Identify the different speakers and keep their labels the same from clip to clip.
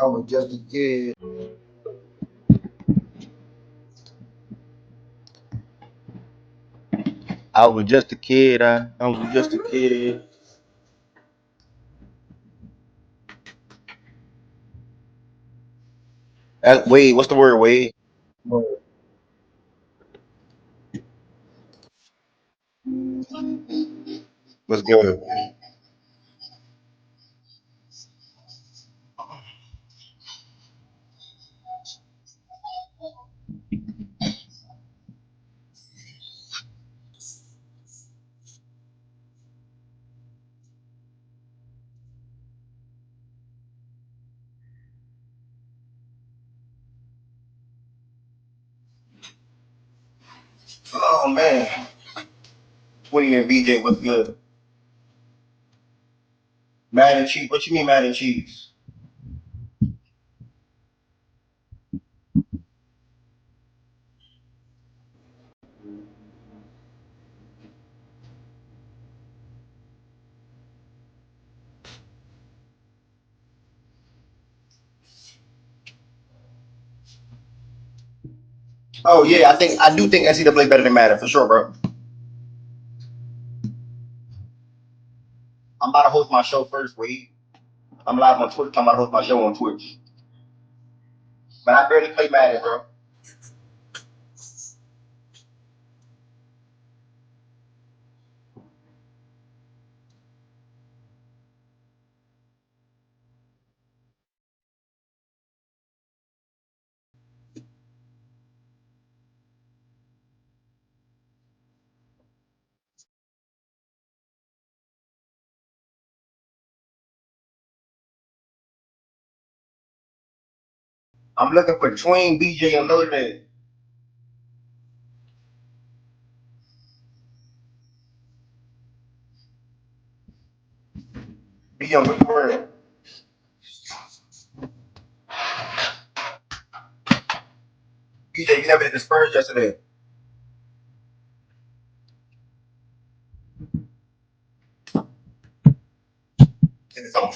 Speaker 1: I was just a kid. I was just a kid. I was just a kid. Wade, what's the word, Wade? What's good? Oh man, 20 and VJ, what's good? Mac and cheese. What you mean, mac and cheese? Oh yeah, I do think NCAA better than Madden for sure, bro. I'm about to host my show first, Wade. I'm live on Twitch. I'm about to host my show on Twitch, but I barely play Madden, bro. I'm looking for Tween, BJ, and Loaded. Be on the word. BJ, you never did the Spurs yesterday. It's on,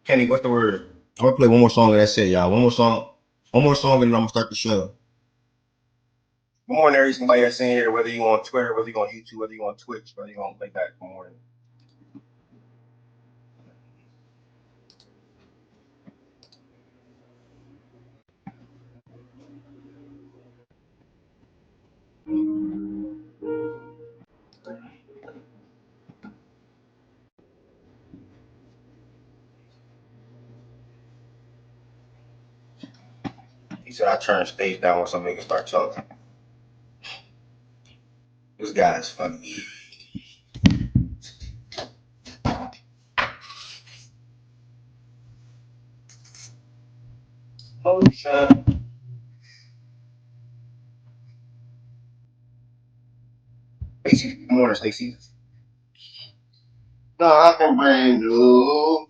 Speaker 1: Kenny, what's the word? I'm gonna play one more song and that's it, y'all. One more song. One more song and then I'm gonna start the show. Good morning, everybody that's in here, whether you on Twitter, whether you on YouTube, whether you on Twitch, whether you on Playback. Good morning. He said I turn stage down when some niggas start talking. This guy's funny. Motion. Stacey, good morning, Stacey. Nothing brand new.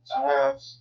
Speaker 1: Times.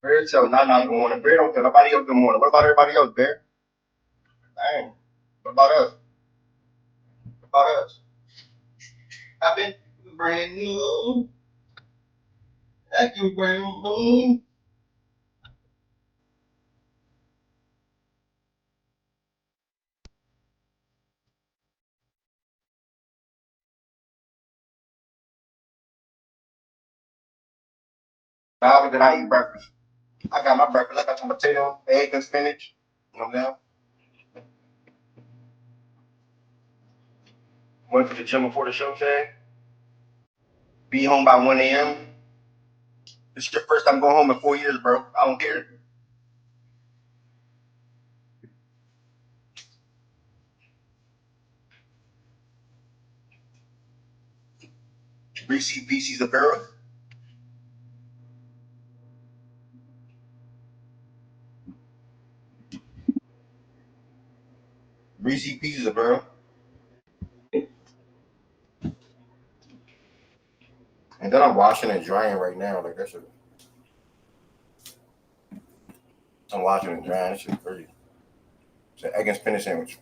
Speaker 1: Bear tell not good morning. Bear don't tell nobody else good morning. What about everybody else, Bear? Dang. What about us? What about us? I've been brand new. Acting brand new. How did I eat breakfast? I got my breakfast. I got some potato, egg, and spinach. You know what I'm saying? Went to the gym before the show today. Be home by 1 a.m. This is your first time going home in 4 years, bro. I don't care. Reese Pieces Apparel. Reese Pieces Apparel. And then I'm washing and drying right now. Like that shit. I'm washing and drying. That shit's pretty. It's an egg and spinach sandwich.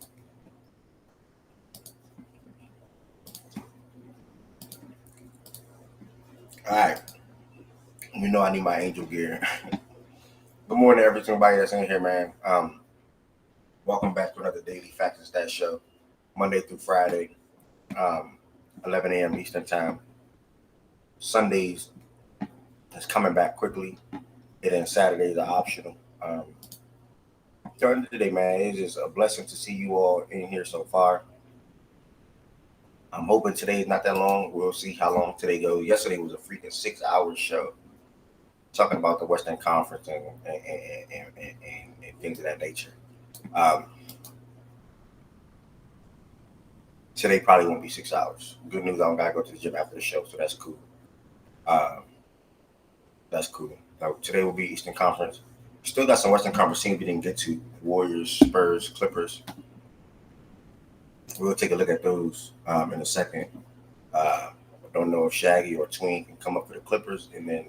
Speaker 1: All right. You know I need my angel gear. Good morning to everybody that's in here, man. Welcome back to another daily Facts and Stats show, Monday through Friday, 11 a.m. Eastern Time. Sundays is coming back quickly, and then Saturdays are optional. During the day, man, it's just a blessing to see you all in here so far. I'm hoping today is not that long. We'll see how long today goes. Yesterday was a freaking 6 hour show talking about the Western Conference and things of that nature. Today probably won't be 6 hours. Good news, I don't gotta go to the gym after the show, so that's cool. That's cool. Now, today will be Eastern Conference. Still got some Western Conference teams we didn't get to. Warriors, Spurs, Clippers. We'll take a look at those in a second. I don't know if Shaggy or Tween can come up for the Clippers, and then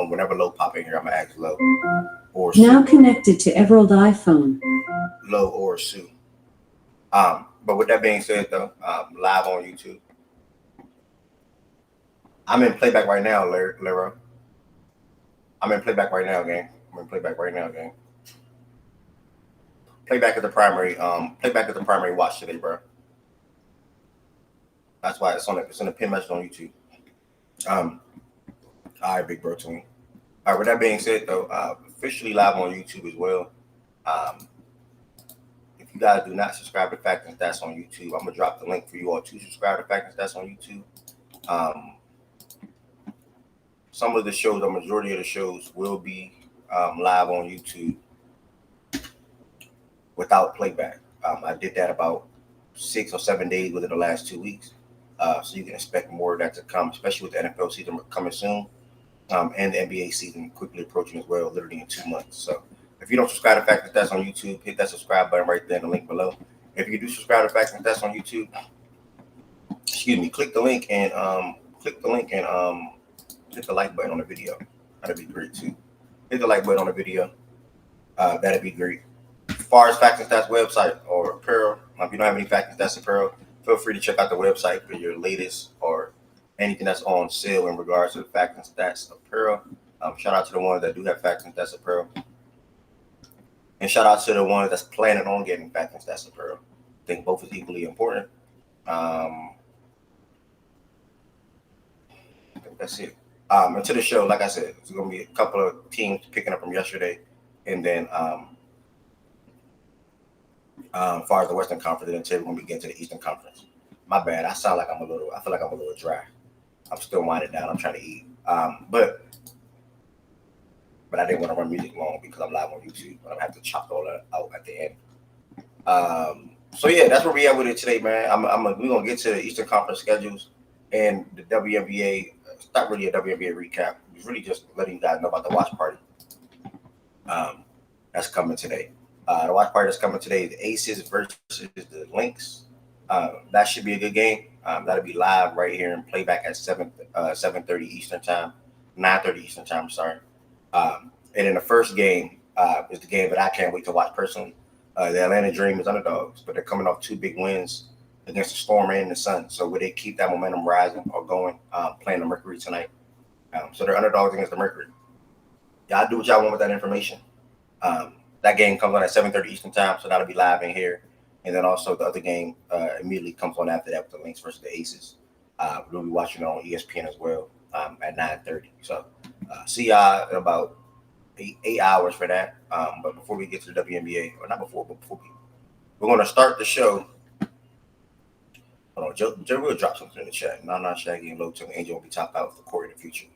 Speaker 1: whenever Low pop in here, I'm gonna ask Low or Sue.
Speaker 2: Now connected to Everald iPhone.
Speaker 1: Low or Sue. But with that being said, though, live on YouTube. I'm in playback right now, Lero. I'm in playback right now, gang. I'm gonna play back right now, gang. Playback is the primary. Playback is the primary watch today, bro. That's why it's in the pin message on YouTube. All right, big bro, to me. All right. With that being said, though, officially live on YouTube as well. If you guys do not subscribe to Facts and Stats on YouTube, I'm gonna drop the link for you all to subscribe to Facts and Stats on YouTube. Some of the shows, the majority of the shows, will be live on YouTube without playback. I did that about 6 or 7 days within the last 2 weeks. So you can expect more of that to come, especially with the NFL season coming soon, and the NBA season quickly approaching as well, literally in 2 months. So if you don't subscribe to Facts and Stats on YouTube, hit that subscribe button right there in the link below. If you do subscribe to Facts and Stats on YouTube, click the link and hit the like button on the video. That'd be great too. Hit the like button on the video. That'd be great. As far as Facts and Stats website or apparel, if you don't have any Facts and Stats apparel, feel free to check out the website for your latest or anything that's on sale in regards to the Facts and Stats apparel. Shout out to the ones that do have Facts and Stats apparel. And shout out to the ones that's planning on getting Facts and Stats apparel. I think both is equally important. I think that's it. And to the show, like I said, it's going to be a couple of teams picking up from yesterday. And then as far as the Western Conference, then today we're going to be getting to the Eastern Conference. My bad. I feel like I'm a little dry. I'm still winding down. I'm trying to eat. But I didn't want to run music long because I'm live on YouTube. I'm going to have to chop all that out at the end. So yeah, that's where we at with it today, man. We're going to get to the Eastern Conference schedules and the WNBA. It's not really a WNBA recap. It's really just letting you guys know about the watch party that's coming today. The watch party that's coming today, the Aces versus the Lynx. That should be a good game. That'll be live right here and playback at 7:30 Eastern time, 9:30 Eastern time. Sorry. And then the first game is the game that I can't wait to watch personally. The Atlanta Dream is underdogs, but they're coming off 2 big wins against the Storm and the Sun. So will they keep that momentum rising or going? Playing the Mercury tonight. So they're underdogs against the Mercury. Y'all do what y'all want with that information. That game comes on at 7:30 Eastern time, so that'll be live in here. And then also the other game immediately comes on after that with the Lynx versus the Aces. We'll be watching it on ESPN as well at 9:30. So see y'all in about 8 hours for that. But before we get to the WNBA, or not before, but before we're going to start the show. Hold on, Joe will drop something in the chat. Nana, Shaggy, and Low Tone Angel will be top out for Corey in the future.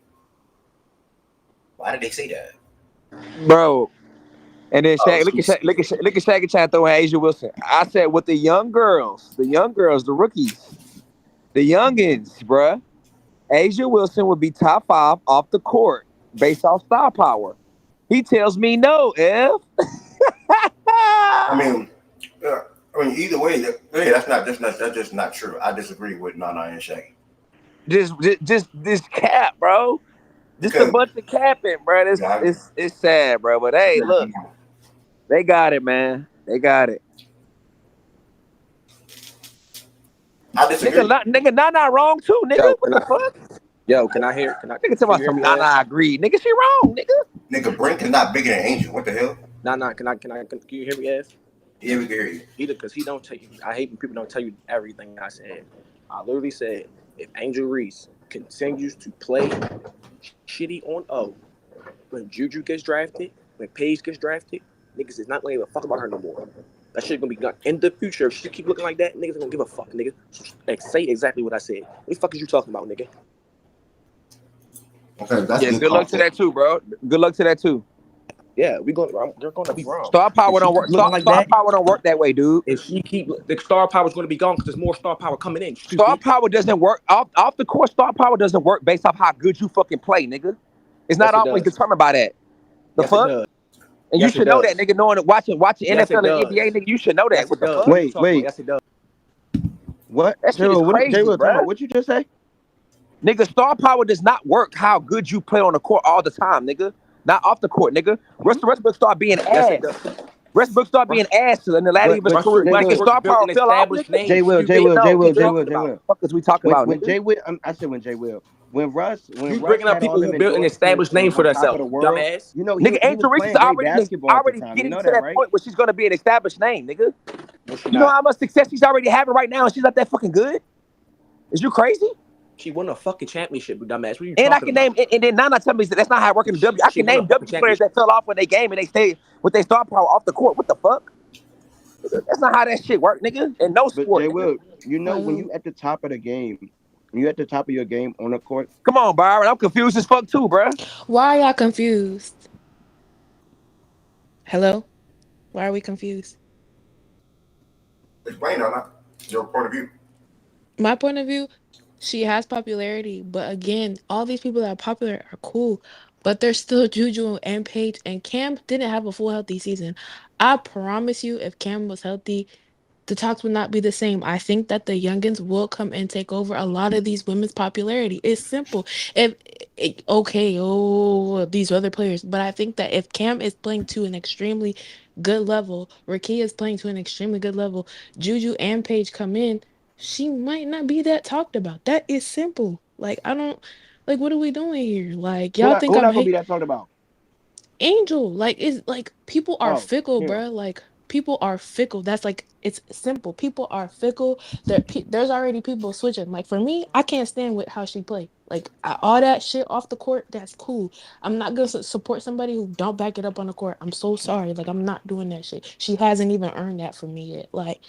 Speaker 1: Why did they say that?
Speaker 3: Bro. And then look at Shaggy trying to throw in Asia Wilson. I said with the young girls, the rookies, the youngins, bruh, Asia Wilson would be top 5 off the court based off star power. He tells me no, F.
Speaker 1: I mean, either way, that's just not true. I disagree with Nana and Shaggy.
Speaker 3: Just this cap, bro. Just a bunch of capping, bro. It's sad, bro. But hey, look, they got it, man. They got it.
Speaker 1: I disagree.
Speaker 3: Nigga, not wrong too, nigga.
Speaker 4: Yo,
Speaker 3: what the fuck?
Speaker 4: Yo, can I hear?
Speaker 3: Nigga tell me something. Nah, agree. Nigga, she wrong, nigga.
Speaker 1: Nigga, Brink is not bigger than Angel. What the hell?
Speaker 4: Nah. Can you hear me, ass?
Speaker 1: Yeah, we can hear you.
Speaker 4: Either because he don't tell you. I hate when people don't tell you everything I said. I literally said if Angel Reese continues to play shitty on O, when Juju gets drafted, when Paige gets drafted, niggas is not gonna give a fuck about her no more. That shit gonna be done in the future. If she keep looking like that, niggas are gonna give a fuck, nigga. Say exactly what I said. What the fuck is you talking about, nigga?
Speaker 1: Okay, that's
Speaker 3: good luck to that too, bro. Good luck to that too.
Speaker 4: Yeah, they're gonna be wrong.
Speaker 3: Star power don't work. Star power don't work that way, dude.
Speaker 4: If she keep the star power is gonna be gone because there's more star power coming in. Stupid.
Speaker 3: Star power doesn't work off the court. Star power doesn't work based off how good you fucking play, nigga. It's not always determined by that. The fuck? And you should know that, nigga. Knowing watching NFL and NBA, nigga, you should know that. What the fuck?
Speaker 5: Wait.
Speaker 4: Yes, it does.
Speaker 5: What?
Speaker 3: That shit is crazy, bro.
Speaker 5: What you just say?
Speaker 3: Nigga, star power does not work how good you play on the court all the time, nigga. Not off the court, nigga. Westbrook start being ass. Westbrook start being ass in the latter of his career. Like his star power fell off.
Speaker 5: J. Will.
Speaker 3: Fuck is we talking about?
Speaker 5: When J. Will, I said when J. Will. when Russ
Speaker 4: You bringing up
Speaker 5: had all
Speaker 4: people
Speaker 5: them
Speaker 4: who built an
Speaker 5: endorsements
Speaker 4: established name for
Speaker 5: on top of
Speaker 4: themselves,
Speaker 5: the world,
Speaker 4: dumbass.
Speaker 5: you know,
Speaker 3: Nigga,
Speaker 5: he was
Speaker 3: Angel Reese is
Speaker 5: playing great
Speaker 3: already
Speaker 5: basketball at the time. You
Speaker 3: getting
Speaker 5: know
Speaker 3: to
Speaker 5: that,
Speaker 3: that
Speaker 5: right?
Speaker 3: point where she's gonna be an established name, nigga.
Speaker 4: No, she
Speaker 3: You know
Speaker 4: not.
Speaker 3: how much success she's already having right now, and she's not that fucking good. Is you crazy?
Speaker 4: She won a fucking championship, dumbass. What are you
Speaker 3: And I
Speaker 4: talking
Speaker 3: can
Speaker 4: about?
Speaker 3: name, and then now not telling me that's not how I work in the W. I
Speaker 4: She
Speaker 3: can
Speaker 4: won a
Speaker 3: name
Speaker 4: fucking
Speaker 3: W players
Speaker 4: championship.
Speaker 3: that fell off when they game and they stay with their star power off the court. What the fuck? That's not how that shit work, nigga. In no
Speaker 5: But
Speaker 3: sport,
Speaker 5: Jay
Speaker 3: nigga.
Speaker 5: Will, you know, when you at the top of the game, when you at the top of your game on the court,
Speaker 3: Come on, Byron. I'm confused as fuck too, bruh.
Speaker 6: Why are y'all confused? Hello? Why are we confused?
Speaker 1: Explain on your point of view.
Speaker 6: My point of view, she has popularity, but again, all these people that are popular are cool, but they're still Juju and Paige, and Cam didn't have a full healthy season. I promise you, if Cam was healthy, the talks would not be the same. I think that the youngins will come and take over a lot of these women's popularity. It's simple. Okay, these other players, but I think that if Cam is playing to an extremely good level, Rakia is playing to an extremely good level, Juju and Paige come in, she might not be that talked about. That is simple. Like I don't like what are we doing here? Like y'all think
Speaker 5: who
Speaker 6: I'm
Speaker 5: not gonna be
Speaker 6: hate
Speaker 5: that talked about?
Speaker 6: Angel, like it's like people are
Speaker 5: Oh,
Speaker 6: fickle,
Speaker 5: him.
Speaker 6: bruh. Like people are fickle. That's like it's simple. People are fickle. There's already people switching. Like for me, I can't stand with how she play. Like all that shit off the court, that's cool. I'm not gonna support somebody who don't back it up on the court. I'm so sorry. Like I'm not doing that shit. She hasn't even earned that from me yet. Like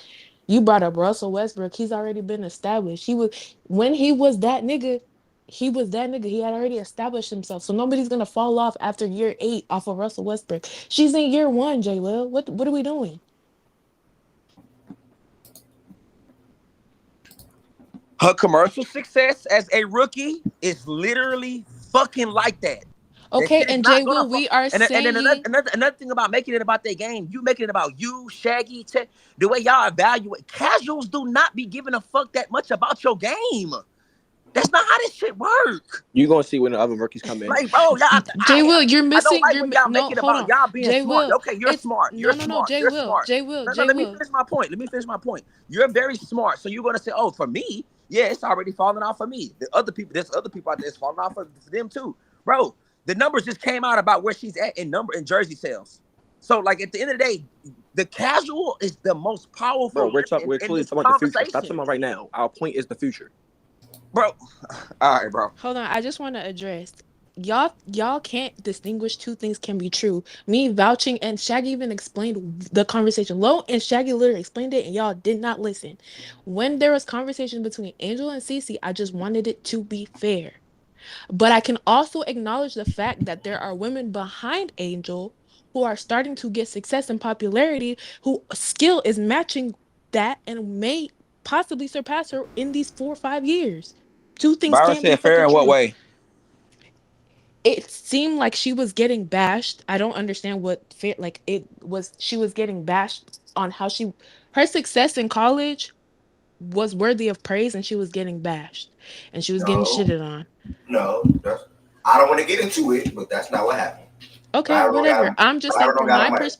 Speaker 6: you brought up Russell Westbrook. He's already been established. He was when he was that nigga. He was that nigga. He had already established himself. So nobody's gonna fall off after year 8 off of Russell Westbrook. She's in year 1, J. Will. What are we doing?
Speaker 3: Her commercial success as a rookie is literally fucking like that. That
Speaker 6: Okay,
Speaker 3: shit is
Speaker 6: and J.
Speaker 3: not gonna
Speaker 6: Will,
Speaker 3: fuck.
Speaker 6: we are
Speaker 3: And then another,
Speaker 6: saying
Speaker 3: another another thing about making it about their game, you making it about you, Shaggy, the way y'all evaluate. Casuals do not be giving a fuck that much about your game. That's not how this shit work.
Speaker 4: You gonna see when the other rookies come in.
Speaker 3: Like, bro, y'all,
Speaker 6: J. Will, you're
Speaker 3: I don't
Speaker 6: missing.
Speaker 3: like when y'all make
Speaker 6: No,
Speaker 3: it
Speaker 6: hold
Speaker 3: about
Speaker 6: on.
Speaker 3: y'all being
Speaker 6: J.
Speaker 3: smart.
Speaker 6: Will,
Speaker 3: Okay, you're
Speaker 6: it's
Speaker 3: smart. You're
Speaker 6: no.
Speaker 3: smart.
Speaker 6: J.
Speaker 3: You're
Speaker 6: Will,
Speaker 3: smart.
Speaker 6: J. Will,
Speaker 3: No,
Speaker 6: J.
Speaker 3: let me
Speaker 6: Will.
Speaker 3: finish my point. Let me finish my point. You're very smart. So you're gonna say, oh, for me, yeah, it's already falling off for me. There's other people out there it's falling off for them too. Bro, the numbers just came out about where she's at in jersey sales. So, like at the end of the day, the casual is the most powerful
Speaker 4: Bro, we're
Speaker 3: in
Speaker 4: clearly
Speaker 3: this
Speaker 4: talking about the future. Stop
Speaker 3: conversation.
Speaker 4: talking about right now. Our point is the future.
Speaker 3: Bro. All right, bro.
Speaker 6: Hold on, I just want to address y'all can't distinguish two things can be true. Me vouching and Shaggy even explained the conversation. Low and Shaggy literally explained it and y'all did not listen. When there was conversation between Angel and Cece, I just wanted it to be fair. But I can also acknowledge the fact that there are women behind Angel who are starting to get success and popularity, who skill is matching that and may possibly surpass her in these 4 or 5 years. Two things
Speaker 3: Byron
Speaker 6: can't be
Speaker 3: said fair
Speaker 6: fucking
Speaker 3: in what
Speaker 6: true.
Speaker 3: way?
Speaker 6: It seemed like she was getting bashed. I don't understand what fair like it was. She was getting bashed on how her success in college was worthy of praise, and she was getting bashed, and she was getting
Speaker 1: No,
Speaker 6: shitted on.
Speaker 1: no, I don't want to get into it, but that's not what happened.
Speaker 6: Okay,
Speaker 1: Byron don't
Speaker 6: whatever.
Speaker 1: got
Speaker 6: I'm just saying
Speaker 1: Byron don't
Speaker 6: from
Speaker 1: got
Speaker 6: my
Speaker 1: a mic.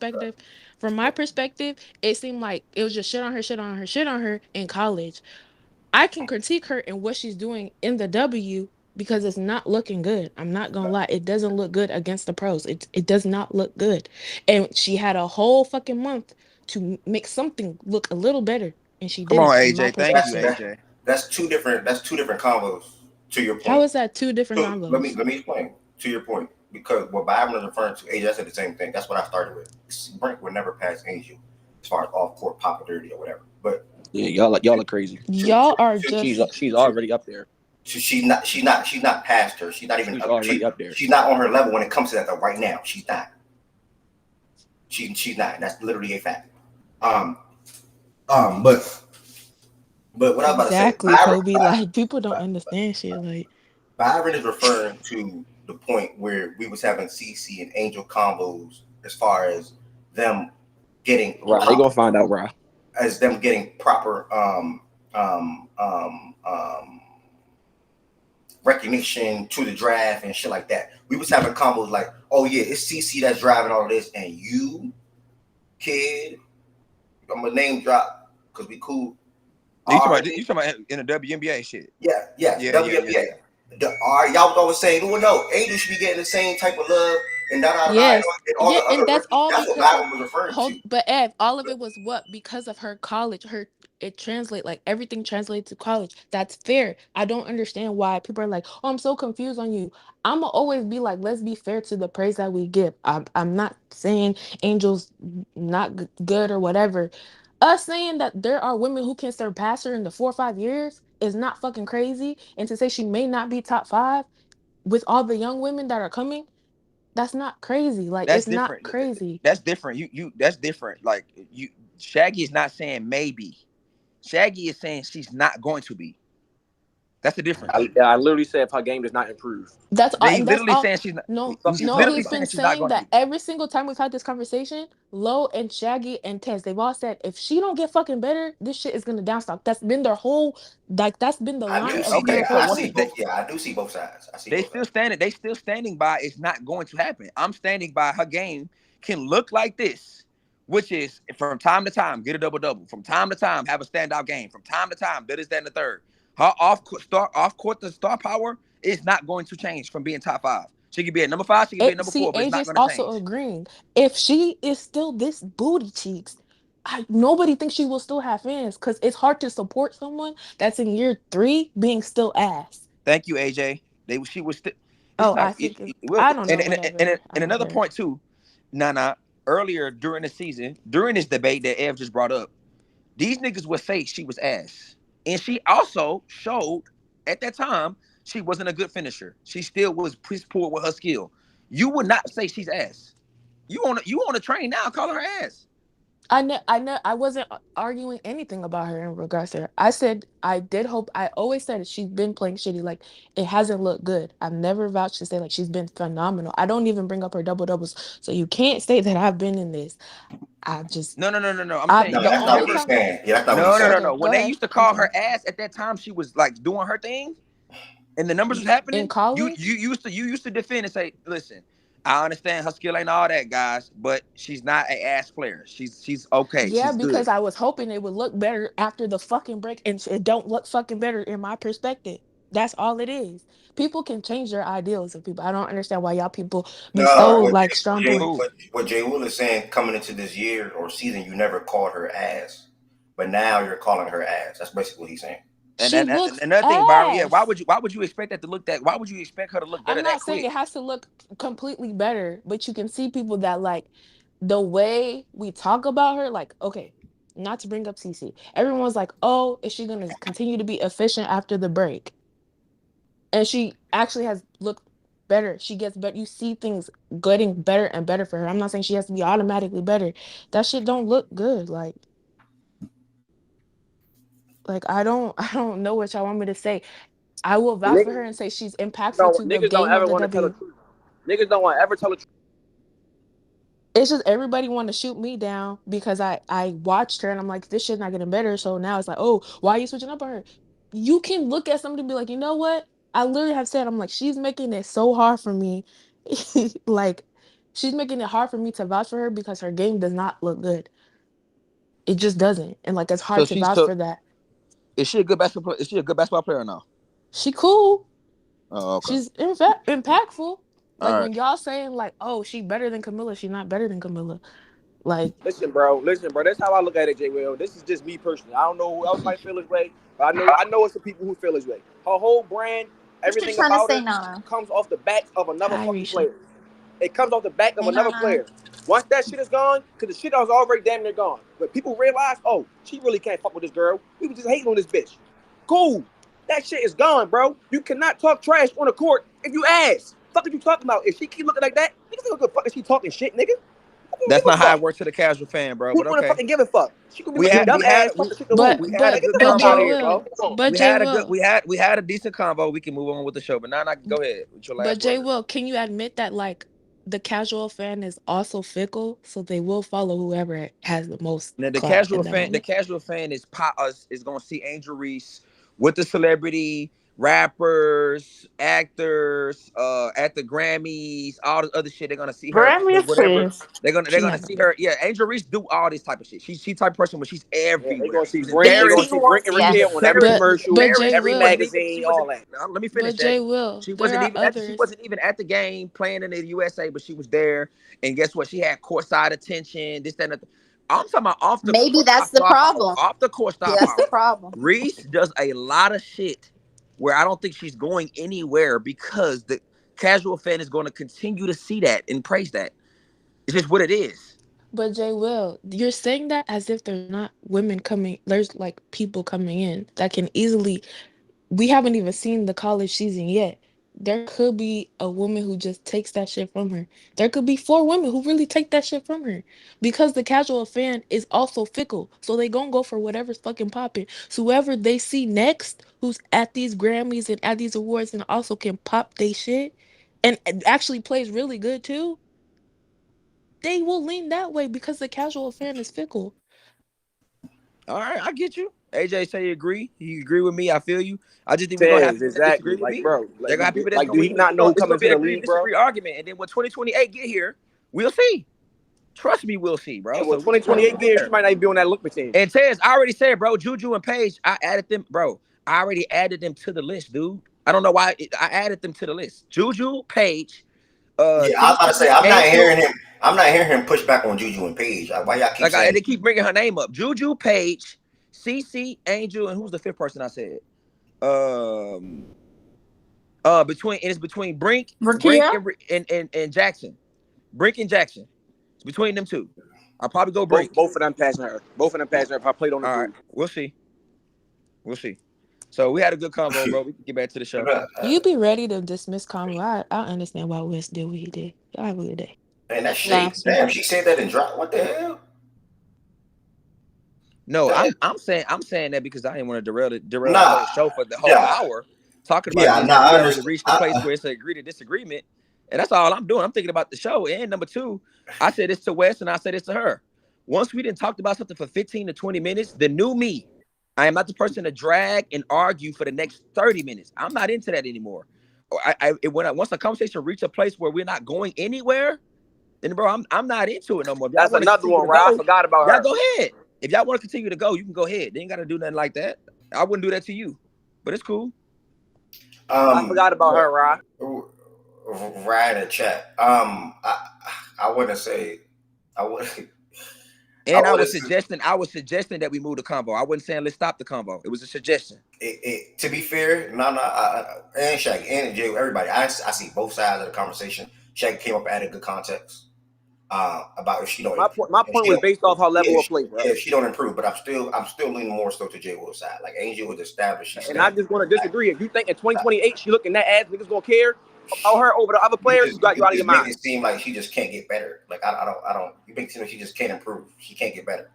Speaker 6: perspective, it seemed like it was just shit on her, shit on her, shit on her in college. I can critique her and what she's doing in the W because it's not looking good. I'm not gonna lie. It doesn't look good against the pros. It does not look good. And she had a whole fucking month to make something look a little better. And she
Speaker 3: Come on,
Speaker 6: didn't, in my
Speaker 3: AJ. Thank you,
Speaker 6: perspective.
Speaker 3: AJ.
Speaker 1: That's two different. That's two different combos. To your
Speaker 6: How
Speaker 1: point.
Speaker 6: is that two different
Speaker 1: So
Speaker 6: combos?
Speaker 1: let me explain. To your point, because what Byron is referring to, AJ said the same thing. That's what I started with. Brink would never pass Angel as far as off court popularity or whatever. But
Speaker 4: Yeah, y'all are crazy.
Speaker 6: Y'all are
Speaker 1: to,
Speaker 4: She's already up there.
Speaker 1: she's not past her. She's not even
Speaker 4: She's already up there.
Speaker 1: she's not on her level when it comes to that though. Right now, she's not. She's not. That's literally a fact. Um, but what I was about
Speaker 6: exactly,
Speaker 1: to say,
Speaker 6: Kobe. Like people don't understand shit. Like
Speaker 1: Byron is referring to the point where we was having CC and Angel combos as far as them getting
Speaker 4: Right, they gonna find out, right?
Speaker 1: as them getting proper um, um, recognition to the draft and shit like that. We was having combos like, oh yeah, it's CC that's driving all of this, and you, kid, I'm gonna name drop because we cool.
Speaker 3: You talking about in the WNBA shit?
Speaker 1: Yeah,
Speaker 3: Yeah.
Speaker 1: WNBA. Y'all was always saying, well, no, Angel should be getting the same type of love and
Speaker 6: Yes.
Speaker 1: and all
Speaker 6: Yeah,
Speaker 1: the
Speaker 6: and
Speaker 1: other
Speaker 6: that's
Speaker 1: rookies.
Speaker 6: all
Speaker 1: That's what
Speaker 6: because of
Speaker 1: Malcolm was referring to.
Speaker 6: but Ev, all of it was what? Because of her college, her it translate like everything translates to college. That's fair. I don't understand why people are like, "Oh, I'm so confused on you." I'ma always be like, "Let's be fair to the praise that we give." I'm not saying Angel's not good or whatever. Us saying that there are women who can surpass her in the 4 or 5 years is not fucking crazy. And to say she may not be top five with all the young women that are coming, that's not crazy. Like
Speaker 3: That's
Speaker 6: it's not
Speaker 3: different.
Speaker 6: crazy.
Speaker 3: That's different. That's different. Like you, Shaggy is not saying maybe. Shaggy is saying she's not going to be. That's the difference.
Speaker 4: I literally said if her game does not improve.
Speaker 6: That's all,
Speaker 3: They
Speaker 6: and that's
Speaker 3: literally
Speaker 6: all.
Speaker 3: saying she's not.
Speaker 6: No,
Speaker 4: Fuck you
Speaker 3: She's
Speaker 6: no,
Speaker 4: talking
Speaker 3: literally
Speaker 6: he's
Speaker 4: about?
Speaker 6: been
Speaker 3: saying she's not
Speaker 6: saying
Speaker 3: going to
Speaker 6: that
Speaker 3: be.
Speaker 6: every single time we've had this conversation. Low and Shaggy and Tez, they've all said if she don't get fucking better, this shit is gonna downstock. That's been their whole, like that's been the
Speaker 1: I
Speaker 6: line
Speaker 1: do
Speaker 6: of
Speaker 1: see
Speaker 6: their
Speaker 3: Okay,
Speaker 1: that.
Speaker 3: so
Speaker 6: whole
Speaker 1: I
Speaker 3: once
Speaker 1: see
Speaker 6: run.
Speaker 3: they,
Speaker 1: both. Yeah, I do see both sides. I see
Speaker 3: they
Speaker 1: both
Speaker 3: still
Speaker 1: sides.
Speaker 3: standing. They still standing by. It's not going to happen. I'm standing by. Her game can look like this, which is from time to time get a double double. From time to time have a standout game. From time to time that is that and the third. Her off court the star power is not going to change from being top five. She could be at number five. She could be at number
Speaker 6: See,
Speaker 3: four, but it's not
Speaker 6: AJ's
Speaker 3: going to
Speaker 6: also
Speaker 3: change.
Speaker 6: agreeing. If she is still this booty cheeks, nobody thinks she will still have fans because it's hard to support someone that's in year three being still ass.
Speaker 3: Thank you, AJ. She was still. It's
Speaker 6: Oh,
Speaker 3: not.
Speaker 6: I think
Speaker 3: Well,
Speaker 6: I don't know. Whatever. I
Speaker 3: and
Speaker 6: don't
Speaker 3: another
Speaker 6: care.
Speaker 3: point too. Nana, earlier during the season, during this debate that Ev just brought up, these niggas would say she was ass, and she also showed at that time she wasn't a good finisher. She still was piss poor with her skill. You would not say she's ass. You on a train now, call her ass.
Speaker 6: I wasn't arguing anything about her in regards to her. I said I did hope. I always said she's been playing shitty. Like it hasn't looked good. I've never vouched to say like she's been phenomenal. I don't even bring up her double doubles, so you can't say that I've been in this. I just
Speaker 3: No. I'm
Speaker 6: I
Speaker 3: saying
Speaker 1: No,
Speaker 3: you
Speaker 6: the
Speaker 1: that's
Speaker 3: don't
Speaker 1: not
Speaker 6: only
Speaker 1: what
Speaker 3: remember.
Speaker 1: he's
Speaker 6: time.
Speaker 1: saying. Yeah, that's not what he's saying.
Speaker 6: Okay,
Speaker 3: No.
Speaker 6: go
Speaker 3: When they
Speaker 6: ahead.
Speaker 3: used to
Speaker 6: I'm
Speaker 3: call her
Speaker 6: sorry.
Speaker 3: ass at that time, she was like doing her thing and the numbers was
Speaker 6: In
Speaker 3: happening,
Speaker 6: college,
Speaker 3: you used to defend and say, listen, I understand her skill ain't all that, guys, but she's not an ass player. She's okay.
Speaker 6: yeah,
Speaker 3: She's good.
Speaker 6: because I was hoping it would look better after the fucking break, and it don't look fucking better in my perspective. That's all it is. People can change their ideals of people. I don't understand why y'all people be
Speaker 1: No,
Speaker 6: so
Speaker 3: All right,
Speaker 6: like strong point.
Speaker 3: cool.
Speaker 1: What Jay Will is saying coming into this year or season, you never called her ass, but now you're calling her ass. That's basically what he's saying.
Speaker 3: And
Speaker 6: She
Speaker 3: and
Speaker 6: looks
Speaker 3: another thing, Byron, yeah,
Speaker 6: ass.
Speaker 3: why would you expect that to look that? Why would you expect her to look better
Speaker 6: I'm
Speaker 3: that
Speaker 6: not saying
Speaker 3: quick?
Speaker 6: it has to look completely better, but you can see people that like the way we talk about her. Like, okay, not to bring up CC. Everyone's like, oh, is she gonna continue to be efficient after the break? And she actually has looked better. She gets better. You see things getting better and better for her. I'm not saying she has to be automatically better. That shit don't look good. Like I don't know what y'all want me to say. I will vouch for her
Speaker 4: Niggas
Speaker 6: and say she's impactful to the
Speaker 4: niggas don't
Speaker 6: game of
Speaker 4: ever
Speaker 6: the
Speaker 4: want to tell the
Speaker 6: W.
Speaker 4: truth. Niggas don't want to ever tell the truth.
Speaker 6: It's just everybody want to shoot me down because I watched her and I'm like, this shit's not getting better. So now it's like, oh, why are you switching up on her? You can look at somebody and be like, you know what? I literally have said, I'm like, she's making it so hard for me. Like, she's making it hard for me to vouch for her because her game does not look good. It just doesn't. And like, it's
Speaker 3: So
Speaker 6: hard to
Speaker 3: she's
Speaker 6: vouch
Speaker 3: so
Speaker 6: for that.
Speaker 3: is she a good basketball player? Is she a good basketball player now?
Speaker 6: She cool.
Speaker 3: Oh, okay.
Speaker 6: She's in fact impactful. Like
Speaker 3: All right.
Speaker 6: when y'all saying like, oh, she better than Camilla, she's not better than Camilla. Like,
Speaker 4: Listen, bro. That's how I look at it, J. Will. This is just me personally. I don't know who else might feel this way, but I know it's the people who feel this way. Her whole brand,
Speaker 7: What you
Speaker 4: everything
Speaker 7: trying to
Speaker 4: about
Speaker 7: say,
Speaker 4: her,
Speaker 7: Nana?
Speaker 4: comes off the back of another
Speaker 6: hi
Speaker 4: fucking
Speaker 6: Risha.
Speaker 4: player. It comes off the back of
Speaker 7: Hey,
Speaker 4: another
Speaker 7: Nana.
Speaker 4: player. Once that shit is gone, because the shit was already damn near gone. But people realize, oh, she really can't fuck with this girl. We was just hating on this bitch. Cool. That shit is gone, bro. You cannot talk trash on the court if you ass. Fuck are you talking about? If she keep looking like that, niggas don't give a fuck if she talking shit, nigga. Who gonna
Speaker 3: That's
Speaker 4: give a
Speaker 3: not how it
Speaker 4: fuck?
Speaker 3: works to the casual fan, bro.
Speaker 4: Who
Speaker 3: But
Speaker 4: gonna
Speaker 3: okay.
Speaker 4: fucking give a fuck? She gonna be
Speaker 3: We
Speaker 4: looking
Speaker 3: had
Speaker 4: dumb
Speaker 3: we had
Speaker 4: ass,
Speaker 3: we,
Speaker 4: talking shit to
Speaker 6: But
Speaker 4: who?
Speaker 3: we had a
Speaker 6: but
Speaker 4: Man, get
Speaker 3: good
Speaker 4: the
Speaker 6: but
Speaker 4: fuck
Speaker 6: Jay
Speaker 4: out
Speaker 3: combo.
Speaker 4: of here, bro.
Speaker 6: will.
Speaker 4: Come on.
Speaker 6: But Jay will.
Speaker 3: We had a decent combo. We can move on with the show. But now I can go ahead with your
Speaker 6: But
Speaker 3: last
Speaker 6: Jay
Speaker 3: word.
Speaker 6: will, can you admit that like the casual fan is also fickle, so they will follow whoever has the most
Speaker 3: Now
Speaker 6: clout in that
Speaker 3: the
Speaker 6: moment?
Speaker 3: casual fan is gonna see Angel Reese with the celebrity, rappers, actors, at the Grammys, all the other shit. They're gonna see her,
Speaker 6: Grammys,
Speaker 3: whatever.
Speaker 6: please.
Speaker 3: They're
Speaker 6: She
Speaker 3: gonna
Speaker 6: not
Speaker 3: see
Speaker 6: gonna
Speaker 3: her. Yeah, Angel Reese do all this type of shit. She's type of person where she's
Speaker 4: Yeah, they
Speaker 3: everywhere.
Speaker 4: gonna
Speaker 3: She
Speaker 4: see
Speaker 3: was in
Speaker 4: Brink. They
Speaker 3: Paris.
Speaker 4: gonna
Speaker 7: BET
Speaker 4: see Brink
Speaker 7: Awards,
Speaker 4: and
Speaker 3: She was in
Speaker 7: yes.
Speaker 4: Raquel on every
Speaker 3: Paris.
Speaker 6: But
Speaker 3: She was in
Speaker 4: commercial,
Speaker 6: but
Speaker 3: Paris.
Speaker 6: Jay
Speaker 3: She
Speaker 4: every
Speaker 6: will.
Speaker 3: wasn't even. She
Speaker 4: magazine,
Speaker 3: wasn't.
Speaker 4: all that.
Speaker 3: Let me finish
Speaker 6: But
Speaker 3: that.
Speaker 6: Jay will.
Speaker 3: She
Speaker 6: There
Speaker 3: wasn't
Speaker 6: are
Speaker 3: even at. She
Speaker 6: others.
Speaker 3: wasn't even at the game playing in the USA, but she was there. And guess what? She had courtside attention. This, that, and the. I'm talking about off the
Speaker 7: Maybe
Speaker 3: court
Speaker 7: that's the
Speaker 3: star power.
Speaker 7: problem.
Speaker 3: Off the court star
Speaker 7: That's the
Speaker 3: power.
Speaker 7: problem.
Speaker 3: Reese does a lot of shit where I don't think she's going anywhere because the casual fan is going to continue to see that and praise that. It's just what it is.
Speaker 6: But Jay will. You're saying that as if there's not women coming. There's like people coming in that can easily. We haven't even seen the college season yet. There could be a woman who just takes that shit from her. There could be 4 women who really take that shit from her. Because the casual fan is also fickle. So they gonna go for whatever's fucking popping. So whoever they see next, who's at these Grammys and at these awards and also can pop they shit and actually plays really good too, they will lean that way because the casual fan is fickle.
Speaker 3: All right, I get you. AJ say you agree. You agree with me. I feel you. I just think we're gonna have
Speaker 4: Says
Speaker 3: people that disagree
Speaker 4: exactly.
Speaker 3: with
Speaker 4: Like,
Speaker 3: me.
Speaker 4: bro,
Speaker 3: They're gonna have people that's
Speaker 4: like,
Speaker 3: gonna
Speaker 4: do
Speaker 3: be.
Speaker 4: he not know who
Speaker 3: It's
Speaker 4: coming
Speaker 3: gonna be
Speaker 4: to
Speaker 3: an
Speaker 4: the
Speaker 3: agree to
Speaker 4: league, bro?
Speaker 3: disagree argument, and then when 2028 get here, we'll see. Trust me, we'll see, bro.
Speaker 4: And
Speaker 3: So
Speaker 4: when
Speaker 3: we just gonna
Speaker 4: 2028
Speaker 3: leave it
Speaker 4: years, she
Speaker 3: there.
Speaker 4: might not even be on that look machine.
Speaker 3: And Tez, I already said, bro, Juju and Paige, I added them, bro. I already added them to the list, dude. I don't know why I added them to the list. Juju, Paige,
Speaker 1: Yeah, I was about to say
Speaker 3: CC,
Speaker 1: I'm not
Speaker 3: Angel.
Speaker 1: hearing him. I'm not hearing him push back on Juju and Paige. Why y'all keep saying?
Speaker 3: They keep bringing her name up. Juju, Paige, CC, Angel, and who's the fifth person I said? It's between Brink
Speaker 7: Rakia?
Speaker 3: and Jackson. Brink and Jackson. It's between them two. I'll probably go Brink.
Speaker 4: Both of them passing her. Both of them passing her. If I played on the
Speaker 3: All right,
Speaker 4: group.
Speaker 3: we'll see. We'll see. So we had a good convo, bro. We can get back to the show.
Speaker 6: You be ready to dismiss Convo. I understand why West did what he did. Y'all have a good day.
Speaker 1: And that shit.
Speaker 7: Nasty.
Speaker 1: Damn, she said that and dropped. What the hell?
Speaker 3: No,
Speaker 1: Damn.
Speaker 3: I'm saying that because I didn't want to derail the
Speaker 1: Nah,
Speaker 3: whole show for the whole
Speaker 1: yeah.
Speaker 3: hour talking about
Speaker 1: Yeah,
Speaker 3: this.
Speaker 1: nah,
Speaker 3: We
Speaker 1: I
Speaker 3: already reached the
Speaker 1: understand.
Speaker 3: place where it's an agree to disagreement, and that's all I'm doing. I'm thinking about the show. And number two, I said this to Wes and I said this to her. Once we didn't talk about something for 15 to 20 minutes, the new me, I am not the person to drag and argue for the next 30 minutes. I'm not into that anymore. Once a conversation reaches a place where we're not going anywhere, then bro, I'm not into it no more. If y'all
Speaker 4: That's
Speaker 3: want to
Speaker 4: another
Speaker 3: continue
Speaker 4: one,
Speaker 3: to
Speaker 4: right? I
Speaker 3: go,
Speaker 4: forgot about
Speaker 3: y'all
Speaker 4: her.
Speaker 3: go ahead. If y'all want to continue to go, you can go ahead. They ain't got to do nothing like that. I wouldn't do that to you, but it's cool.
Speaker 4: I forgot about her, Rod.
Speaker 1: Right in chat. I wouldn't say. I would.
Speaker 3: And I was suggesting that we move the combo. I wasn't saying let's stop the combo. It was a suggestion.
Speaker 1: To be fair, and Shaq and Jay, everybody, I see both sides of the conversation. Shaq came up and added good context about if she don't.
Speaker 4: My point was based off her level of play, bro.
Speaker 1: Yeah, if she don't improve, but I'm still leaning more so to Jay Will's side. Like Angel was established.
Speaker 4: And I just want to disagree. If you think in 2028 she looking that ass, niggas gonna care about her over the other players, you got you out of your mind.
Speaker 1: It seem like she just can't get better. Like I don't. You make it seem like she just can't improve. She can't get better.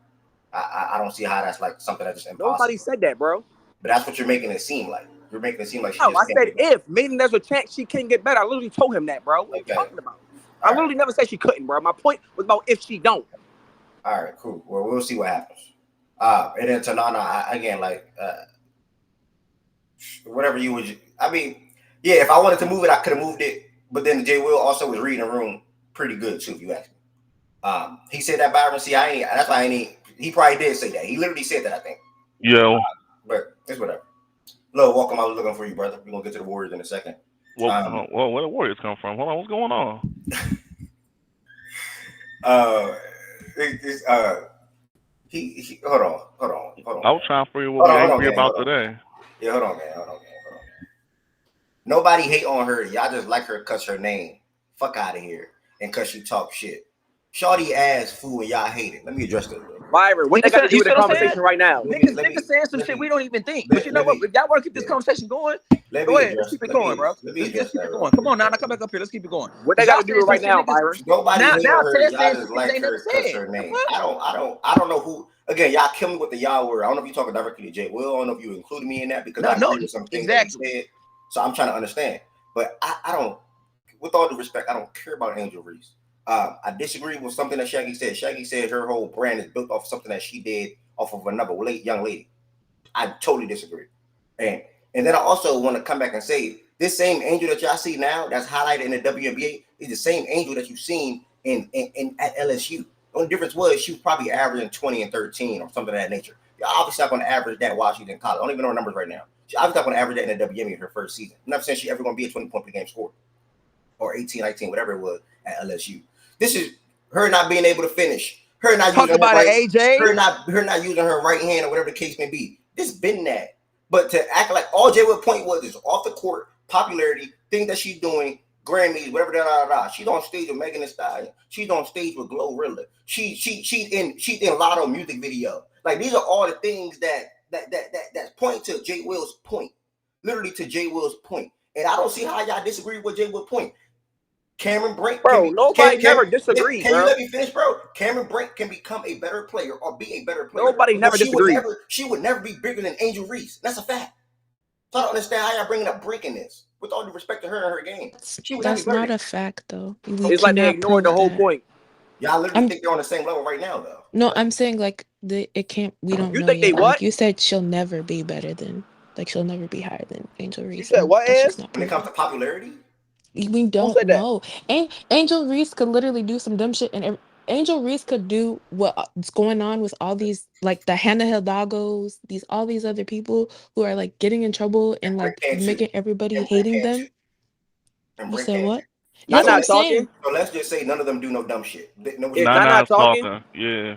Speaker 1: I don't see how that's like something that's just impossible.
Speaker 4: Nobody said that, bro.
Speaker 1: But that's what you're making it seem like. You're making it seem like she
Speaker 4: No,
Speaker 1: just
Speaker 4: I
Speaker 1: can't
Speaker 4: said
Speaker 1: get
Speaker 4: if. Maybe there's a chance she can get better. I literally told him that, bro. What are you talking about? I literally never said she couldn't, bro. My point was about if she don't.
Speaker 1: All right, cool. Well, we'll see what happens. And then Tanana, again, like whatever you would. I mean, yeah, if I wanted to move it, I could have moved it. But then Jay Will also was reading the room pretty good too, if you ask me. He said that Byron. See, that's why I ain't. He probably did say that. He literally said that, I think.
Speaker 8: Yeah.
Speaker 1: But it's whatever. Hello, welcome. I was looking for you, brother. We're gonna get to the Warriors in a second.
Speaker 8: Well, where the Warriors come from? Hold on, what's going on?
Speaker 1: Hold on.
Speaker 8: I was trying to figure what we're angry about today.
Speaker 1: Yeah, hold on, man. Nobody hate on her. Y'all just like her cause her name. Fuck out of here. And cause she talk shit. Shawty ass fool and y'all hate it. Let me address that.
Speaker 4: Byron, what they got to do with the conversation right now?
Speaker 3: Niggas saying some shit we don't even think. But you know what? If y'all want to keep this conversation going, go ahead. Let's keep it going, bro. Let's keep it going. Come on, now come back up here. Let's keep it going.
Speaker 4: What they got to do right now, Byron?
Speaker 1: Nobody
Speaker 3: now
Speaker 1: Tez
Speaker 3: says
Speaker 1: just like
Speaker 3: ain't
Speaker 1: her
Speaker 3: never
Speaker 1: cause
Speaker 3: said.
Speaker 1: her name. I don't know who. Again, y'all kill me with the y'all word. I don't know if you're talking directly to Jay Will. I don't know if you included me in that because I agree with some things that you said. So I'm trying to understand. But I don't, with all due respect, I don't care about Angel Reese. I disagree with something that Shaggy said. Shaggy said her whole brand is built off something that she did off of another young lady. I totally disagree. And And then I also want to come back and say this same Angel that y'all see now, that's highlighted in the WNBA, is the same Angel that you've seen in at LSU. The only difference was she was probably averaging 20 and 13 or something of that nature. You're obviously not going to average that while she's in college. I don't even know her numbers right now. She's obviously not going to average that in the WNBA her first season. I'm not saying she's ever going to be a 20-point per game scorer or 18, 19, whatever it was at LSU. This is her not being able to finish. Her not
Speaker 3: Talk
Speaker 1: using
Speaker 3: about
Speaker 1: her
Speaker 3: it,
Speaker 1: right.
Speaker 3: AJ.
Speaker 1: Her not using her right hand or whatever the case may be. This been that. But to act like all Jay would point was is off the court popularity, things that she's doing, Grammys, whatever. She's on stage with Megan Thee Stallion. She's on stage with Glorilla. She's in Lotto music video. Like these are all the things that point to Jay Will's point, literally to Jay Will's point. And I don't see how y'all disagree with Jay Will's point. Cameron Brink,
Speaker 4: bro. Nobody never disagreed,
Speaker 1: Can
Speaker 4: bro.
Speaker 1: you let me finish, bro? Cameron Brink can become a better player or be a better player.
Speaker 4: Nobody never disagreed.
Speaker 1: She would never be bigger than Angel Reese. That's a fact. So I don't understand how y'all bringing up Brink in this. With all due respect to her and her game,
Speaker 6: That's not a fact, though.
Speaker 4: It's like they ignored the whole point.
Speaker 1: Y'all literally think they're on the same level right now, though.
Speaker 6: No, I'm saying like it can't. We don't
Speaker 4: You
Speaker 6: know
Speaker 4: think
Speaker 6: yet.
Speaker 4: they what?
Speaker 6: Like you said, she'll never be better than. Like she'll never be higher than Angel Reese.
Speaker 4: You said what?
Speaker 6: That's just not
Speaker 1: when it comes to popularity,
Speaker 6: we don't know. And Angel Reese could literally do some dumb shit, and Angel Reese could do what's going on with all these, like the Hannah Hidalgos, all these other people who are like getting in trouble and like making everybody hating them. You said what?
Speaker 4: You're not talking.
Speaker 1: So let's just say none of them do no dumb shit.
Speaker 4: Is not talking?
Speaker 8: Yeah.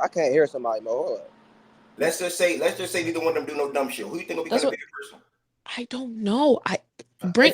Speaker 5: I can't hear somebody more. Hold up.
Speaker 1: Let's just say neither one of them do no dumb shit. Who you think will become a bigger person?
Speaker 6: I don't know.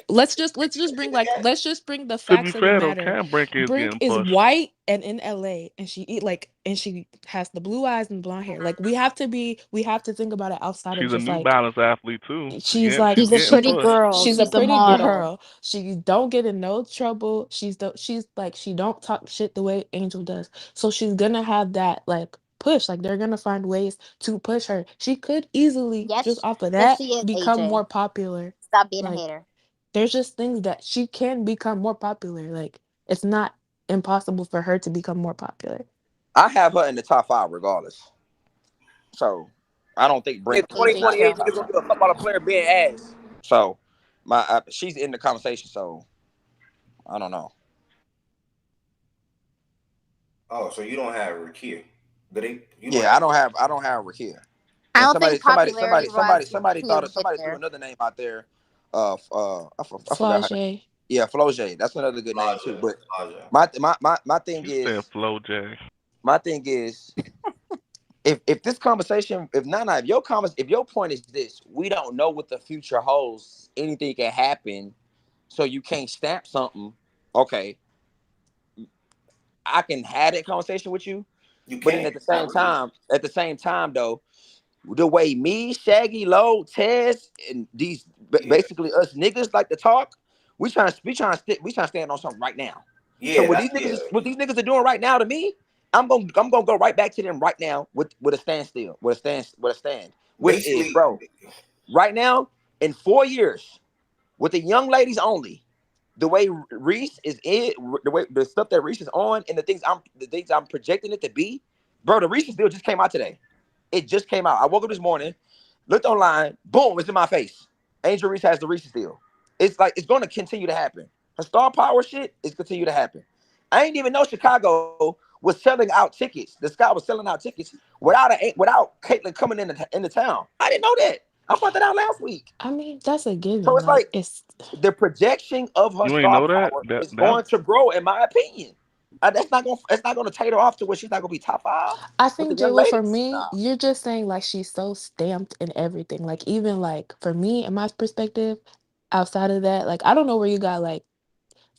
Speaker 6: Let's just bring the facts of the matter. Brink is white and in LA, and she has the blue eyes and blonde hair. Like we have to think about it outside of just
Speaker 8: She's a New Balance athlete too.
Speaker 6: She's
Speaker 8: a
Speaker 6: pretty girl. She's a pretty girl. She don't get in no trouble. She don't talk shit the way Angel does. So she's gonna have that like push. Like they're gonna find ways to push her. She could easily just off of that become more popular.
Speaker 7: Stop being a hater.
Speaker 6: There's just things that she can become more popular. Like it's not impossible for her to become more popular.
Speaker 3: I have her in the top 5 regardless. So I don't think Brink.
Speaker 4: 2028 niggas don't give a fuck about a player being ass.
Speaker 3: So she's in the conversation. So I don't know.
Speaker 1: Oh, so you don't have Rakia?
Speaker 3: I don't have Rakia.
Speaker 7: I don't think
Speaker 3: somebody thought somebody threw another name out there. I forgot her. Yeah, Flojay. That's another good name too. But my thing is
Speaker 8: Flojay.
Speaker 3: My thing is, if this conversation, if your point is this, we don't know what the future holds. Anything can happen, so you can't stamp something. Okay, I can have that conversation with you, but then at the same time though, the way me, Shaggy, Low, Tez, and these basically us niggas like to talk, we trying to stand on something right now. Yeah, so what these niggas are doing right now to me, I'm gonna go right back to them right now with a standstill, with a stand. Which is, bro, right now in 4 years, with the young ladies only, the way Reese is in, the stuff that Reese is on, and the things I'm projecting it to be, bro, the Reese deal just came out today. It just came out. I woke up this morning, looked online, boom, it's in my face. Angel Reese has the Reese deal. It's like it's going to continue to happen. Her star power shit is continue to happen. I didn't even know Chicago was selling out tickets. The Sky was selling out tickets without Caitlyn coming into town. I didn't know that. I found that out last week.
Speaker 6: I mean, that's a given.
Speaker 3: So it's the projection of her star power is going to grow, in my opinion. It's not gonna take her off to where she's not gonna be top 5.
Speaker 6: I think, Jayla, for me, you're just saying like she's so stamped in everything. Like even like for me, in my perspective, outside of that, like I don't know where you got like.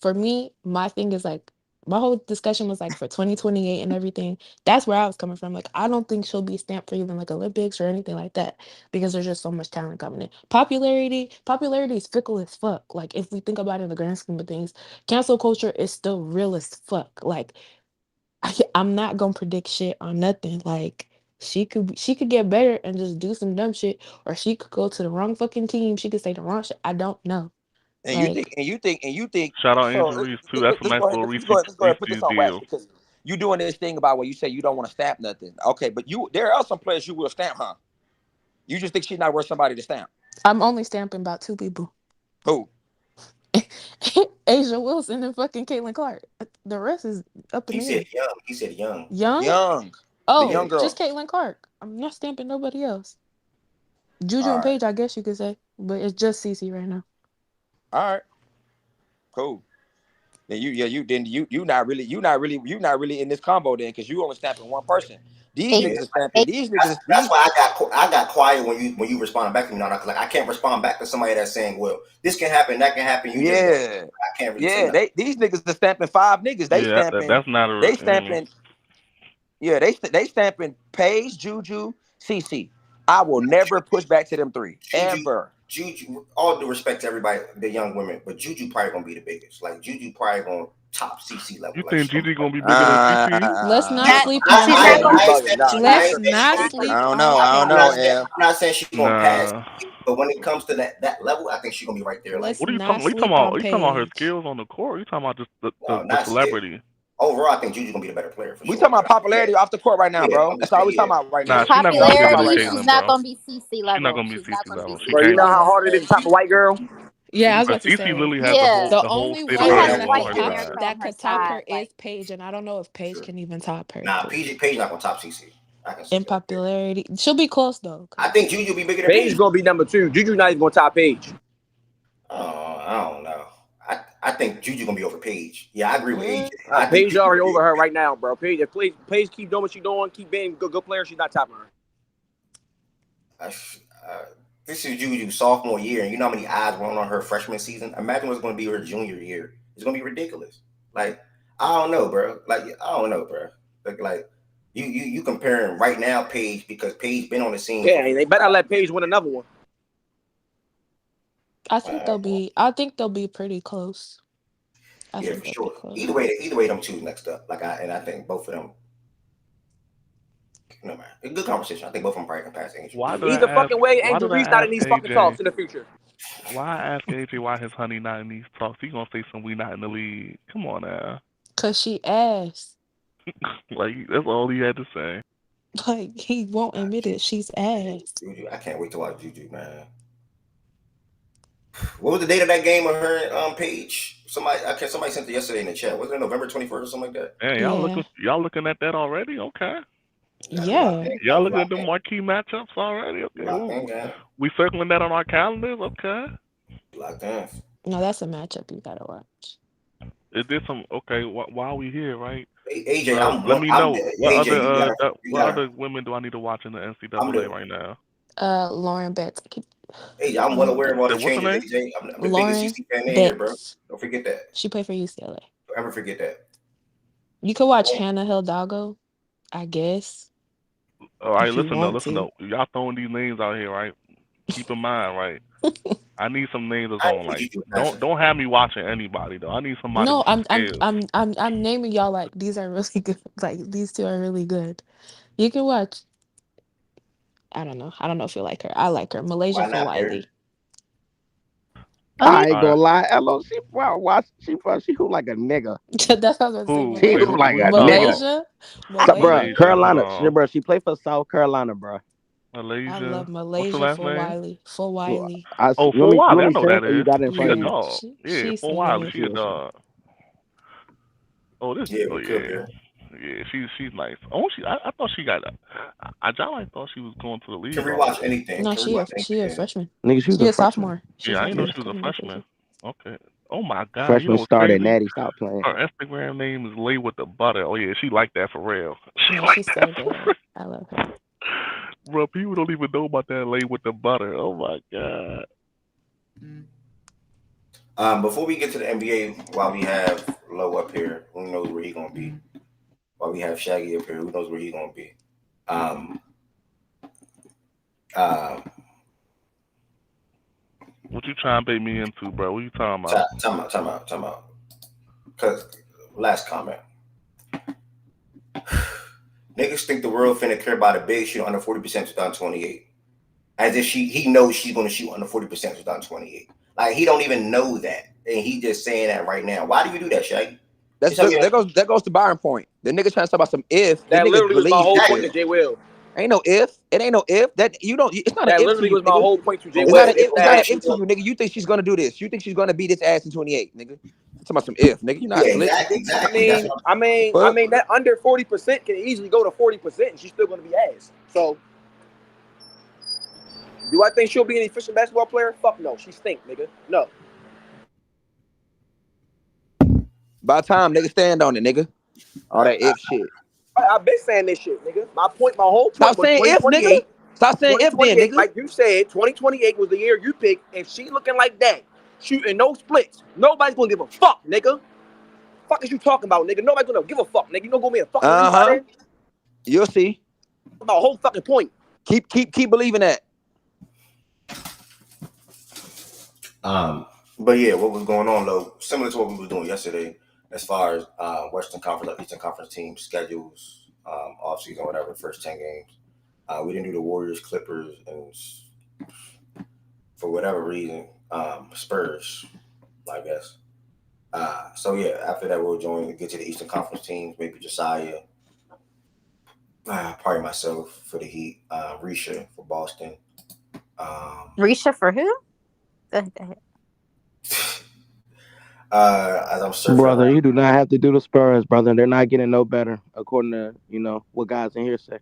Speaker 6: For me, my thing is like my whole discussion was like for 2028 and everything. That's where I was coming from. Like I don't think she'll be stamped for even like Olympics or anything like that because there's just so much talent coming in. Popularity is fickle as fuck. Like if we think about it in the grand scheme of things, cancel culture is still real as fuck. Like I'm not gonna predict shit on nothing. Like she could get better and just do some dumb shit, or she could go to the wrong fucking team. She could say the wrong shit. I don't know.
Speaker 3: And you think.
Speaker 8: Shout out Angel Reese too. That's a nice little Reese deal.
Speaker 3: Put this on wax because you doing this thing about where you say you don't want to stamp nothing. Okay, but there are some players you will stamp, huh? You just think she's not worth somebody to stamp.
Speaker 6: I'm only stamping about 2 people.
Speaker 3: Who?
Speaker 6: Asia Wilson and fucking Caitlin Clark. The rest is up in
Speaker 1: He
Speaker 6: the
Speaker 1: said
Speaker 6: air.
Speaker 1: young. He said young.
Speaker 6: Young?
Speaker 3: Young.
Speaker 6: Oh,
Speaker 3: The young girl.
Speaker 6: just Caitlin Clark. I'm not stamping nobody else. Juju
Speaker 1: All
Speaker 6: and
Speaker 1: right.
Speaker 6: Paige, I guess you could say, but it's just CC right now.
Speaker 3: All right. Cool. Then you not really in this combo then, because you only stamping one person. These
Speaker 7: Hey,
Speaker 3: niggas are stamping. These niggas.
Speaker 1: That's why I got quiet when you responded back to me. Now, like I can't respond back to somebody that's saying, "Well, this can happen, that can happen." You just I can't really say nothing.
Speaker 3: These niggas are stamping 5 niggas. They
Speaker 8: Yeah,
Speaker 3: stamping.
Speaker 8: that's not a.
Speaker 3: They stamping. Yeah, they stamping Paige, Juju, CC. I will never push back to them 3 ever.
Speaker 1: Juju, all due respect to everybody, the young women, but Juju probably gonna be the biggest. Like Juju probably gonna top CC level.
Speaker 8: You
Speaker 1: like,
Speaker 8: think Juju gonna be bigger than CC?
Speaker 6: Let's not
Speaker 7: That-
Speaker 6: sleep
Speaker 7: she's
Speaker 6: on
Speaker 7: not
Speaker 6: her.
Speaker 7: gonna-
Speaker 6: Let's not sleep
Speaker 3: I don't
Speaker 6: on
Speaker 3: know. I don't know, Em.
Speaker 1: I'm not saying she's gonna pass,
Speaker 8: Nah.
Speaker 1: but when it comes to that level, I think she's gonna be right there.
Speaker 6: Let's
Speaker 8: What are you
Speaker 6: not
Speaker 8: talking? You
Speaker 6: sleep
Speaker 8: talking about?
Speaker 6: on
Speaker 8: You talking about her
Speaker 6: Paige.
Speaker 8: skills on the court? Or you talking about just
Speaker 1: No,
Speaker 8: the
Speaker 1: not
Speaker 8: celebrity?
Speaker 1: Overall, I think Juju's gonna be the better player. For
Speaker 3: We
Speaker 1: sure.
Speaker 3: talking about popularity off the court right now, bro. That's all we talking about right
Speaker 8: Nah,
Speaker 3: now.
Speaker 8: she's not gonna be bigger than
Speaker 7: Popularity,
Speaker 8: Caitlyn,
Speaker 7: she's not
Speaker 8: bro.
Speaker 7: gonna be CC level.
Speaker 8: She's not gonna be
Speaker 7: She's
Speaker 8: CC
Speaker 7: not gonna
Speaker 8: level.
Speaker 7: be
Speaker 8: She
Speaker 4: Bro, you
Speaker 8: can't.
Speaker 4: know how hard it is to top a white girl?
Speaker 6: Yeah, I was
Speaker 8: But
Speaker 6: about to
Speaker 8: CC
Speaker 6: say.
Speaker 8: literally has
Speaker 7: Yeah.
Speaker 6: The
Speaker 8: the whole
Speaker 6: only
Speaker 8: state
Speaker 6: white
Speaker 8: of
Speaker 7: She
Speaker 6: girl
Speaker 7: has
Speaker 8: Miami
Speaker 6: that
Speaker 8: on
Speaker 7: white
Speaker 6: could
Speaker 8: her
Speaker 6: top
Speaker 7: parents
Speaker 8: side.
Speaker 7: on
Speaker 6: that
Speaker 7: her
Speaker 6: could top her
Speaker 7: side.
Speaker 6: is
Speaker 7: Like,
Speaker 6: Paige, and I don't know if Paige
Speaker 1: Sure.
Speaker 6: can even top her.
Speaker 1: Nah,
Speaker 6: too.
Speaker 1: Paige not gonna top CC. I can see
Speaker 6: In
Speaker 1: that.
Speaker 6: popularity, she'll be close though.
Speaker 1: I think Juju be bigger than
Speaker 4: Paige
Speaker 1: Paige.
Speaker 4: gonna be number 2. Juju not even gonna top Paige.
Speaker 1: I don't know. I think Juju gonna be over Paige. Yeah, I agree with AJ.
Speaker 4: Paige already over her right now, bro. Paige, if Paige keep doing what she's doing, keep being a good player, she's not topping her.
Speaker 1: This is Juju's sophomore year, and you know how many eyes were on her freshman season? Imagine what's going to be her junior year. It's going to be ridiculous. Like, I don't know, bro. Like you comparing right now Paige because Paige been on the scene.
Speaker 4: Yeah, they better let Paige win another one.
Speaker 6: I think they'll be pretty close.
Speaker 1: Yeah, for sure. Either way, them two next up. I think both of them. No man, a good conversation. I think both of them probably can pass Angel.
Speaker 4: Either fucking way, Angel Reese not in these fucking talks in the future.
Speaker 8: Why ask AJ why his honey not in these talks? He gonna say some we not in the league. Come on now.
Speaker 6: Cause she ass.
Speaker 8: Like that's all he had to say.
Speaker 6: Like he won't admit it. She's ass.
Speaker 1: Juju, I can't wait to watch Juju, man. What was the date of that game on her page? Somebody sent it yesterday in the chat. Was it November 21st or something like that?
Speaker 8: Hey, y'all looking at that already? Okay.
Speaker 6: Yeah.
Speaker 8: Y'all looking at the marquee matchups already? Okay. We circling that on our calendars? Okay.
Speaker 1: Locked in.
Speaker 6: No, that's a matchup you gotta watch.
Speaker 8: Is there some while we here, right?
Speaker 1: AJ,
Speaker 8: let me know what
Speaker 1: AJ,
Speaker 8: other women do I need to watch in the NCAA right now?
Speaker 6: Lauren Betts.
Speaker 1: AJ, I'm well aware of all the changes. AJ, I'm the biggest CC fan in here, bro. Don't forget that.
Speaker 6: She played for UCLA.
Speaker 1: Don't ever forget that.
Speaker 6: You could watch Hannah Hidalgo, I guess.
Speaker 8: All right, listen though. Y'all throwing these names out here, right? Keep in mind, right? I need some names that's on. Like, don't have me watching anybody though. I need somebody.
Speaker 6: No, I'm naming y'all like these are really good. Like these two are really good. You can watch. I don't know if you like her. I like her. Malaysia for Wiley.
Speaker 5: I ain't gonna lie, Elo. She who like a nigga.
Speaker 6: That's what I was saying.
Speaker 5: She who like a
Speaker 6: Malaysia.
Speaker 5: Bro, Carolina. Bro, she played for South Carolina, bro.
Speaker 8: Malaysia.
Speaker 6: I love Malaysia for Wiley. For Wiley.
Speaker 8: For Wiley. I know that is.
Speaker 5: You got it in
Speaker 8: She
Speaker 5: front
Speaker 8: a
Speaker 5: of you.
Speaker 8: dog. Yeah, for Wiley. She a dog. Oh, this.
Speaker 1: Yeah,
Speaker 8: yeah. She's nice. Oh, I thought she got. I thought she was going to the league.
Speaker 1: Can we watch anything?
Speaker 6: No, she a freshman.
Speaker 5: Nigga, she
Speaker 6: a sophomore.
Speaker 8: Yeah, I didn't know she was a freshman. Okay. Oh my God.
Speaker 5: Freshman started Natty. Stop playing.
Speaker 8: Her Instagram name is Lay with the Butter. Oh yeah, she like that for real.
Speaker 6: She's so good. I love her.
Speaker 8: Bro, people don't even know about that Lay with the Butter. Oh my God.
Speaker 1: Before we get to the NBA, while we have Low up here, who knows where he's gonna be? While we have Shaggy up here, who knows where he's gonna be?
Speaker 8: What you trying to bait me into, bro? What you talking about?
Speaker 1: Time out. Because last comment. Niggas think the world finna care about a big shoot under 40% 2028. As if he knows she's gonna shoot under 40% 2028. Like he don't even know that. And he just saying that right now. Why do you do that, Shaggy?
Speaker 3: That goes to Byron point. The nigga trying to talk about some if.
Speaker 4: That literally was my whole point to J. Will.
Speaker 3: Ain't no if. It ain't no if. That you don't. It's not an
Speaker 4: That
Speaker 3: if to
Speaker 4: literally
Speaker 3: you,
Speaker 4: was my
Speaker 3: nigga.
Speaker 4: whole point to Jay.
Speaker 3: It's
Speaker 4: What
Speaker 3: not
Speaker 4: if
Speaker 3: an if.
Speaker 4: it's
Speaker 3: It's not an
Speaker 4: last
Speaker 3: if to
Speaker 4: season?
Speaker 3: you, nigga. You think she's gonna do this? You think she's gonna beat this ass in 28, nigga? Talking about some if, nigga. You
Speaker 1: Yeah,
Speaker 3: not slick.
Speaker 1: exactly. That's what
Speaker 3: Fuck.
Speaker 4: That under 40% can easily go to 40%, and she's still going to be ass. So, do I think she'll be an efficient basketball player? Fuck no, she stink, nigga. No.
Speaker 3: By the time, nigga, stand on it, nigga. All that if shit.
Speaker 4: I've been saying this shit, nigga. My whole
Speaker 3: Stop
Speaker 4: point was
Speaker 3: saying if, nigga.
Speaker 4: 2028.
Speaker 3: Stop saying if, then,
Speaker 4: 2028,
Speaker 3: nigga.
Speaker 4: like you said, 2028 was the year you picked, and she looking like that, shooting no splits. Nobody's gonna give a fuck, nigga. Fuck is you talking about, nigga? Nobody's gonna give a fuck, nigga. You gonna go me a fucking leave by then?
Speaker 3: You'll see.
Speaker 4: About a whole fucking point.
Speaker 3: Keep believing that.
Speaker 1: But yeah, what was going on though? Similar to what we were doing yesterday, as far as Western Conference, Eastern Conference team schedules, off season, whatever, first 10 games. We didn't do the Warriors, Clippers, and for whatever reason, Spurs, I guess. So yeah, after that we'll get to the Eastern Conference teams, maybe Josiah, probably myself for the Heat, Risha for Boston.
Speaker 7: Risha for who? Go ahead.
Speaker 1: As I'm surfing
Speaker 5: Brother,
Speaker 1: around.
Speaker 5: you do not have to do the Spurs, brother. They're not getting no better, according to what guys in here say.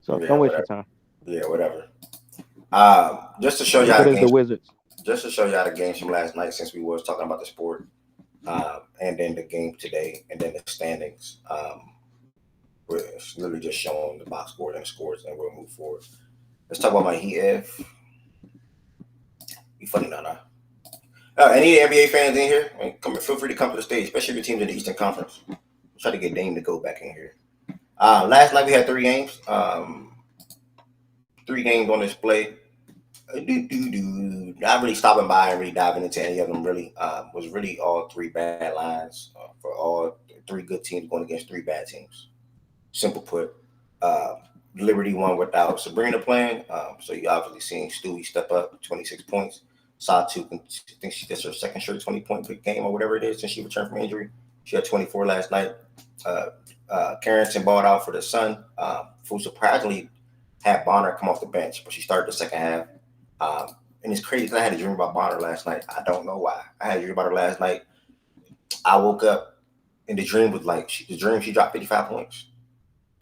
Speaker 5: So
Speaker 1: Yeah,
Speaker 5: don't waste
Speaker 1: whatever.
Speaker 5: your time.
Speaker 1: Yeah, whatever. Just to show
Speaker 5: As
Speaker 1: y'all
Speaker 5: good
Speaker 1: the
Speaker 5: as the
Speaker 1: games,
Speaker 5: Wizards.
Speaker 1: just to show y'all the games from last night, since we was talking about the sport, and then the game today, and then the standings. We're literally just showing the box score and the scores, and we'll move forward. Let's talk about my Heat F. Be funny now. Any NBA fans in here? Feel free to come to the stage, especially if your team's in the Eastern Conference. Try to get Dame to go back in here. Last night we had 3 games. 3 games on display. Not really stopping by and really diving into any of them. Really, was really all 3 bad lines for all 3 good teams going against 3 bad teams. Simple put. Liberty won without Sabrina playing. So you obviously seen Stewie step up 26 points. Satu, I think that's her second straight 20-point game or whatever it is since she returned from injury. She had 24 last night. Carrington balled out for the Sun, who surprisingly had Bonner come off the bench, but she started the second half. And it's crazy because I had a dream about Bonner last night. I don't know why. I had a dream about her last night. I woke up and the dream was like, she dropped 55 points.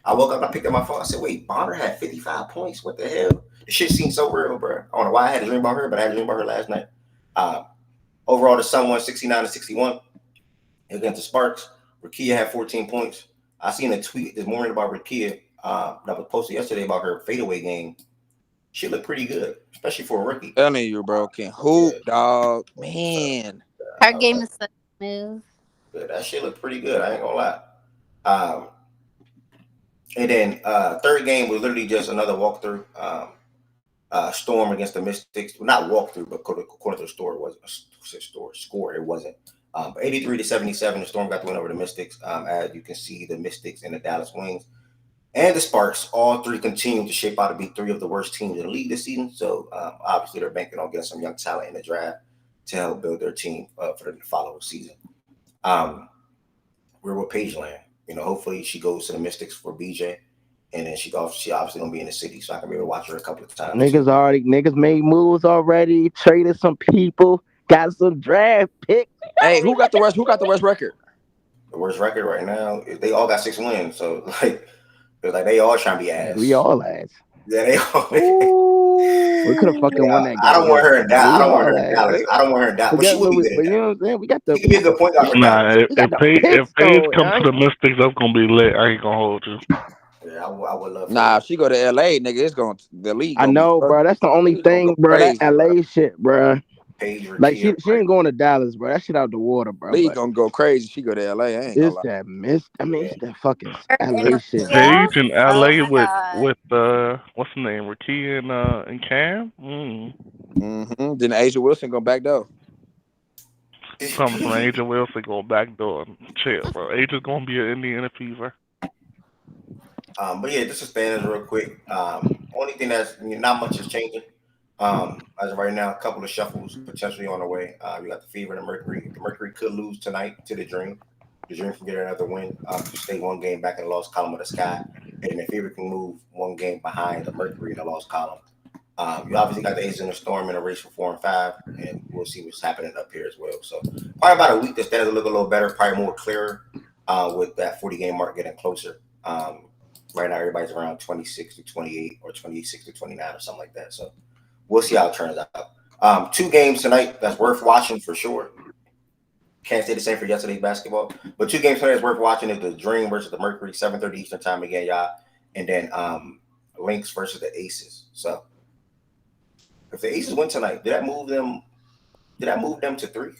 Speaker 1: I woke up and I picked up my phone. I said, wait, Bonner had 55 points. What the hell? The shit seems so real, bro. I don't know why I had a dream about her, but I had a dream about her last night. Overall, the Sun won 69-61 against the Sparks. Rakia had 14 points. I seen a tweet this morning about Rakia that was posted yesterday about her fadeaway game. She looked pretty good, especially for a rookie.
Speaker 3: Telling you, bro, can hoop, dog. Man.
Speaker 7: Her game is so smooth.
Speaker 1: Yeah, that shit looked pretty good. I ain't gonna lie. And then third game was literally just another walkthrough. Storm against the Mystics. Well, not walkthrough, but according to the score, it wasn't score. It wasn't. But 83-77, the Storm got the win over the Mystics. As you can see, the Mystics and the Dallas Wings and the Sparks, all 3 continue to shape out to be 3 of the worst teams in the league this season. So obviously, they're banking on getting some young talent in the draft to help build their team for the following season. We're with Pageland. Hopefully she goes to the Mystics for BJ, and then she obviously gonna be in the city, so I can be able to watch her a couple of times.
Speaker 5: Niggas made moves already, traded some people, got some draft picks.
Speaker 3: Hey, who got the worst record?
Speaker 1: The worst record right now, they all got 6 wins, so like they all trying to be ass.
Speaker 5: We all ass.
Speaker 1: Yeah, they all.
Speaker 5: We could have fucking won that game.
Speaker 1: I don't want her in Dallas. I don't want her in Dallas. But she would be good in
Speaker 5: you know what I'm saying? We got the.
Speaker 1: She could be a good point guard for Dallas.
Speaker 8: Nah, if Paige comes to the Mystics, that's gonna be lit. I ain't gonna hold you.
Speaker 1: Yeah, I would love.
Speaker 3: Nah, if she go to LA, nigga, it's going the league.
Speaker 5: I know, bro. That's the only thing, bro. That LA shit, bro. Like she ain't going to Dallas, bro. That shit out the water, bro.
Speaker 3: League gonna go crazy. She go to LA. I ain't gonna lie.
Speaker 5: That it's that fucking LA shit.
Speaker 8: Paige in LA with what's the name, Rakia and Cam.
Speaker 3: Then Asia Wilson go back door.
Speaker 8: Something from Asia Wilson go back door. Chill, bro. Asia's gonna be an Indiana Fever.
Speaker 1: But yeah, just to stand real quick. Only thing that's not much is changing. As of right now, a couple of shuffles potentially on the way. You got the Fever and the Mercury. The Mercury could lose tonight to the Dream. The Dream can get another win. Stay 1 game back in the lost column of the sky. and if Fever can move one game behind the Mercury in the loss column. You obviously got the Aces in the Storm in a race for 4 and 5, and we'll see what's happening up here as well. So probably about a week, the standings will look a little better, probably more clearer with that 40-game mark getting closer. Right now, everybody's around 26 to 28 or 26 to 29 or something like that. So we'll see how it turns out. 2 games tonight that's worth watching for sure. Can't say the same for yesterday's basketball, but 2 games tonight that's worth watching is the Dream versus the Mercury, 7:30 Eastern time again, y'all, and then Lynx versus the Aces. So if the Aces win tonight, did that move them to 3?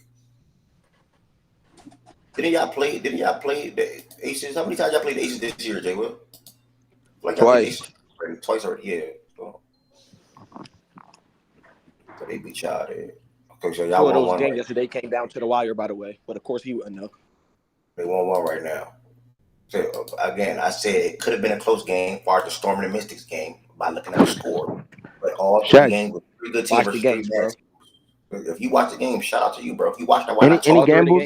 Speaker 1: Didn't y'all play the Aces? How many times y'all played the Aces this year, Jay Will? Like
Speaker 3: Twice.
Speaker 1: Twice already, yeah. So they beat y'all there. Okay, so y'all
Speaker 4: Two of those games
Speaker 1: right?
Speaker 4: yesterday came down to the wire, by the way. But of course, he wouldn't know.
Speaker 1: They 1-1 right now. So again, I said it could have been a close game, far as the Storm and the Mystics game by looking at the score. But all 3 games were 3 good teams versus 3 bad teams. If you watch the game, shout out to you, bro. If you watch that, why not
Speaker 5: any gambles?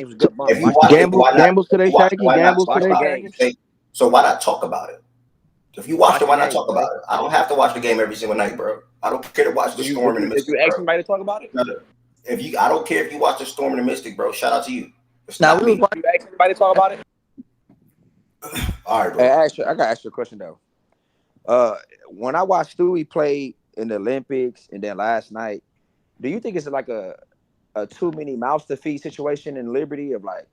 Speaker 1: If you watch
Speaker 5: gambles today, Shaggy? Gambles today.
Speaker 1: So why not talk about it? If you watch it, why not talk about it? I don't have to watch the game every single night, bro. I don't care to watch the Storm and the Mystics.
Speaker 4: Did you ask somebody to talk about it?
Speaker 1: I don't care if you watch the Storm and the Mystic, bro. Shout out to you.
Speaker 4: Now you ask somebody to talk about it.
Speaker 1: All right, bro.
Speaker 3: Hey, I gotta ask you a question though. When I watched Stewie play in the Olympics and then last night, do you think it's like a too many mouths to feed situation in Liberty of like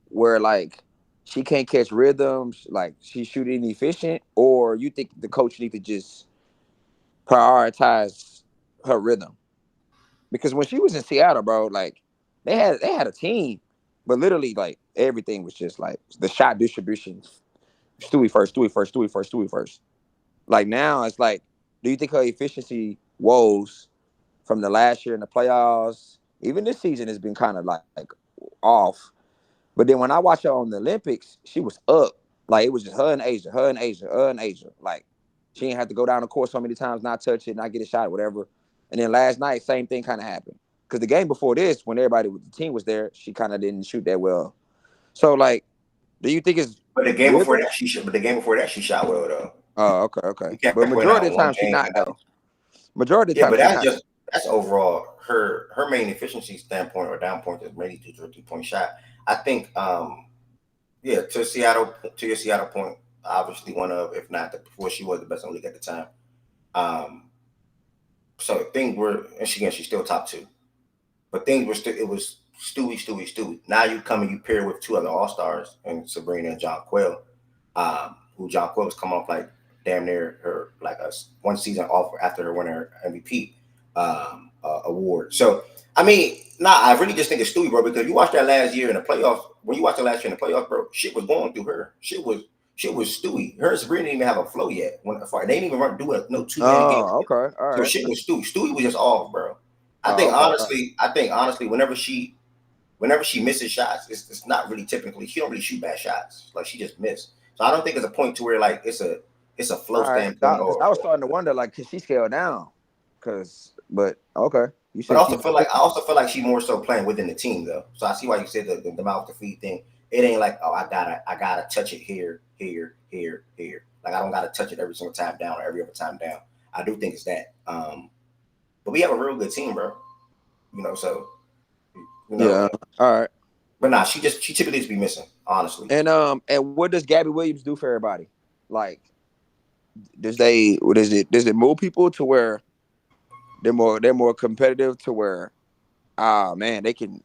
Speaker 3: where like she can't catch rhythms, like she's shooting efficient, or you think the coach need to just prioritize her rhythm? Because when she was in Seattle, bro, like they had a team, but literally like everything was just like the shot distribution. Stewie first. Like now it's like, do you think her efficiency woes from the last year in the playoffs? Even this season has been kind of like off. But then when I watch her on the Olympics, she was up. Like it was just her and Asia. Like she didn't have to go down the court so many times, not touch it, not get a shot, whatever. And then last night, same thing kind of happened. Because the game before this, when everybody with the team was there, she kind of didn't shoot that well. So like, do you think it's?
Speaker 1: But the game before that, she shot well though.
Speaker 3: Oh, okay. But majority of the time, she not though. Majority of the time,
Speaker 1: but that's overall her main efficiency standpoint or down point is mainly due to a 3-point shot. I think, to your Seattle point, obviously one of, if not before she was the best in the league at the time. So things were, and she's still top 2, but things were still, it was Stewie. Now you come and you pair with 2 other All-Stars and Sabrina and John Quell, who John Quell was coming off like damn near her, like one season off after her winning her MVP award. So, I mean, I really just think it's Stewie, bro, because you watched that last year in the playoffs, when you watched that last year in the playoffs, bro, shit was going through her. Shit was Stewie. Her and Sabrina didn't even have a flow yet. They didn't even do no 2 games.
Speaker 3: Okay, all right.
Speaker 1: So shit was Stewie. Stewie was just off, bro. I think honestly, whenever she misses shots, it's not really typically, she don't really shoot bad shots. Like she just missed. So I don't think it's a point to where like it's a flow standpoint.
Speaker 3: I was starting to wonder, like, could she scale down? But okay.
Speaker 1: But I also feel like she's more so playing within the team though. So I see why you said the mouth to feed thing. It ain't like, oh, I gotta touch it here. Like I don't gotta touch it every single time down or every other time down. I do think it's that. But we have a real good team, bro. So
Speaker 3: yeah. All right.
Speaker 1: But she typically just be missing, honestly.
Speaker 3: And what does Gabby Williams do for everybody? Like, does it move people to where they're more competitive to where, man, they can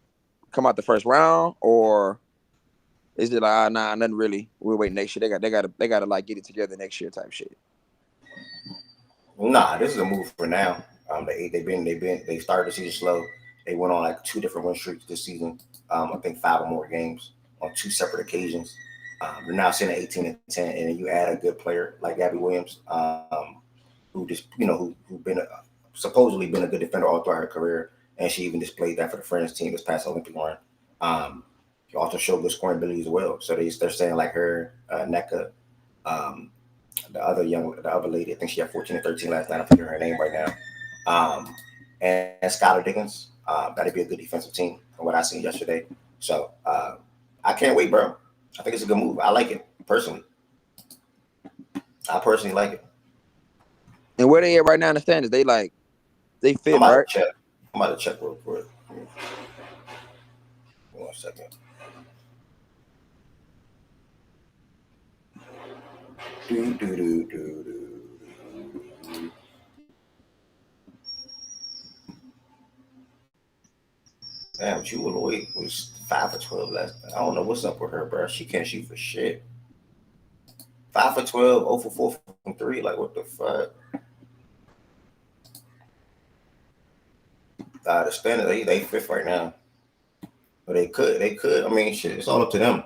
Speaker 3: come out the first round, or is it like nothing really? We'll wait next year. They gotta like get it together next year type shit.
Speaker 1: Nah, this is a move for now. They started the season slow. They went on like 2 different win streaks this season. I think 5 or more games on 2 separate occasions. They're now sitting at 18-10, and then you add a good player like Gabby Williams, who just who been supposedly been a good defender all throughout her career, and she even displayed that for the Friends team this past Olympic run. She also showed good scoring ability as well. So they're saying like her, NECA, the other lady, I think she had 14 and 13 last night. I'm forgetting her name right now. And Skylar Diggins, that'd be a good defensive team from what I seen yesterday. So I can't wait, bro. I think it's a good move. I like it personally. I personally like it.
Speaker 3: And where they at right now in the standings? They fifth, right?
Speaker 1: I'm about to check real quick. 1 second. Damn, Jewel Lloyd was 5 for 12 last night. I don't know what's up with her, bro. She can't shoot for shit. 5 for 12, 0 for 4 from 3. Like, what the fuck? The standard, they fifth right now. But they could. I mean, shit, it's all up to them.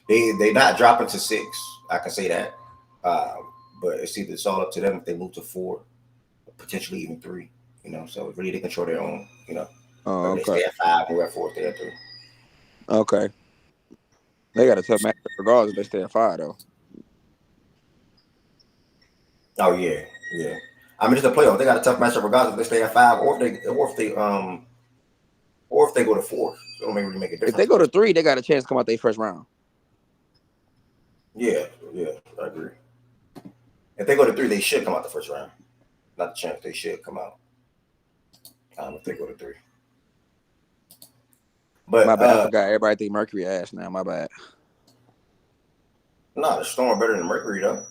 Speaker 1: They not dropping to 6. I can say that. But it's all up to them if they move to 4, potentially even 3. So really they control their own.
Speaker 3: Oh, okay.
Speaker 1: They stay at 5, we're at 4, stay at 3.
Speaker 3: Okay. They got a tough matchup regardless if they stay at 5 though.
Speaker 1: Oh yeah. I mean, it's the playoffs. They got a tough matchup regardless if they stay at 5 or if they go to 4. So it don't really make a difference.
Speaker 3: If they go to 3, they got a chance to come out their first round.
Speaker 1: Yeah, I agree. If they go to 3, they should come out the first round. Not a chance. They should come out. If they go to 3. But
Speaker 3: my bad, I forgot. Everybody think Mercury ass now. My bad.
Speaker 1: No, the Storm better than Mercury though.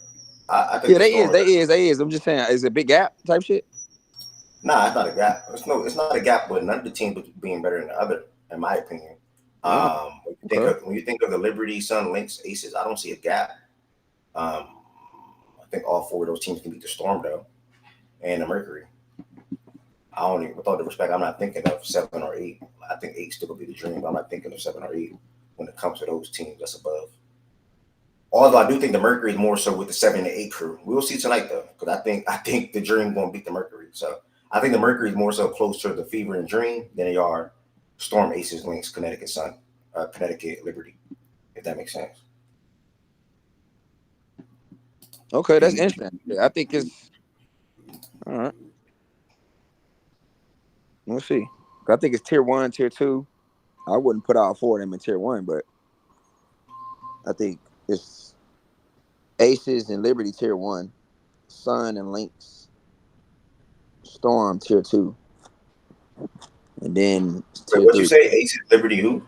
Speaker 1: I think
Speaker 3: they is. I'm just saying, is it a big gap type shit?
Speaker 1: Nah, it's not a gap. It's not a gap, but none of the teams being better than the other, in my opinion. When you think of the Liberty, Sun, Lynx, Aces, I don't see a gap. I think all 4 of those teams can beat the Storm though, and the Mercury. I don't even, with all due respect, I'm not thinking of 7 or 8. I think 8 still will be the dream, but I'm not thinking of 7 or 8 when it comes to those teams that's above. Although I do think the Mercury is more so with the 7 and 8 crew. We'll see tonight though, because I think the Dream won't beat the Mercury. So I think the Mercury is more so closer to the Fever and Dream than they are Storm, Aces, Lynx, Connecticut Sun, Connecticut Liberty. If that makes sense.
Speaker 3: Okay, that's interesting. I think it's all right. We'll see. I think it's tier 1, tier 2. I wouldn't put all 4 of them in tier 1, but I think it's Aces and Liberty tier 1, Sun and Lynx, Storm tier 2, and then tier 3.
Speaker 1: What you say? Aces, Liberty, who?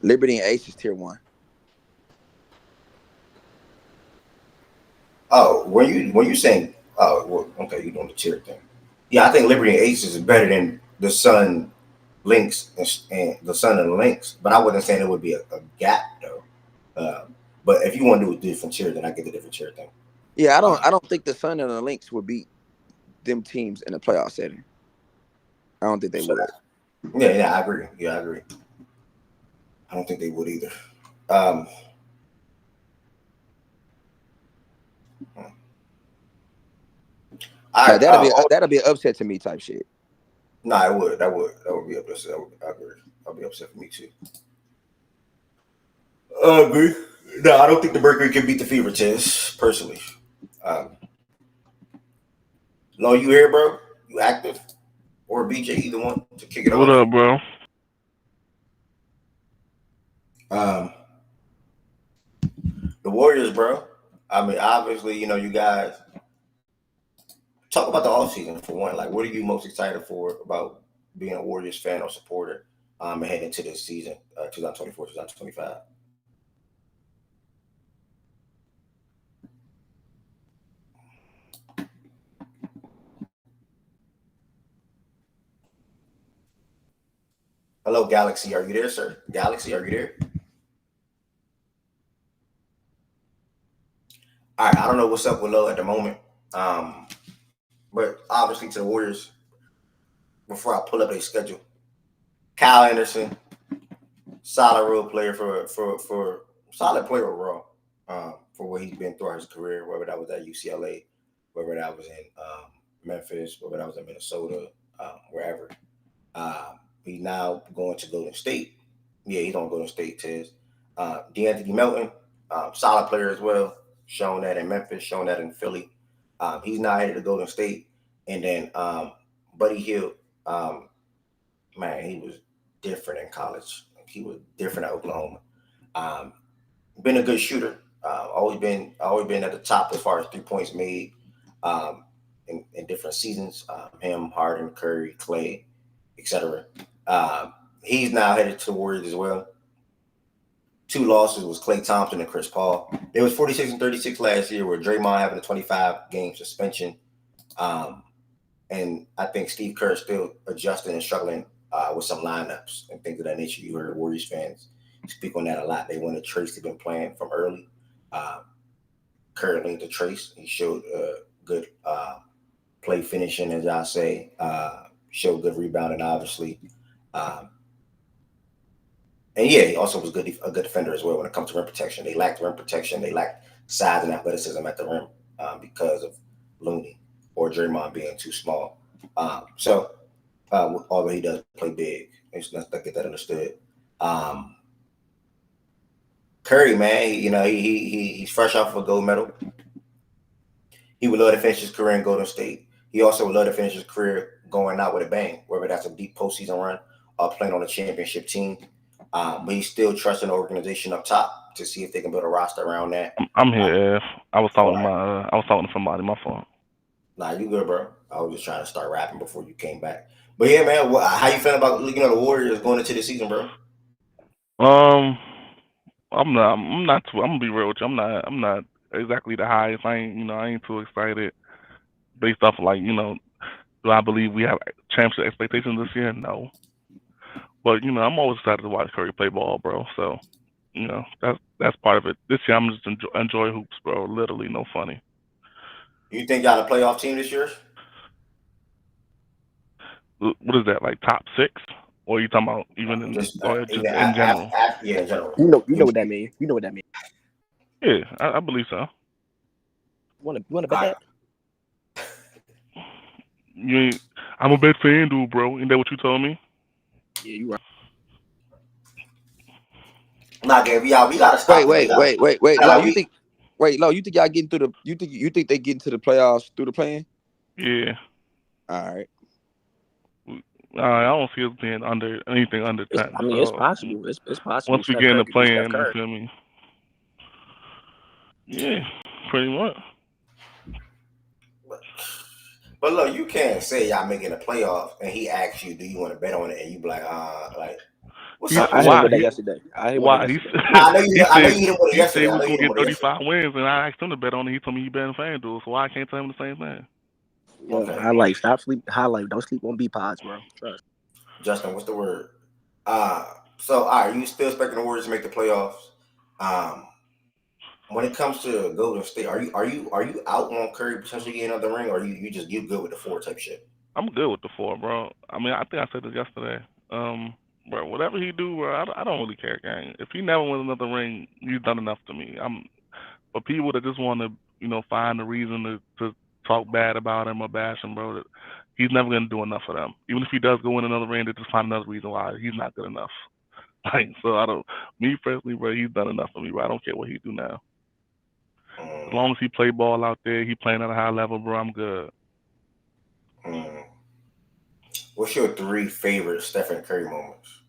Speaker 3: Liberty and Aces tier 1.
Speaker 1: Oh, when you saying, well, okay, you're doing the tier thing. Yeah, I think Liberty and Aces is better than the Sun, Lynx, and the Sun and Lynx. But I wasn't saying it would be a gap though. But if you want to do a different tier, then I get the different tier thing.
Speaker 3: Yeah, I don't think the Sun and the Lynx would beat them teams in a playoff setting. I don't think they would.
Speaker 1: Yeah, I agree. I don't think they would either.
Speaker 3: That'll be an upset to me type shit.
Speaker 1: Nah, it would. That would be upset. I agree. That'll be upset for me too. I agree. No, I don't think the Mercury can beat the Fever Test, personally. No, you here, bro? You active? Or BJ, either one to kick it off.
Speaker 8: What up, bro?
Speaker 1: The Warriors, bro. I mean, obviously, you guys talk about the offseason for one. Like, what are you most excited for about being a Warriors fan or supporter heading into this season, 2024, 2025? Hello, Galaxy. Are you there, sir? Galaxy, are you there? All right. I don't know what's up with Low at the moment. But obviously to the Warriors, before I pull up their schedule, Kyle Anderson, solid role player for solid player overall for what he's been throughout his career, whether that was at UCLA, whether that was in Memphis, whether that was in Minnesota, wherever. He's now going to Golden State. Yeah, he's on Golden State, Tiz. DeAnthony Melton, solid player as well. Shown that in Memphis, shown that in Philly. He's now headed to Golden State. And then Buddy Hield, man, he was different in college. He was different at Oklahoma. Been a good shooter. Always been at the top as far as 3 points made in different seasons. Him, Harden, Curry, Clay, etc. He's now headed to the Warriors as well. 2 losses was Klay Thompson and Chris Paul. It was 46 and 36 last year, with Draymond having a 25-game suspension. And I think Steve Kerr is still adjusting and struggling with some lineups and things of that nature. You heard Warriors fans speak on that a lot. They wanted Trace to been playing from early. Kerr linked to Trace. He showed good play finishing, as I say. Showed good rebounding, obviously. And yeah, he also was a good defender as well when it comes to rim protection. They lacked rim protection. They lacked size and athleticism at the rim because of Looney or Draymond being too small. Although he does play big, let's get that understood. Curry, man, he's fresh off of a gold medal. He would love to finish his career in Golden State. He also would love to finish his career going out with a bang, whether that's a deep postseason run or playing on a championship team. But he's still trusting the organization up top to see if they can build a roster around that.
Speaker 8: I'm here, F. I was talking to somebody. My fault.
Speaker 1: Nah, you good, bro. I was just trying to start rapping before you came back. But yeah, man, how you feeling about the Warriors going into the season, bro?
Speaker 8: I'm not too. I'm gonna be real with you. I'm not exactly the highest. I ain't too excited based off of do I believe we have championship expectations this year? No. But I'm always excited to watch Curry play ball, bro. So that's part of it. This year I'm just enjoy hoops, bro. Literally, no funny.
Speaker 1: You think y'all a playoff team this year?
Speaker 8: What is that, like top 6? Or are you talking about even in general?
Speaker 1: Yeah, in general.
Speaker 4: You know what that means. You know what that means.
Speaker 8: Yeah, I believe so.
Speaker 4: You wanna bet that?
Speaker 8: I'm a bet FanDuel, bro. Ain't that what you told me?
Speaker 4: Yeah, you right.
Speaker 1: Nah, Gabe, we gotta stop.
Speaker 3: Wait. Lo, you think y'all getting through the? You think they getting to the playoffs through the play-in?
Speaker 8: Yeah.
Speaker 3: All right.
Speaker 8: I don't see us being anything under 10.
Speaker 4: I mean, it's possible. It's possible.
Speaker 8: Once we get in the play-in, you feel me? Yeah, pretty much.
Speaker 1: But look, you can't say y'all making a playoff and he asks you, do you want to bet on it? And you be like, what's up?
Speaker 4: I heard that yesterday.
Speaker 8: I
Speaker 1: know you didn't want it yesterday.
Speaker 8: He said we're going to get 35 wins, and I asked him to bet on it. He told me he bet on FanDuel, so why I can't tell him the same thing?
Speaker 4: Okay. Don't sleep on B-Pods, bro. Trust.
Speaker 1: Justin, what's the word? So, all right, you still expecting the Warriors to make the playoffs? When it comes to Golden State, are you out on Curry potentially getting another ring, or you good with the 4 type shit?
Speaker 8: I'm good with the 4, bro. I mean, I think I said this yesterday. Bro, whatever he do, bro, I don't really care, gang. If he never wins another ring, he's done enough to me. For people that just want to, find a reason to talk bad about him or bash him, bro, he's never gonna do enough for them. Even if he does go win another ring, they just find another reason why he's not good enough. Me personally, bro, he's done enough for me, bro. I don't care what he do now. As long as he play ball out there, he playing at a high level, bro, I'm good.
Speaker 1: What's your 3 favorite Stephen Curry moments?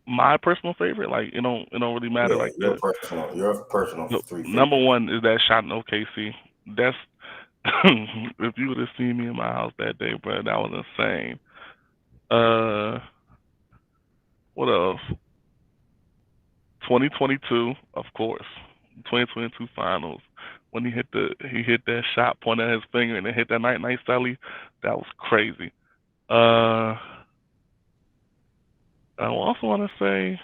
Speaker 8: My personal favorite, it don't really matter like
Speaker 1: your
Speaker 8: that.
Speaker 1: Your personal 3 favorite.
Speaker 8: Number 1 is that shot in OKC. That's if you would have seen me in my house that day, bro, that was insane. What else? 2022, of course. 2022 finals. When he hit that shot, pointed at his finger, and then hit that night celly, that was crazy. I also want to say,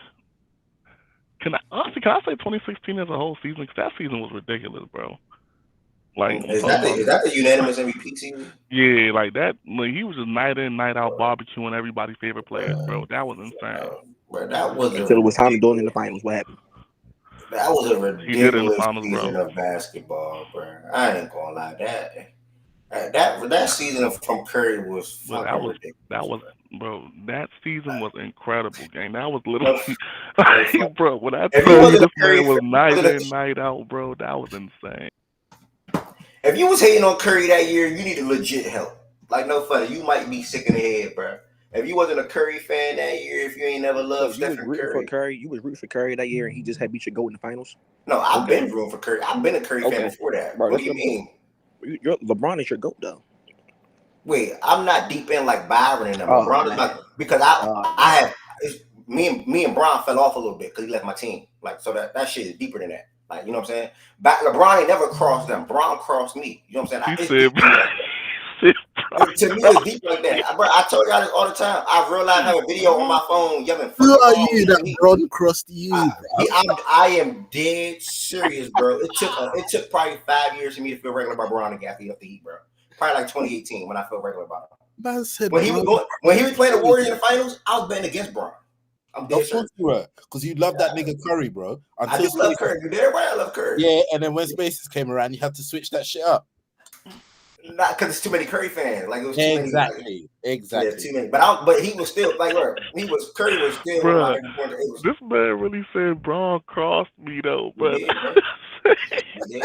Speaker 8: can I say 2016 as a whole season? Because that season was ridiculous, bro.
Speaker 1: Is that the unanimous MVP season?
Speaker 8: Yeah, like that. He was just night in, night out barbecuing everybody's favorite players, bro. That was insane.
Speaker 1: Bro, that was
Speaker 4: until it was time to go in the finals. What happened?
Speaker 1: That was a ridiculous season of basketball, bro. I ain't gonna lie. That season from Curry was fucking ridiculous.
Speaker 8: That season was incredible, gang. That was literally, bro. When I tell you this man was night in, night out, bro, that was insane.
Speaker 1: If you was hating on Curry that year, you needed legit help. Like, no funny. You might be sick in the head, bro. If you wasn't a Curry fan that year, if you ain't never loved
Speaker 4: you was
Speaker 1: Stephen
Speaker 4: rooting
Speaker 1: Curry.
Speaker 4: for Curry. You was rooting for Curry that year, and he just had beat your goal in the finals.
Speaker 1: No, I've been rooting for Curry. I've been a Curry fan before that.
Speaker 4: Bro,
Speaker 1: what do you mean?
Speaker 4: LeBron is your GOAT, though.
Speaker 1: Wait, I'm not deep in like Byron and them. LeBron is like, because I have me and Bron fell off a little bit because he left my team. Like, so that shit is deeper than that. Like, you know what I'm saying? LeBron ain't never crossed them. Bron crossed me. You know what I'm saying? It's deep like to me, it's deep like that. I told y'all this all the time. I realized I have a video on my phone yelling.
Speaker 9: Who are you that Bron crossed you?
Speaker 1: I am dead serious, bro. It took probably 5 years for me to feel regular about Bron and Gaffney up the Heat, bro. Probably like 2018 when I felt regular about him. When he was playing the Warriors in the finals, I was betting against Bron. I'm dead serious.
Speaker 9: Because you love that nigga Curry, bro.
Speaker 1: I just love Curry. You did right. I love Curry.
Speaker 9: Yeah, and then when Spaces came around, you had to switch that shit up.
Speaker 1: Not because it's too many Curry fans. Like it was too
Speaker 9: many. Exactly.
Speaker 1: Yeah, too many. But he was still like, Curry was still.
Speaker 8: Bruh, this man really said Bron crossed me though, but.
Speaker 1: You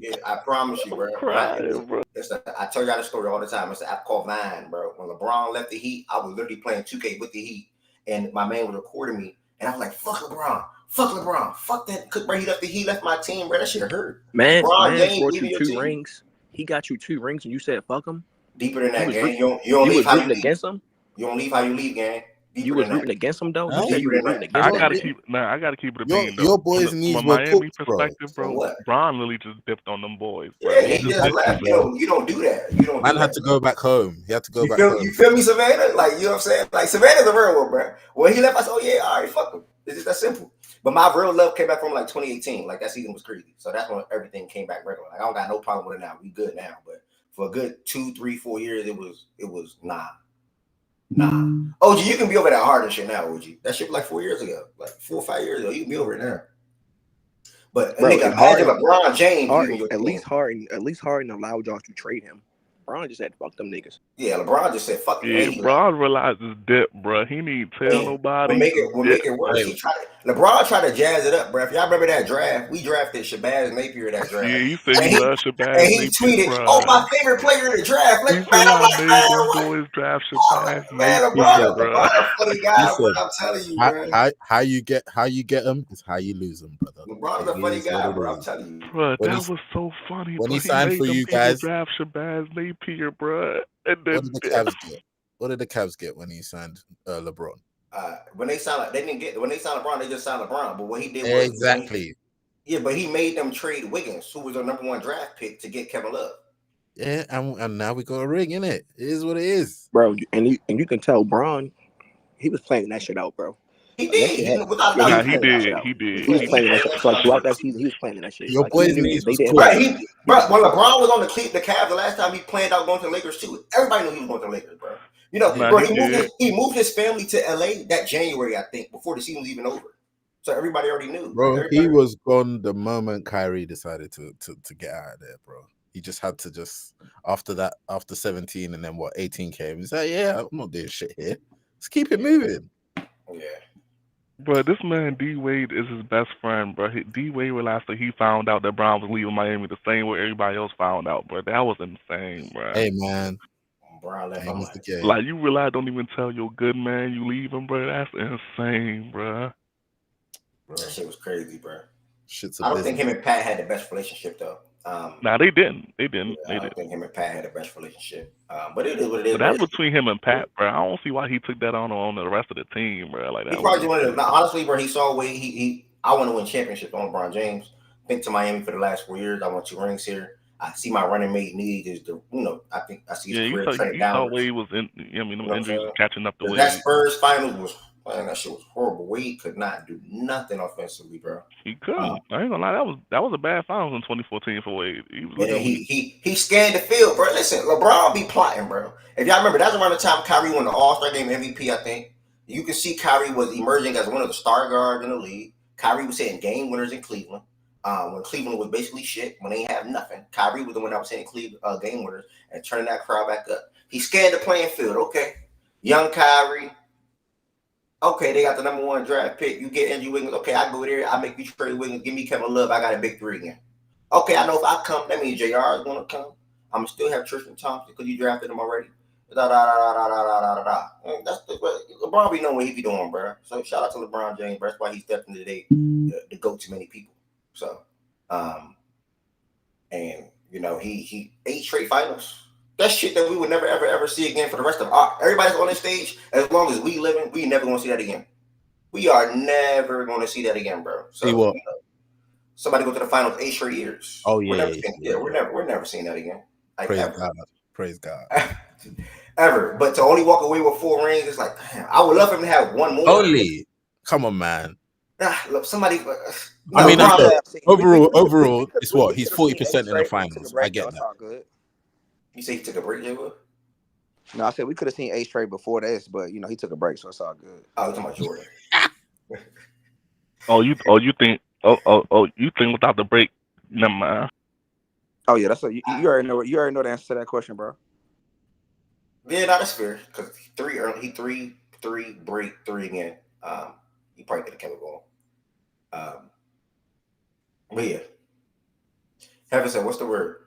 Speaker 1: did. I promise you, bro. I tell y'all the story all the time. It's an app called Vine, bro. When LeBron left the Heat, I was literally playing 2K with the Heat, and my man was recording me, and I was like, "Fuck LeBron, fuck that." Cause bro, he left my team, bro. That shit hurt.
Speaker 4: Man brought you 2 rings. He got you 2 rings, and you said, "Fuck him."
Speaker 1: Deeper than that, gang. You don't leave how you leave.
Speaker 4: Against him.
Speaker 1: You don't leave how you leave, gang.
Speaker 4: You was rooting against him though.
Speaker 1: You said you were rooting against
Speaker 8: him. I gotta keep it a bean though.
Speaker 9: Your boys need
Speaker 8: from a Miami perspective, bro. Bron literally just dipped on them boys. Bro.
Speaker 1: Yeah, he just left. You don't do that. You don't.
Speaker 9: Man had to go back home. He had to go back home.
Speaker 1: You feel me, Savannah? Like, you know what I'm saying? Like, Savannah's a real one, bro. When he left, I said, "Oh yeah, all right, fuck him." It's just that simple. But my real love came back from like 2018. Like that season was crazy. So that's when everything came back regular. Like I don't got no problem with it now. We good now. But for a good 2, 3, 4 years, it was nah. OG, you can be over that hard and shit now, OG. That shit was like 4 years ago, like 4 or 5 years ago. You can be over it now. But
Speaker 4: bro,
Speaker 1: nigga, imagine LeBron James.
Speaker 4: At least Harden allowed y'all to trade him. LeBron just said, "Fuck them niggas."
Speaker 1: Yeah, LeBron just said, "Fuck."
Speaker 8: Yeah, LeBron realized his dip, bro. He need to tell nobody.
Speaker 1: We'll make it worse. LeBron tried to jazz it up, bro. If y'all remember that draft, we drafted Shabazz Napier that draft.
Speaker 8: Yeah, he said he loved Shabazz.
Speaker 1: And he tweeted,
Speaker 8: bro.
Speaker 1: "Oh, my favorite player in the draft." Like, man, I'm like,
Speaker 8: man, boys draft Shabazz
Speaker 1: man, LeBron a funny guy. I'm telling you, bro.
Speaker 9: How you get them is how you lose them, brother.
Speaker 1: LeBron's a funny guy, bro. I'm telling you,
Speaker 8: bro. That was so funny.
Speaker 9: When he signed for you guys,
Speaker 8: draft Shabazz Napier, bro. And then,
Speaker 9: what did the Cavs get? What did the Cavs get when he signed LeBron?
Speaker 1: When they signed LeBron, they just signed LeBron. But what he did was
Speaker 9: exactly.
Speaker 1: But he made them trade Wiggins, who was their #1 draft pick, to get Kevin Love.
Speaker 9: Yeah, and now we got a ring, innit? It is what it is,
Speaker 4: bro. And you can tell Bron, he was playing that shit out, bro.
Speaker 1: He did.
Speaker 8: He did.
Speaker 4: He was playing that shit. Like throughout that season, he was playing that shit.
Speaker 9: Your boys need
Speaker 1: bro, when LeBron was on the Cavs the last time he planned out going to the Lakers too, everybody knew he was going to the Lakers, bro. You know, bro, he moved his family to LA that January, I think, before the season was even over. So everybody already knew.
Speaker 9: Bro, he was gone the moment Kyrie decided to get out of there, bro. He just had to after 17 and then 18 came. He's like, yeah, I'm not doing shit here. Let's keep it moving.
Speaker 1: Yeah.
Speaker 8: Bro, this man D Wade is his best friend, bro. D Wade realized that he found out that Brown was leaving Miami the same way everybody else found out, bro. That was insane, bro.
Speaker 9: Hey, man.
Speaker 8: Like, you realize, don't even tell your good man you leaving, bro. That's insane, bro.
Speaker 1: That shit was crazy, bro.
Speaker 9: I
Speaker 1: don't think him and Pat had the best relationship, though.
Speaker 8: Nah, they didn't.
Speaker 1: I don't think him and Pat had the best relationship. But it is what it is.
Speaker 8: But that's between him and Pat, bro. I don't see why he took that on the rest of the team, bro. Like that.
Speaker 1: He probably wanted to. Honestly, bro, he saw way I want to win championships on LeBron James. Been to Miami for the last 4 years. I won 2 rings here. I see my running mate need is I think I see his career trending down.
Speaker 8: Wade was in. I mean, the injuries was catching up to Wade.
Speaker 1: That Spurs finals was. Man, that shit was horrible. Wade could not do nothing offensively, bro.
Speaker 8: He couldn't. I ain't gonna lie. That was a bad finals in 2014 for Wade.
Speaker 1: He scanned the field, bro. Listen, LeBron be plotting, bro. If y'all remember, that's around the time Kyrie won the All-Star Game MVP, I think. You can see Kyrie was emerging as one of the star guards in the league. Kyrie was hitting game winners in Cleveland. When Cleveland was basically shit, when they ain't have nothing. Kyrie was the one that was hitting game winners and turning that crowd back up. He scanned the playing field. Okay, young Kyrie. Okay, they got the #1 draft pick. You get Andrew Wiggins. Okay, I go there. I make you trade Wiggins. Give me Kevin Love. I got a big 3 again. Okay, I know if I come, that means JR is going to come. I'm going to still have Tristan Thompson because you drafted him already. That's LeBron be knowing what he be doing, bro. So shout out to LeBron James, bro. That's why he's definitely today the GOAT to many people. So, and he 8 straight finals. That's shit that we would never ever see again for the rest of everybody's on this stage. As long as we living, we never gonna see that again. We are never gonna see that again, bro. So
Speaker 9: see what?
Speaker 1: Somebody go to the finals 8 straight years.
Speaker 9: Oh
Speaker 1: We're never seeing that again. Like,
Speaker 9: Praise God.
Speaker 1: Ever. But to only walk away with 4 rings, it's like, damn, I would love him to have one more.
Speaker 9: Only. Come on, man.
Speaker 1: Look, somebody.
Speaker 9: I mean, overall, it's what? He's 40% in the finals. I get that.
Speaker 3: Good.
Speaker 1: You say he took a break, J-Will?
Speaker 3: No, I said we could have seen 8 straight before this, but he took a break, so it's all good.
Speaker 1: Oh, you're talking about Jordan.
Speaker 8: You think without the break? Never mind.
Speaker 3: Oh yeah, that's you already know. You already know the answer to that question, bro.
Speaker 1: Yeah, that's fair. Because he three break 3 again. He probably could have kept it going. But yeah, Heaven said, "What's the word?"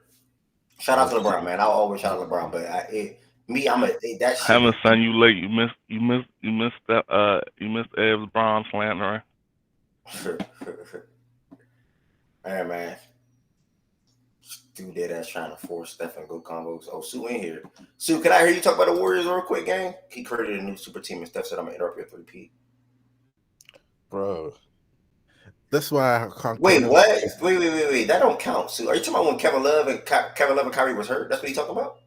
Speaker 1: Shout out to LeBron, man. I'll always shout out LeBron, but that shit.
Speaker 8: Heaven, son, you late. You missed that. You missed Ev's Bron slander.
Speaker 1: Man. Dude, that's trying to force Stephen go combos. Oh, Sue in here. Sue, can I hear you talk about the Warriors real quick, gang? He created a new super team and Steph said, I'm going to interrupt your 3P.
Speaker 9: Bro. That's why I can't.
Speaker 1: Wait, what? Wait. That don't count, Sue. Are you talking about when Kevin Love and Kyrie was hurt? That's what he talking about?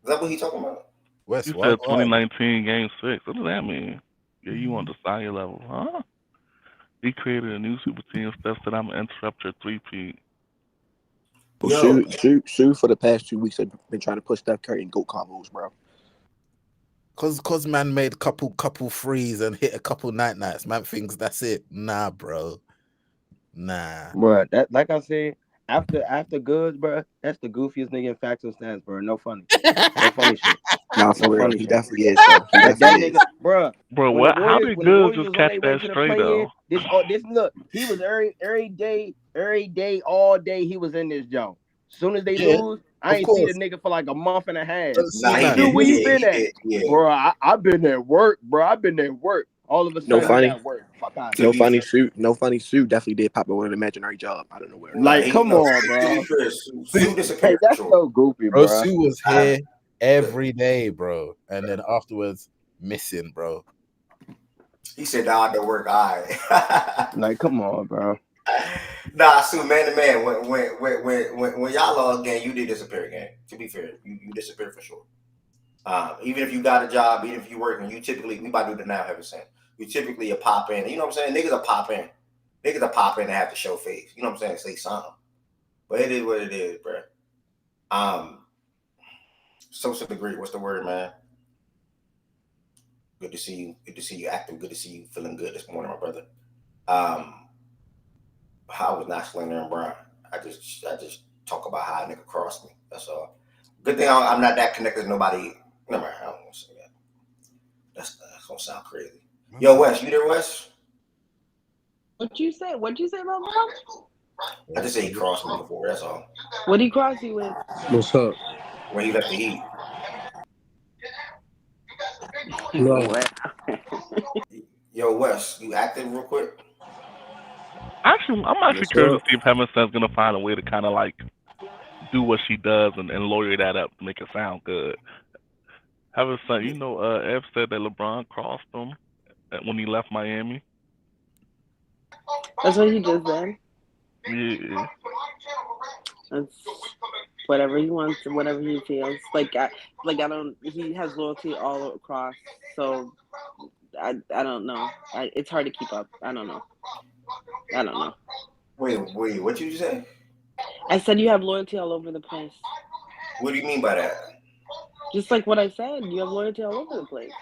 Speaker 1: Is that what he talking about?
Speaker 8: You said 2019 Game 6. What does that mean? Yeah, you on the side level, huh? He created a new super team. Steph said, I'm going to interrupt your 3P.
Speaker 4: Sue for the past 2 weeks have been trying to push Steph Curry and GOAT combos, bro.
Speaker 9: Cause man made couple threes and hit a couple nights. Man thinks that's it. Nah, bro. Nah.
Speaker 5: Bro, that like I said, after Goods, bro, that's the goofiest nigga in facts and stats, bro. No funny shit.
Speaker 4: Nah, for real, he definitely is, bro.
Speaker 5: That nigga, bro.
Speaker 8: Bro, how did Goods just catch that straight though?
Speaker 5: This look, he was every day, all day. He was in this joint. Soon as they lose, I ain't see the nigga for like a month and a half. Dude, where you been at? Bro, I've been at work, bro. All of a sudden,
Speaker 4: no funny suit. Definitely did pop up with an imaginary job. I don't know where.
Speaker 5: Like, come on, bro.
Speaker 1: Sue disappeared.
Speaker 5: That's so goofy, bro.
Speaker 9: Sue was here every day, bro, and then afterwards missing, bro.
Speaker 1: He said, "Nah, I don't work."
Speaker 5: Like, come on, bro.
Speaker 1: Nah, Sue, man to man. When y'all lost game, you did disappear again. To be fair, you disappeared for sure. Even if you got a job, even if you working, we about to do the now heaven sent. You typically a pop in. You know what I'm saying? Niggas a pop in. And have to show face. You know what I'm saying? Say something. But it is what it is, bro. Social degree. What's the word, man? Good to see you. Good to see you active. Good to see you feeling good this morning, my brother. I was not slandering Brian. I just talk about how a nigga crossed me. That's all. Good thing I'm not that connected to nobody. Never mind. I don't want to say that. That's gonna sound crazy. Yo, Wes, you there, Wes?
Speaker 10: What'd you say about Brown?
Speaker 1: I just say he crossed me before. That's all.
Speaker 10: What'd he cross you with?
Speaker 5: What's up?
Speaker 1: When he left the Heat.
Speaker 10: No.
Speaker 1: Yo, Wes, you active real quick?
Speaker 8: I'm actually curious to see if Heaven Sent's gonna find a way to kind of like do what she does and lawyer that up to make it sound good. Heaven Sent, Ev said that LeBron crossed him when he left Miami.
Speaker 10: That's what he just said.
Speaker 8: Yeah.
Speaker 10: That's whatever he wants, whatever he feels. He has loyalty all across, so I don't know. It's hard to keep up. I don't know.
Speaker 1: Wait, what did you say?
Speaker 10: I said you have loyalty all over the place.
Speaker 1: What do you mean by that?
Speaker 10: Just like what I said, you have loyalty all over the place.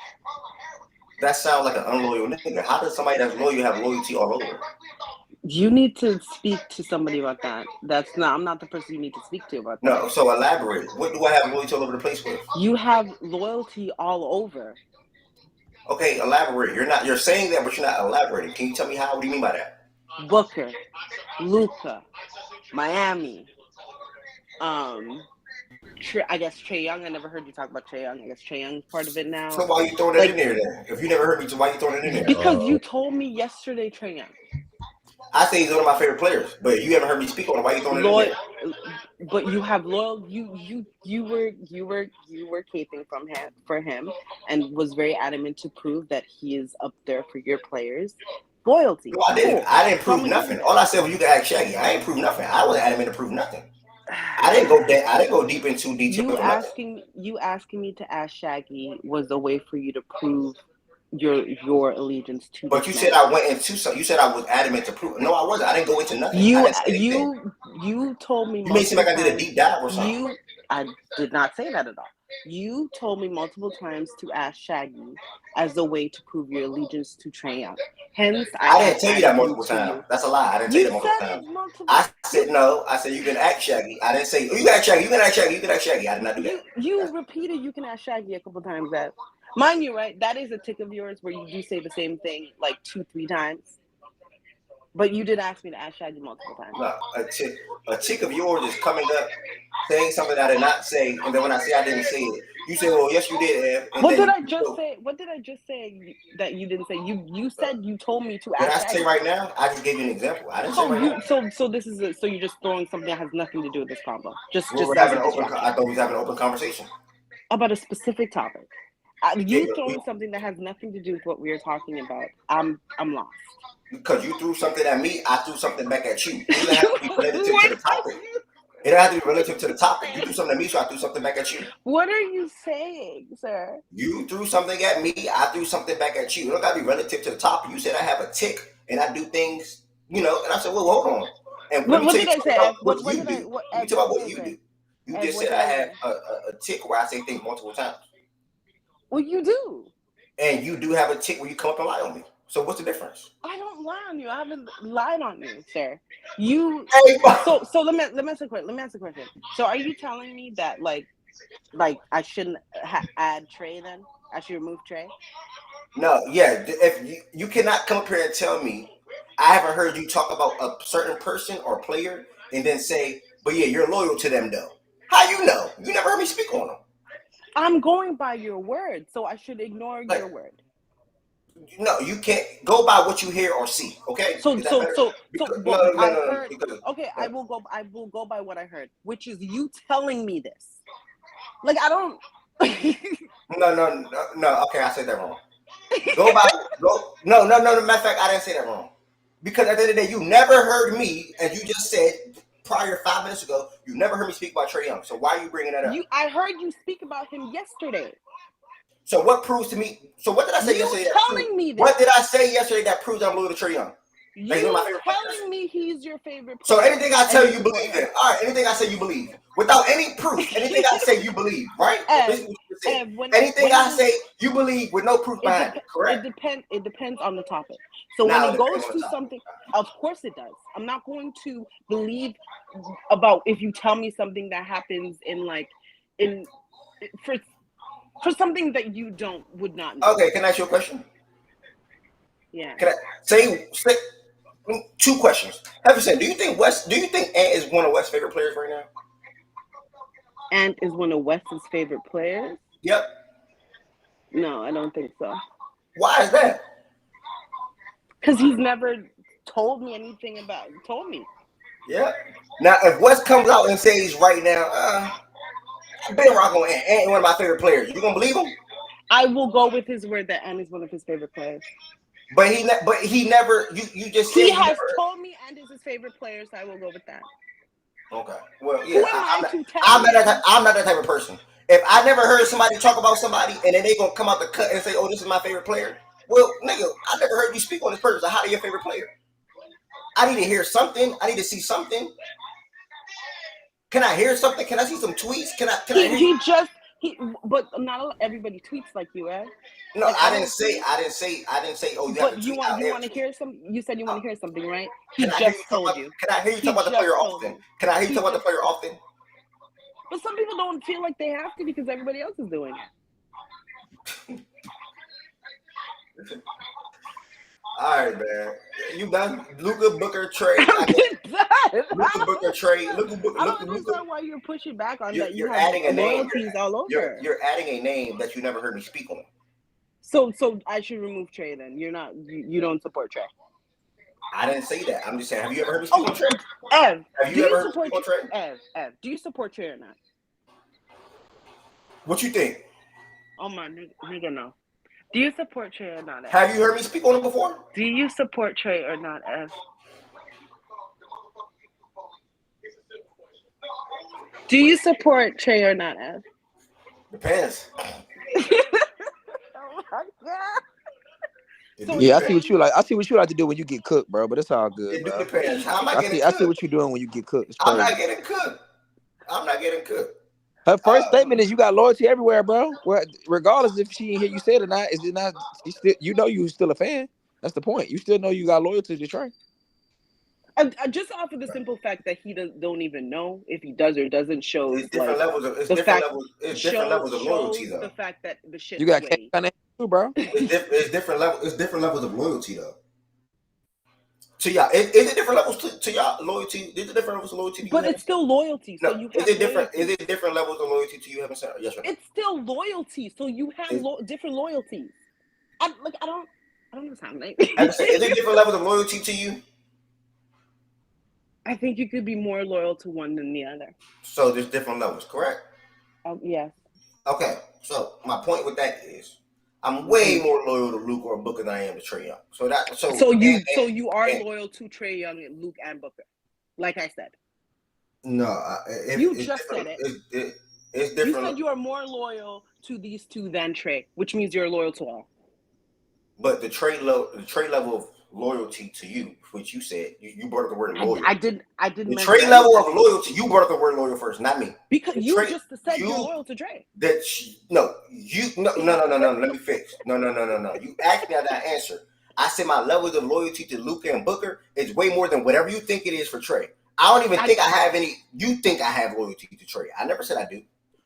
Speaker 1: That sounds like an unloyal nigga. How does somebody that's loyal have loyalty all over?
Speaker 10: You need to speak to somebody about that. I'm not the person you need to speak to about that.
Speaker 1: No, so elaborate. What do I have loyalty all over the place with?
Speaker 10: You have loyalty all over.
Speaker 1: Okay, elaborate. You're saying that, but you're not elaborating. Can you tell me how? What do you mean by that?
Speaker 10: Booker, Luka, Miami, I guess Trae Young. I never heard you talk about Trae Young. I guess Trae Young's part of it now.
Speaker 1: So why you throwing it in there then? If you never heard me, so why you throwing it in there?
Speaker 10: Because you told me yesterday, Trae Young.
Speaker 1: I say he's one of my favorite players, but you haven't heard me speak on it. Why you throwing it in there?
Speaker 10: But you have loyal. You were caping for him, and was very adamant to prove that he is up there for your players. Loyalty.
Speaker 1: No, I didn't. I didn't prove nothing. All I said was you can ask Shaggy. I ain't prove nothing. I wasn't adamant to prove nothing. I didn't go deep into detail.
Speaker 10: You asking me to ask Shaggy was a way for you to prove your allegiance to.
Speaker 1: But you said I went into something. You said I was adamant to prove. No, I wasn't. I didn't go into nothing.
Speaker 10: You told me.
Speaker 1: You made it seem like I did a deep dive or something.
Speaker 10: I did not say that at all. You told me multiple times to ask Shaggy as a way to prove your allegiance to Trae Young. Hence,
Speaker 1: I didn't tell you that multiple times. That's a lie. I didn't tell you that multiple times. I said no. I said you can ask Shaggy. I didn't say, oh, you can ask Shaggy. You can ask Shaggy. You can ask Shaggy. I did not do that.
Speaker 10: You repeated you can ask Shaggy a couple times. That, mind you, right? That is a tick of yours where you do say the same thing like 2-3 times. But you did ask me to ask Shaggy multiple times.
Speaker 1: No, a tick of yours is coming up, saying something I did not say, and then when I say I didn't say it, you say, "Well, yes, you did."
Speaker 10: What did I just say? What did I just say that you didn't say? You said you told me to ask.
Speaker 1: Did I say right now? I just gave you an example. I didn't say right now.
Speaker 10: So this is so you're just throwing something that has nothing to do with this combo.
Speaker 1: We're having an open. I thought we was having an open conversation
Speaker 10: about a specific topic. You throwing something that has nothing to do with what we are talking about. I'm lost.
Speaker 1: Because you threw something at me, I threw something back at you. It doesn't have to be relative to the topic. It doesn't have to be relative to the topic. You threw something at me, so I threw something back at you.
Speaker 10: What are you saying, sir?
Speaker 1: You threw something at me, I threw something back at you. It don't got to be relative to the topic. You said I have a tick and I do things, and I said, well, hold on. And
Speaker 10: what did I say?
Speaker 1: What you do. You talk about what you do. You just said I have a tick where I say things multiple times.
Speaker 10: Well, you do.
Speaker 1: And you do have a tick where you come up and lie on me. So what's the difference?
Speaker 10: I don't lie on you. I haven't lied on you, sir. So let me ask a question. So are you telling me that like I shouldn't add Trae then? I should remove Trae?
Speaker 1: No, yeah. If you cannot come up here and tell me I haven't heard you talk about a certain person or player and then say, but yeah, you're loyal to them though. How you know? You never heard me speak on them.
Speaker 10: I'm going by your word, so I should ignore your word.
Speaker 1: No, you can't go by what you hear or see. Okay.
Speaker 10: I will go by what I heard, which is you telling me this. Like I don't.
Speaker 1: No. Okay, I said that wrong. No. Matter of fact, I didn't say that wrong. Because at the end of the day, you never heard me, and you just said prior 5 minutes ago, you never heard me speak about Trae Young. So why are you bringing that up?
Speaker 10: I heard you speak about him yesterday.
Speaker 1: So what proves to me? So what did I say yesterday? What did I say yesterday that proves I'm loyal to Trae Young?
Speaker 10: You telling me he's your favorite player.
Speaker 1: So anything I tell you, you believe in. All right, anything I say, you believe. Without any proof, anything I say, you believe, right? Anything I say, you believe with no proof behind it, correct?
Speaker 10: It depends on the topic. So when it goes to something, of course it does. I'm not going to believe about if you tell me something that happens for something that you would not know.
Speaker 1: Okay, can I ask you a question?
Speaker 10: Yeah.
Speaker 1: Can I say 2 questions? Everson, do you think Ant is one of West's favorite players right now?
Speaker 10: Ant is one of West's favorite players?
Speaker 1: Yep.
Speaker 10: No, I don't think so.
Speaker 1: Why is that?
Speaker 10: Because he's never told me anything told me.
Speaker 1: Yeah. Now, if West comes out and says right now, I've been rocking with Ant. Ant is one of my favorite players. You gonna believe him?
Speaker 10: I will go with his word that Ant is one of his favorite players.
Speaker 1: But he never. You just said
Speaker 10: he has told me Ant is his favorite player, so I will go with that.
Speaker 1: Okay. Well, yeah. I'm not that type of person. If I never heard somebody talk about somebody and then they gonna come out the cut and say, "Oh, this is my favorite player," well, nigga, I never heard you speak on this person. So how are your favorite player? I need to hear something. I need to see something. Can I hear something? Can I see some tweets? Can I hear?
Speaker 10: But not everybody tweets like you, eh?
Speaker 1: No, like, I didn't say. Oh, you have to
Speaker 10: you want to hear some? You said you want to hear something, right?
Speaker 1: Can I hear you talk about the player often? Can I hear you talk about the player often?
Speaker 10: But some people don't feel like they have to because everybody else is doing it.
Speaker 1: All right, man. You done? Luka, Booker, Trae. Luka Booker trade.
Speaker 10: I don't understand why you're pushing back on that.
Speaker 1: You're adding a name.
Speaker 10: All over.
Speaker 1: You're adding a name that you never heard me speak on.
Speaker 10: So I should remove Trey then. You don't support Trey.
Speaker 1: I didn't say that. I'm just saying. Have you ever heard me speak on Trey?
Speaker 10: Ev,
Speaker 1: have you ever heard me speak on Trey?
Speaker 10: Ev, do you support Trey or not?
Speaker 1: What you think?
Speaker 10: Oh my nigga, no. Do you support Trey or not, Ev?
Speaker 1: Have you heard me speak on him before?
Speaker 10: Do you support Trey or not, Ev? Do you support Trey or not, Ev?
Speaker 1: Depends.
Speaker 10: Oh my god.
Speaker 3: So yeah, I see what you like. I see what you like to do when you get cooked, bro. But it's all good.
Speaker 1: It depends. How am I getting cooked?
Speaker 3: I see what you're doing when you get cooked.
Speaker 1: I'm not getting cooked.
Speaker 3: Her first statement is you got loyalty everywhere, bro. Well, regardless if she didn't hear you say it or not, is it not? You still a fan. That's the point. You still know you got loyalty to Trey.
Speaker 10: Just off of the simple fact that he don't even know if he does or doesn't show.
Speaker 1: It's different levels of loyalty, though.
Speaker 10: The fact that the shit.
Speaker 3: You got kind of too, bro.
Speaker 1: It's different levels of loyalty, though. To y'all, is it different levels to y'all loyalty? Is it different levels of loyalty?
Speaker 10: But it's still loyalty. So
Speaker 1: no, is it different? Is it different levels of loyalty to you? Haven't said yes or no?
Speaker 10: It's still loyalty. So you have different loyalties. I don't understand. Like,
Speaker 1: is it different levels of loyalty to you?
Speaker 10: I think you could be more loyal to one than the other.
Speaker 1: So there's different levels, correct?
Speaker 10: Yes.
Speaker 1: Okay, so my point with that is, I'm way more loyal to Luke or Booker than I am to Trae Young. So
Speaker 10: you are loyal to Trae Young and Luke and Booker, like I said.
Speaker 1: No,
Speaker 10: you just said it.
Speaker 1: It's different.
Speaker 10: You said you are more loyal to these two than Trae, which means you're loyal to all.
Speaker 1: But the Trae level of loyalty to you, which you said, you brought up the word loyal.
Speaker 10: I didn't.
Speaker 1: The Trae level of loyalty, you brought up the word loyal first, not me.
Speaker 10: Because you just said you're loyal to Trae.
Speaker 1: No. Let me fix. No. You asked me that answer. I said my levels of loyalty to Luka and Booker is way more than whatever you think it is for Trae. I don't even think I have any. You think I have loyalty to Trae? I never said I do.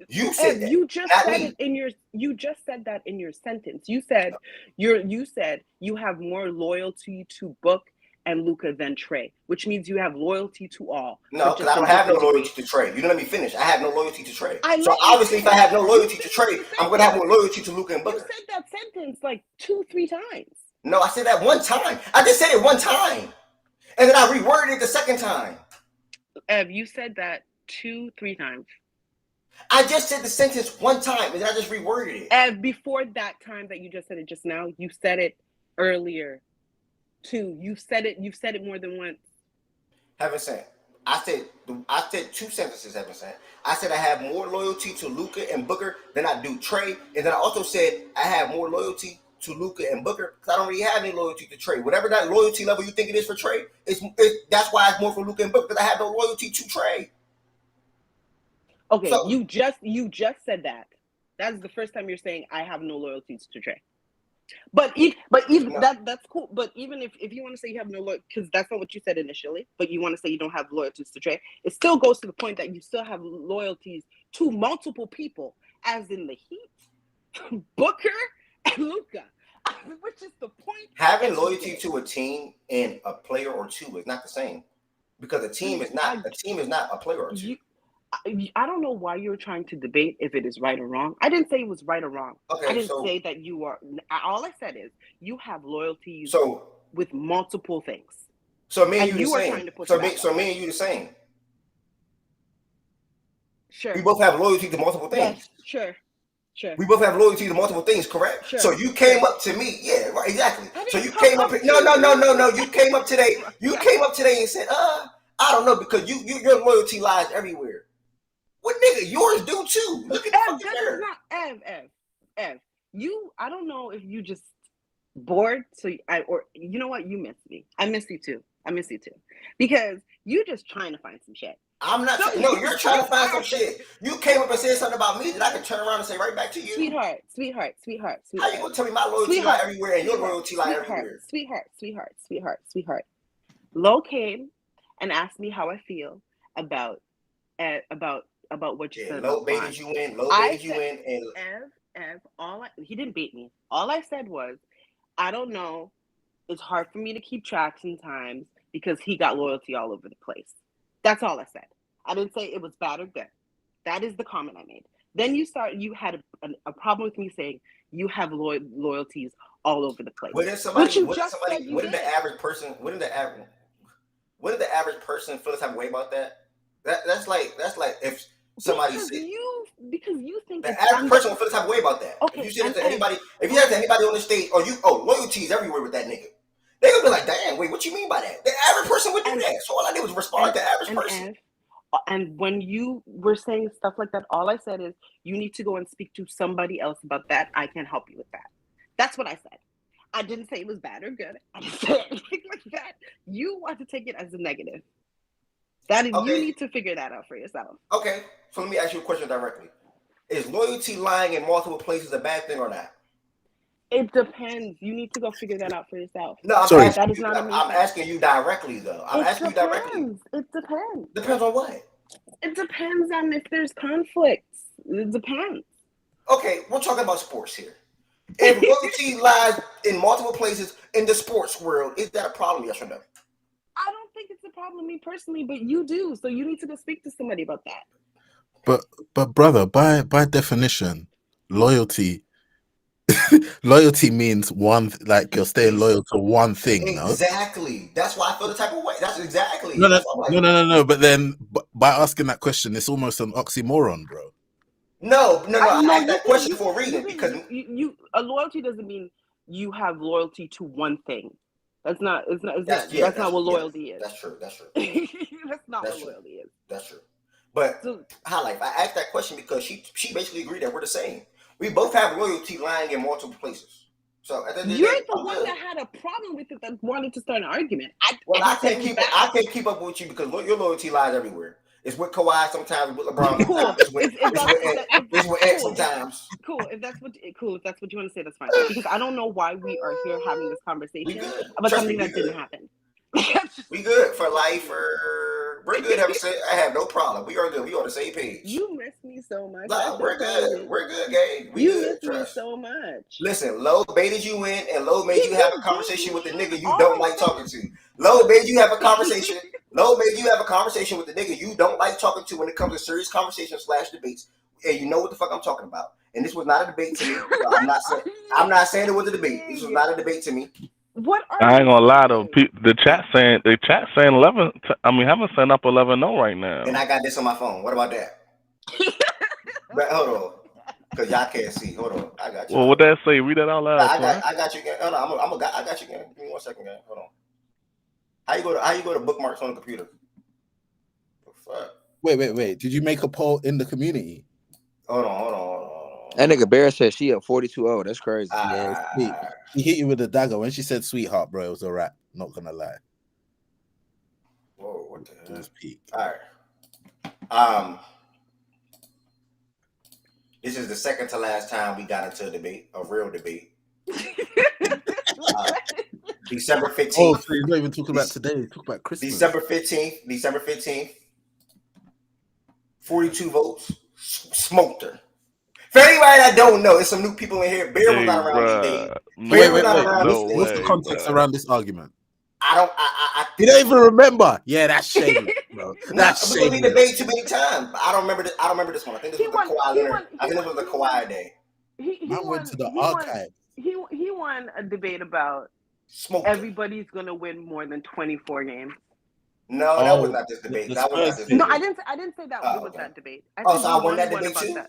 Speaker 1: You said that.
Speaker 10: You just said it in your. You just said that in your sentence. You said You said you have more loyalty to Book and Luka than Trae, which means you have loyalty to all.
Speaker 1: No, because I don't have no loyalty to Trae. You don't let me finish. I have no loyalty to Trae. So obviously, if I have no loyalty to Trae, I'm going to have more loyalty to Luka and Booker.
Speaker 10: You said that sentence like 2-3 times.
Speaker 1: No, I said that one time. I just said it one time, and then I reworded it the second time.
Speaker 10: Ev, you said that 2-3 times.
Speaker 1: I just said the sentence one time, and then I just reworded it.
Speaker 10: And before that time that you just said it just now, you said it earlier, too. You've said it more than once.
Speaker 1: Haven't said. I said 2 sentences. Haven't said. I said I have more loyalty to Luka and Booker than I do Trae, and then I also said I have more loyalty to Luka and Booker because I don't really have any loyalty to Trae. Whatever that loyalty level you think it is for Trae, that's why it's more for Luka and Booker because I have no loyalty to Trae.
Speaker 10: Okay, so, you just said that. That's the first time you're saying I have no loyalties to Trae. But even no. That's cool. But even if you want to say you have no loyalty, because that's not what you said initially, but you want to say you don't have loyalties to Trae, it still goes to the point that you still have loyalties to multiple people, as in the Heat, Booker, and Luka. Which is the point.
Speaker 1: Having loyalty to a team and a player or two is not the same, because a team is not a player or two.
Speaker 10: I don't know why you're trying to debate if it is right or wrong. I didn't say it was right or wrong.
Speaker 1: Okay,
Speaker 10: I didn't say that you are. All I said is you have loyalties with multiple things.
Speaker 1: So me and you the same. So me and you the same.
Speaker 10: Sure.
Speaker 1: We both have loyalty to multiple things.
Speaker 10: Yes, sure.
Speaker 1: We both have loyalty to multiple things, correct?
Speaker 10: Sure.
Speaker 1: So you came up to me, yeah, right, exactly. So you came up. No. You came up today. You came up today and said, I don't know, because your loyalty lies everywhere. What nigga? Yours do too. Look at
Speaker 10: Ev. I don't know if you just bored. Or you know what? You missed me. I miss you too. Because you just trying to find some shit.
Speaker 1: I'm not. You're trying to find some shit. You came up and said something about me that I can turn around and say right back to you.
Speaker 10: Sweetheart.
Speaker 1: How you gonna tell me my loyalty lie everywhere and your loyalty lie everywhere?
Speaker 10: Sweetheart. Lo came and asked me how I feel about what you said.
Speaker 1: Low baited you in, and
Speaker 10: Ev, he didn't bait me. All I said was, I don't know. It's hard for me to keep track sometimes because he got loyalty all over the place. That's all I said. I didn't say it was bad or good. That is the comment I made. Then you had a problem with me saying you have loyalties all over the place.
Speaker 1: Wouldn't the average person feel the type of way about that? That's like if somebody
Speaker 10: because you think
Speaker 1: the average person will feel the type of way about that.
Speaker 10: Okay,
Speaker 1: if you say that to anybody, on the stage, loyalty is everywhere with that nigga. They gonna be like, damn, wait, what you mean by that? The average person would do that. So all I did was respond to the average person.
Speaker 10: And when you were saying stuff like that, all I said is you need to go and speak to somebody else about that. I can't help you with that. That's what I said. I didn't say it was bad or good. I didn't say anything like that. You want to take it as a negative. That is, okay. You need to figure that out for yourself.
Speaker 1: Okay, so let me ask you a question directly. Is loyalty lying in multiple places a bad thing or not?
Speaker 10: It depends. You need to go figure that out for yourself.
Speaker 1: No, I'm asking you directly, though.
Speaker 10: It depends.
Speaker 1: Depends on what?
Speaker 10: It depends on if there's conflicts. It depends.
Speaker 1: Okay, we're talking about sports here. If loyalty lies in multiple places in the sports world, is that a problem, yes or no?
Speaker 10: I don't think it's a problem, me personally, but you do. So you need to go speak to somebody about that.
Speaker 9: But brother, by definition, loyalty means one, like you're staying loyal to one thing.
Speaker 1: Exactly. No? That's why I feel the type of way. That's exactly.
Speaker 9: No. But then by asking that question, it's almost an oxymoron, bro.
Speaker 1: No. I asked that question for a reason because
Speaker 10: a loyalty doesn't mean you have loyalty to one thing. That's not what loyalty is.
Speaker 1: That's true.
Speaker 10: That's not what loyalty is.
Speaker 1: That's true. But I asked that question because she basically agreed that we're the same. We both have loyalty lying in multiple places. So
Speaker 10: you're the one that had a problem with it, that wanted to start an argument.
Speaker 1: I can't keep up with you because your loyalty lies everywhere. It's with Kawhi sometimes, with LeBron sometimes. It's with Ed sometimes.
Speaker 10: Cool. If that's what you want to say, that's fine. Because I don't know why we are here having this conversation about something that didn't happen.
Speaker 1: We good for life. We're good. I have no problem. We are good. We on the same page.
Speaker 10: You miss me so much.
Speaker 1: No, we're good. We're good, Gabe.
Speaker 10: You miss me so much.
Speaker 1: Listen, Lo baited you in, and Lo made you have a conversation with the nigga you don't like talking to. Lo made you have a conversation. Lo made you have a conversation with the nigga you don't like talking to when it comes to serious conversations / debates. And you know what the fuck I'm talking about. And this was not a debate to me. I'm not saying it was a debate. This was not a debate to me.
Speaker 8: I ain't gonna lie though. The chat saying 11. Haven't sent up 11-0 right now.
Speaker 1: And I got this on my phone. What about that? But hold on, because y'all can't see. Hold on, I got you.
Speaker 8: Well, what that say? Read that out loud.
Speaker 1: I got you again. Hold on, I got you again. Give me 1 second, again. Hold on. How you go to bookmarks on the computer? Fuck.
Speaker 9: Wait. Did you make a poll in the community?
Speaker 1: Hold on.
Speaker 3: That nigga Bear said she up 42-0. That's crazy.
Speaker 9: She hit you with a dagger. When she said sweetheart, bro, it was a rap. Not gonna lie.
Speaker 1: Whoa, what the hell?
Speaker 9: It was peak.
Speaker 1: All right. This is the second to last time we got into a debate, a real debate. December 15th.
Speaker 9: Oh, so you're not even talking about today. Talk about Christmas.
Speaker 1: December 15th. 42 votes. Smoked her. For anybody that don't know, there's some new people in here. Bear was not around these days.
Speaker 9: What's the context around this argument?
Speaker 1: I
Speaker 9: you don't even remember. Yeah, that's shameless, bro. That's shameless.
Speaker 1: We debated too many times. But I don't remember this one. I think this was the Kawhi. I think this was the Kawhi day.
Speaker 9: He went to the archive.
Speaker 10: He won a debate about everybody's gonna win more than 24 games.
Speaker 1: No, that was not this debate.
Speaker 10: No, I didn't say that was that debate.
Speaker 1: So I won that debate too?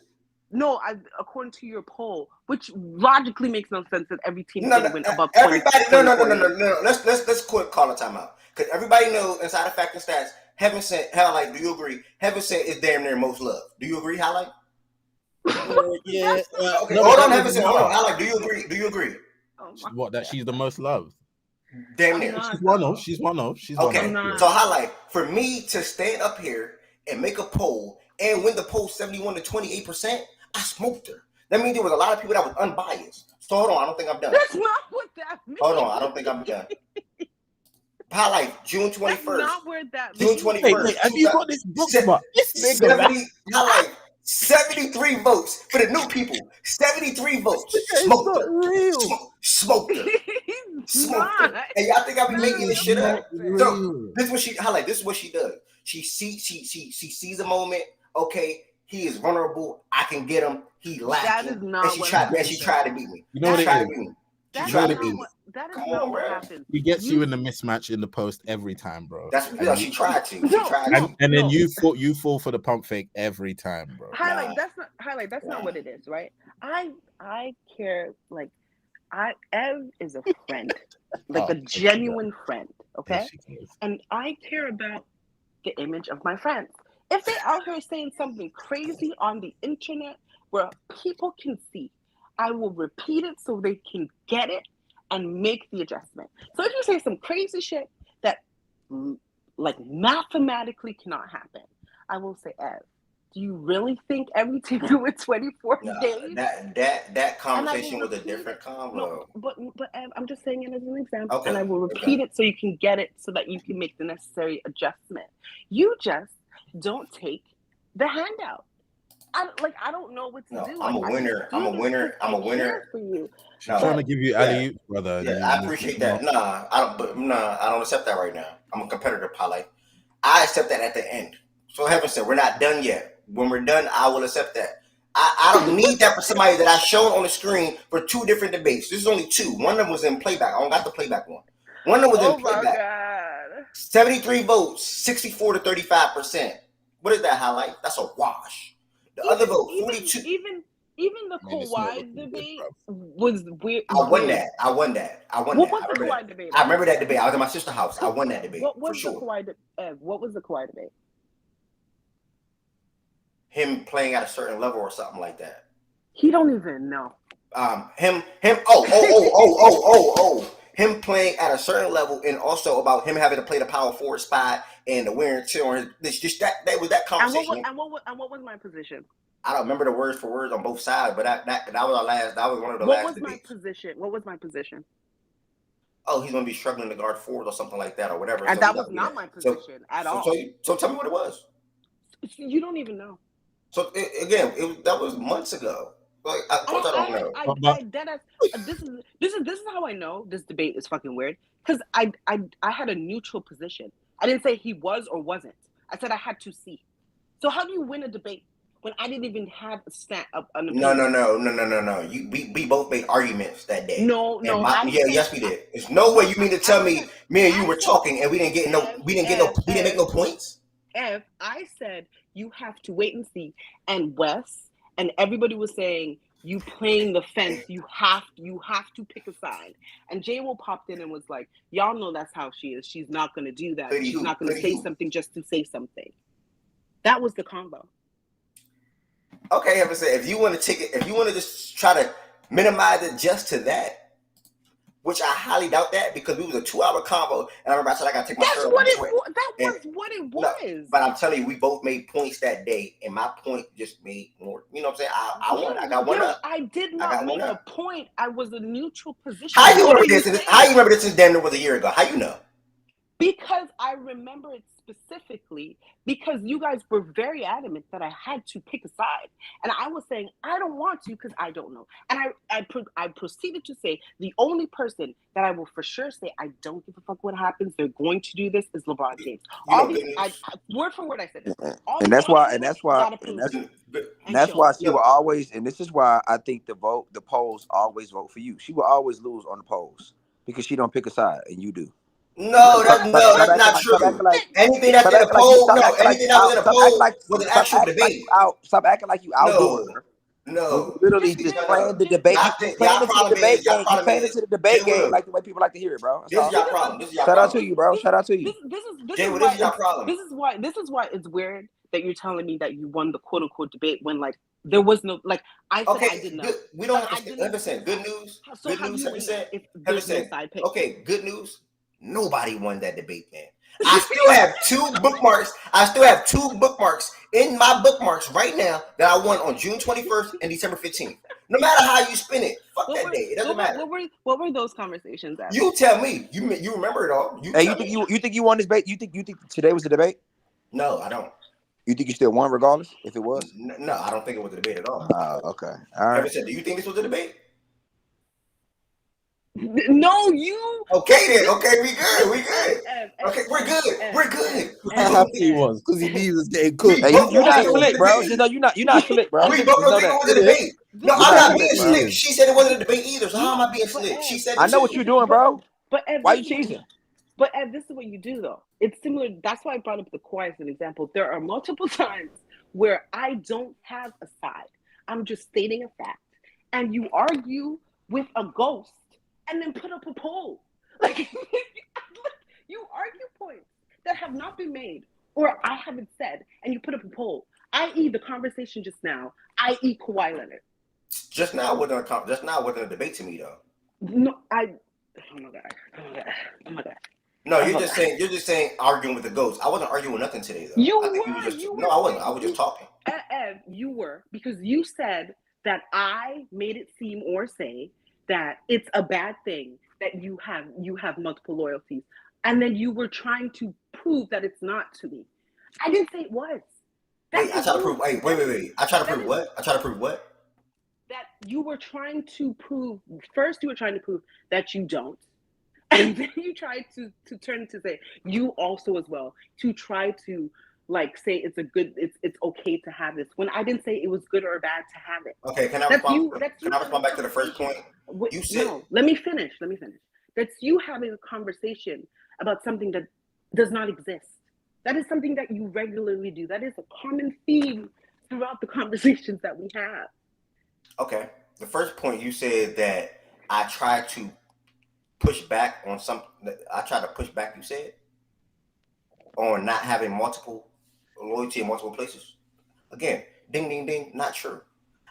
Speaker 10: No, according to your poll, which logically makes no sense that every team can win above 20.
Speaker 1: No. Let's call a timeout because everybody knows inside of Fact and Stats. Heaven sent, Highlight. Do you agree? Heaven sent is damn near most loved. Do you agree, Highlight?
Speaker 9: Yeah.
Speaker 1: Okay, hold on, Heaven sent. Hold on, Highlight. Do you agree?
Speaker 9: What? That she's the most loved?
Speaker 1: Damn near.
Speaker 9: She's one of.
Speaker 1: Okay. So Highlight, for me to stand up here and make a poll and win the poll 71 to 28%. I smoked her. That means there was a lot of people that was unbiased. So hold on, I don't think I'm done.
Speaker 10: That's not what that means.
Speaker 1: Hold on, I don't think I'm done. Highlight June 21st.
Speaker 10: That's not where that
Speaker 1: June 21st.
Speaker 9: Wait, have you got this book?
Speaker 1: 73 votes for the new people. 73 votes. Smoked her. Smoked her. Smoked her. And y'all think I be making this shit up? So this is what she highlight. This is what she does. She sees a moment. Okay, he is vulnerable. I can get him. He lacking.
Speaker 10: That is not
Speaker 1: and she tried to beat me.
Speaker 9: You know what it is?
Speaker 10: That is not what happens.
Speaker 9: He gets you in the mismatch in the post every time, bro.
Speaker 1: That's what she tried to.
Speaker 9: And then you fall for the pump fake every time, bro.
Speaker 10: That's not what it is, right? I care, like, Ev is a friend, like a genuine friend, okay? And I care about the image of my friends. If they out here saying something crazy on the internet where people can see, I will repeat it so they can get it and make the adjustment. So if you say some crazy shit that like mathematically cannot happen, I will say, Ev, do you really think everything with 24 days?
Speaker 1: That conversation was a different convo.
Speaker 10: No, but Ev, I'm just saying it as an example, and I will repeat it so you can get it, so that you can make the necessary adjustment. You just don't take the handout. I don't know what to do.
Speaker 1: I'm a winner. I'm a winner
Speaker 10: for you.
Speaker 9: She's trying to give you alley-oop, brother.
Speaker 1: Yeah, I appreciate that. I don't accept that right now. I'm a competitor, Pale. I accept that at the end. So heaven said, we're not done yet. When we're done, I will accept that. I don't need that for somebody that I showed on the screen for 2 different debates. This is only 2. One of them was in playback. I don't got the playback one. One of them was in playback.
Speaker 10: God.
Speaker 1: 73 votes, 64 to 35%. What is that highlight? That's a wash. The other vote, 42.
Speaker 10: Even the Kawhi debate was weird.
Speaker 1: I won that.
Speaker 10: What was the Kawhi debate?
Speaker 1: I remember that debate. I was at my sister's house. I won that debate.
Speaker 10: What was
Speaker 1: for sure.
Speaker 10: What was the Kawhi debate?
Speaker 1: Him playing at a certain level or something like that.
Speaker 10: He don't even know.
Speaker 1: Him playing at a certain level, and also about him having to play the power forward spot and the wear and tear on his. That was that conversation.
Speaker 10: And what was my position?
Speaker 1: I don't remember the words for words on both sides, but that was our last. That was one of the last debates.
Speaker 10: What was my position?
Speaker 1: Oh, he's going to be struggling to guard forward or something like that or whatever.
Speaker 10: And that was not my position at all.
Speaker 1: So tell me what it was.
Speaker 10: You don't even know.
Speaker 1: So that was months ago. Like, of course I don't know.
Speaker 10: This is how I know this debate is fucking weird. Because I had a neutral position. I didn't say he was or wasn't. I said I had to see. So how do you win a debate when I didn't even have a stat of an opinion?
Speaker 1: No. We both made arguments that day.
Speaker 10: No.
Speaker 1: Yes, we did. There's no way you mean to tell me and you were talking and we didn't make no points.
Speaker 10: Ev, I said you have to wait and see, and Wes and everybody was saying you playing the fence. You have to pick a side. And J-Will popped in and was like, "Y'all know that's how she is. She's not going to do that. She's not going to say something just to say something." That was the combo.
Speaker 1: Okay, if you want to just try to minimize it just to that, which I highly doubt that, because we was a 2-hour combo, and I remember I said I got to take my shirt off.
Speaker 10: That was what it was.
Speaker 1: No, but I'm telling you, we both made points that day, and my point just made more. You know what I'm saying? I won. I got one up.
Speaker 10: I did not make a point. I was a neutral position.
Speaker 1: How you remember this? How you remember this since Denver was a year ago? How you know?
Speaker 10: Because I remember it specifically because you guys were very adamant that I had to pick a side. And I was saying, I don't want to because I don't know. And I proceeded to say the only person that I will for sure say I don't give a fuck what happens, they're going to do this, is LeBron James. Word for word I said this.
Speaker 3: And that's why she will always, and this is why I think the polls always vote for you. She will always lose on the polls because she don't pick a side and you do.
Speaker 1: No, that's not true. Anything that's in a poll, anything that was in a poll was an actual debate.
Speaker 3: Stop acting like you outdoing her.
Speaker 1: No.
Speaker 3: Literally just playing the debate. You playing into the debate game like the way people like to hear it, bro.
Speaker 1: This is your problem.
Speaker 3: Shout out to you, bro. Shout out to you.
Speaker 10: This is your problem. This is why it's weird that you're telling me that you won the quote unquote debate when like there was no like I said I did not.
Speaker 1: We don't have to understand. Good news. Good news. Okay, good news. Nobody won that debate, man. I still have 2 bookmarks. In my bookmarks right now that I won on June 21st and December 15th. No matter how you spin it, fuck that day. It doesn't matter.
Speaker 10: What were those conversations at?
Speaker 1: You tell me. You remember it all.
Speaker 3: You think you won this debate? You think today was the debate?
Speaker 1: No, I don't.
Speaker 3: You think you still won regardless if it was?
Speaker 1: No, I don't think it was a debate at all.
Speaker 3: Okay. All right.
Speaker 1: Do you think this was a debate?
Speaker 10: No, you.
Speaker 1: Okay then. Okay, we good. We good. Okay, we're good. We're good.
Speaker 9: How happy he was because he knew he was getting cooked.
Speaker 3: Hey, you're not slick, bro. Just know you're not slick, bro.
Speaker 1: We both
Speaker 3: Just know
Speaker 1: agreed it
Speaker 3: that.
Speaker 1: wasn't a debate. No,
Speaker 3: You're
Speaker 1: I'm
Speaker 3: not
Speaker 1: not being
Speaker 3: slick, bro.
Speaker 1: slick. She said it wasn't a debate either. So how am I being slick? She said.
Speaker 3: I know what you're doing, bro.
Speaker 10: But Ed,
Speaker 3: why you cheating?
Speaker 10: But Ed, this is what you do though. It's similar. That's why I brought up the Kawhi as an example. There are multiple times where I don't have a side. I'm just stating a fact, and you argue with a ghost, and then put up a poll. Like you argue points that have not been made or I haven't said, and you put up a poll. I.e., the conversation just now. I.e., Kawhi Leonard.
Speaker 1: Just now wasn't a debate to me though.
Speaker 10: No, oh my god.
Speaker 1: No, you're just saying arguing with the ghost. I wasn't arguing nothing today though.
Speaker 10: You were.
Speaker 1: No, I wasn't. I was just talking.
Speaker 10: Ed, you were, because you said that I made it seem or say that it's a bad thing that you have multiple loyalties, and then you were trying to prove that it's not to me. I didn't say it was.
Speaker 1: Wait, I try to prove. Wait. I try to prove what? I try to prove what?
Speaker 10: That you were trying to prove. First, you were trying to prove that you don't, and then you tried to turn to say you also as well, to try to like say it's okay to have this, when I didn't say it was good or bad to have it.
Speaker 1: Okay, can I respond? Can I respond back to the first point? You said.
Speaker 10: No, let me finish. That's you having a conversation about something that does not exist. That is something that you regularly do. That is a common theme throughout the conversations that we have.
Speaker 1: Okay. The first point, you said that I tried to push back on something. I tried to push back, you said, on not having multiple loyalty in multiple places. Again, ding, ding, ding, not true.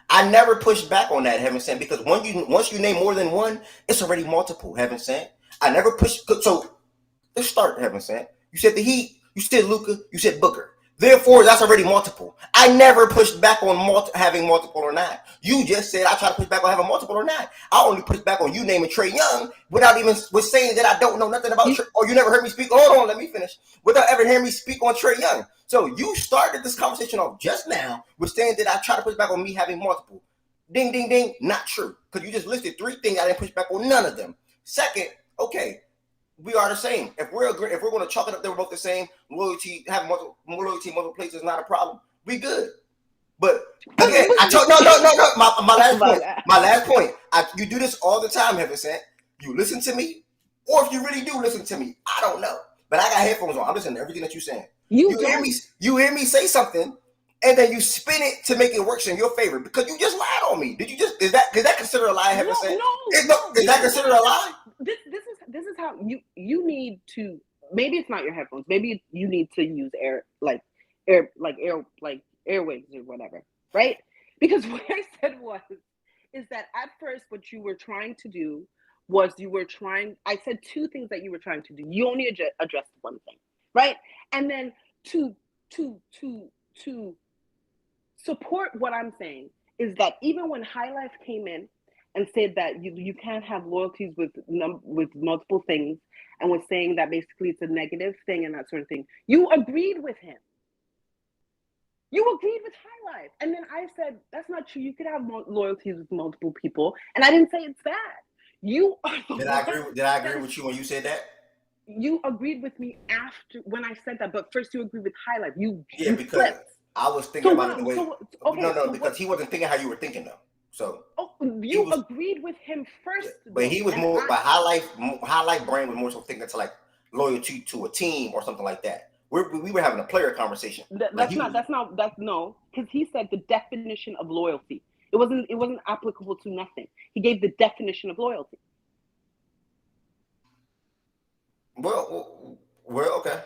Speaker 1: I never pushed back on that, heaven sent, because once you name more than one, it's already multiple, heaven sent. I never pushed. So let's start, heaven sent. You said the Heat, you said Luka, you said Booker. Therefore, that's already multiple. I never pushed back on having multiple or not. You just said I try to push back on having multiple or not. I only pushed back on you naming Trae Young without even saying that I don't know nothing about Trae, or you never heard me speak. Hold on, let me finish. Without ever hearing me speak on Trae Young. So you started this conversation off just now with saying that I try to push back on me having multiple. Ding, ding, ding. Not true. Because you just listed 3 things. I didn't push back on none of them. Second, okay. We are the same. If we're going to chalk it up, they were both the same. Loyalty, having multiple places is not a problem. We good. But again, no. My last point. You do this all the time, heaven sent. You listen to me, or if you really do listen to me, I don't know. But I got headphones on. I'm listening to everything that you're saying. You hear me say something, and then you spin it to make it work in your favor because you just lied on me. Did you just? Is that considered a lie, heaven sent? No. Is that considered a lie?
Speaker 10: This is how you need to. Maybe it's not your headphones. Maybe you need to use airwaves or whatever, right? Because what I said is that at first what you were trying to do was I said 2 things that you were trying to do. You only addressed one thing, right? And then to support what I'm saying is that even when High Life came in and said that you can't have loyalties with multiple things, and was saying that basically it's a negative thing and that sort of thing, you agreed with him. You agreed with High Life. And then I said, that's not true. You could have loyalties with multiple people. And I didn't say it's bad. Did
Speaker 1: I agree with you when you said that?
Speaker 10: You agreed with me after when I said that, but first you agreed with High Life.
Speaker 1: Because flipped. I was thinking about it the way. Because he wasn't thinking how you were thinking though. So
Speaker 10: you agreed with him first,
Speaker 1: but he was more. But High Life brain was more so thinking to like loyalty to a team or something like that. We were having a player conversation.
Speaker 10: That's no, because he said the definition of loyalty. It wasn't applicable to nothing. He gave the definition of loyalty.
Speaker 1: Well, okay.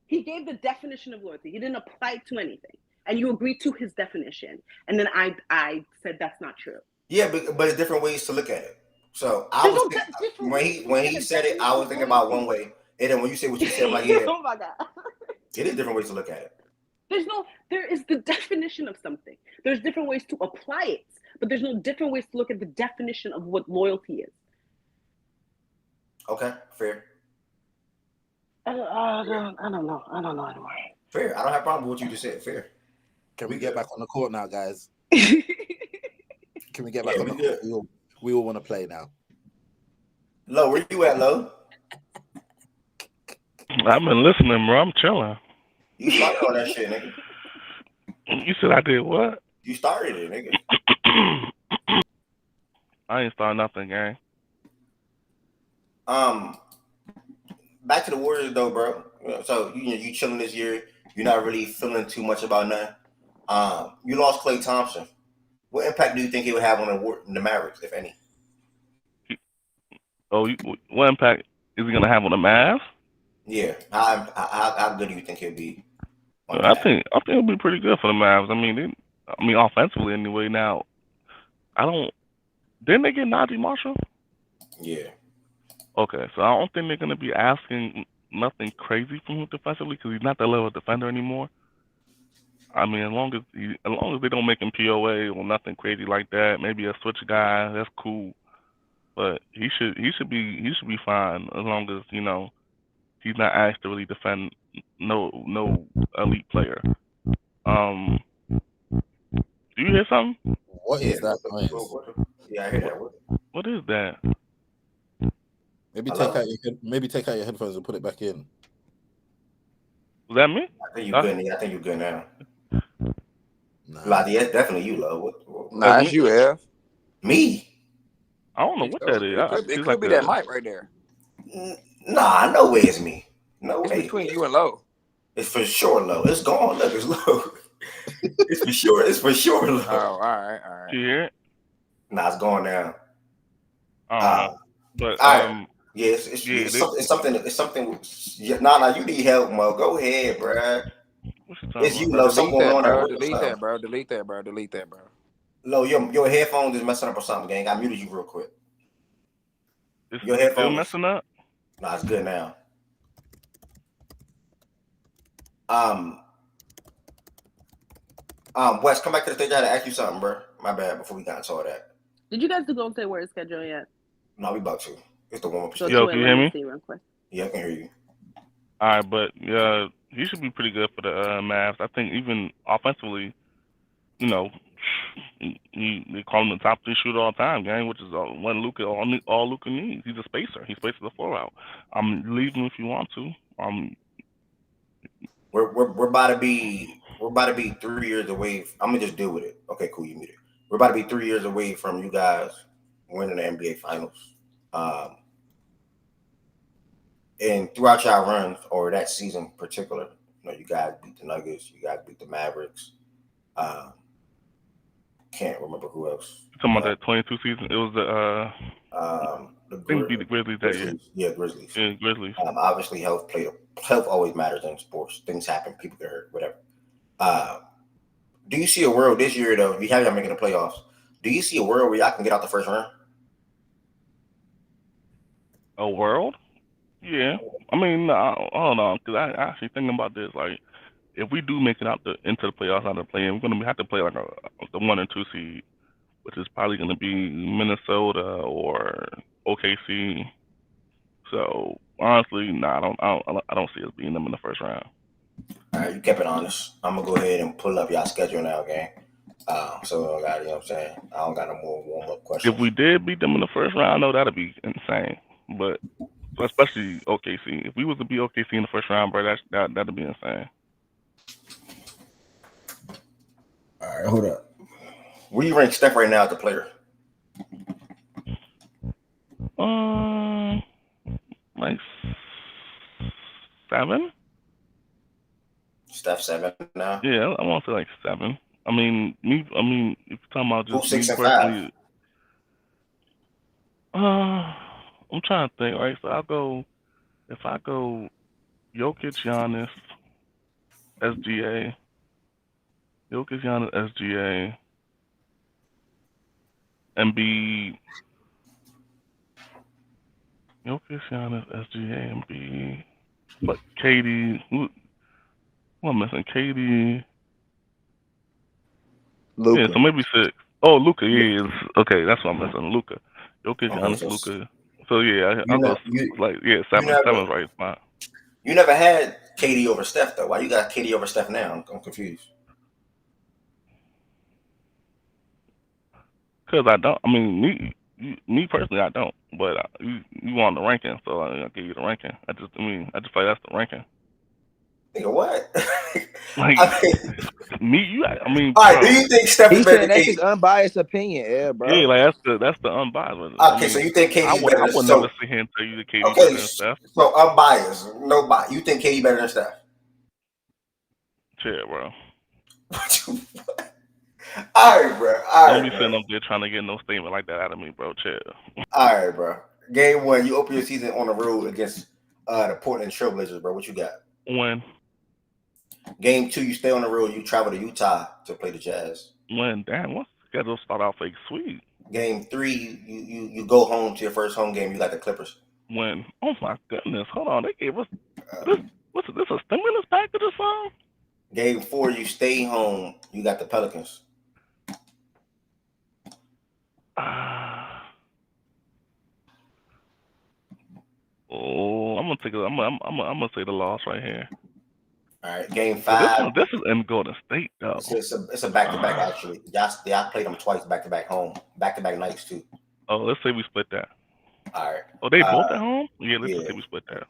Speaker 10: He gave the definition of loyalty. He didn't apply it to anything. And you agreed to his definition. And then I said that's not true.
Speaker 1: Yeah, but there's different ways to look at it. So I was thinking, when he said it, I was thinking about one way. And then when you say what you said, I'm like, yeah.
Speaker 10: Oh my God.
Speaker 1: It is different ways to look at it.
Speaker 10: There is the definition of something. There's different ways to apply it, but there's no different ways to look at the definition of what loyalty is.
Speaker 1: Okay, fair.
Speaker 10: I don't know anymore.
Speaker 1: Fair. I don't have a problem with what you just said. Fair.
Speaker 9: Can we get back on the court now, guys? Can we get back on the court? We all want to play now.
Speaker 1: Lo, where you at, Lo?
Speaker 8: I've been listening, bro. I'm chilling.
Speaker 1: You started on that shit, nigga.
Speaker 8: You said I did what?
Speaker 1: You started it, nigga.
Speaker 8: I ain't starting nothing, gang.
Speaker 1: Back to the Warriors though, bro. So you chilling this year. You're not really feeling too much about nothing. You lost Klay Thompson. What impact do you think he would have on the Mavericks, if any?
Speaker 8: What impact is he gonna have on the Mavs?
Speaker 1: Yeah, how good do you think he'll be?
Speaker 8: I think it'll be pretty good for the Mavs. I mean, offensively anyway. Now, didn't they get Najee Marshall?
Speaker 1: Yeah.
Speaker 8: Okay, so I don't think they're gonna be asking nothing crazy from him defensively because he's not that level of defender anymore. I mean, as long as they don't make him POA or nothing crazy like that, maybe a switch guy, that's cool. But he should be fine as long as he's not asked to really defend no elite player. Do you hear something?
Speaker 9: What is that noise?
Speaker 1: Yeah, I hear that.
Speaker 8: What is that?
Speaker 9: Maybe take out your headphones and put it back in.
Speaker 8: Was that me?
Speaker 1: I think you're good. I think you're good now.
Speaker 9: Nah,
Speaker 1: yeah, definitely you, Lo.
Speaker 3: Nah, it's you, Ev.
Speaker 1: Me?
Speaker 8: I don't know what that is.
Speaker 3: It could be that mic right there.
Speaker 1: Nah, no way it's me. No
Speaker 3: it's
Speaker 1: way.
Speaker 3: It's between you and Lo.
Speaker 1: It's for sure Lo. It's gone. Look, it's Lo. It's for sure. It's for sure Lo.
Speaker 3: Oh, all right.
Speaker 8: You hear it?
Speaker 1: Nah, it's gone now.
Speaker 8: But
Speaker 1: yeah, it's something. Nah, you need help, Mo. Go ahead, bruh. It's you, Lo. Something going on there.
Speaker 3: Delete that, bro. Delete that, bro.
Speaker 1: Lo, your headphones is messing up or something, gang. I muted you real quick.
Speaker 8: Your headphones still messing up?
Speaker 1: Nah, it's good now. Wes, come back to the stage. I had to ask you something, bro. My bad. Before we got into all that.
Speaker 10: Did you guys do Golden State Warriors schedule yet?
Speaker 1: No, we about to. It's the warm up.
Speaker 8: Yo, can you hear me?
Speaker 1: Yeah, I can hear you.
Speaker 8: All right, but he should be pretty good for the Mavs. I think even offensively, they call him the top 3 shooter all time, gang, which is what Luka all Luka needs. He's a spacer. He spaces the floor out. Leave him if you want to.
Speaker 1: We're about to be 3 years away. I'm gonna just deal with it. Okay, cool. You muted. We're about to be 3 years away from you guys winning the NBA Finals. And throughout y'all runs, or that season in particular, you guys beat the Nuggets, you guys beat the Mavericks. Can't remember who else.
Speaker 8: Talking about that 22 season, it was the beat the Grizzlies that year.
Speaker 1: Yeah, Grizzlies.
Speaker 8: Yeah, Grizzlies.
Speaker 1: Obviously, health always matters in sports. Things happen, people get hurt, whatever. Do you see a world this year though? If you have y'all making the playoffs, do you see a world where y'all can get out the first round?
Speaker 8: A world? Yeah. I mean, hold on, because I actually thinking about this. Like, if we do make it into the playoffs, out of the play-in, we're gonna have to play like the 1 and 2 seed, which is probably gonna be Minnesota or OKC. So honestly, I don't see us beating them in the first round.
Speaker 1: All right, you kept it honest. I'm gonna go ahead and pull up y'all schedule now, gang. So I got, you know what I'm saying? I don't got no more warm-up questions.
Speaker 8: If we did beat them in the first round, I know that'd be insane. But especially OKC. If we was to beat OKC in the first round, bro, that'd be insane.
Speaker 1: All right, hold up. Where you rank Steph right now as a player?
Speaker 8: Like 7.
Speaker 1: Steph 7 now.
Speaker 8: Yeah, I want to say like 7. I mean, if you're talking about just
Speaker 1: 6 and
Speaker 8: personally, 5. I'm trying to think. Right, so if I go Jokic, Giannis, SGA, Embiid, Jokic, Giannis, SGA, Embiid, but KD. Who am I missing? KD.
Speaker 3: Luka.
Speaker 8: Yeah, so maybe 6. Oh, Luka. Yeah, okay. That's what I'm missing. Luka. Jokic, Giannis, Luka. So yeah, I'll go 7 right spot.
Speaker 1: You never had KD over Steph though. Why you got KD over Steph now? I'm confused.
Speaker 8: Because I don't. I mean, Me personally, I don't. But you want the ranking, so I'll give you the ranking. I just feel like that's the ranking.
Speaker 1: Nigga, what?
Speaker 8: Like me,
Speaker 1: all right.
Speaker 8: bro.
Speaker 1: Do you think Steph is
Speaker 3: He's
Speaker 1: better
Speaker 3: saying
Speaker 1: than
Speaker 3: that's
Speaker 1: KD?
Speaker 3: his unbiased opinion, yeah, bro.
Speaker 8: Yeah, like that's the unbiased.
Speaker 1: Okay, so you think KD is better
Speaker 8: I
Speaker 1: than
Speaker 8: would
Speaker 1: so?
Speaker 8: never sit here and tell you that KD
Speaker 1: Okay,
Speaker 8: better than Steph.
Speaker 1: so unbiased, no bias. You think KD better than Steph?
Speaker 8: Chill, bro.
Speaker 1: All right, bro. All
Speaker 8: Don't
Speaker 1: right,
Speaker 8: be
Speaker 1: bro.
Speaker 8: sitting up there trying to get no statement like that out of me, bro. Chill.
Speaker 1: All right, bro. Game 1, you open your season on the road against the Portland Trailblazers, bro. What you got?
Speaker 8: When?
Speaker 1: Game 2, you stay on the road. You travel to Utah to play the Jazz.
Speaker 8: When? Damn, what's the schedule start off like sweet?
Speaker 1: Game 3, you go home to your first home game. You got the Clippers.
Speaker 8: When? Oh my goodness! Hold on, they gave us this. What's this? A stimulus package or something?
Speaker 1: Game 4, you stay home. You got the Pelicans.
Speaker 8: Oh, I'm gonna say the loss right here.
Speaker 1: All right, Game 5.
Speaker 8: This is in Golden State though.
Speaker 1: It's a back-to-back actually. Y'all played them twice back-to-back home, back-to-back nights too.
Speaker 8: Oh, let's say we split that.
Speaker 1: All right.
Speaker 8: Oh, they both at home? Yeah, let's say we split that.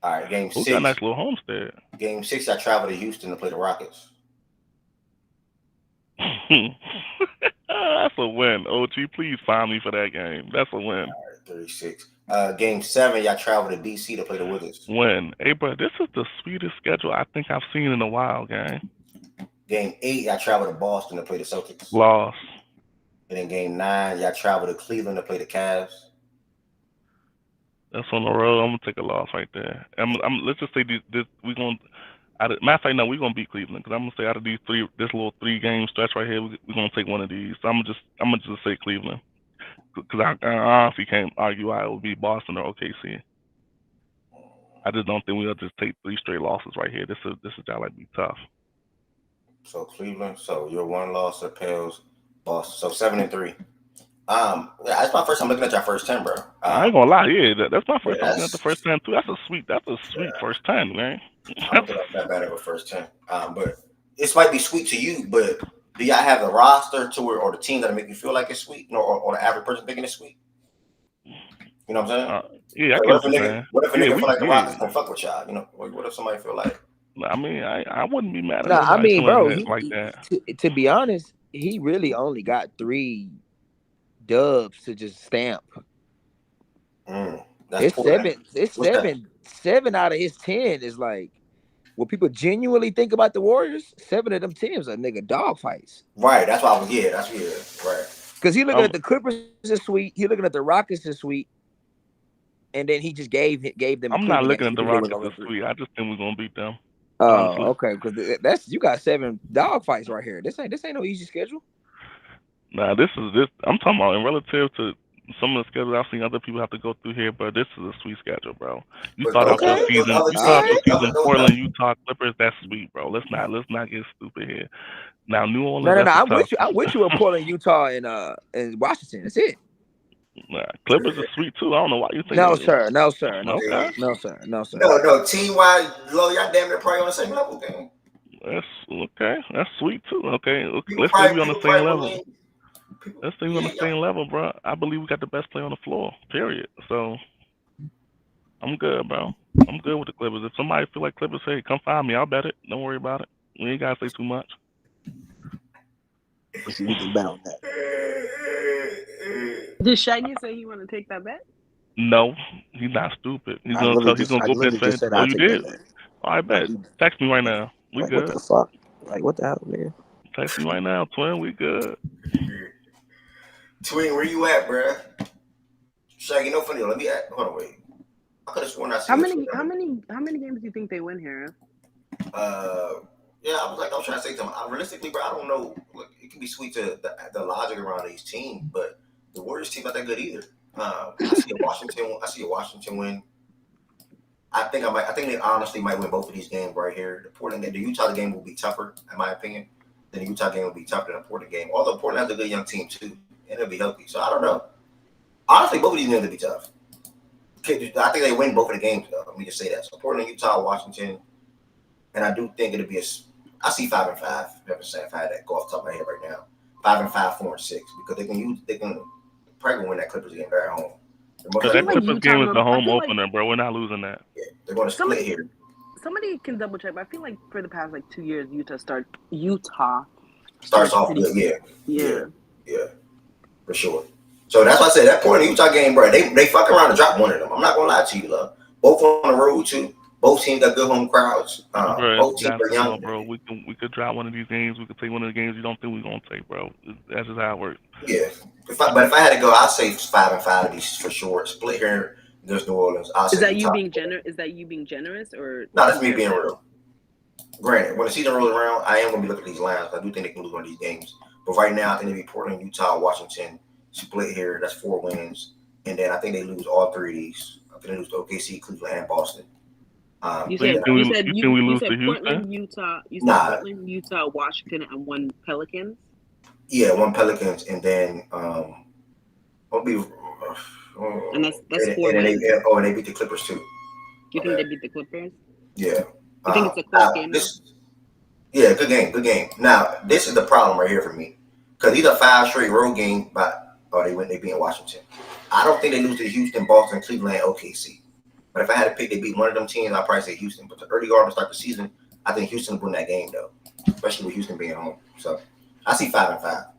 Speaker 1: All right, Game 6.
Speaker 8: We got a nice little homestead.
Speaker 1: Game 6, I travel to Houston to play the Rockets.
Speaker 8: That's a win. OG, please find me for that game. That's a win.
Speaker 1: All right, 36. Game 7, y'all travel to DC to play the Wizards.
Speaker 8: Win. Hey, bro, this is the sweetest schedule I think I've seen in a while, gang.
Speaker 1: Game 8, y'all travel to Boston to play the Celtics.
Speaker 8: Loss.
Speaker 1: And then Game 9, y'all travel to Cleveland to play the Cavs.
Speaker 8: That's on the road. I'm gonna take a loss right there. Let's just say this we gonna. Matter of fact, no, we're gonna beat Cleveland because I'm gonna say out of these this little 3-game stretch right here, we're gonna take one of these. So I'm gonna just say Cleveland because I honestly can't argue why it would be Boston or OKC. I just don't think we'll just take 3 straight losses right here. This is like be tough.
Speaker 1: So Cleveland. So your one loss repels Boston. So 7-3. That's my first time looking at your first 10, bro.
Speaker 8: I ain't gonna lie, yeah, that's my first time looking at the first 10 too. That's a sweet first 10, man.
Speaker 1: I don't think I'm that bad of a first 10. But this might be sweet to you, but do y'all have the roster to where, or the team that'll make you feel like it's sweet, or the average person thinking it's sweet? You know what I'm saying?
Speaker 8: Yeah, I get what you're saying.
Speaker 1: What if a nigga feel like the Rockets can fuck with y'all? You know, what if somebody feel like?
Speaker 8: I mean, I wouldn't be mad at
Speaker 3: Nah, I mean, bro,
Speaker 8: like that.
Speaker 3: To be honest, he really only got 3 dubs to just stamp. It's seven out of his 10 is like what people genuinely think about the Warriors. 7 of them teams are nigga dog fights.
Speaker 1: Right. That's why I was right.
Speaker 3: Because he looking at the Clippers is sweet. He looking at the Rockets is sweet. And then he just gave them.
Speaker 8: I'm not looking at the Rockets as sweet. I just think we're gonna beat them.
Speaker 3: Oh, okay. Because you got 7 dog fights right here. This ain't no easy schedule.
Speaker 8: Nah, this. I'm talking about in relative to some of the schedules I've seen other people have to go through here, but this is a sweet schedule, bro. You start off your season, Portland, Utah, Clippers. That's sweet, bro. Let's not get stupid here. Now New Orleans.
Speaker 3: No. I'm with you in Portland, Utah, and Washington. That's it.
Speaker 8: Nah, Clippers are sweet too. I don't know why you think.
Speaker 3: No, sir.
Speaker 1: No, team wise, y'all damn near probably on the same level, gang.
Speaker 8: That's okay. That's sweet too. Okay, let's say we on the same level. Let's say we on the same level, bro. I believe we got the best player on the floor. Period. So I'm good, bro. I'm good with the Clippers. If somebody feel like Clippers, hey, come find me. I'll bet it. Don't worry about it. We ain't gotta say too much.
Speaker 4: We can bet on that.
Speaker 10: Did Shaggy say he want to take that bet?
Speaker 8: No, he's not stupid. He's gonna go bet say, oh, you did? All right, bet. Text me right now. We good.
Speaker 4: What the fuck? Like, what the hell, man?
Speaker 8: Text me right now, twin. We good.
Speaker 1: Twin, where you at, bro? Shaggy, no funny. Let me ask. Hold on, wait. I could have sworn I seen
Speaker 10: How many games do you think they win here?
Speaker 1: Yeah, I was trying to say something. Realistically, bro, I don't know. Look, it can be sweet to the logic around these teams, but the Warriors team not that good either. I see a Washington win. I think they honestly might win both of these games right here. The Portland game, the Utah game will be tougher, in my opinion. Then the Utah game will be tougher than the Portland game. Although Portland has a good young team too, and they'll be healthy. So I don't know. Honestly, both of these games will be tough. I think they win both of the games, though. Let me just say that. So Portland, Utah, Washington, and I do think it'll be I see 5-5. If I had that go off the top of my head right now, 5-5, 4-6, because they can probably gonna win that Clippers game back home.
Speaker 8: But that Clippers game is the home opener, bro. We're not losing that.
Speaker 1: Yeah, they're going to split here.
Speaker 10: Somebody can double check, but I feel like for the past 2 years, Utah starts
Speaker 1: off good. Yeah, for sure. So that's why I said that point in the Utah game, bro. They fuck around and drop one of them. I'm not gonna lie to you, love. Both on the road too. Both teams got good home crowds. Both teams are young,
Speaker 8: bro. We could drop one of these games. We could take one of the games you don't think we're gonna take, bro. That's just how it works.
Speaker 1: Yeah. If I had to go, I'd say 5-5 of these for sure. Split here against New Orleans.
Speaker 10: Is that you being generous? Is that you being generous, or
Speaker 1: no? That's me being real. Granted, when the season rolls around, I am gonna be looking at these lines. I do think they can lose one of these games. But right now, I think it'd be Portland, Utah, Washington. Split here. That's 4 wins, and then I think they lose all 3 of these. I think they lose to OKC, Cleveland, and Boston.
Speaker 10: You said Portland, Utah. You said Portland, Utah, Washington, and 1 Pelicans.
Speaker 1: Yeah, 1 Pelicans, and then it'll be.
Speaker 10: And that's 4
Speaker 1: and
Speaker 10: wins.
Speaker 1: And they beat the Clippers too.
Speaker 10: You think they beat the Clippers?
Speaker 1: Yeah.
Speaker 10: You think it's a close game?
Speaker 1: Yeah, good game. Now this is the problem right here for me, because these are 5 straight road games, but they beat Washington. I don't think they lose to Houston, Boston, Cleveland, and OKC. But if I had to pick, they beat one of them teams, I'd probably say Houston. But the early yard to start the season, I think Houston will win that game though, especially with Houston being home. So I see 5-5.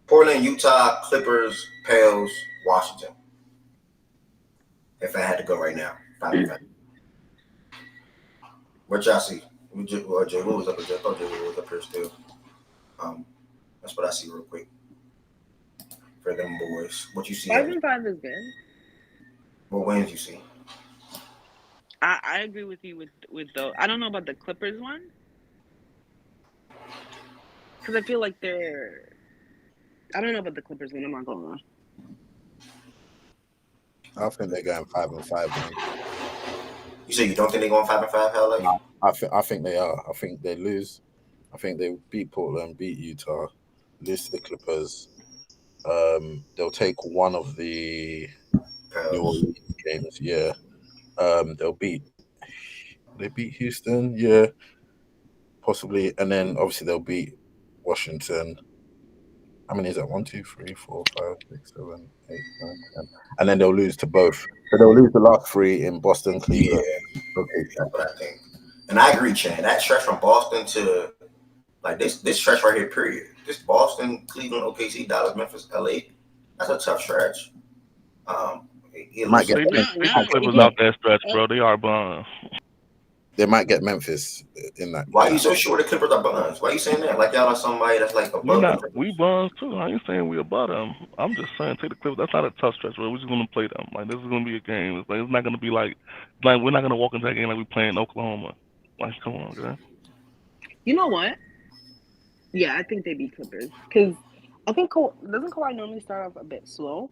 Speaker 1: Portland, Utah, Clippers, Pels, Washington. If I had to go right now, 5-5. What y'all see? Jay Will was up there. I thought Jay Will was up here still. That's what I see real quick. For them boys. What you see?
Speaker 10: 5-5 is good.
Speaker 1: What wins you see?
Speaker 10: I agree with you with the. I don't know about the Clippers one, because I feel like they're. I don't know about the Clippers one. I'm not gonna lie.
Speaker 9: I think they're going 5-5. Man.
Speaker 1: You say you don't think they're going 5-5? Hell,
Speaker 9: no, I think they are. I think they lose. I think they beat Portland, beat Utah, lose to the Clippers. They'll take one of the New Orleans games. Yeah. They beat Houston. Yeah. Possibly, and then obviously they'll beat Washington. How many is that? 1, 2, 3, 4, 5, 6, 7, 8, 9, 10. And then they'll lose to both. So they'll lose the last 3 in Boston, Cleveland.
Speaker 1: Yeah, okay, that's what I think. And I agree, Chan. That stretch from Boston to like this stretch right here, period. This Boston, Cleveland, OKC, Dallas, Memphis, LA. That's a tough stretch.
Speaker 8: They might get Clippers out that stretch, bro. They are bums.
Speaker 9: They might get Memphis in that.
Speaker 1: Why are you so sure the Clippers are bums? Why are you saying that? Like y'all are somebody that's like above.
Speaker 8: We bums too. I ain't saying we above them. I'm just saying take the Clippers. That's not a tough stretch, bro. We're just gonna play them. Like this is gonna be a game. It's not gonna be like we're not gonna walk into that game like we playing Oklahoma. Like come on, man.
Speaker 10: You know what? Yeah, I think they beat Clippers because I think doesn't Kawhi normally start off a bit slow?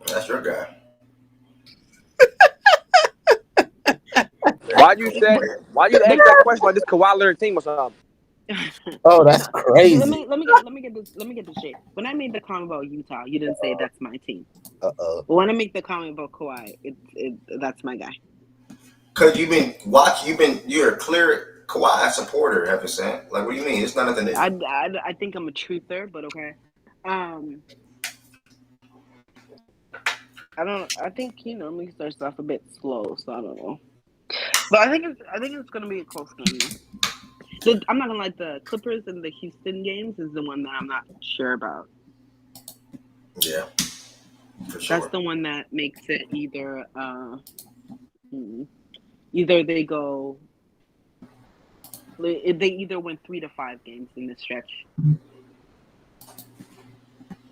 Speaker 1: That's your guy.
Speaker 3: Why you ask that question like this Kawhi Leonard team or something?
Speaker 9: Oh, that's crazy.
Speaker 10: Let me get this straight. When I made the comment about Utah, you didn't say that's my team. But when I make the comment about Kawhi, that's my guy.
Speaker 1: Cause you're a clear Kawhi supporter, have you said? Like, what do you mean? It's not nothing.
Speaker 10: I think I'm a truther, but okay. I think he normally starts off a bit slow, so I don't know. But I think it's gonna be a close game. I'm not gonna lie, the Clippers and the Houston games is the one that I'm not sure about.
Speaker 1: Yeah, for sure.
Speaker 10: That's the one that makes it either they go. They either win 3 to 5 games in this stretch.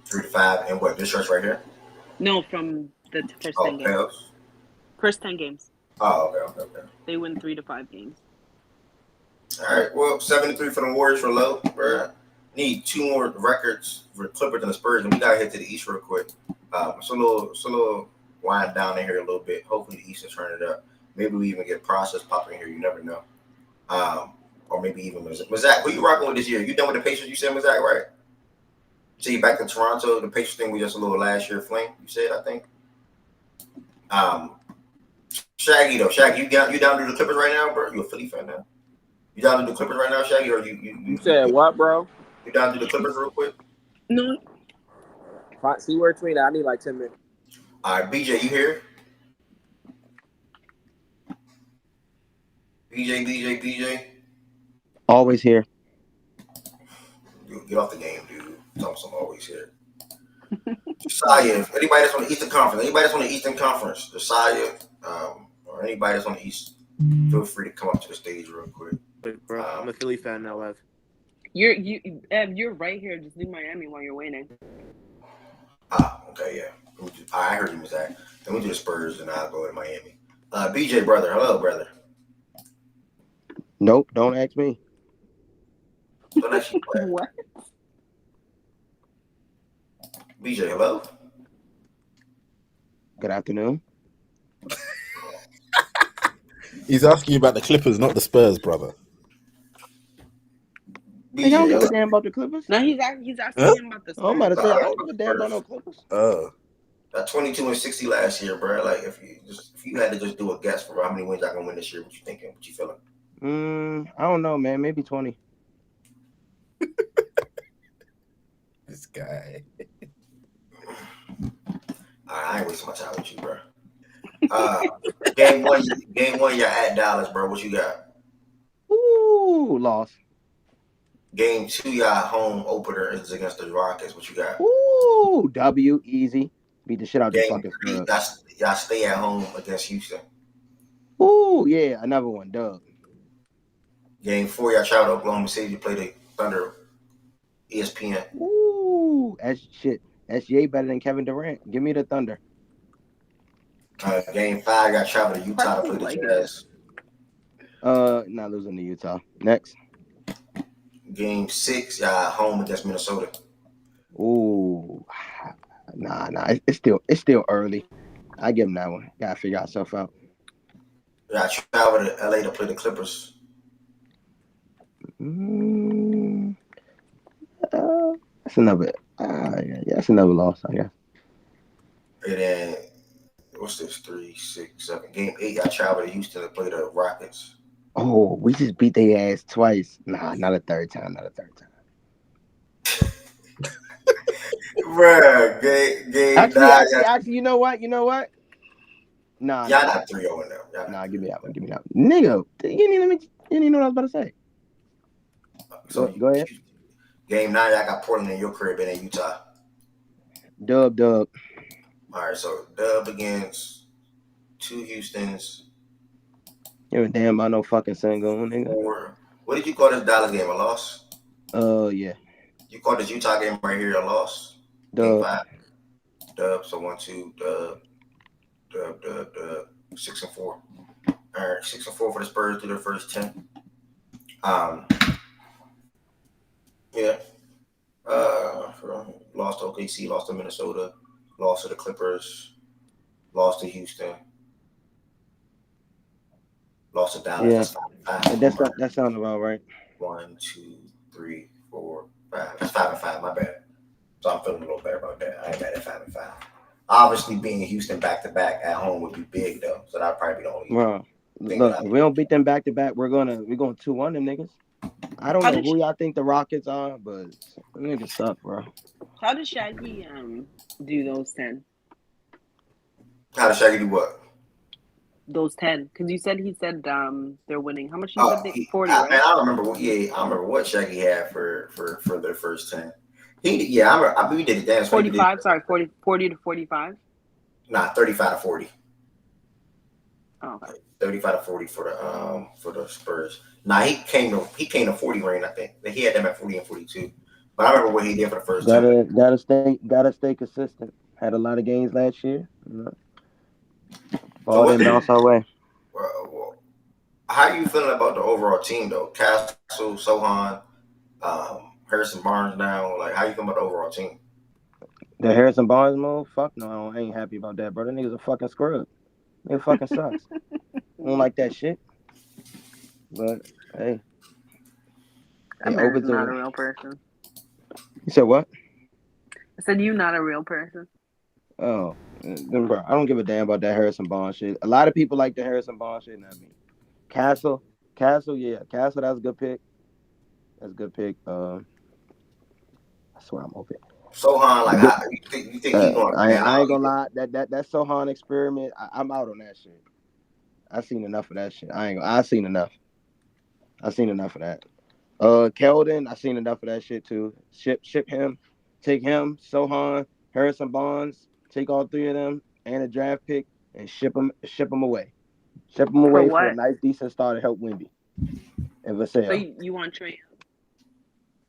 Speaker 1: 3 to 5, and what this stretch right here?
Speaker 10: No, from the first 10 games.
Speaker 1: Playoffs?
Speaker 10: First 10 games.
Speaker 1: Oh, okay.
Speaker 10: They win 3 to 5 games.
Speaker 1: All right, well, 73 for the Warriors for low, bro. Need 2 more records for Clippers and the Spurs, and we gotta head to the East real quick. It's a little wind down in here a little bit. Hopefully the East will turn it up. Maybe we even get Process popping here. You never know. Or maybe even Mazak. Who you rocking with this year? You done with the Pacers? You said Mazak, right? So you back in Toronto. The Pacers thing was just a little last year fling. You said, I think. Shaggy, you down to the Clippers right now, bro? You a Philly fan now? You down to the Clippers right now, Shaggy, or you
Speaker 3: said what, bro?
Speaker 1: You down to the Clippers real quick?
Speaker 10: No.
Speaker 4: See where between that. I need like 10 minutes.
Speaker 1: All right, BJ, you here? BJ.
Speaker 5: Always here.
Speaker 1: Get off the game, dude. I'm always here. Josiah, anybody that's on the Eastern Conference, Josiah, or anybody that's on the East, feel free to come up to the stage real quick.
Speaker 4: Bro, I'm a Philly fan now, Ev.
Speaker 10: You're right here. Just do Miami while you're waiting.
Speaker 1: Okay, yeah. I heard you was that. Then we do the Spurs, and I'll go to Miami. BJ, brother. Hello, brother.
Speaker 5: Nope, don't ask me.
Speaker 1: Don't ask you what? BJ, hello?
Speaker 5: Good afternoon.
Speaker 9: He's asking you about the Clippers, not the Spurs, brother.
Speaker 5: BJ, I don't give a damn about the Clippers.
Speaker 10: No, he's asking him about the Spurs.
Speaker 5: I'm about to say I don't give a damn about no Clippers.
Speaker 1: Got 22-60 last year, bro. Like if you had to just do a guess for how many wins y'all gonna win this year, what you thinking? What you feeling?
Speaker 5: I don't know, man. Maybe 20.
Speaker 9: This guy.
Speaker 1: I ain't wasting my time with you, bro. Game one, you're at Dallas, bro. What you got?
Speaker 5: Ooh, loss.
Speaker 1: Game 2, y'all home opener is against the Rockets. What you got?
Speaker 5: Ooh, W, easy. Beat the shit out of the fucking Spurs.
Speaker 1: Y'all stay at home against Houston.
Speaker 5: Ooh, yeah, another one, dub.
Speaker 1: Game 4, y'all travel to Oklahoma City to play the Thunder. ESPN.
Speaker 5: Ooh, that's shit. That's yay better than Kevin Durant. Give me the Thunder.
Speaker 1: Game 5, y'all travel to Utah to play the Jazz.
Speaker 5: Not losing to Utah. Next.
Speaker 1: Game 6, y'all home against Minnesota.
Speaker 5: Ooh, nah. It's still early. I give him that one. Gotta figure yourself out.
Speaker 1: Y'all travel to LA to play the Clippers.
Speaker 5: That's another. That's another loss, I guess.
Speaker 1: And then what's this? 3, 6, 7. Game 8, y'all travel to Houston to play the Rockets.
Speaker 5: Oh, we just beat their ass twice. Nah, not a third time.
Speaker 1: Bruh, game
Speaker 5: actually, you know what? Nah,
Speaker 1: y'all not 3-0 now.
Speaker 5: Nah, give me that one. Nigga, you didn't know what I was about to say. So go ahead.
Speaker 1: Game 9, y'all got Portland in your crib and in Utah.
Speaker 5: Dub.
Speaker 1: All right, so dub against 2 Houstons.
Speaker 5: You ain't damn about no fucking single, nigga.
Speaker 1: What did you call this Dallas game? A loss?
Speaker 5: Yeah.
Speaker 1: You called this Utah game right here a loss?
Speaker 5: Dub.
Speaker 1: Game 5. Dub, so 1-2, dub. 6-4. All right, 6-4 for the Spurs through their first 10. Yeah. Lost to OKC, lost to Minnesota, lost to the Clippers, lost to Houston, lost to Dallas.
Speaker 5: Yeah. That sounds about right.
Speaker 1: 1, 2, 3, 4, 5. That's 5-5. My bad. So I'm feeling a little better about that. I ain't mad at 5-5. Obviously, being Houston back to back at home would be big though. So that'd probably be the only.
Speaker 5: Well, look, if we don't beat them back to back, we're going 2-1 them niggas. I don't know who y'all think the Rockets are, but niggas suck, bro.
Speaker 10: How did Shaggy do those 10?
Speaker 1: How did Shaggy do what?
Speaker 10: Those 10, because he said they're winning. How much you said? 40, right?
Speaker 1: I don't remember. I don't remember what Shaggy had for their first 10. I believe he did it dance.
Speaker 10: 45. Sorry, 40 to 45.
Speaker 1: Nah, 35 to 40.
Speaker 10: Oh, okay.
Speaker 1: 35 to 40 for the Spurs. Nah, he came to 40 range. I think he had them at 40 and 42. But I remember what he did for the first time.
Speaker 5: Gotta stay consistent. Had a lot of games last year. Ball didn't bounce our way.
Speaker 1: Well, how are you feeling about the overall team though? Castle, Sohan, Harrison Barnes now. Like, how you feeling about the overall team?
Speaker 5: The Harrison Barnes move? Fuck no, I ain't happy about that, bro. That nigga's a fucking scrub. It fucking sucks. I don't like that shit. But hey,
Speaker 10: That man's not a real person.
Speaker 5: You said what?
Speaker 10: I said you're not a real person.
Speaker 5: Oh, bro, I don't give a damn about that Harrison Barnes shit. A lot of people like the Harrison Barnes shit. Not me. Castle, yeah, Castle. That's a good pick. I swear I'm open.
Speaker 1: Sohan, like, you think he's going to pan
Speaker 5: I
Speaker 1: out?
Speaker 5: ain't gonna lie. That Sohan experiment, I'm out on that shit. I seen enough of that shit. I seen enough. I seen enough of that. Keldon, I seen enough of that shit too. Ship him, take him, Sohan, Harrison Barnes, take all three of them and a draft pick and ship them away. Ship them away for a nice decent start to help Wemby and Vassell.
Speaker 10: So you want Trae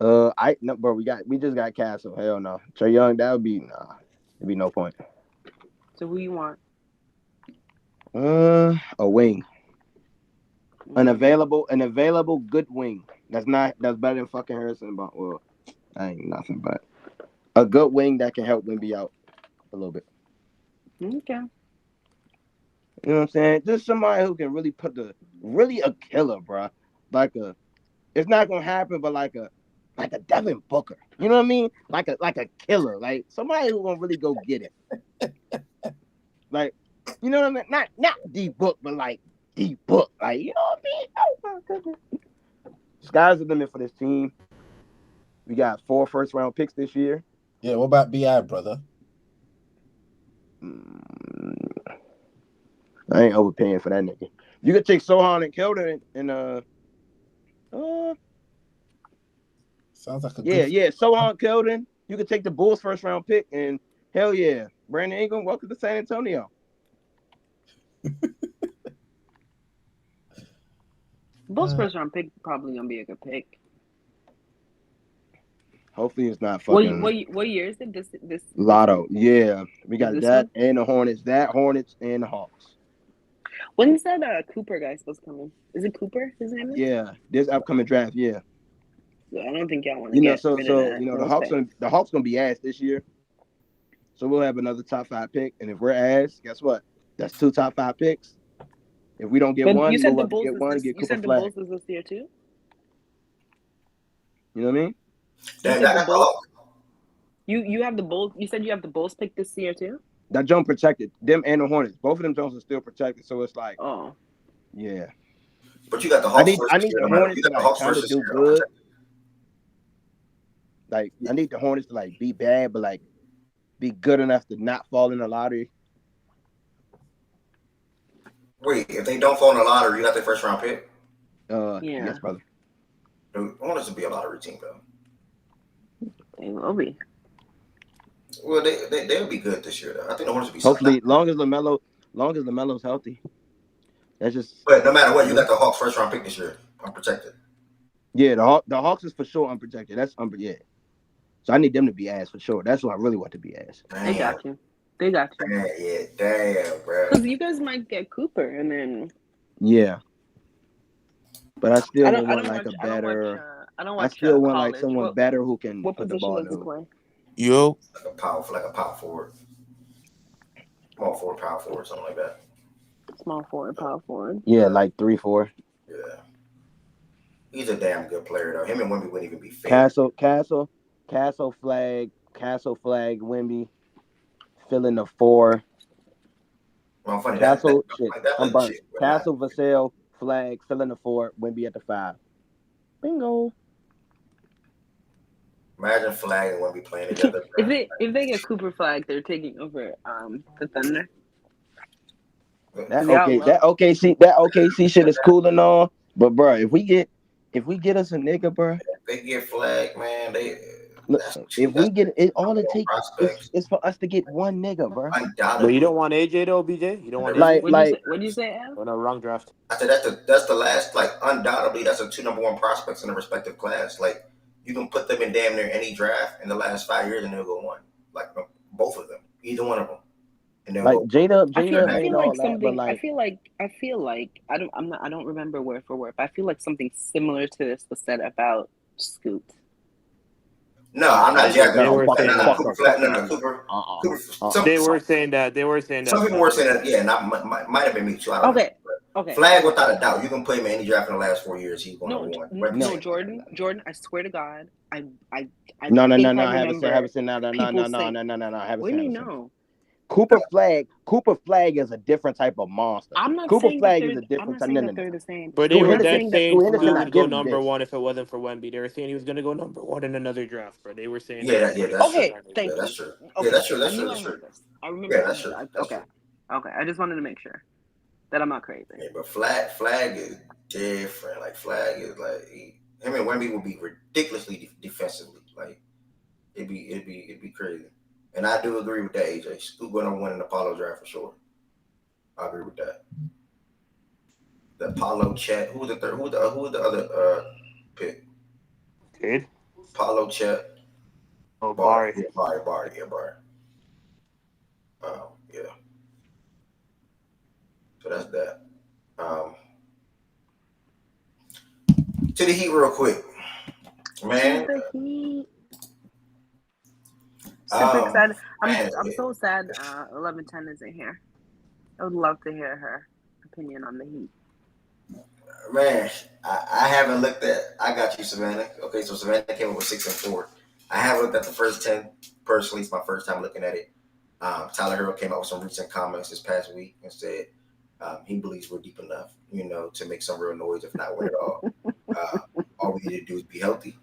Speaker 10: Young?
Speaker 5: No, bro. We just got Castle. Hell no, Trae Young. It'd be no point.
Speaker 10: So who you want?
Speaker 5: A wing. An available good wing. That's better than fucking Harrison. But well, I ain't nothing but a good wing that can help Wemby out a little bit.
Speaker 10: Okay.
Speaker 5: You know what I'm saying? Just somebody who can really really a killer, bro. It's not gonna happen, but like a Devin Booker. You know what I mean? Like a killer, like somebody who gonna really go get it. Like, you know what I mean? Not D Book, but like D Book. Like, you know what I mean? Oh my goodness. Sky's the limit for this team. We got 4 first-round picks this year.
Speaker 9: Yeah, what about BI, brother?
Speaker 5: I ain't overpaying for that nigga. You could take Sohan and Keldon and
Speaker 9: sounds like a
Speaker 5: good Sohan, Keldon. You could take the Bulls first-round pick and hell yeah, Brandon Ingram, welcome to San Antonio.
Speaker 10: Bulls first-round pick probably gonna be a good pick.
Speaker 5: Hopefully it's not fucking.
Speaker 10: What year is it? This
Speaker 5: Lotto. Yeah, we got that
Speaker 10: one?
Speaker 5: and the Hornets. Hornets and the Hawks.
Speaker 10: When's that Cooper guy supposed to come in? Is it Cooper? His name is?
Speaker 5: Yeah, this upcoming draft. Yeah.
Speaker 10: So I don't think y'all want to get rid of that.
Speaker 5: The Hawks gonna be ass this year. So we'll have another top 5 pick, and if we're ass, guess what? That's 2 top 5 picks. If we don't get one,
Speaker 10: you said the
Speaker 5: Bulls
Speaker 10: Bulls
Speaker 5: get one and get Cooper
Speaker 10: the
Speaker 5: Flag.
Speaker 10: Bulls is this year too?
Speaker 5: You know what I mean?
Speaker 10: You have the Bulls. You said you have the Bulls pick this year too.
Speaker 5: That jump protected them and the Hornets. Both of them Jones are still protected. So it's like, yeah.
Speaker 1: But you got the Hawks.
Speaker 5: I need the Hornets to like kind of do good. Like I need the Hornets to like be bad, but like be good enough to not fall in the lottery.
Speaker 1: Wait, if they don't fall in the lottery, you got their first round pick?
Speaker 5: Yes, brother.
Speaker 1: Dude, I want us to be a lottery team though.
Speaker 10: They will be.
Speaker 1: Well, they'll be good this year though. I think the Hornets will be.
Speaker 5: Hopefully, long as LaMelo's healthy. That's just.
Speaker 1: But no matter what, you got the Hawks first round pick this year, unprotected.
Speaker 5: Yeah, the Hawks is for sure unprotected. That's yeah. So I need them to be ass for sure. That's what I really want to be ass.
Speaker 10: They got you. They got you.
Speaker 1: Damn, bro.
Speaker 10: Because you guys might get Cooper and then.
Speaker 5: Yeah. But I still want like a better. I still want like someone better who can put the ball in the hoop.
Speaker 9: Yo.
Speaker 1: Like a power forward. Small forward, power forward, something like that.
Speaker 10: Small forward, power forward.
Speaker 5: Yeah, like 3-4.
Speaker 1: Yeah. He's a damn good player though. Him and Wemby wouldn't even be fair.
Speaker 5: Castle flag, Wemby, filling the 4.
Speaker 1: Well, funny.
Speaker 5: Castle, I'm burnt. Castle, Vassell, flag, filling the 4, Wemby at the 5. Bingo.
Speaker 1: Imagine Flag and Wemby playing together.
Speaker 10: If they get Cooper Flag, they're taking over the Thunder.
Speaker 5: That OKC shit is cool and all, but bro, if we get us a nigga, bro,
Speaker 1: if they get Flag, man,
Speaker 5: if we get it, all it takes is for us to get one nigga, bro.
Speaker 11: But you don't want AJ though, BJ. You don't want
Speaker 5: like
Speaker 11: AJ?
Speaker 10: What did you say, Al?
Speaker 11: Oh, no, wrong draft.
Speaker 1: I said that's the last, like, undoubtedly that's the 2 number 1 prospects in the respective class. Like, you can put them in damn near any draft in the last 5 years and they'll go 1. Like both of them, either one of them. And then
Speaker 5: like Jada
Speaker 10: I feel like
Speaker 5: all
Speaker 10: something.
Speaker 5: that, but like
Speaker 10: I feel like I don't remember word for word, but I feel like something similar to this was said about Scoot.
Speaker 1: No, I'm not jacking.
Speaker 11: They were saying that.
Speaker 1: Cooper.
Speaker 11: They were saying that.
Speaker 1: Some people were saying that. Yeah, might have been me too. I don't know.
Speaker 10: Okay.
Speaker 1: Flag without a doubt. You can play him in any draft in the last 4 years. He's going to win.
Speaker 10: No, Jordan. I swear to God, I
Speaker 5: no. I haven't seen that. No.
Speaker 10: What do you know?
Speaker 5: Cooper Flag is a different type of monster.
Speaker 10: I'm not
Speaker 5: Cooper
Speaker 10: saying
Speaker 5: Flag
Speaker 10: that
Speaker 5: is a different type.
Speaker 10: they're the same.
Speaker 11: But they were
Speaker 5: Henderson,
Speaker 11: dead saying
Speaker 5: Scoot
Speaker 11: Scoot
Speaker 5: Henderson not
Speaker 11: would go
Speaker 5: giving
Speaker 11: number
Speaker 5: this.
Speaker 11: one if it wasn't for Wemby. They were saying he was going to go number one in another draft, bro. They were saying
Speaker 1: that's
Speaker 10: Okay,
Speaker 1: true.
Speaker 10: thank
Speaker 1: That's
Speaker 10: you.
Speaker 1: true.
Speaker 10: Okay,
Speaker 1: That's true.
Speaker 10: I
Speaker 1: That's
Speaker 10: knew
Speaker 1: true.
Speaker 10: I
Speaker 1: That's
Speaker 10: heard
Speaker 1: true.
Speaker 10: this. I remember.
Speaker 1: Yeah, that's true.
Speaker 10: Okay. I just wanted to make sure that I'm not crazy.
Speaker 1: Yeah, but Flag is different. Like Flag is like him and Wemby will be ridiculously defensively. Like it'd be crazy. And I do agree with that, AJ. Scoot going to win an Apollo draft for sure. I agree with that. The Apollo Chet. Who was the third? Who was the other pick?
Speaker 11: Kid?
Speaker 1: Apollo Chet.
Speaker 11: Oh,
Speaker 1: Bari.
Speaker 11: Bari.
Speaker 1: Yeah, Bari. Yeah. So that's that. To the Heat real quick. Man.
Speaker 10: To the Heat. Super excited. I'm so sad 1110 isn't here. I would love to hear her opinion on the Heat.
Speaker 1: Man, I haven't looked at. I got you, Savannah. Okay, so Savannah came up with 6-4. I haven't looked at the first 10 personally. It's my first time looking at it. Tyler Hero came out with some recent comments this past week and said he believes we're deep enough, to make some real noise, if not win it all. All we need to do is be healthy.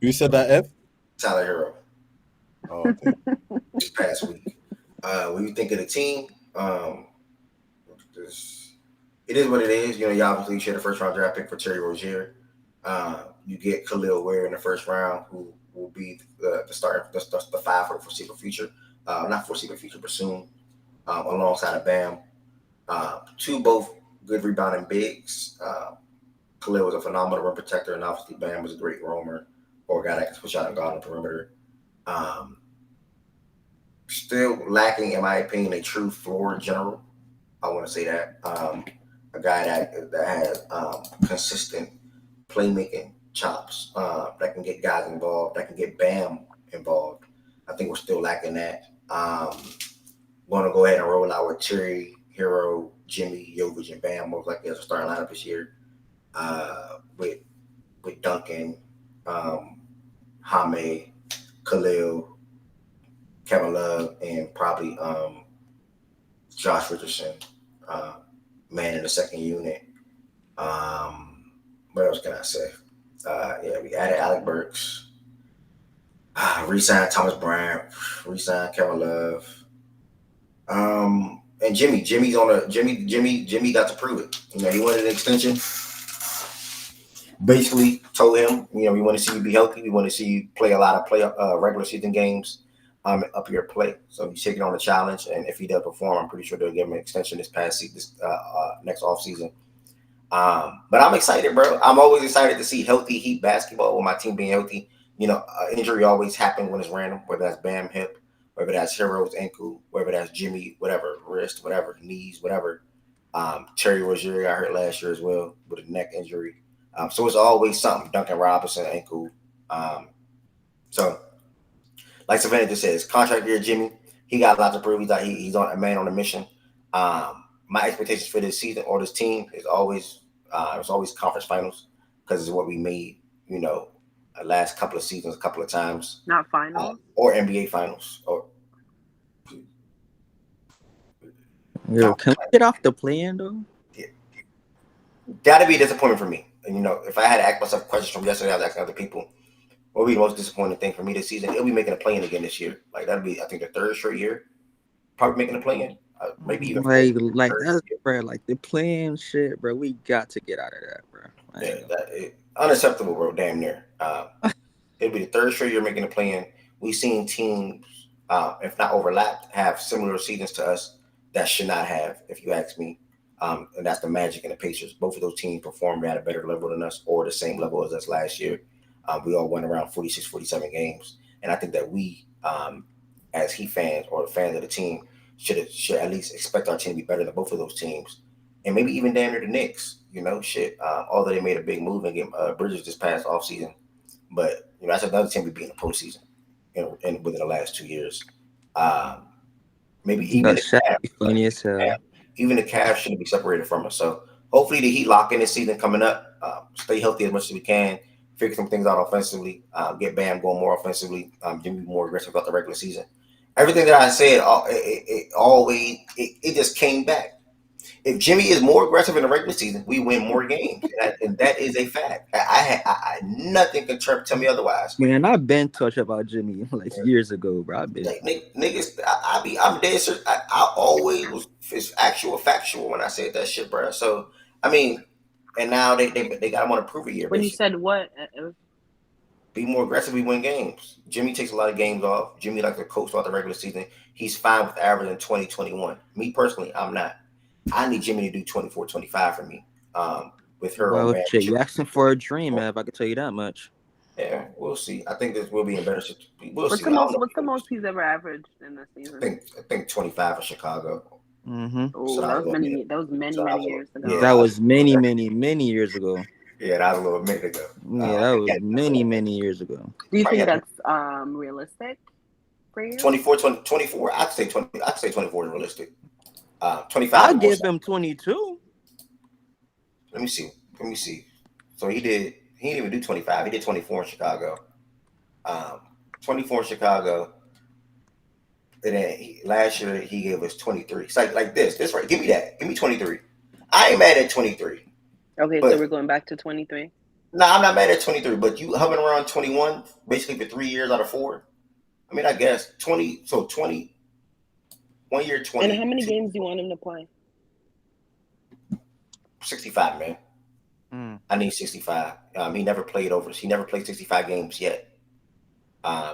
Speaker 9: Who said that, Ev?
Speaker 1: Tyler Hero.
Speaker 9: Oh, okay.
Speaker 1: This past week. When you think of the team, it is what it is. You obviously share the first round draft pick for Terry Rozier. You get Khalil Ware in the first round, who will be the starter, the five for the foreseeable future. Not foreseeable future, but soon, alongside of Bam. Two both good rebounding bigs. Khalil was a phenomenal rim protector, and obviously Bam was a great roamer or a guy that can switch out and guard on the perimeter. Still lacking, in my opinion, a true floor general. I want to say that. A guy that has consistent playmaking chops, that can get guys involved, that can get Bam involved. I think we're still lacking that. Going to go ahead and roll out with Terry, Hero, Jimmy, Jovic, and Bam most likely as a starting lineup this year. With Duncan, Jaime, Khalil, Kevin Love, and probably Josh Richardson, man in the second unit. What else can I say? We added Alec Burks, re-signed Thomas Bryant, re-signed Kevin Love, and Jimmy. Jimmy got to prove it. He wanted an extension. Basically, told him, we want to see you be healthy. We want to see you play a lot of regular season games. Up your play. So he's taking on the challenge, and if he does perform, I'm pretty sure they'll give him an extension this next offseason. But I'm excited, bro. I'm always excited to see healthy Heat basketball with my team being healthy. Injury always happens when it's random, whether that's Bam hip, whether that's Hero's ankle, whether that's Jimmy, whatever, wrist, whatever, knees, whatever. Terry Rozier got hurt last year as well with a neck injury. So it's always something. Duncan Robinson ankle. So like Savannah just says, contract year Jimmy, he got a lot to prove. He's on a man on a mission. My expectations for this season or this team is always conference finals, because it's what we made, the last couple of seasons, a couple of times.
Speaker 10: Not finals
Speaker 1: or NBA finals.
Speaker 12: Yo, can we get off the plan though?
Speaker 1: Yeah. That'd be a disappointment for me. And if I had to ask myself questions from yesterday, I was asking other people, what would be the most disappointing thing for me this season? It'll be making a play-in again this year. Like that'd be, I think, the third straight year. Probably making a play-in. Maybe even
Speaker 12: like that's bro. Like the playing shit, bro. We got to get out of that, bro.
Speaker 1: Unacceptable, bro. Damn near. It'll be the third straight year making a play-in. We've seen teams, if not overlapped, have similar seasons to us that should not have, if you ask me. And that's the Magic and the Pacers. Both of those teams performed at a better level than us, or the same level as us last year. We all went around 46, 47 games. And I think that we, as Heat fans or the fans of the team, should at least expect our team to be better than both of those teams. And maybe even damn near the Knicks, although they made a big move and get Bridges this past offseason. But, that's another team to be in the postseason within the last 2 years. Maybe even the Cavs shouldn't be separated from us. So hopefully the Heat lock in this season coming up, stay healthy as much as we can, figure some things out offensively, get Bam going more offensively, Jimmy more aggressive about the regular season. everything that I said, it always it just came back. If Jimmy is more aggressive in the regular season, we win more games, and that is a fact. I nothing can tell me otherwise.
Speaker 12: Man, I've been touched about Jimmy like years ago, bro. I've been
Speaker 1: niggas. I'm dead serious. I always was factual when I said that shit, bro. So I mean, and now they got him on a prove a year.
Speaker 10: When you said what?
Speaker 1: Be more aggressive, we win games. Jimmy takes a lot of games off. Jimmy like to coach throughout the regular season. He's fine with average in 2021. Me personally, I'm not. I need Jimmy to do 24, 25 for me. With her
Speaker 12: well,
Speaker 1: on bad.
Speaker 12: shit, you asking for a dream, man. If I can tell you that much.
Speaker 1: Yeah, we'll see. I think this will be in better situation. We'll
Speaker 10: what's
Speaker 1: see.
Speaker 10: What's the most he's ever averaged in this season?
Speaker 1: I think 25 in Chicago.
Speaker 12: Mm-hmm.
Speaker 10: Oh, that was many years ago.
Speaker 12: Yeah, that was many years ago.
Speaker 1: Yeah, that was a little minute ago.
Speaker 12: Yeah, that was many years ago.
Speaker 10: Do you think that's realistic for you?
Speaker 1: 24. I'd say 20. I'd say 24 is realistic. 25.
Speaker 12: I'll give him 22.
Speaker 1: Let me see. So he didn't even do 25. He did 24 in Chicago. 24 in Chicago. And then last year he gave us 23. It's like this right. Give me that. Give me 23. I ain't mad at 23.
Speaker 10: Okay, so we're going back to 23.
Speaker 1: No, I'm not mad at 23. But you hovering around 21 basically for 3 years out of 4. I mean, I guess 20. So 20. 1 year 20.
Speaker 10: And how many games do you want him to play?
Speaker 1: 65, man. I need 65. He never played 65 games yet.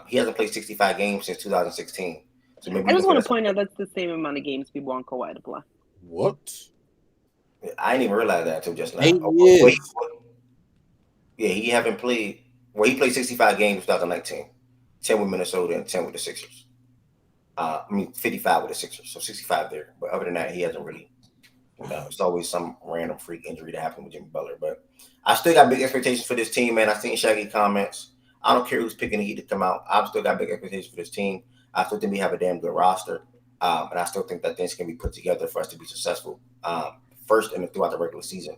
Speaker 1: He hasn't played 65 games since 2016. So maybe
Speaker 10: I just want to point out that's the same amount of games people want Kawhi to play.
Speaker 9: What?
Speaker 1: I didn't even realize that until just now.
Speaker 9: 8 years.
Speaker 1: Yeah, he haven't played. Well, he played 65 games in 2019. 10 with Minnesota and 10 with the Sixers. 55 with the Sixers. So 65 there. But other than that, he hasn't really. It's always some random freak injury that happened with Jimmy Butler. But I still got big expectations for this team, man. I seen Shaggy comments. I don't care who's picking the Heat to come out. I've still got big expectations for this team. I still think we have a damn good roster. And I still think that things can be put together for us to be successful. First and throughout the regular season.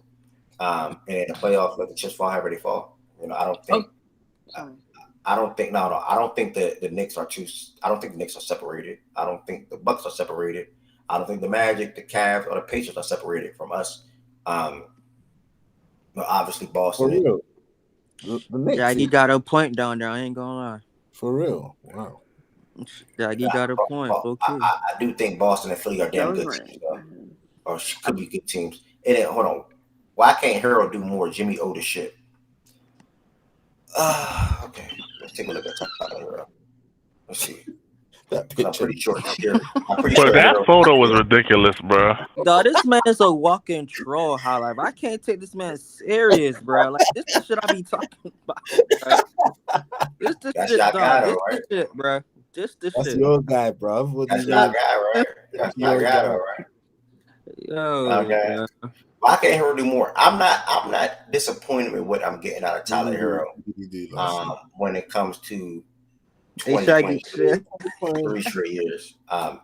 Speaker 1: And in the playoffs, let the chips fall however they fall. I don't think. I don't think the Knicks are I don't think the Knicks are separated. I don't think the Bucks are separated. I don't think the Magic, the Cavs, or the Pacers are separated from us. Obviously Boston.
Speaker 9: For real. The Knicks.
Speaker 12: Jaggy got a point down there. I ain't gonna lie.
Speaker 9: For real. Wow.
Speaker 12: Jaggy got a point. Okay.
Speaker 1: I do think Boston and Philly are damn good teams, or could be good teams. And then, hold on. Why can't Harold do more Jimmy Otis shit? Okay. Let's take a look at Tyler Hero. Let's see.
Speaker 9: That picture.
Speaker 1: I'm pretty sure.
Speaker 8: That photo was ridiculous, bro.
Speaker 12: Dog, this man is a walking troll highlight. I can't take this man serious, bro. Like, this is the shit I be talking about, bro. This shit, dog. This shit, bro. That's shit.
Speaker 9: Your guy, bro.
Speaker 1: That's your guy, right? That's your guy, right?
Speaker 12: Yo,
Speaker 1: okay. Why can't Hero do more? I'm not disappointed with what I'm getting out of Tyler Hero. When it comes to 3 straight years. I'm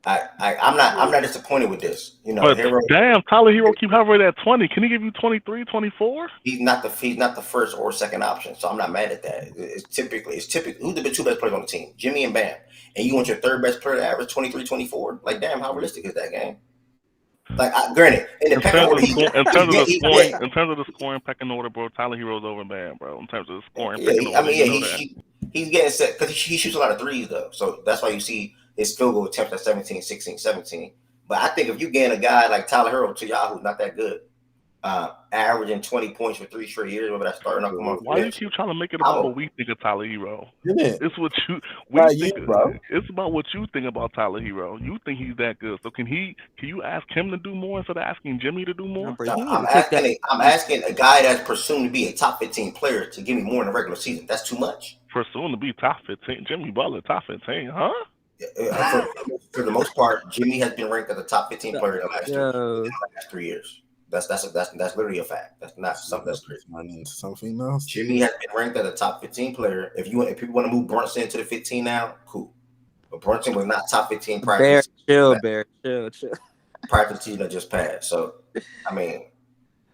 Speaker 1: not disappointed with this.
Speaker 8: But
Speaker 1: Hero,
Speaker 8: damn, Tyler Hero keep hovering at 20. Can he give you 23, 24?
Speaker 1: He's not the first or second option, so I'm not mad at that. It's typically who's the 2 best players on the team? Jimmy and Bam. And you want your 3rd best player to average 23, 24? Like, damn, how realistic is that game? Like, granted, in terms of
Speaker 8: the scoring pecking order, bro, Tyler Hero's over Bam, bro. In terms of the scoring pecking order,
Speaker 1: he's getting set because he shoots a lot of threes though, so that's why you see his field goal attempts at 17, 16, 17. But I think if you gain a guy like Tyler Hero to y'all who's not that good, averaging 20 points for 3 straight years, whether that's starting off.
Speaker 8: Why do you keep trying to make it about what we think of Tyler Hero? It's what it's about what you think about Tyler Hero. You think he's that good, so can you ask him to do more instead of asking Jimmy to do more?
Speaker 1: I'm asking a guy that's presumed to be a top 15 player to give me more in the regular season. That's too much.
Speaker 8: Presumed to be top 15, Jimmy Butler top 15, huh?
Speaker 1: For the most part, Jimmy has been ranked as a top 15 player in the last 3 years. That's literally a fact. That's not something that's crazy.
Speaker 9: Something else.
Speaker 1: Jimmy has been ranked as a top 15 player. If people want to move Brunson into the 15 now, cool. But Brunson was not top 15 prior.
Speaker 12: Chill.
Speaker 1: Prior to the season that just passed. So, I mean,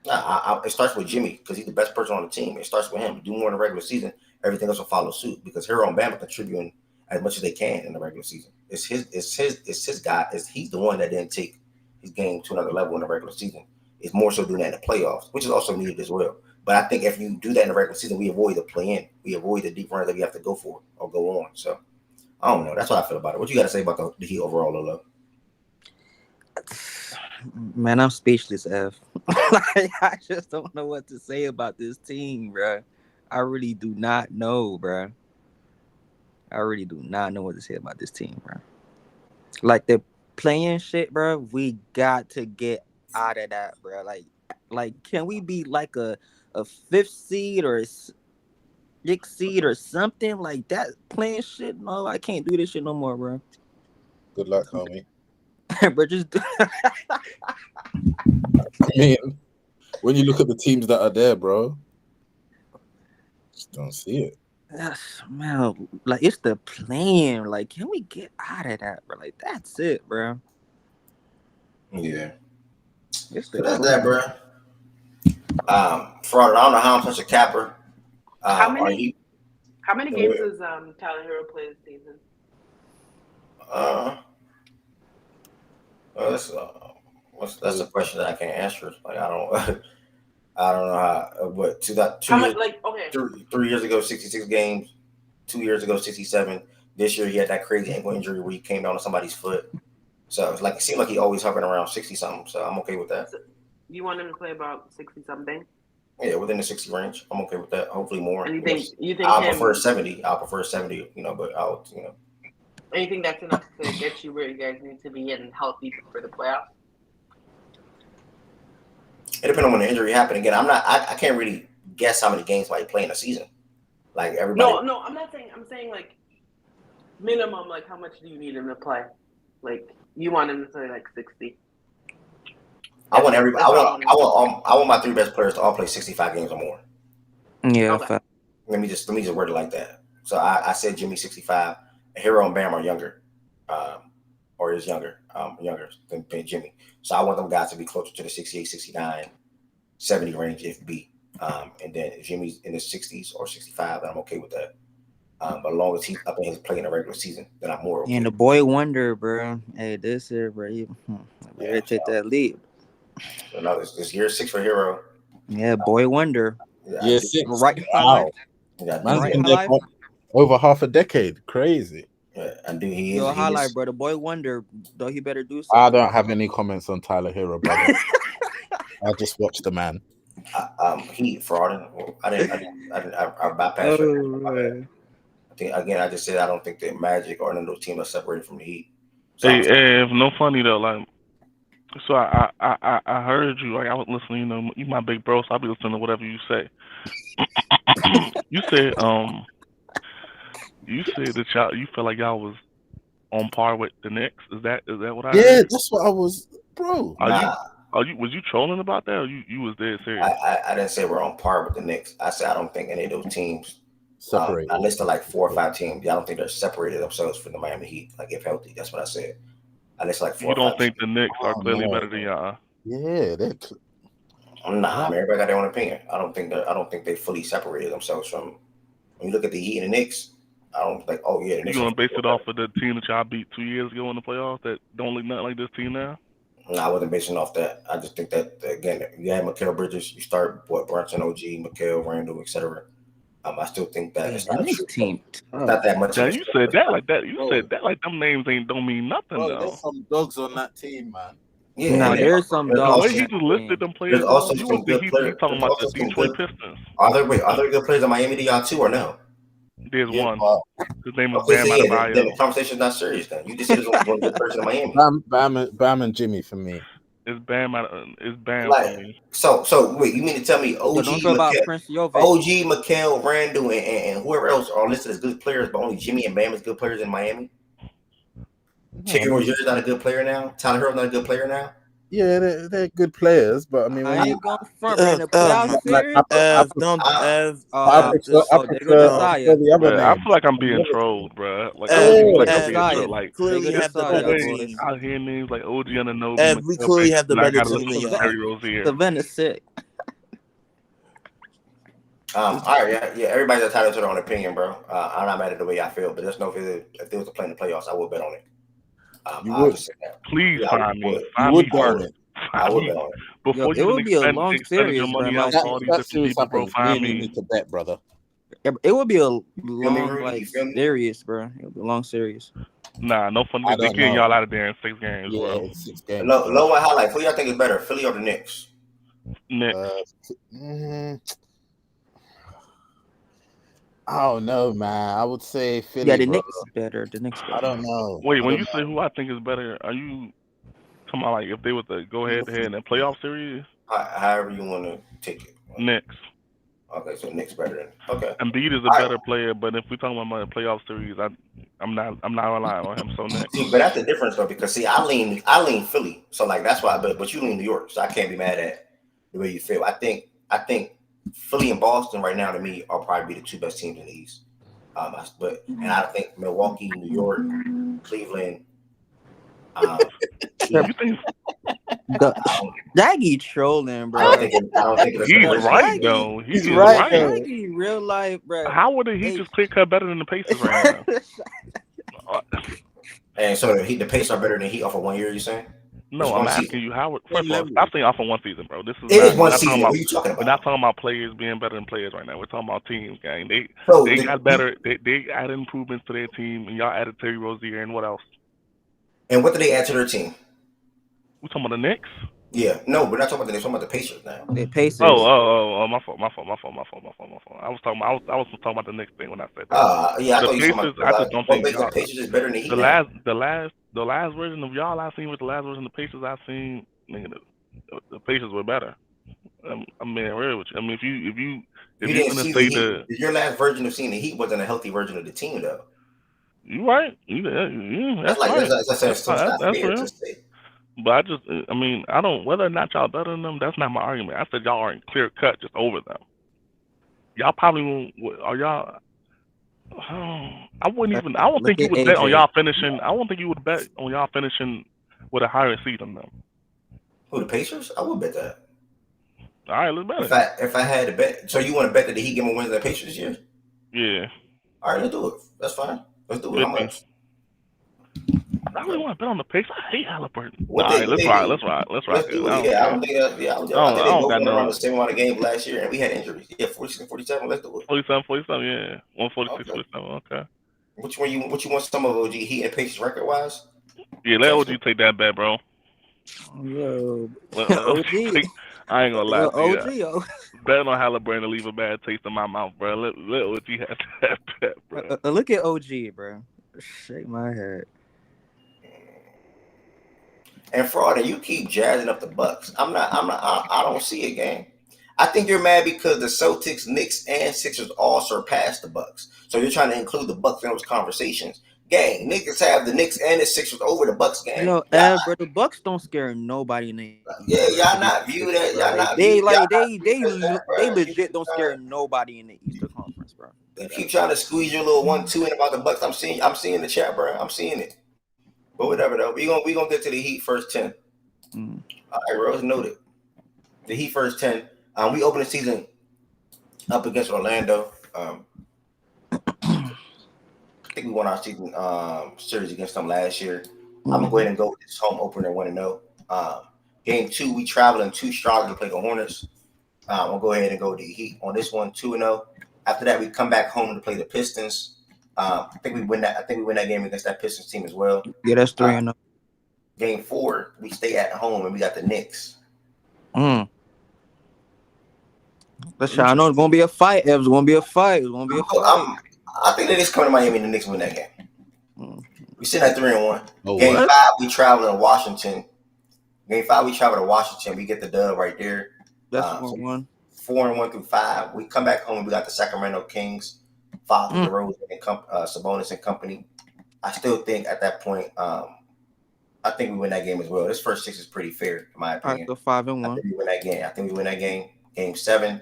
Speaker 1: it starts with Jimmy because he's the best person on the team. It starts with him. Do more in the regular season. Everything else will follow suit because Hero and Bam are contributing as much as they can in the regular season. It's his guy. He's the one that didn't take his game to another level in the regular season. It's more so doing that in the playoffs, which is also needed as well. But I think if you do that in the regular season, we avoid the play-in. We avoid the deep runs that we have to go for or go on. So I don't know. That's what I feel about it. What you got to say about the Heat overall, Lolo?
Speaker 12: Man, I'm speechless, F. Like, I just don't know what to say about this team, bro. I really do not know, bro. I really do not know what to say about this team, bro. Like, the playing shit, bro, we got to get out of that, bro. Like, can we be like a fifth seed or a sixth seed or something like that? Playing shit? No, I can't do this shit no more, bro.
Speaker 9: Good luck, homie.
Speaker 12: Bro, just
Speaker 9: I mean, when you look at the teams that are there, bro, just don't see it.
Speaker 12: Man, like, it's the plan. Like, can we get out of that, bro? Like, that's it, bro.
Speaker 1: Yeah.
Speaker 12: It's
Speaker 1: So that's that, bro. Fraud. I don't know how I'm such a capper.
Speaker 10: How many games does Tyler Hero play this season?
Speaker 1: That's a question that I can't answer. Like I don't know how. What 3 years ago, 66 games. 2 years ago, 67. This year, he had that crazy ankle injury where he came down on somebody's foot. So it's like it seemed like he always hovering around 60 something. So I'm okay with that.
Speaker 10: So you want him to play about 60 something?
Speaker 1: Yeah, within the 60 range. I'm okay with that. Hopefully more.
Speaker 10: And you think
Speaker 1: I'll prefer 70. I'll prefer 70. But I'll
Speaker 10: Anything that's enough to get you where you guys need to be and healthy for the playoffs?
Speaker 1: It depends on when the injury happened. Again, I can't really guess how many games might play in a season. Like everybody.
Speaker 10: No, I'm not saying. I'm saying like minimum. Like how much do you need him to play? Like you want him to play like 60.
Speaker 1: I want everybody. I want my 3 best players to all play 65 games or more.
Speaker 12: Yeah.
Speaker 10: Okay.
Speaker 1: Let me just word it like that. So I said Jimmy 65. Hero and Bam are younger, or is younger than Jimmy. So I want them guys to be closer to the 68, 69, 70 range if be. And then if Jimmy's in the 60s or 65, then I'm okay with that. But as long as he's up in his play in the regular season, then I'm more okay.
Speaker 12: And the boy wonder, bro. Hey, this year, bro. Ready to take that lead.
Speaker 1: So no, this year 6 for Hero.
Speaker 12: Yeah, boy wonder.
Speaker 9: Year 6.
Speaker 12: Right.
Speaker 9: Wow. Man's been there for over half a decade. Crazy.
Speaker 1: Yeah, and he
Speaker 12: is. Highlight, bro. The boy wonder, though he better do something.
Speaker 9: I don't have any comments on Tyler Hero, brother. I just watched the man.
Speaker 1: He fraud. I bypassed. I think again. I just said I don't think that Magic or none of those teams are separated from the Heat. So
Speaker 8: hey, no funny though. Like, so I heard you. Like I was listening. You my big bro, so I'll be listening to whatever you say. You said that you felt like y'all was on par with the Knicks. Is that what I heard?
Speaker 9: Yeah, that's what I was, bro.
Speaker 8: Was you trolling about that, or you was dead serious?
Speaker 1: I didn't say we're on par with the Knicks. I said I don't think any of those teams
Speaker 9: separated.
Speaker 1: I listed like 4 or 5 teams. I don't think they're separated themselves from the Miami Heat. Like if healthy, that's what I said. I listed like 4.
Speaker 8: You don't think the Knicks are clearly better than y'all?
Speaker 9: Yeah, they're.
Speaker 1: Nah, I mean, everybody got their own opinion. I don't think they fully separated themselves from. When you look at the Heat and the Knicks, I don't like. Oh yeah,
Speaker 8: you gonna base it off of the team that y'all beat 2 years ago in the playoffs that don't look nothing like this team now?
Speaker 1: No, I wasn't basing off that. I just think that again, you had Mikal Bridges. You start Brunson, OG, Mikal, Randall, etc. I still think that it's not a true team. Not that much.
Speaker 8: Yeah, you said that like that. You said that like them names don't mean nothing.
Speaker 9: Bro,
Speaker 8: though.
Speaker 9: There's some dogs on that team, man.
Speaker 1: Yeah,
Speaker 12: no, there's some dogs.
Speaker 8: The way he just listed them players.
Speaker 1: There's also some good players.
Speaker 8: Talking about the Detroit Pistons.
Speaker 1: Are there good players in Miami to y'all too, or no?
Speaker 8: There's one. His name is Bam Adebayo.
Speaker 1: The conversation's not serious. Then you just said there's one good person in Miami.
Speaker 9: Bam and Jimmy for me.
Speaker 8: It's Bam
Speaker 1: like,
Speaker 8: for me.
Speaker 1: So wait, you mean to tell me OG, Mikal, Randall, and whoever else are listed as good players, but only Jimmy and Bam is good players in Miami? Chicken Rozier's not a good player now. Tyler Hero's not a good player now.
Speaker 9: Yeah, they're good players, but I mean, when you
Speaker 12: going front in the playoff series,
Speaker 8: I feel like I'm being trolled, bro. Like I feel like I'm being trolled. Like
Speaker 13: clearly have the better team.
Speaker 8: Out here names like OG Anunoby.
Speaker 13: We clearly have the better team than y'all.
Speaker 12: Savannah's sick.
Speaker 1: All right, yeah. Everybody's entitled to their own opinion, bro. I'm not mad at the way I feel, but just know if there was a play in the playoffs, I would bet on it.
Speaker 9: You
Speaker 1: I'll
Speaker 9: would.
Speaker 1: just say that.
Speaker 8: Please
Speaker 1: Yeah,
Speaker 8: find me.
Speaker 1: would.
Speaker 8: Find
Speaker 9: would
Speaker 8: me
Speaker 9: bet on
Speaker 8: first.
Speaker 9: it.
Speaker 1: I would bet on it.
Speaker 8: Before
Speaker 12: it
Speaker 8: you
Speaker 12: would be a
Speaker 8: even
Speaker 12: long
Speaker 8: extended your
Speaker 12: series, bro.
Speaker 8: money
Speaker 12: Like,
Speaker 8: out to all these
Speaker 9: That
Speaker 8: different
Speaker 9: series
Speaker 8: people, bro.
Speaker 9: happens. Me
Speaker 8: Find
Speaker 9: and you
Speaker 8: me.
Speaker 9: need to bet, brother.
Speaker 12: it would be a
Speaker 1: me,
Speaker 12: long
Speaker 1: Rudy? You feel me?
Speaker 12: series, bro. It would be a long series.
Speaker 8: Nah, no fun.
Speaker 9: I
Speaker 8: They
Speaker 9: don't
Speaker 8: getting
Speaker 9: know.
Speaker 8: y'all out of there in 6 games,
Speaker 9: Yeah,
Speaker 8: bro.
Speaker 9: it's 6 games.
Speaker 1: Low one highlight. Who y'all think is better, Philly or the Knicks?
Speaker 8: Knicks.
Speaker 9: I don't know, man. I would say Philly.
Speaker 12: Yeah, the
Speaker 9: bro.
Speaker 12: Knicks better. The Knicks better.
Speaker 9: I don't know.
Speaker 8: Wait, when you say who I think is better, are you talking about like if they was to go head to head in a playoff series?
Speaker 1: However you want to take it.
Speaker 8: Knicks.
Speaker 1: Okay, so Knicks better than okay.
Speaker 8: Embiid is a better player, but if we're talking about my playoff series, I'm not relying on him. So Knicks.
Speaker 1: See, but that's the difference though, because see, I lean Philly, so like that's why. But you lean New York, so I can't be mad at the way you feel. I think Philly and Boston right now to me are probably the two best teams in the East. And I think Milwaukee, New York, Cleveland.
Speaker 8: You think
Speaker 12: Daggy trolling, bro?
Speaker 1: I don't think
Speaker 8: he's right though. He's
Speaker 12: right. Daggy, real life, bro.
Speaker 8: How would he just clear cut better than the Pacers right now?
Speaker 1: And so the Pacers are better than Heat off of 1 year. You saying?
Speaker 8: No, I'm asking you how. First of all, stop saying off of one season, bro. This is
Speaker 1: it is one season. What are you talking about?
Speaker 8: We're not talking about players being better than players right now. We're talking about teams, gang. They got better. They added improvements to their team, and y'all added Terry Rozier and what else?
Speaker 1: And what did they add to their team?
Speaker 8: We talking about the Knicks?
Speaker 1: Yeah, no, we're not talking about the Knicks. We're talking about the Pacers now.
Speaker 12: The Pacers.
Speaker 8: Oh, my fault. I was talking about the Knicks thing when I said that.
Speaker 1: Yeah, I
Speaker 8: the
Speaker 1: thought you
Speaker 8: Pacers,
Speaker 1: were talking
Speaker 8: I just don't think
Speaker 1: the Pacers is better than the Heat.
Speaker 8: The last version of y'all I seen with the last version of the Pacers I seen, nigga, the Pacers were better. I'm being real with you. I mean, if you
Speaker 1: didn't see the Heat, your last version of seeing the Heat wasn't a healthy version of the team, though.
Speaker 8: You right. That's right. That's real. But I mean, I don't, whether or not y'all better than them, that's not my argument. I said y'all aren't clear cut just over them. Y'all probably won't, are y'all, I don't think you would bet on y'all finishing, I don't think you would bet on y'all finishing with a higher seed than them.
Speaker 1: Who, the Pacers? I would bet that.
Speaker 8: All right, let's bet
Speaker 1: If I had to bet, so you want to bet that the Heat give them wins the Pacers this year?
Speaker 8: Yeah.
Speaker 1: All right, let's do it. That's fine. Let's do it. How much?
Speaker 8: I really want to bet on the Pacers. I hate Halliburton.
Speaker 1: Let's rock.
Speaker 8: Do
Speaker 1: it. I don't think I think they both went around the same amount of games last year, and we had injuries. Yeah, 46 47. Let's do it.
Speaker 8: 47, yeah. 146, 47. Okay.
Speaker 1: Which one you want? Some of OG Heat and Pacers record wise?
Speaker 8: Yeah, let OG take that bet, bro.
Speaker 12: Yo,
Speaker 8: OG. I ain't gonna lie to you.
Speaker 12: OG,
Speaker 8: betting on Halliburton to leave a bad taste in my mouth, bro. Let OG have that bet, bro.
Speaker 12: Look at OG, bro. Shake my head.
Speaker 1: And Fraud, you keep jazzing up the Bucks. I don't see it, gang. I think you're mad because the Celtics, Knicks, and Sixers all surpassed the Bucks. So you're trying to include the Bucks in those conversations. Gang, niggas have the Knicks and the Sixers over the Bucks, gang.
Speaker 12: Yo, bro, the Bucks don't scare nobody in the East.
Speaker 1: Yeah, y'all not view that. Y'all not
Speaker 12: they legit don't scare nobody in the Eastern Conference, bro.
Speaker 1: They keep trying to squeeze your little 1-2 in about the Bucks. I'm seeing the chat, bro. I'm seeing it. But whatever though, we gonna get to the Heat first 10. All right, Rose noted. The Heat first 10. We open the season up against Orlando. I think we won our season series against them last year. I'm gonna go ahead and go with this home opener 1-0. Game 2, we traveling to Charlotte to play the Hornets. We'll go ahead and go with the Heat on this one, 2-0. After that, we come back home to play the Pistons. I think we win that. I think we win that game against that Pistons team as well.
Speaker 12: Yeah, that's 3-0.
Speaker 1: Game 4, we stay at home and we got the Knicks.
Speaker 12: I know it's gonna be a fight. It's gonna be a fight.
Speaker 1: I think the Knicks come to Miami and the Knicks win that game. We sit at 3-1. Game 5, we travel to Washington. Game 5, we travel to Washington. We get the dub right there.
Speaker 12: That's 4-1.
Speaker 1: 4-1 through 5. We come back home and we got the Sacramento Kings. 5 with DeRozan and Sabonis and company. I still think at that point, I think we win that game as well. This first 6 is pretty fair, in my opinion.
Speaker 12: All right, so 5-1.
Speaker 1: I think we win that game. Game 7.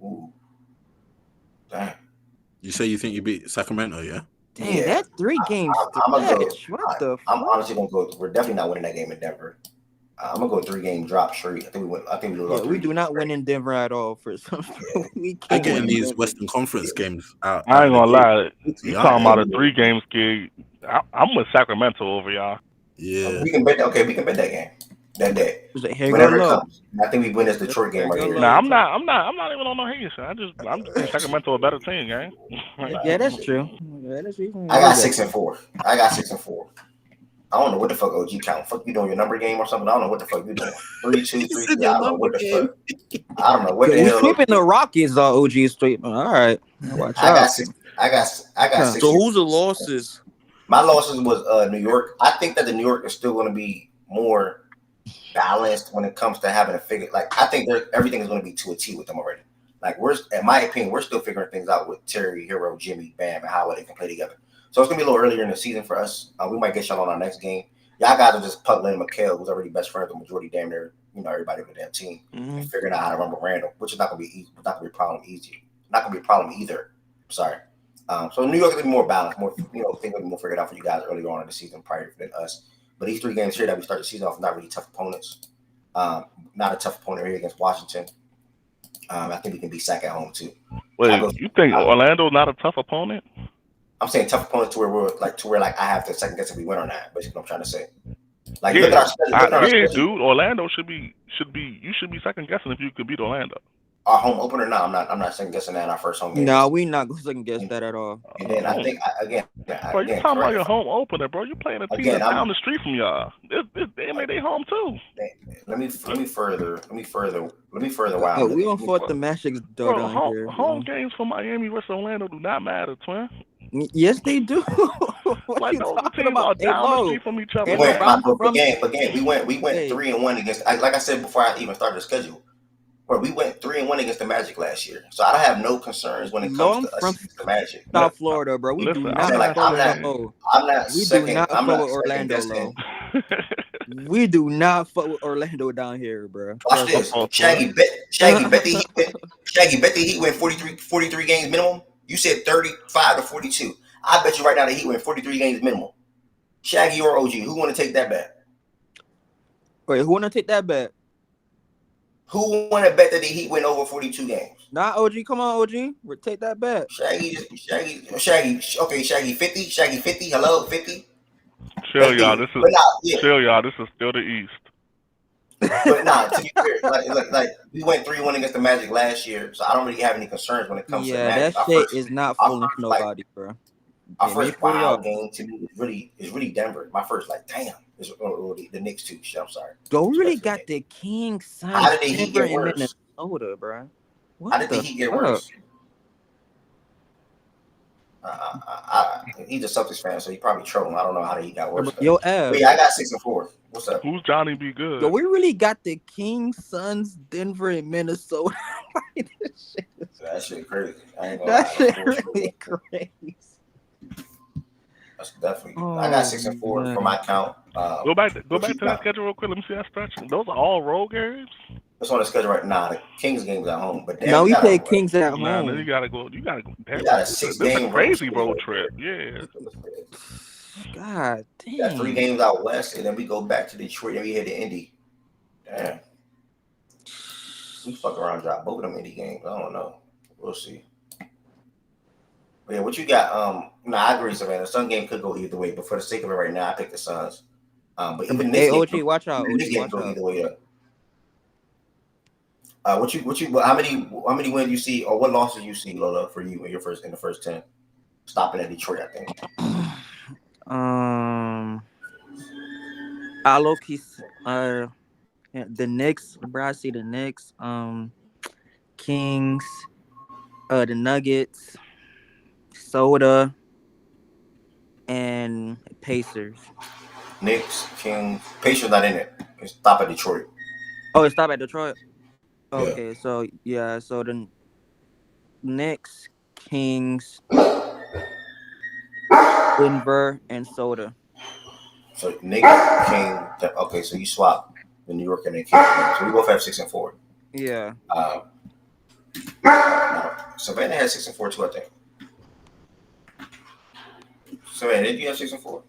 Speaker 1: Ooh. Damn.
Speaker 9: You say you think you beat Sacramento, yeah?
Speaker 12: Damn, that 3 games stretch. What the fuck?
Speaker 1: I'm honestly going to go. We're definitely not winning that game in Denver. I'm gonna go 3-game drop straight. I think we lose all 3
Speaker 12: we do not
Speaker 1: straight.
Speaker 12: win in Denver at all. For some, we
Speaker 9: They're
Speaker 12: can't
Speaker 9: getting
Speaker 12: win.
Speaker 9: these Western Conference games out.
Speaker 8: I ain't
Speaker 9: the
Speaker 8: gonna
Speaker 9: gate.
Speaker 8: lie. You talking about a 3-game skid? I'm with Sacramento over y'all.
Speaker 9: Yeah.
Speaker 1: We can bet. Okay, we can bet that game. That day.
Speaker 12: Here
Speaker 1: Whenever
Speaker 12: go
Speaker 1: it
Speaker 12: low.
Speaker 1: comes. I think we win this Detroit game right here.
Speaker 8: Nah, I'm not even on no hate shit. I'm just saying Sacramento a better team, gang.
Speaker 12: Yeah, that's true. Yeah, that's
Speaker 1: I got 6-4. I got 6-4. I don't know what the fuck OG count. Fuck you doing your number game or something? I don't know what the fuck you doing. 3-2, 3-3. I don't know what the fuck. I don't know what the hell.
Speaker 12: We sweeping the Rockets. OG straight. All right. Watch
Speaker 1: I
Speaker 12: out.
Speaker 1: got 6. I got 6.
Speaker 10: So who's the losses?
Speaker 1: My losses was New York. I think that the New York is still going to be more balanced when it comes to having a figure. Like I think everything is going to be to a T with them already. Like in my opinion, we're still figuring things out with Terry, Hero, Jimmy, Bam, and how they can play together. So it's gonna be a little earlier in the season for us. We might get y'all on our next game. Y'all guys are just puddling McHale, who's already best friend with the majority, damn near, everybody on the damn team, and figuring out how to run with Randall, which is not gonna be easy. Not gonna be a problem easy. Not gonna be a problem either. Sorry. So New York will be more balanced, more things will be more figured out for you guys earlier on in the season prior than us. But these 3 games here that we start the season off, not really tough opponents. Not a tough opponent here against Washington. I think we can beat Sac at home too.
Speaker 8: Wait, you think Orlando's not a tough opponent?
Speaker 1: I'm saying tough opponents to where I have to second guess if we win or not. Basically, what I'm trying to say. Like
Speaker 8: yeah,
Speaker 1: look at our schedule.
Speaker 8: Dude. Orlando should be. You should be second guessing if you could beat Orlando.
Speaker 1: Our home opener? No, I'm not second guessing that in our first home game.
Speaker 12: No, we not going to second guess that at all.
Speaker 1: And then I think
Speaker 8: bro, you talking about your home opener, bro? You playing a team that's down the street from y'all. They made their home too.
Speaker 1: Let me further. Wow.
Speaker 12: We don't fought the Magic though down here.
Speaker 8: Home games for Miami versus Orlando do not matter, twin.
Speaker 12: Yes, they do.
Speaker 8: Like those teams are down the street from each other.
Speaker 1: We went 3-1 against. Like I said before, I even started the schedule. Where we went 3-1 against the Magic last year, so I don't have no concerns when it comes to us against the Magic.
Speaker 12: South Florida, bro. We do not. We do not fuck with Orlando, low. We do not fuck with Orlando down here, bro.
Speaker 1: Watch this. Shaggy bet the Heat win 43 games minimum. You said 35 to 42. I bet you right now the Heat win 43 games minimum. Shaggy or OG, who want to take that bet?
Speaker 12: Wait, who want to take that bet?
Speaker 1: Who want to bet that the Heat win over 42 games?
Speaker 12: Not OG. Come on, OG. We'll take that bet.
Speaker 1: Shaggy. Okay, Shaggy 50. Shaggy 50. Hello, 50.
Speaker 8: Chill, y'all. This is still the East.
Speaker 1: But to be fair, like we went 3-1 against the Magic last year, so I don't really have any concerns when it comes to the Magic.
Speaker 12: That shit is not fooling nobody, bro.
Speaker 1: Our first wild game to me is really Denver. My first damn. The Knicks too. Shit, I'm sorry.
Speaker 12: Yo, we really got the Kings.
Speaker 1: How did the Heat get worse?
Speaker 12: Minnesota, bro.
Speaker 1: How did the Heat get worse? He's a Celtics fan, so he probably trolling. I don't know how he got worse.
Speaker 12: Yo, Ev.
Speaker 1: Wait, I got 6-4. What's up?
Speaker 8: Who's Johnny B. Good?
Speaker 12: Yo, we really got the Kings, Suns, Denver, and Minnesota.
Speaker 1: That shit crazy.
Speaker 12: That shit really crazy.
Speaker 1: That's definitely. I got 6-4 for my count.
Speaker 8: Go back to that schedule real quick. Let me see that stretch. Those are all road games.
Speaker 1: It's on the schedule right now. The Kings games at home, but
Speaker 12: now we play Kings at home.
Speaker 8: Then you gotta go. You got a
Speaker 1: 6-game
Speaker 8: crazy road trip. Yeah.
Speaker 12: God damn.
Speaker 1: Got 3 games out west, and then we go back to Detroit, and we hit the Indy. Damn. We fuck around and drop both of them Indy games. I don't know. We'll see. But yeah, what you got? I agree, Savannah. The Sun game could go either way, but for the sake of it right now, I pick the Suns. But even this
Speaker 12: OG, watch out.
Speaker 1: This game go either way. How many wins you see, or what losses you see, Lola, for you in the first 10? Stopping at Detroit, I think.
Speaker 12: I low-key, the Knicks, bro. I see the Knicks, Kings, the Nuggets, Soda, and Pacers.
Speaker 1: Knicks, Kings, Pacers not in it. It's stop at Detroit.
Speaker 12: Oh, it's stop at Detroit. Okay,
Speaker 1: yeah.
Speaker 12: So the Knicks, Kings, Denver, and Soda.
Speaker 1: So Knicks, King. Okay, so you swap the New York and the Kings. So we both have 6-4.
Speaker 12: Yeah.
Speaker 1: Savannah had 6-4 too, I think. Savannah, did you have 6-4?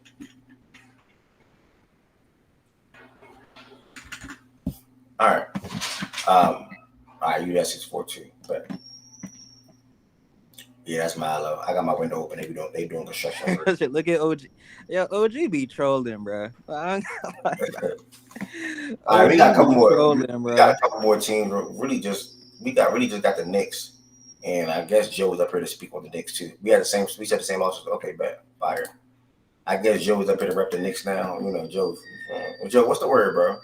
Speaker 1: All right. All right, you got 642. But yeah, that's Milo. I got my window open. They doing construction work.
Speaker 12: Look at OG. Yo, OG be trolling, bro.
Speaker 1: All right,
Speaker 12: OG
Speaker 1: we got a couple
Speaker 12: be
Speaker 1: more.
Speaker 12: trolling,
Speaker 1: We got
Speaker 12: bro.
Speaker 1: a couple more teams. We just got the Knicks, and I guess Joe was up here to speak on the Knicks too. We had the same. We said the same also. Okay, bet fire. I guess Joe was up here to rep the Knicks now. You know, Joe. Joe, what's the word, bro?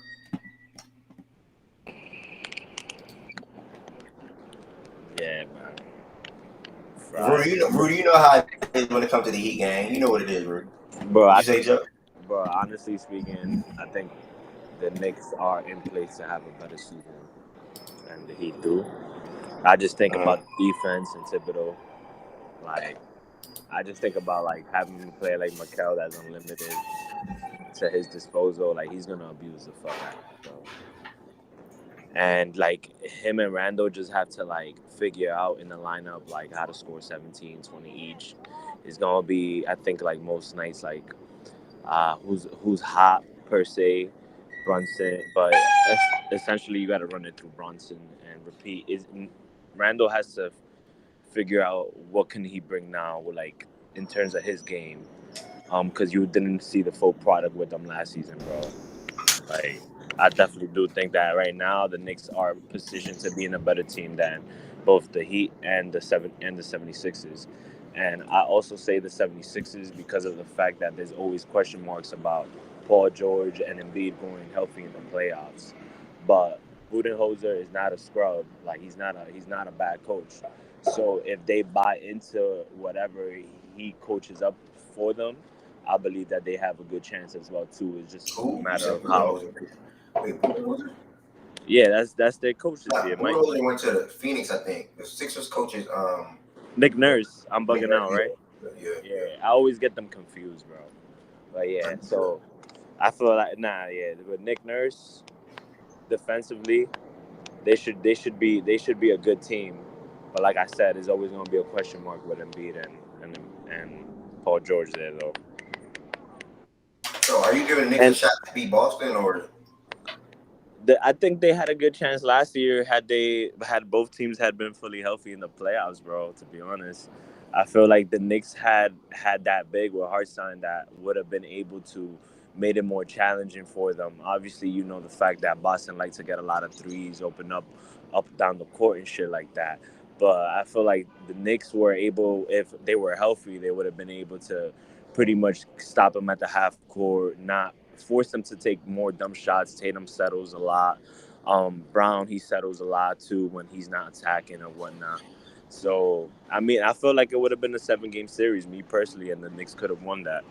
Speaker 13: Yeah, man.
Speaker 1: Rudy, you know how it is when it comes to the Heat gang. You know what it is, Rudy.
Speaker 13: Bro,
Speaker 1: What you say, Joe?
Speaker 13: bro, honestly speaking, I think the Knicks are in place to have a better season than the Heat do. I just think about the defense and Thibodeau. Like, I just think about like having a player like Mikel that's unlimited to his disposal. Like, he's gonna abuse the fuck out of it, bro. And like him and Randall just have to like figure out in the lineup like how to score 17, 20 each. It's gonna be, I think, like most nights like who's hot per se, Brunson, but essentially you got to run it through Brunson and repeat. Is Randall has to figure out what can he bring now, like in terms of his game, because you didn't see the full product with them last season, bro. Like, I definitely do think that right now the Knicks are positioned to be in a better team than both the Heat and the 76ers. And I also say the 76ers because of the fact that there's always question marks about Paul George and Embiid going healthy in the playoffs. But Budenholzer is not a scrub. Like, he's not a bad coach. So if they buy into whatever he coaches up for them, I believe that they have a good chance as well too. It's just a matter of how.
Speaker 1: Wait, Budenholzer?
Speaker 13: Yeah, that's their coach this year, Mike.
Speaker 1: Budenholzer went to Phoenix, I think. The Sixers coaches,
Speaker 13: Nick Nurse. I'm bugging out, right?
Speaker 1: Yeah.
Speaker 13: I always get them confused, bro. But yeah, so I feel like with Nick Nurse defensively, they should be a good team. But like I said, there's always gonna be a question mark with Embiid and Paul George there though.
Speaker 1: So are you giving Knicks a shot to beat Boston or?
Speaker 13: I think they had a good chance last year had both teams had been fully healthy in the playoffs, bro. To be honest, I feel like the Knicks had that big with Hartstein that would have been able to made it more challenging for them. Obviously, you know the fact that Boston likes to get a lot of threes, open up down the court and shit like that. But I feel like the Knicks were able, if they were healthy, they would have been able to pretty much stop them at the half court, not force them to take more dumb shots. Tatum settles a lot. Brown, he settles a lot too when he's not attacking or whatnot. So, I mean, I feel like it would have been a 7-game series, me personally, and the Knicks could have won that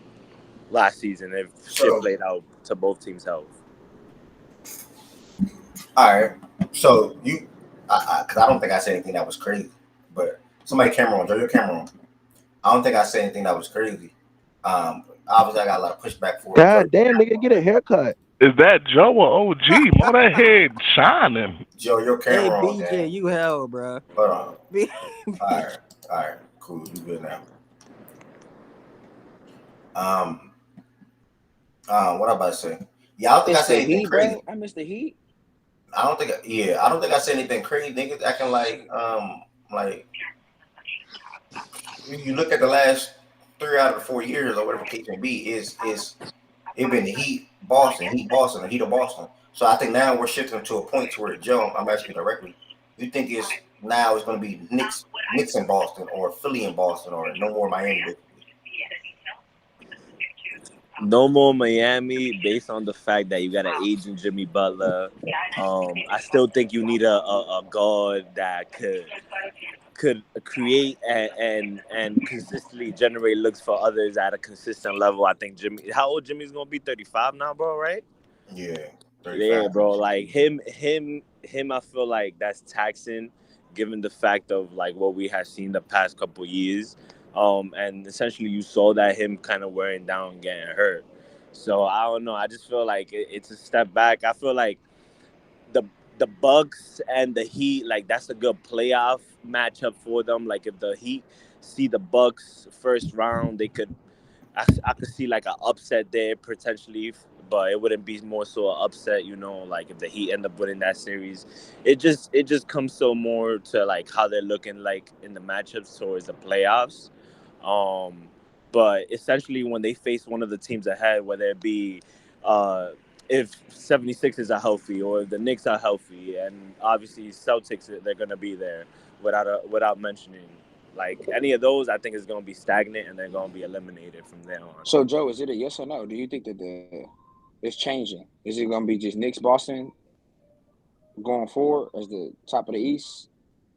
Speaker 13: last season if shit played out to both teams' health.
Speaker 1: All right. So because I don't think I said anything that was crazy, but somebody camera on, Joe, your camera on. I don't think I said anything that was crazy. Obviously, I got a lot of pushback for it.
Speaker 3: God damn, nigga, get a haircut.
Speaker 8: Is that Joe or OG? More that head shining.
Speaker 1: Joe, your camera on.
Speaker 12: Hey, BJ, you hell, bro.
Speaker 1: Hold on. All right, cool. You good now? What I'm about to say? Yeah, I don't think I said anything crazy.
Speaker 4: Bro. I missed the Heat.
Speaker 1: I don't think I said anything crazy. Niggas acting like if you look at the last 3 out of 4 years or whatever the case may be, is it been the Heat, Boston, and Heat of Boston. So I think now we're shifting to a point to where Joe, I'm asking you directly. You think it's going to be Knicks in Boston or Philly in Boston or no more Miami?
Speaker 13: No more Miami based on the fact that you got an aging Jimmy Butler. I still think you need a guard that could create and consistently generate looks for others at a consistent level. I think how old Jimmy's gonna be? 35 now, bro, right?
Speaker 1: Yeah, 35.
Speaker 13: Yeah, bro. Like him. I feel like that's taxing, given the fact of like what we have seen the past couple years. And essentially you saw that him kind of wearing down and getting hurt. So I don't know. I just feel like it's a step back. I feel like the Bucks and the Heat, like that's a good playoff matchup for them. Like if the Heat see the Bucks first round, I could see like an upset there potentially but it wouldn't be more so an upset, like if the Heat end up winning that series. It just comes so more to like how they're looking like in the matchups towards the playoffs. Um, but essentially, when they face one of the teams ahead, whether it be uh, if 76ers are healthy or if the Knicks are healthy, and obviously Celtics, they're gonna be there without mentioning. Like any of those, I think is gonna be stagnant and they're gonna be eliminated from there on.
Speaker 3: So, Joe, is it a yes or no? Do you think that it's changing? Is it going to be just Knicks, Boston going forward as the top of the East,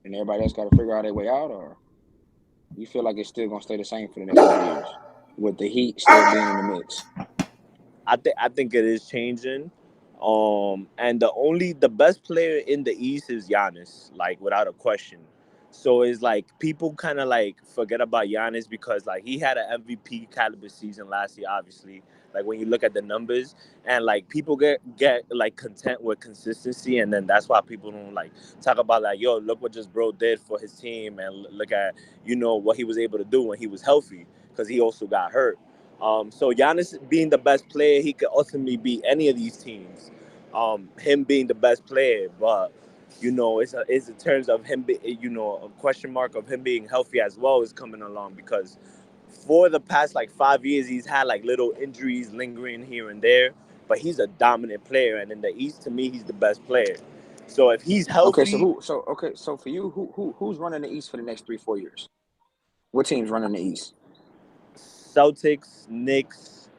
Speaker 3: and everybody else got to figure out their way out, or you feel like it's still going to stay the same for the next couple of years with the Heat still being in the mix?
Speaker 13: I think it is changing. And the best player in the East is Giannis, like without a question. So it's like people kind of like forget about Giannis because like he had an MVP caliber season last year, obviously. Like when you look at the numbers, and like people get like content with consistency, and then that's why people don't like talk about like, yo, look what just bro did for his team, and look at what he was able to do when he was healthy, because he also got hurt. So Giannis being the best player, he could ultimately beat any of these teams. Him being the best player, but it's in terms of him, a question mark of him being healthy as well is coming along, because for the past like 5 years, he's had like little injuries lingering here and there, but he's a dominant player, and in the East, to me, he's the best player. So if he's
Speaker 3: Okay,
Speaker 13: healthy,
Speaker 3: so for you, who's running the East for the next 3-4 years? What team's running the East?
Speaker 13: Celtics, Knicks,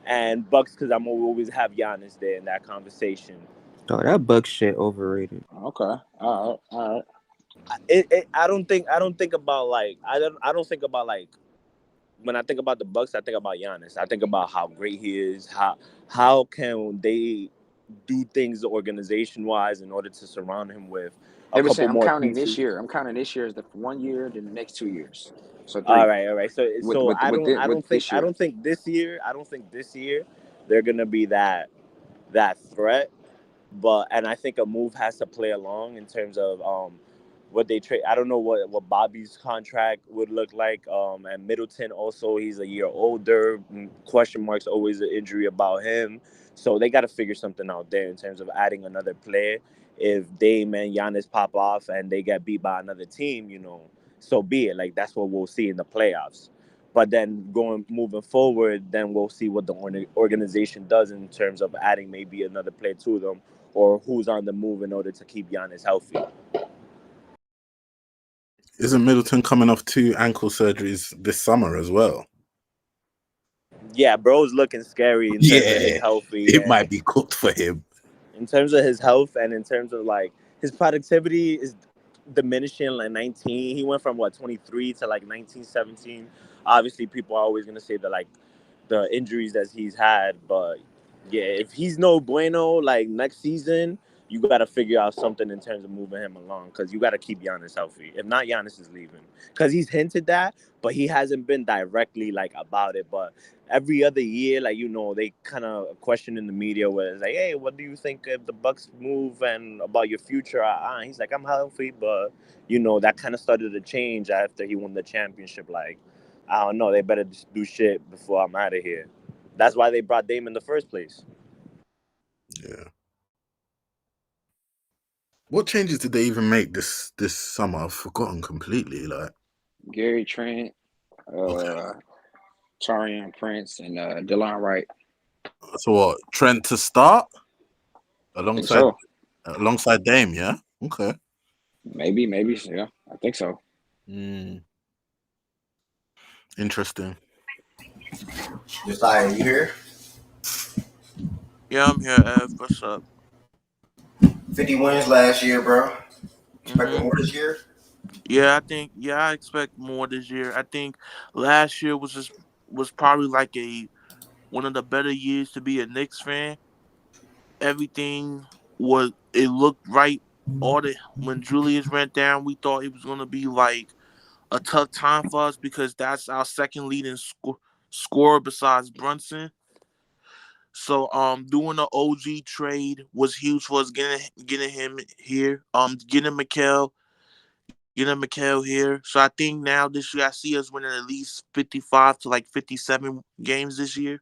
Speaker 13: and Bucks, because I'm always have Giannis there in that conversation.
Speaker 12: Oh, that Buck shit overrated.
Speaker 3: Okay, all right.
Speaker 13: I don't think about like I don't think about like when I think about the Bucks, I think about Giannis. I think about how great he is. How can they do things organization wise in order to surround him with a
Speaker 3: They were
Speaker 13: couple
Speaker 3: saying I'm
Speaker 13: more
Speaker 3: counting this
Speaker 13: pieces.
Speaker 3: year. I'm counting this year as the 1 year, then the next 2 years. So
Speaker 13: All
Speaker 3: 3
Speaker 13: right, all right. So so
Speaker 3: with this
Speaker 13: I
Speaker 3: year.
Speaker 13: don't think this year they're gonna be that threat. But and I think a move has to play along in terms of what they trade. I don't know what Bobby's contract would look like. And Middleton also, he's a year older. Question marks always an injury about him. So they got to figure something out there in terms of adding another player. If Dame and Giannis pop off and they get beat by another team, so be it. Like that's what we'll see in the playoffs. But then moving forward, then we'll see what the organization does in terms of adding maybe another player to them, or who's on the move in order to keep Giannis healthy.
Speaker 9: Isn't Middleton coming off 2 ankle surgeries this summer as well?
Speaker 13: Yeah, bro's looking scary in terms of his
Speaker 9: Yeah,
Speaker 13: healthy,
Speaker 9: it
Speaker 13: and
Speaker 9: might be cooked for him.
Speaker 13: in terms of his health, and in terms of like his productivity is diminishing. Like 19, he went from what 23 to like 19, 17. Obviously, people are always gonna say that like the injuries that he's had, but yeah, if he's no bueno, like next season, you got to figure out something in terms of moving him along, because you got to keep Giannis healthy. If not, Giannis is leaving, because he's hinted that, but he hasn't been directly like about it. But every other year, like they kind of question in the media where it's like, hey, what do you think if the Bucks move and about your future? He's like, I'm healthy, but that kind of started to change after he won the championship. Like, I don't know, they better just do shit before I'm out of here. That's why they brought Dame in the first place.
Speaker 9: Yeah. What changes did they even make this summer? I've forgotten completely. Like
Speaker 3: Gary Trent,
Speaker 9: okay.
Speaker 3: Tarion Prince, and DeLon Wright.
Speaker 9: So what? Trent to start
Speaker 3: I think
Speaker 9: alongside
Speaker 3: so.
Speaker 9: Dame, yeah? Okay.
Speaker 3: Maybe, yeah. I think so.
Speaker 9: Interesting.
Speaker 1: Josiah, you here?
Speaker 14: Yeah, I'm here, Ev. What's up?
Speaker 1: 50 wins last year, bro. Expecting
Speaker 14: hmm
Speaker 1: more this year?
Speaker 14: Yeah, I expect more this year. I think last year was probably like a one of the better years to be a Knicks fan. Everything it looked right. All the When Julius went down, we thought it was gonna be like a tough time for us because that's our second leading scorer besides Brunson. So doing the OG trade was huge for us getting him here. Getting Mikal here. So I think now this year I see us winning at least 55 to like 57 games this year.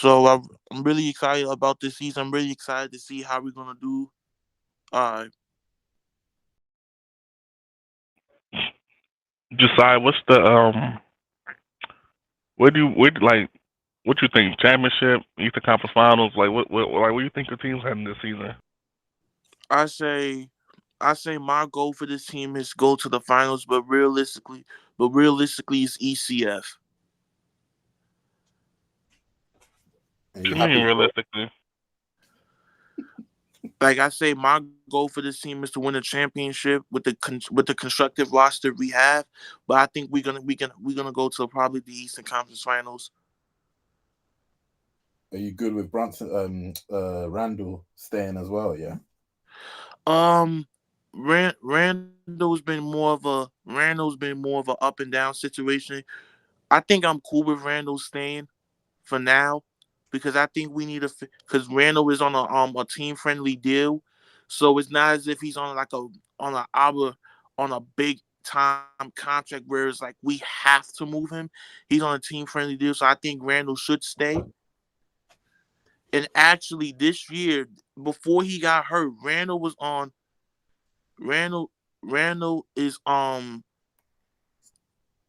Speaker 14: So I'm really excited about this season. I'm really excited to see how we're gonna do. Uh,
Speaker 8: Josiah, what's the like what you think? Championship, Eastern Conference Finals, like what do you think the team's heading this season?
Speaker 14: I say, I say my goal for this team is go to the finals, but realistically, it's ECF.
Speaker 9: Are
Speaker 8: What
Speaker 9: you
Speaker 8: you mean
Speaker 9: happy for it?
Speaker 8: realistically?
Speaker 14: Like I say, my goal for this team is to win a championship with the constructive roster we have. But I think we're gonna go to probably the Eastern Conference Finals.
Speaker 9: Are you good with Brunson Randall staying as well, yeah?
Speaker 14: Um, Randall's been more of a up and down situation. I think I'm cool with Randall staying for now because I think we need because Randall is on a team friendly deal, so it's not as if he's on like on a big time contract where it's like we have to move him. He's on a team friendly deal, so I think Randall should stay. And actually, this year before he got hurt, Randall Randall is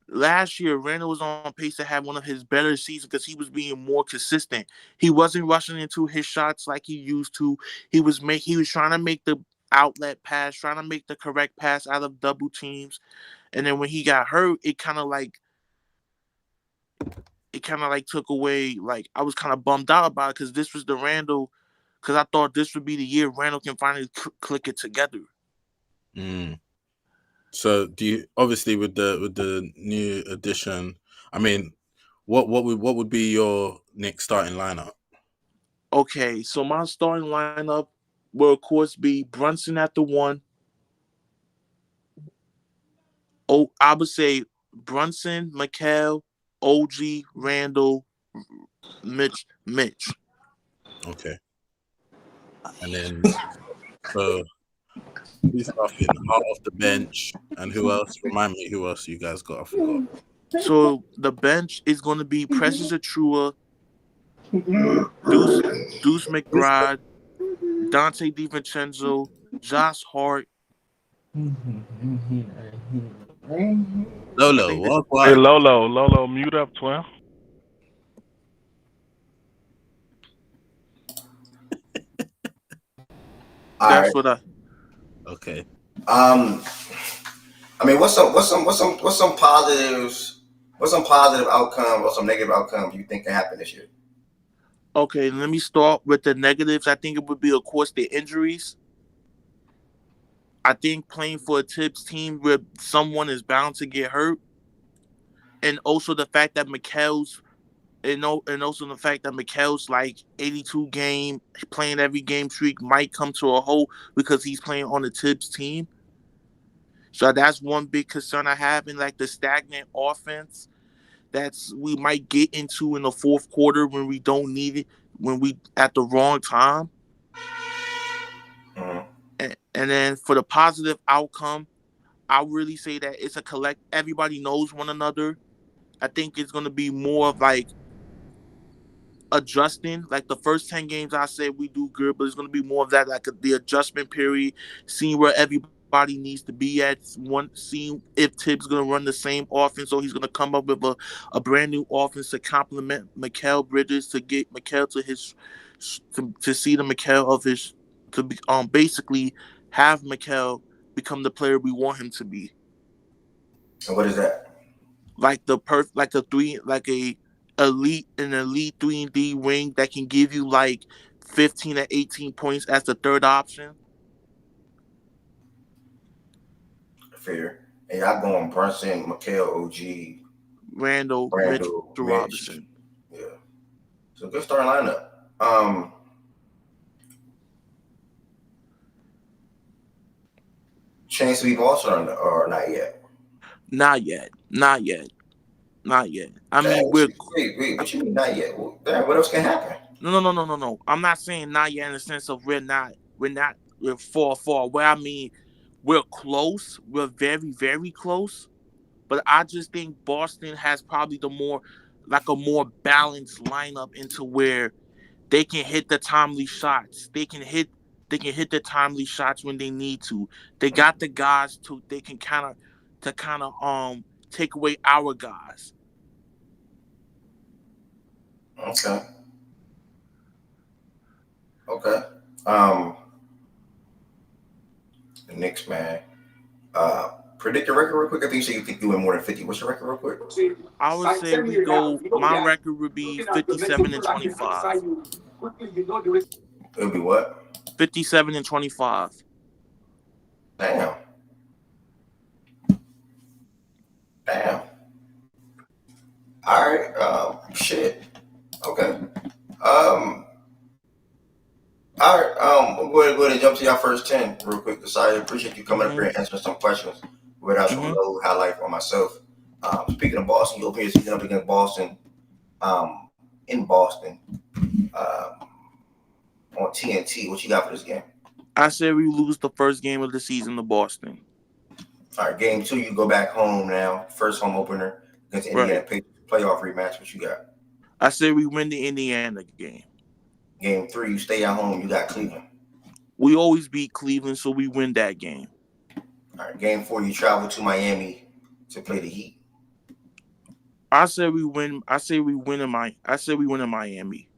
Speaker 14: last year Randall was on pace to have one of his better seasons because he was being more consistent. He wasn't rushing into his shots like he used to. He was trying to make the outlet pass, trying to make the correct pass out of double teams. And then when he got hurt, it kind of like took away. Like I was kind of bummed out about it because this was the Randall. Because I thought this would be the year Randall can finally click it together.
Speaker 9: Mm. So do you obviously with the new addition? I mean, what would be your next starting lineup?
Speaker 14: Okay, so my starting lineup will of course be Brunson at the one. Oh, I would say Brunson, McHale, OG, Randall, Mitch.
Speaker 9: Okay, and then so who's starting out off the bench, and who else? Remind me who else you guys got? I forgot.
Speaker 14: So the bench is going to be Precious Achua, Deuce McBride, Dante DiVincenzo, Josh Hart. I
Speaker 9: Lolo,
Speaker 14: think that,
Speaker 8: Hey
Speaker 9: what?
Speaker 8: Lolo, mute up, twin.
Speaker 1: All right.
Speaker 14: that's what I.
Speaker 9: Okay.
Speaker 1: Um, I mean, what's some positives? What's some positive outcome or some negative outcomes you think can happen this year?
Speaker 14: Okay, let me start with the negatives. I think it would be, of course, the injuries. I think playing for a Tips team where someone is bound to get hurt, and also the fact that also the fact that Mikhail's like 82 game playing every game streak might come to a halt because he's playing on the Tibbs team. So that's one big concern I have in like the stagnant offense that's we might get into in the fourth quarter when we don't need it when we at the wrong time.
Speaker 1: Mm-hmm.
Speaker 14: And then for the positive outcome, I really say that it's a collect. Everybody knows one another. I think it's going to be more of like adjusting. Like the first 10 games, I said we do good, but it's going to be more of that, like the adjustment period, seeing where everybody needs to be at. Seeing if Tibbs going to run the same offense, or he's going to come up with a brand new offense to complement Mikal Bridges to get Mikal to see the Mikal of his to be, basically have Mikal become the player we want him to be.
Speaker 1: And what is that?
Speaker 14: Like like a three, like an elite 3-and-D wing that can give you like 15 to 18 points as the third option.
Speaker 1: Fair. And y'all going Brunson, Mikhail, OG,
Speaker 14: Randall, Mitchell
Speaker 1: Randall, Mitch.
Speaker 14: Robinson.
Speaker 1: Yeah. So good starting lineup. Chance to be boss or not yet?
Speaker 14: Not yet. Not yet. Not yet. I
Speaker 1: Dang,
Speaker 14: mean, we're
Speaker 1: wait, what you mean not yet? Well, damn, what else can happen?
Speaker 14: no. I'm not saying not yet in the sense of we're far. Where I mean, we're close. We're very, very close. But I just think Boston has probably a more balanced lineup into where they can hit the timely shots. They can hit the timely shots when they need to. They got the guys they can kind of take away our guys.
Speaker 1: Okay. Okay. The Knicks, man. Predict your record real quick. I think you think you win more than 50. What's your record real quick?
Speaker 14: I would say we go. My record would be 57-25.
Speaker 1: It'll be what?
Speaker 14: 57-25.
Speaker 1: Damn. All right. Shit. Okay. All right. We'll go ahead and jump to your first 10 real quick. So I appreciate you coming up here and answering some questions without some low highlight for myself. Speaking of Boston, you open your season up against Boston. In Boston. On TNT. What you got for this game?
Speaker 14: I said we lose the first game of the season to Boston.
Speaker 1: All right, game 2, you go back home now. First home opener against Indiana Pacers. Playoff rematch. What you got?
Speaker 14: I said we win the Indiana game.
Speaker 1: Game 3, you stay at home. You got Cleveland.
Speaker 14: We always beat Cleveland, so we win that game.
Speaker 1: All right, game 4, you travel to Miami to play the Heat.
Speaker 14: I said we win. I said we win in Miami.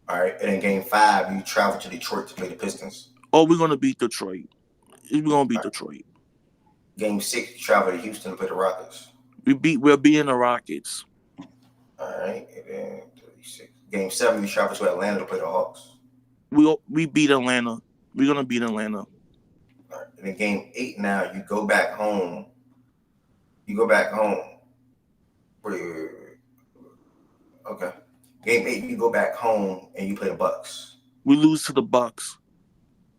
Speaker 1: All right, and in game 5, you travel to Detroit to play the Pistons.
Speaker 14: Oh, we're gonna beat Detroit. We're gonna beat Detroit.
Speaker 1: Game 6, you travel to Houston to play the Rockets.
Speaker 14: We're beating the Rockets.
Speaker 1: All right, and then 36. Game 7, you travel to Atlanta to play the Hawks.
Speaker 14: We beat Atlanta. We're gonna beat Atlanta.
Speaker 1: All right, and in game 8, now you go back home. Wait. Okay. Game 8, you go back home and you play the Bucks.
Speaker 14: We lose to the Bucks.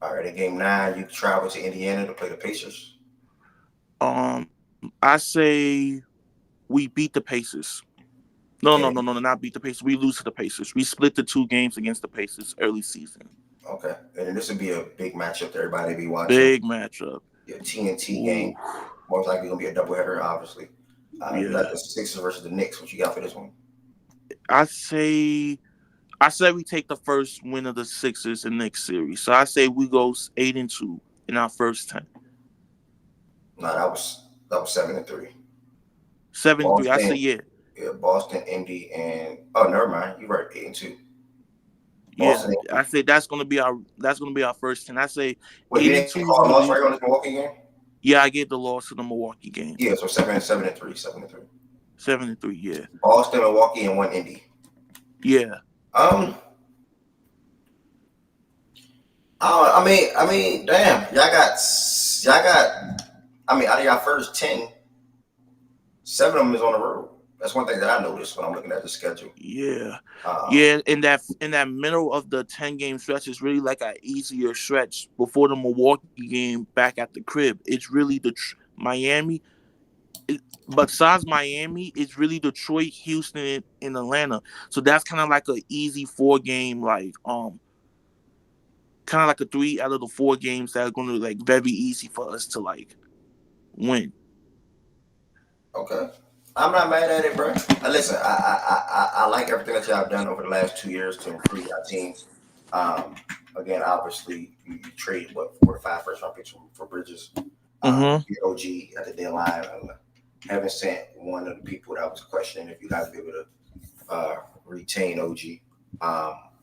Speaker 1: All right. In game 9, you travel to Indiana to play the Pacers.
Speaker 14: I say we beat the Pacers. No, not beat the Pacers. We lose to the Pacers. We split the 2 games against the Pacers early season.
Speaker 1: Okay. And then this would be a big matchup that everybody be watching.
Speaker 14: Big matchup.
Speaker 1: Yeah, TNT game. Most likely going to be a doubleheader, obviously. You got the Sixers versus the Knicks. What you got for this one?
Speaker 14: I say we take the first win of the Sixers in Knicks series. So I say we go 8-2 in our first 10.
Speaker 1: No, that was 7-3.
Speaker 14: 7-3. I say
Speaker 1: Yeah, Boston, Indy, and never mind. You're right. 8-2.
Speaker 14: Boston, I say that's gonna be our first 10. I say
Speaker 1: 8-2. You didn't call a loss right on this Milwaukee game?
Speaker 14: Yeah, I gave the loss to the Milwaukee game.
Speaker 1: Yeah, so 7-3.
Speaker 14: 7-3, yeah.
Speaker 1: Boston, Milwaukee, and 1 Indy.
Speaker 14: Yeah.
Speaker 1: I mean, damn, y'all got. I mean, out of y'all first 10, 7 of them is on the road. That's one thing that I noticed when I'm looking at the schedule.
Speaker 14: Yeah. In that middle of the 10-game stretch is really like an easier stretch before the Milwaukee game back at the crib. It's really Miami. Besides Miami, it's really Detroit, Houston, and Atlanta. So that's kind of like an easy 4-game, like kind of like a 3 out of the 4 games that are going to like very easy for us to like win.
Speaker 1: Okay, I'm not mad at it, bro. Listen, I like everything that y'all have done over the last 2 years to improve our team. Again, obviously, you trade 4 to 5 first-round picks for Bridges. OG at the deadline. Haven't sent one of the people that was questioning if you guys would be able to retain OG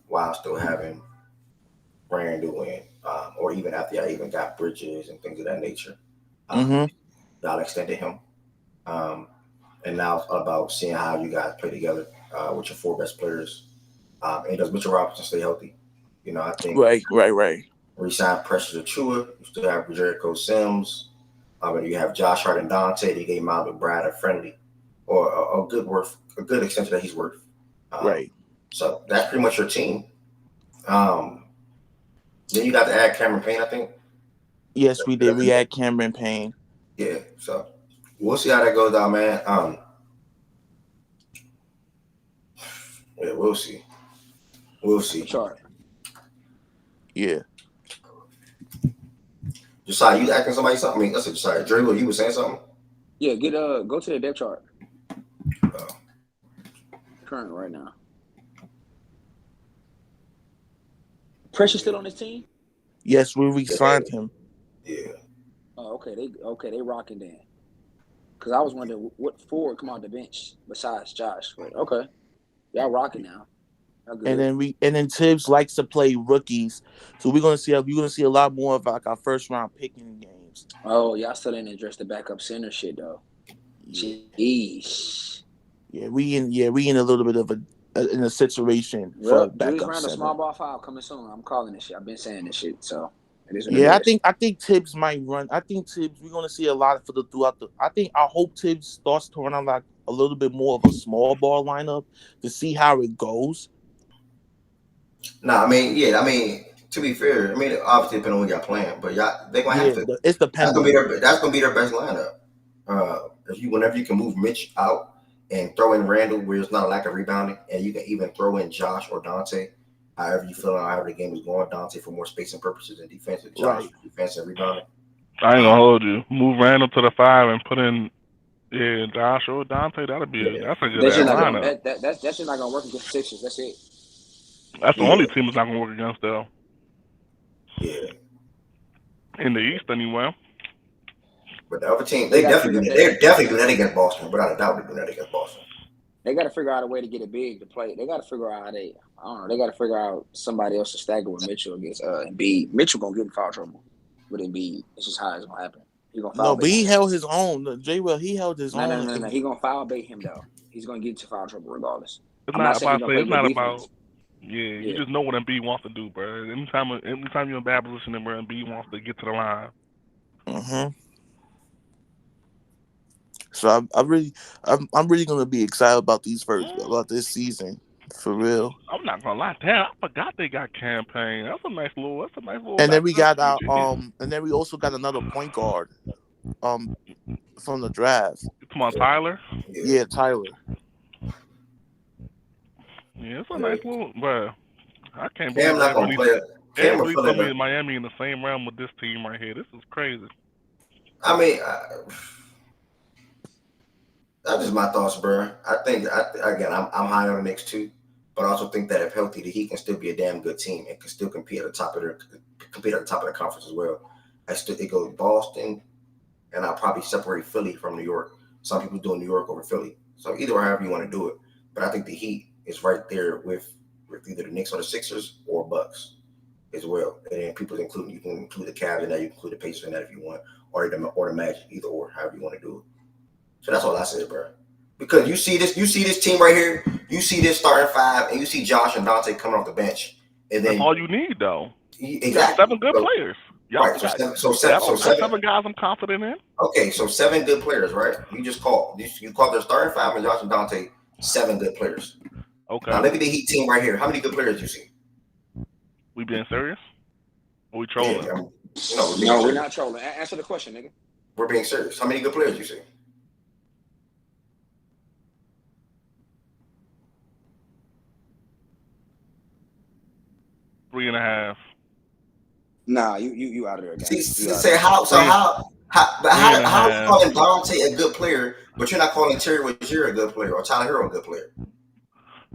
Speaker 1: while still having Randall and or even after y'all even got Bridges and things of that nature. Y'all extended him. And now it's about seeing how you guys play together with your 4 best players. And does Mitchell Robinson stay healthy? You know, I think
Speaker 14: right.
Speaker 1: Resign Precious Achua. You still have Jericho Sims. And you have Josh Hart and Dante. They gave Miles McBride a friendly or a good extension that he's worth.
Speaker 14: Right.
Speaker 1: So that's pretty much your team. Then you got to add Cameron Payne, I think.
Speaker 14: Yes, we did. We had Cameron Payne.
Speaker 1: Yeah. So we'll see how that goes down, man. Yeah, we'll see.
Speaker 4: Sure.
Speaker 14: Yeah.
Speaker 1: Josiah, you asking somebody something? I mean, listen, Josiah, Draylo, you were saying something?
Speaker 4: Yeah, go to the depth chart.
Speaker 15: current right now? Precious still on his team?
Speaker 14: Yes, we re-signed him.
Speaker 1: Yeah.
Speaker 15: Oh, okay. They rocking then. Because I was wondering what forward come out the bench besides Josh. But okay, y'all rocking now.
Speaker 14: And then Tibbs likes to play rookies, so we're gonna see a lot more of like our first round picking games.
Speaker 15: Oh, y'all still didn't address the backup center shit though. Jeez.
Speaker 14: Yeah, we in a little bit of a situation for
Speaker 15: Well, Julius
Speaker 14: backup
Speaker 15: Randle
Speaker 14: center.
Speaker 15: small ball foul coming soon. I'm calling this shit. I've been saying this shit, so it is what
Speaker 14: Yeah,
Speaker 15: it is.
Speaker 14: I think Tibbs might run. I think Tibbs, we're gonna see a lot throughout the. I hope Tibbs starts to run on like a little bit more of a small ball lineup to see how it goes.
Speaker 1: Nah, I mean, to be fair, I mean, obviously depending on who y'all playing, but they're gonna have to.
Speaker 14: It's dependent.
Speaker 1: That's gonna be their best lineup. Whenever you can move Mitch out and throw in Randall, where there's not a lack of rebounding, and you can even throw in Josh or Dante, however you feel, however the game is going. Dante for more spacing purposes and defense, and Josh for defense and rebounding.
Speaker 8: I ain't gonna hold you. Move Randall to the 5 and put in Josh or Dante. That's a good ass lineup.
Speaker 15: That's just not gonna work against the Sixers. That's it.
Speaker 8: That's the only team that's not gonna work against though.
Speaker 1: Yeah.
Speaker 8: In the East, anyway.
Speaker 1: But the other team, they're definitely doing that against Boston. Without a doubt, they're doing that against Boston.
Speaker 15: They got to figure out a way to get it big to play. They got to figure out I don't know. They got to figure out somebody else to stagger with Mitchell against Embiid. Mitchell gonna get in foul trouble with Embiid. It's just how it's gonna happen. He gonna foul.
Speaker 14: No, but he held his own. J-Will, he held his own.
Speaker 15: No. He gonna foul bait him though. He's gonna get into foul trouble regardless.
Speaker 8: It's not about. Yeah, you just know what Embiid wants to do, bro. Anytime you're in bad position, where Embiid wants to get to the line.
Speaker 14: Mm-hmm. So I'm really gonna be excited about this season, for real.
Speaker 8: I'm not gonna lie, damn, I forgot they got Campaign. That's a nice little.
Speaker 14: And then we got and then we also got another point guard, from the draft.
Speaker 8: Come on, Tyler.
Speaker 14: Yeah, Tyler.
Speaker 8: Yeah, it's a nice little, bro. I can't
Speaker 1: believe not gonna play it.
Speaker 8: They really put me in Miami in the same realm with this team right here. This is crazy.
Speaker 1: I mean, that's just my thoughts, bro. I think I'm high on the Knicks too, but I also think that if healthy, the Heat can still be a damn good team and can still compete at the top of the conference as well. It goes Boston, and I'll probably separate Philly from New York. Some people doing New York over Philly, so either or however you want to do it. But I think the Heat is right there with either the Knicks or the Sixers or Bucks as well. And then you can include the Cavs in that, you can include the Pacers in that if you want, or the Magic, either or, however you want to do it. So that's all I said, bro. Because you see this team right here, you see this starting 5, and you see Josh and Dante coming off the bench. And then
Speaker 8: that's all you need, though.
Speaker 1: Exactly.
Speaker 8: 7 good players.
Speaker 1: Right. So 7
Speaker 8: guys I'm confident in.
Speaker 1: Okay, so 7 good players, right? You call their starting 5 and Josh and Dante 7 good players.
Speaker 8: Okay.
Speaker 1: Now look at the Heat team right here. How many good players do you see?
Speaker 8: We being serious? Or we trolling?
Speaker 1: Yeah,
Speaker 15: we're not trolling. Answer the question, nigga.
Speaker 1: We're being serious. How many good players do you see?
Speaker 8: Three and a half.
Speaker 15: Nah, you out of there, guys.
Speaker 1: Say how are you calling Dante a good player, but you're not calling Terry Rozier a good player or Tyler Hero a good player?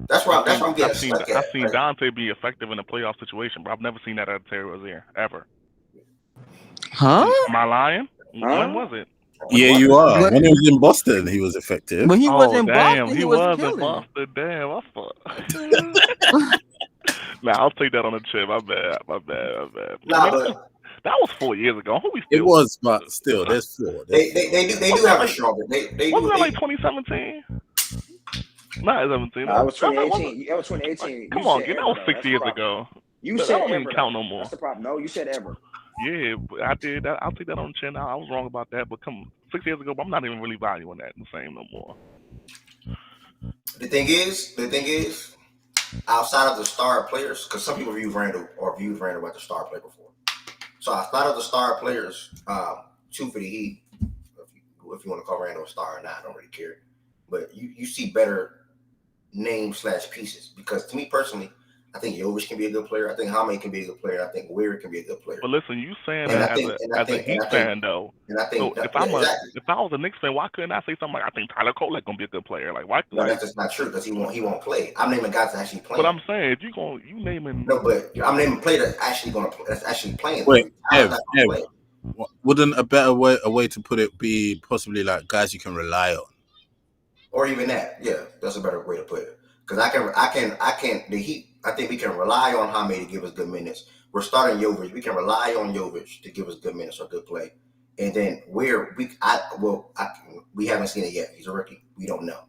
Speaker 1: That's where I'm getting stuck at.
Speaker 8: I've seen Dante be effective in a playoff situation, but I've never seen that at Terry Rozier ever.
Speaker 12: Huh?
Speaker 8: Am I lying? When was it?
Speaker 9: Yeah, you are. When he was in Boston, he was effective.
Speaker 12: When he was in
Speaker 8: Boston,
Speaker 12: he was
Speaker 8: in Boston. Damn, I thought. Nah, I'll take that on the chin. My bad.
Speaker 1: Nah, but
Speaker 8: that was 4 years ago. Who we still?
Speaker 9: It was, but still, there's 4.
Speaker 1: They do have a stronger.
Speaker 8: Wasn't that like 2017? Not 17.
Speaker 15: That was 2018. That was 2018.
Speaker 8: Come on, that was 6 years ago.
Speaker 15: You said
Speaker 8: I don't
Speaker 15: ever.
Speaker 8: even count no more.
Speaker 15: That's the problem. No, you said ever.
Speaker 8: Yeah, I did that. I'll take that on the chin. I was wrong about that, but 6 years ago, but I'm not even really valuing that the same no more.
Speaker 1: The thing is, outside of the star players, because some people viewed Randall as the star player before. So outside of the star players, 2 for the Heat, if you want to call Randall a star or not, I don't really care. But you see better names / pieces, because to me personally, I think Jovic can be a good player. I think Jaime can be a good player. I think Weir can be a good player.
Speaker 8: But listen, you saying that as a Heat fan though. So if I was a Knicks fan, why couldn't I say something like I think Tyler Kolek gonna be a good player? Like why?
Speaker 1: No, that's just not true because he won't play. I'm naming guys that actually playing.
Speaker 8: But I'm saying if you naming.
Speaker 1: No, but I'm naming players that's actually gonna play. That's actually playing.
Speaker 9: Wait, wouldn't a better way to put it be possibly like guys you can rely on?
Speaker 1: Or even that, yeah, that's a better way to put it. Because I can. The Heat, I think we can rely on Jaime to give us good minutes. We're starting Jovic. We can rely on Jovic to give us good minutes or good play. And then we haven't seen it yet. He's a rookie. We don't know.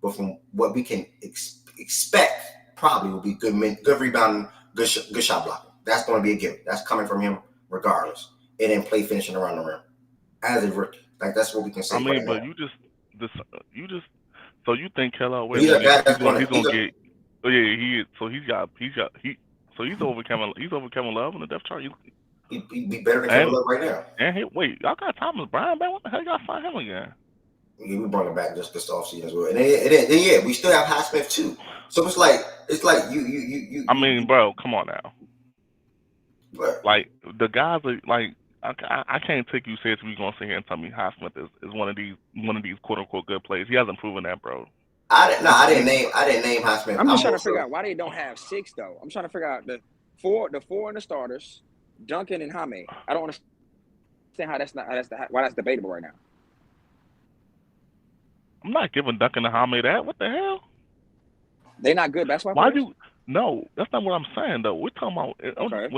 Speaker 1: But from what we can expect, probably will be good rebounding, good shot blocking. That's going to be a given. That's coming from him regardless. And then play finishing around the rim as a rookie. Like that's what we can say.
Speaker 8: I mean, but you just. So you think Kello? He's gonna get? Oh yeah, he is. So he's over Kevin Love on the depth chart.
Speaker 1: He'd be better than Kevin Love right now.
Speaker 8: And wait, y'all got Thomas Bryant back? What the hell y'all find him again?
Speaker 1: Yeah, we brought him back just this offseason as well. And then we still have Highsmith too. So it's like you.
Speaker 8: I mean, bro, come on now.
Speaker 1: What?
Speaker 8: Like the guys are like. I can't take you seriously. You're gonna sit here and tell me Highsmith is one of these quote unquote good players. He hasn't proven that, bro.
Speaker 1: I didn't name Highsmith.
Speaker 15: I'm just trying to figure out why they don't have 6 though. I'm trying to figure out the four in the starters, Duncan and Jaime. I don't understand why that's debatable right now.
Speaker 8: I'm not giving Duncan and Jaime that. What the hell?
Speaker 15: They not good basketball players?
Speaker 8: No, that's not what I'm saying though. We're talking about
Speaker 15: okay.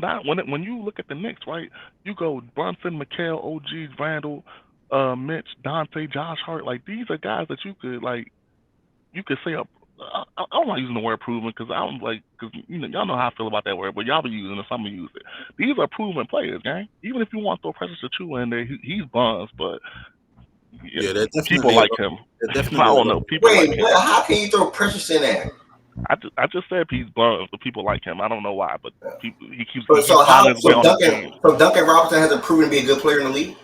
Speaker 8: when you look at the Knicks, right? You go Brunson, McHale, OG, Randall, Mitch, Dante, Josh Hart. Like these are guys that you could say up. I'm not using the word proven because y'all know how I feel about that word, but y'all be using it. Some will use it. These are proven players, gang. Even if you want to throw Precious Achiuwa in there, he's buns, but
Speaker 9: yeah, they're definitely
Speaker 8: people like him.
Speaker 9: Definitely
Speaker 8: I don't know. People like him.
Speaker 1: How can you throw Precious in there?
Speaker 8: I just said he's buns, but people like him. I don't know why, but he keeps.
Speaker 1: So Duncan Robinson hasn't proven to be a good player in the league.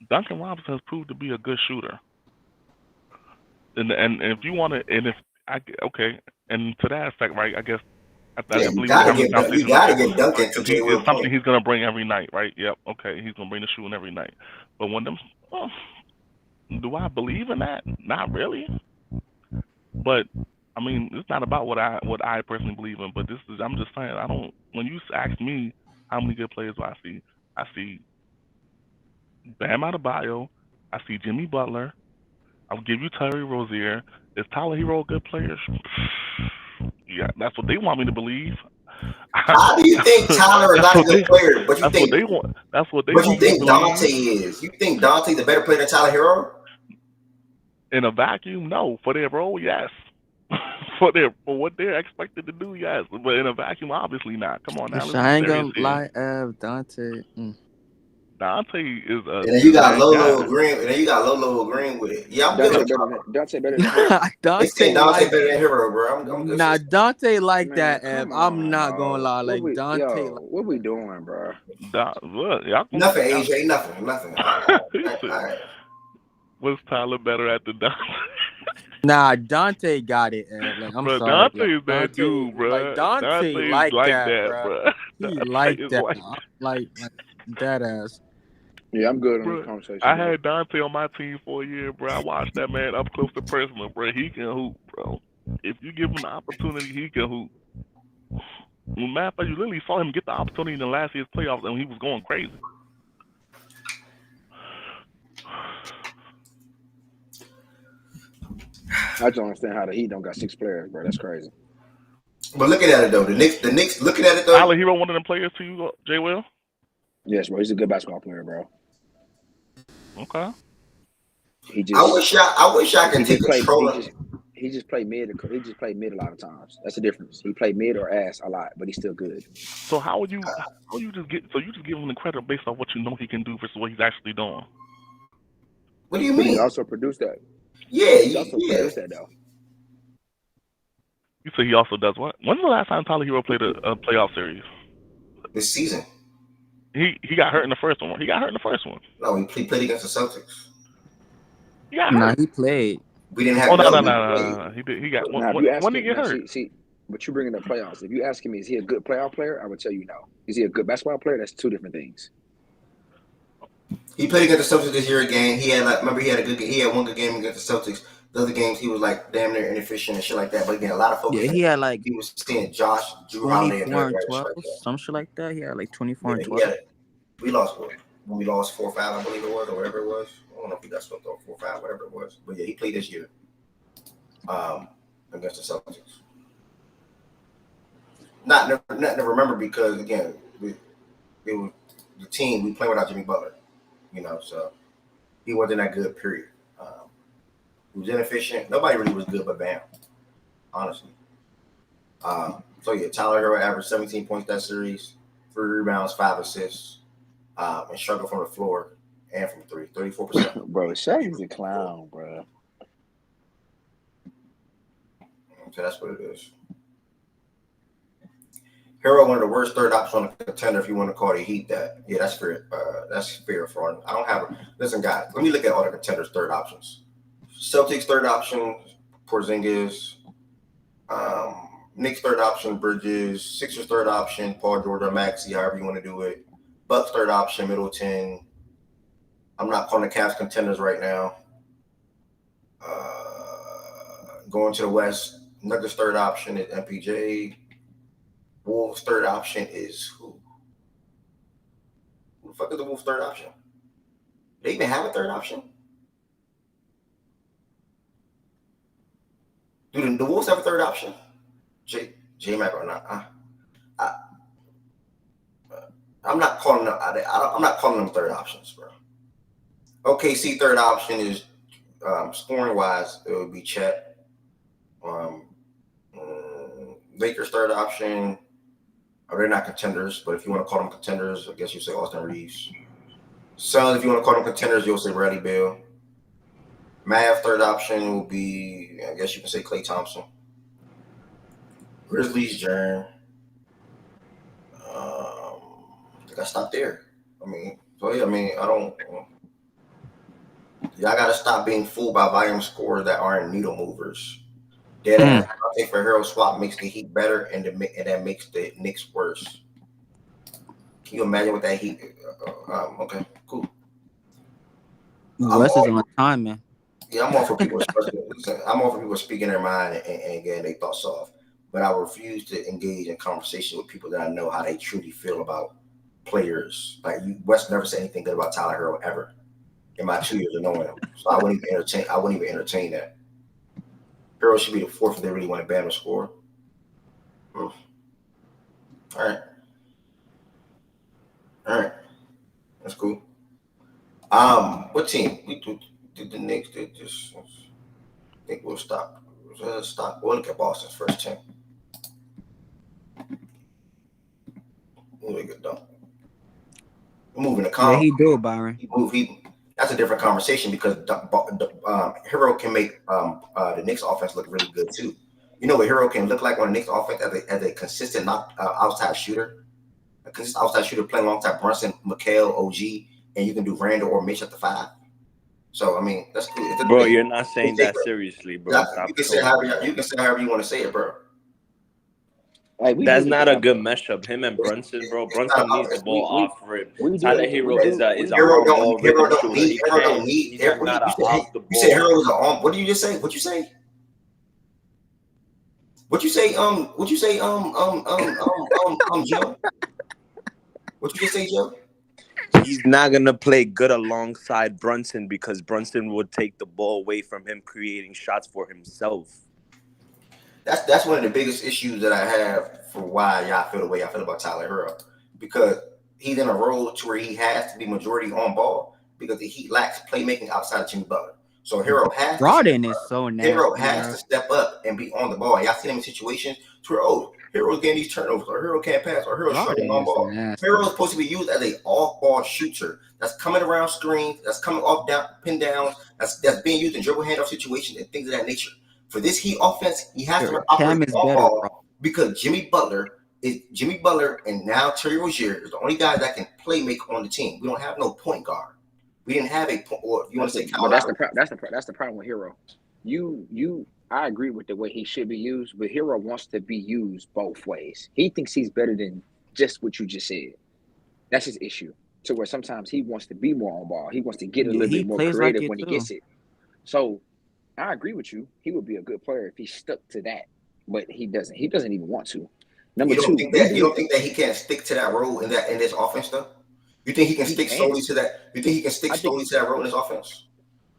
Speaker 8: Duncan Robinson has proved to be a good shooter. And if you want to, and to that effect, right? I guess I believe
Speaker 1: you gotta get Duncan to Jay Will.
Speaker 8: It's something he's gonna bring every night, right? Yep. Okay, he's gonna bring the shooting every night. But do I believe in that? Not really. But I mean, it's not about what I personally believe in. But I'm just saying, I don't. When you ask me how many good players do I see Bam Adebayo, I see Jimmy Butler. I'll give you Terry Rozier. Is Tyler Hero a good player? Yeah, that's what they want me to believe.
Speaker 1: How do you think Tyler is not a good player? But
Speaker 8: that's what they want. That's what they
Speaker 1: want.
Speaker 8: But
Speaker 1: you think Dante is? You think Dante's a better player than Tyler Hero?
Speaker 8: In a vacuum, no. For their role, yes. For what they're expected to do, yes. But in a vacuum, obviously not. Come on now.
Speaker 12: I ain't gonna lie, Dante.
Speaker 8: Dante is a.
Speaker 1: And then you got Lolo agreeing with it. Yeah, I'm good.
Speaker 15: Dante better than
Speaker 1: Dante better than Hero, bro. I'm good.
Speaker 12: Dante like that. I'm not gonna lie. Like Dante.
Speaker 15: What we doing, bro?
Speaker 1: Nothing, AJ. Nothing. All right.
Speaker 8: Was Tyler better at the Dante?
Speaker 12: Nah, Dante got it. Like, I'm
Speaker 8: bro,
Speaker 12: sorry.
Speaker 8: Dante's that dude, bro.
Speaker 12: Like Dante like that, bro. He like that. Like that ass.
Speaker 15: Yeah, I'm good on this conversation.
Speaker 8: I had Dante on my team for a year, bro. I watched that man up close and personal, bro. He can hoop, bro. If you give him the opportunity, he can hoop. Matter of fact, you literally saw him get the opportunity in the last year's playoffs, and he was going crazy.
Speaker 15: I just don't understand how the Heat don't got 6 players, bro. That's crazy.
Speaker 1: But looking at it though, the Knicks looking at it though.
Speaker 8: Tyler Hero, one of them players to you, Jay Will?
Speaker 15: Yes, bro. He's a good basketball player, bro.
Speaker 8: Okay.
Speaker 1: I wish I could take control.
Speaker 15: He just played mid. He just played mid a lot of times. That's the difference. He played mid or ass a lot, but he's still good.
Speaker 8: So you just give him the credit based on what you know he can do versus what he's actually doing.
Speaker 1: What do you mean?
Speaker 15: He also produced that.
Speaker 1: Yeah,
Speaker 15: he also produced that though.
Speaker 8: You say he also does what? When's the last time Tyler Hero played a playoff series?
Speaker 1: This season.
Speaker 8: He got hurt in the first one.
Speaker 1: No, he played against the Celtics.
Speaker 12: Nah, he played.
Speaker 1: We didn't have.
Speaker 8: Oh no. He got. When did he get hurt?
Speaker 15: See, But you bring in the playoffs. If you asking me, is he a good playoff player? I would tell you no. Is he a good basketball player? That's two different things.
Speaker 1: He played against the Celtics this year again. He had remember he had one good game against the Celtics. The other games he was like damn near inefficient and shit like that. But again, a lot of focus.
Speaker 12: Yeah, he had like
Speaker 1: he was seeing Josh, Drew Holiday, and
Speaker 12: 24 and 12, some shit like that. He had like 24 and 12.
Speaker 1: We lost when we lost 4-5, I believe it was, or whatever it was. I don't know if we got swept off 4-5, whatever it was. But yeah, he played this year against the Celtics. Not to remember because again, it was the team we played without Jimmy Butler, so he wasn't that good. Period. He was inefficient. Nobody really was good but Bam, honestly. So yeah, Tyler Hero averaged 17 points that series, 3 rebounds, 5 assists, and struggled from the floor and from three, 34%.
Speaker 15: Bro, Shaq is a clown, bro.
Speaker 1: So that's what it is. Hero, one of the worst third options on the contender, if you want to call the Heat that. Yeah, that's fair. That's fair for him. I don't have a listen, guys. Let me look at all the contenders' third options. Celtics third option, Porzingis. Knicks third option, Bridges. Sixers third option, Paul George or Maxey, however you want to do it. Bucks third option, Middleton. I'm not calling the Cavs contenders right now. Going to the West, Nuggets third option is MPJ. Wolves third option is who? Who the fuck is the Wolves third option? They even have a third option? Do the Wolves have a third option? J Mac or not? I'm not calling them. I'm not calling them third options, bro. OKC third option is scoring wise. It would be Chet. Lakers third option. They're not contenders, but if you want to call them contenders, I guess you say Austin Reeves. Suns, if you want to call them contenders, you'll say Bradley Beal. Mav third option will be, I guess you can say Klay Thompson. Grizzlies, Jern. I think I stopped there. I don't. Y'all got to stop being fooled by volume scores that aren't needle movers. I think for Hero swap makes the Heat better, and that makes the Knicks worse. Can you imagine what that Heat? Okay, cool.
Speaker 12: West is on time, man.
Speaker 1: Yeah, I'm all for people. I'm all for people speaking their mind and getting their thoughts off. But I refuse to engage in conversation with people that I know how they truly feel about players. Like West never said anything good about Tyler Hero ever in my 2 years of knowing him. So I wouldn't even entertain that. Hero should be the fourth if they really want Bam to score. All right. That's cool. What team? We did the Knicks. They just. I think we'll stop. We'll look at Boston's first team. Really good though. We're moving to
Speaker 12: Yeah, he do, Byron.
Speaker 1: That's a different conversation because Hero can make the Knicks offense look really good too. You know what Hero can look like on the Knicks offense as a consistent outside shooter, a consistent outside shooter playing alongside Brunson, McHale, OG, and you can do Randall or Mitch at the 5. So I mean that's cool.
Speaker 13: Bro, you're not saying that seriously, bro.
Speaker 1: You can say however you want to say it, bro.
Speaker 15: Like
Speaker 13: that's not a good matchup. Him and Brunson, bro. Brunson needs the ball off rip. Tyler Hero is a on-ball rhythm shooter. He's not off the ball.
Speaker 1: You said Hero is on. What did you just say? What you say? What you say? Joe? What you just say, Joe?
Speaker 13: He's not gonna play good alongside Brunson because Brunson would take the ball away from him creating shots for himself.
Speaker 1: That's one of the biggest issues that I have for why y'all feel the way I feel about Tyler Hero, because he's in a role to where he has to be majority on ball because the Heat lacks playmaking outside of Jimmy Butler. So Hero has to step up and be on the ball. Y'all seen him in situations where Hero's getting these turnovers, or Hero can't pass, or Hero's struggling on ball. Hero's supposed to be used as an off-ball shooter that's coming around screens, that's coming off pin downs, that's being used in dribble handoff situations and things of that nature. For this Heat offense, he has to operate on ball because Jimmy Butler and now Terry Rozier is the only guy that can play make on the team. We don't have no point guard. We didn't have a point. Or you want to say Kyle Lowry?
Speaker 15: That's the problem with Hero. I agree with the way he should be used, but Hero wants to be used both ways. He thinks he's better than just what you just said. That's his issue. To where sometimes he wants to be more on ball. He wants to get a
Speaker 12: Yeah,
Speaker 15: little
Speaker 12: he
Speaker 15: bit more
Speaker 12: plays like
Speaker 15: creative
Speaker 12: it
Speaker 15: when he
Speaker 12: too.
Speaker 15: gets it. So I agree with you. He would be a good player if he stuck to that, but he doesn't. He doesn't even want to. Number
Speaker 1: You don't
Speaker 15: two,
Speaker 1: think that he can't stick to that role in this offense though? You think he can stick solely to that? You think he can stick solely to that role in this offense?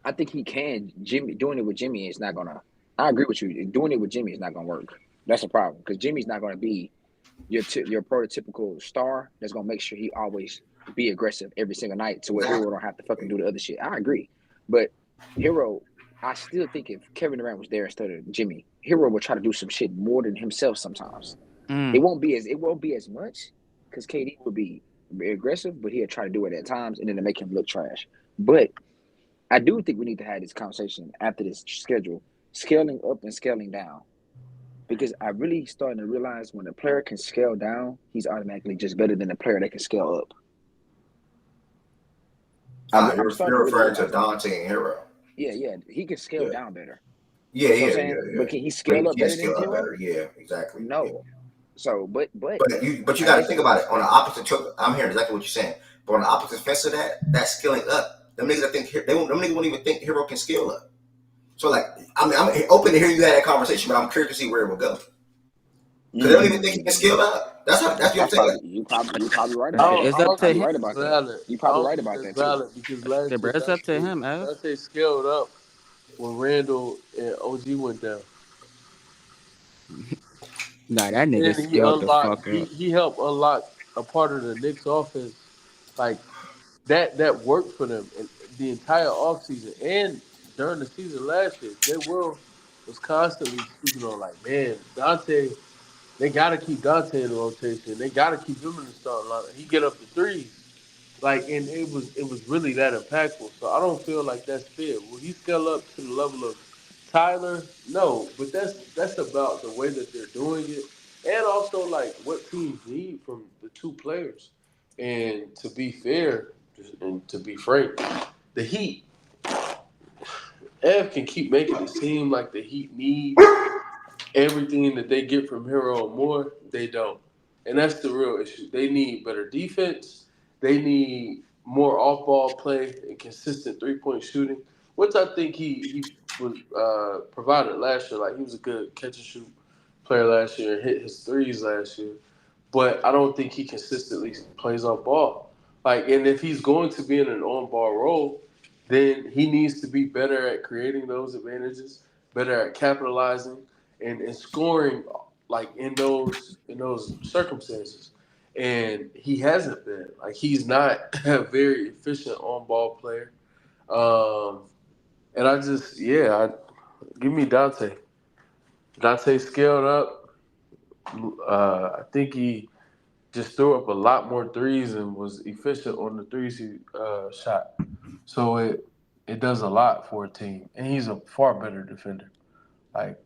Speaker 15: I think he can. Jimmy doing it with Jimmy is not gonna. I agree with you. Doing it with Jimmy is not gonna work. That's a problem because Jimmy's not gonna be your prototypical star that's gonna make sure he always be aggressive every single night to where Hero don't have to fucking do the other shit. I agree, but Hero, I still think if Kevin Durant was there instead of Jimmy, Hero would try to do some shit more than himself sometimes. It won't be as much because KD would be very aggressive, but he'll try to do it at times and then to make him look trash. But I do think we need to have this conversation after this schedule, scaling up and scaling down. Because I really starting to realize when a player can scale down, he's automatically just better than a player that can scale up. I'm starting
Speaker 1: You're
Speaker 15: to really
Speaker 1: referring to
Speaker 15: realize
Speaker 1: Dante and Hero.
Speaker 15: Yeah, he can scale down better.
Speaker 1: Yeah.
Speaker 15: But can he
Speaker 1: But he
Speaker 15: scale up
Speaker 1: can't
Speaker 15: better than
Speaker 1: scale up
Speaker 15: Hero?
Speaker 1: better. Yeah, exactly.
Speaker 15: No. So, but
Speaker 1: you got to think about it on the opposite. I'm hearing exactly what you're saying. But on the opposite fence of that scaling up, them niggas them niggas won't even think Hero can scale up. So like, I'm open to hearing you have that conversation, but I'm curious to see where it will go. Because they don't even think he can scale up. That's what I'm saying.
Speaker 15: You probably right
Speaker 12: I
Speaker 15: about
Speaker 12: said
Speaker 15: that.
Speaker 12: it's
Speaker 15: You
Speaker 12: up to
Speaker 15: probably
Speaker 12: him.
Speaker 15: right about that.
Speaker 14: Valid.
Speaker 15: You
Speaker 14: I
Speaker 15: probably
Speaker 14: don't
Speaker 15: right
Speaker 14: think
Speaker 15: about
Speaker 14: that's
Speaker 15: that too.
Speaker 14: valid because last year
Speaker 12: It's up to him, Ev.
Speaker 14: Dante scaled up when Randall and OG went down.
Speaker 12: Nah, that nigga
Speaker 14: And he
Speaker 12: scaled the fuck
Speaker 14: unlocked.
Speaker 12: up.
Speaker 14: He helped unlock a part of the Knicks offense, like that worked for them and the entire offseason and during the season last year. Jay Will was constantly speaking on like, man, Dante. They gotta keep Dante in the rotation. They gotta keep him in the starting line. He get up to threes. Like, and it was really that impactful. So I don't feel like that's fair. Will he scale up to the level of Tyler? No, but that's about the way that they're doing it, and also like what teams need from the two players. And to be fair, and to be frank, the Heat, Ev can keep making it seem like the Heat need everything that they get from Hero and more. They don't. And that's the real issue. They need better defense. They need more off ball play and consistent 3-point shooting, which I think he was provided last year. Like he was a good catch and shoot player last year and hit his threes last year. But I don't think he consistently plays off ball. Like, and if he's going to be in an on ball role, then he needs to be better at creating those advantages, better at capitalizing and scoring like in those circumstances. And he hasn't been. Like he's not a very efficient on ball player. And I just give me Dante. Dante scaled up. I think he just threw up a lot more threes and was efficient on the threes he shot. So it does a lot for a team, and he's a far better defender. Like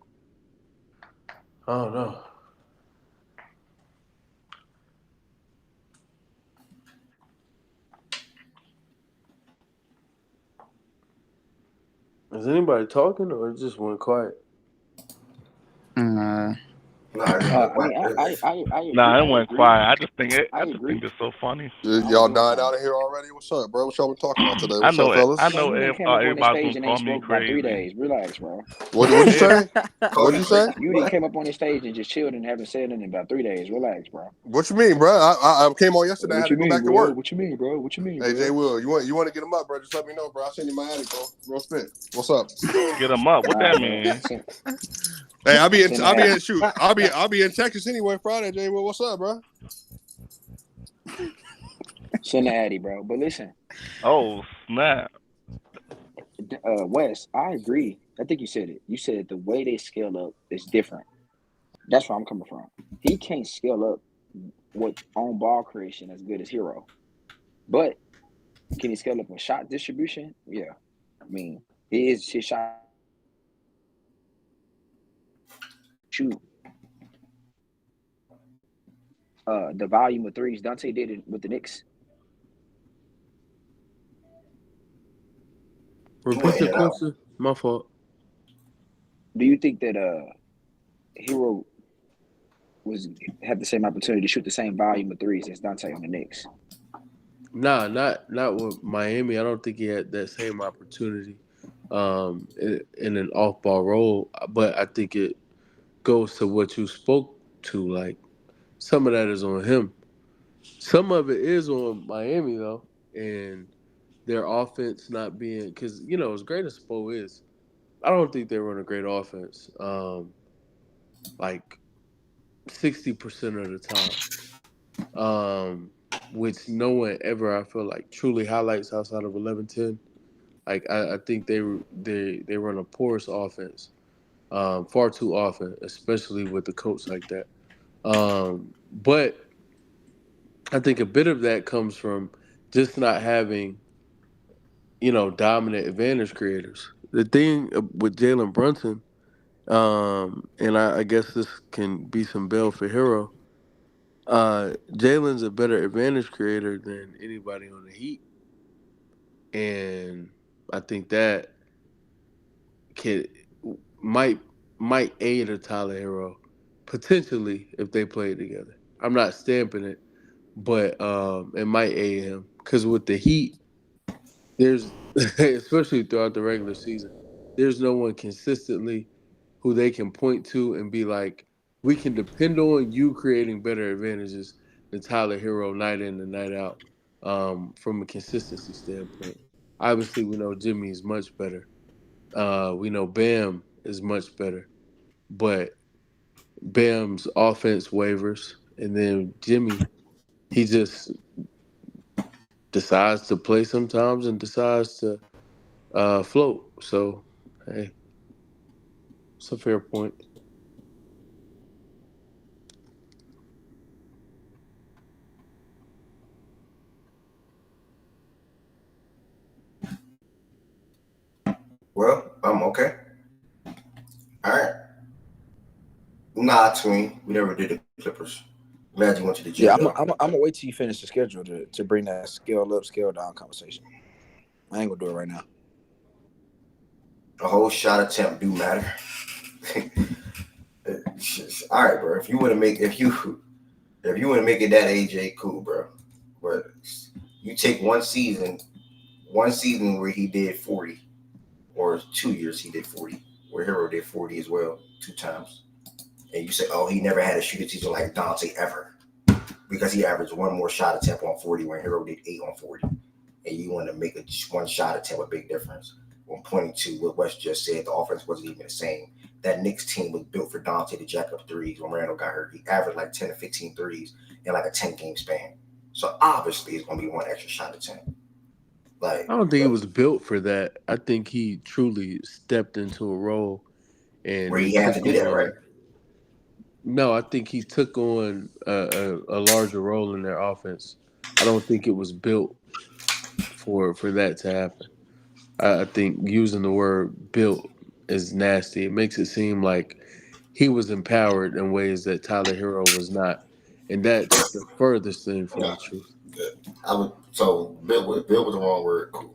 Speaker 14: I don't know. Is anybody talking or it just went quiet?
Speaker 15: I agree.
Speaker 8: Nah, it went quiet. I just think
Speaker 15: agree.
Speaker 8: it's so funny.
Speaker 16: Y'all dying out of here already? What's up, bro? What y'all been talking about today?
Speaker 8: I
Speaker 16: What's
Speaker 8: know
Speaker 16: up,
Speaker 8: it.
Speaker 16: fellas?
Speaker 8: I know
Speaker 15: Man, you
Speaker 8: Ev
Speaker 15: done came
Speaker 8: thought
Speaker 15: up on the
Speaker 8: everybody was
Speaker 15: stage
Speaker 8: gonna
Speaker 15: and
Speaker 8: call
Speaker 15: ain't
Speaker 8: me
Speaker 15: spoke about 3
Speaker 8: crazy.
Speaker 15: days. Relax, bro.
Speaker 16: What'd you say? What'd you say?
Speaker 15: You didn't came up on the stage and just chilled and haven't said anything in about 3 days. Relax, bro.
Speaker 16: What you mean, bro? I came on yesterday. I had to go back to work.
Speaker 15: What you mean, bro? What you mean,
Speaker 16: Hey,
Speaker 15: bro?
Speaker 16: Jay Will, you want to get him up, bro? Just let me know, bro. I'll send you my attic, bro. Real spit. What's up?
Speaker 8: Get him up. What
Speaker 15: Nah,
Speaker 8: that
Speaker 15: bro.
Speaker 8: mean?
Speaker 16: Hey, I'll be in Texas anyway Friday, Jay Will. What's up, bro?
Speaker 15: Send the Addy, bro. But listen.
Speaker 8: Oh snap.
Speaker 15: Wes, I agree. I think you said it. You said the way they scale up is different. That's where I'm coming from. He can't scale up with on ball creation as good as Hero. But can he scale up with shot distribution? Yeah. I mean, his shot shoot. The volume of threes Dante did it with the Knicks.
Speaker 14: Repeat the question. My fault.
Speaker 15: Do you think that Hero had the same opportunity to shoot the same volume of threes as Dante on the Knicks?
Speaker 17: Nah, not with Miami. I don't think he had that same opportunity in an off ball role. But I think it goes to what you spoke to. Like some of that is on him. Some of it is on Miami though, and their offense not being because as great as Spo is, I don't think they run a great offense. Like 60% of the time. Which no one ever I feel like truly highlights outside of 11-10. Like I think they run a porous offense, far too often, especially with the coach like that. But I think a bit of that comes from just not having dominant advantage creators. The thing with Jalen Brunson, and I guess this can be some bail for Hero. Jalen's a better advantage creator than anybody on the Heat, and I think that could might might aid a Tyler Hero potentially if they play together. I'm not stamping it, but it might aid him because with the Heat, there's especially throughout the regular season, there's no one consistently who they can point to and be like, we can depend on you creating better advantages than Tyler Hero night in and night out from a consistency standpoint. Obviously, we know Jimmy is much better. We know Bam is much better, but Bam's offense wavers, and then Jimmy, he just decides to play sometimes and decides to float. So, hey, it's a fair point.
Speaker 1: Well, okay. All right. Nah, twin. We never did the Clippers. Glad you went to the gym.
Speaker 15: Yeah, I'm gonna wait till you finish the schedule to bring that scale up, scale down conversation. I ain't gonna do it right now.
Speaker 1: A whole shot attempt do matter. All right, bro. If you want to make it that AJ, cool, bro. But you take one season where he did 40, or 2 years he did 40, where Hero did 40 as well 2 times, and you say, oh, he never had a shooting season like Dante ever, because he averaged one more shot attempt on 40 when Hero did 8 on 40, and you want to make a one shot attempt a big difference. When pointing to what Wes just said, the offense wasn't even the same. That Knicks team was built for Dante to jack up threes. When Randall got hurt, he averaged like 10 to 15 threes in like a 10-game span. So obviously it's going to be one extra shot attempt. Like,
Speaker 17: I don't think he was built for that. I think he truly stepped into a role and
Speaker 1: where he had to do that, right?
Speaker 17: No, I think he took on a larger role in their offense. I don't think it was built for that to happen. I think using the word "built" is nasty. It makes it seem like he was empowered in ways that Tyler Hero was not, and that's the furthest thing from the truth.
Speaker 1: Bill was the wrong word. Cool.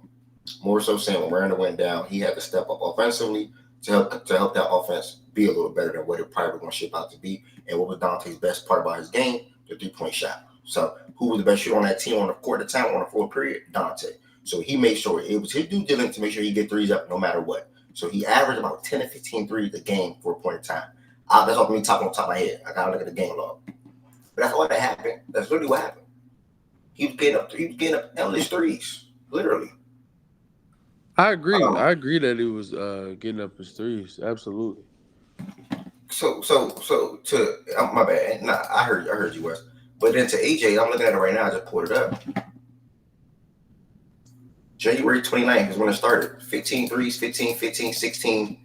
Speaker 1: More so saying when Miranda went down, he had to step up offensively to help that offense be a little better than what it probably was going to shape out to be. And what was Dante's best part about his game? The 3-point shot. So who was the best shooter on that team on the court at the time on the full period? Dante. So he made sure it was his due diligence to make sure he get threes up no matter what. So he averaged about 10 to 15 threes a game for a point in time. That's off me on top of my head. I got to look at the game log. But that's all that happened. That's literally what happened. He was getting up endless threes, literally.
Speaker 17: I agree. I agree that he was getting up his threes. Absolutely.
Speaker 1: So to my bad. Nah, I heard you, Wes. But then to AJ, I'm looking at it right now. I just pulled it up. January 29th is when it started. 15 threes, 15, 15, 16,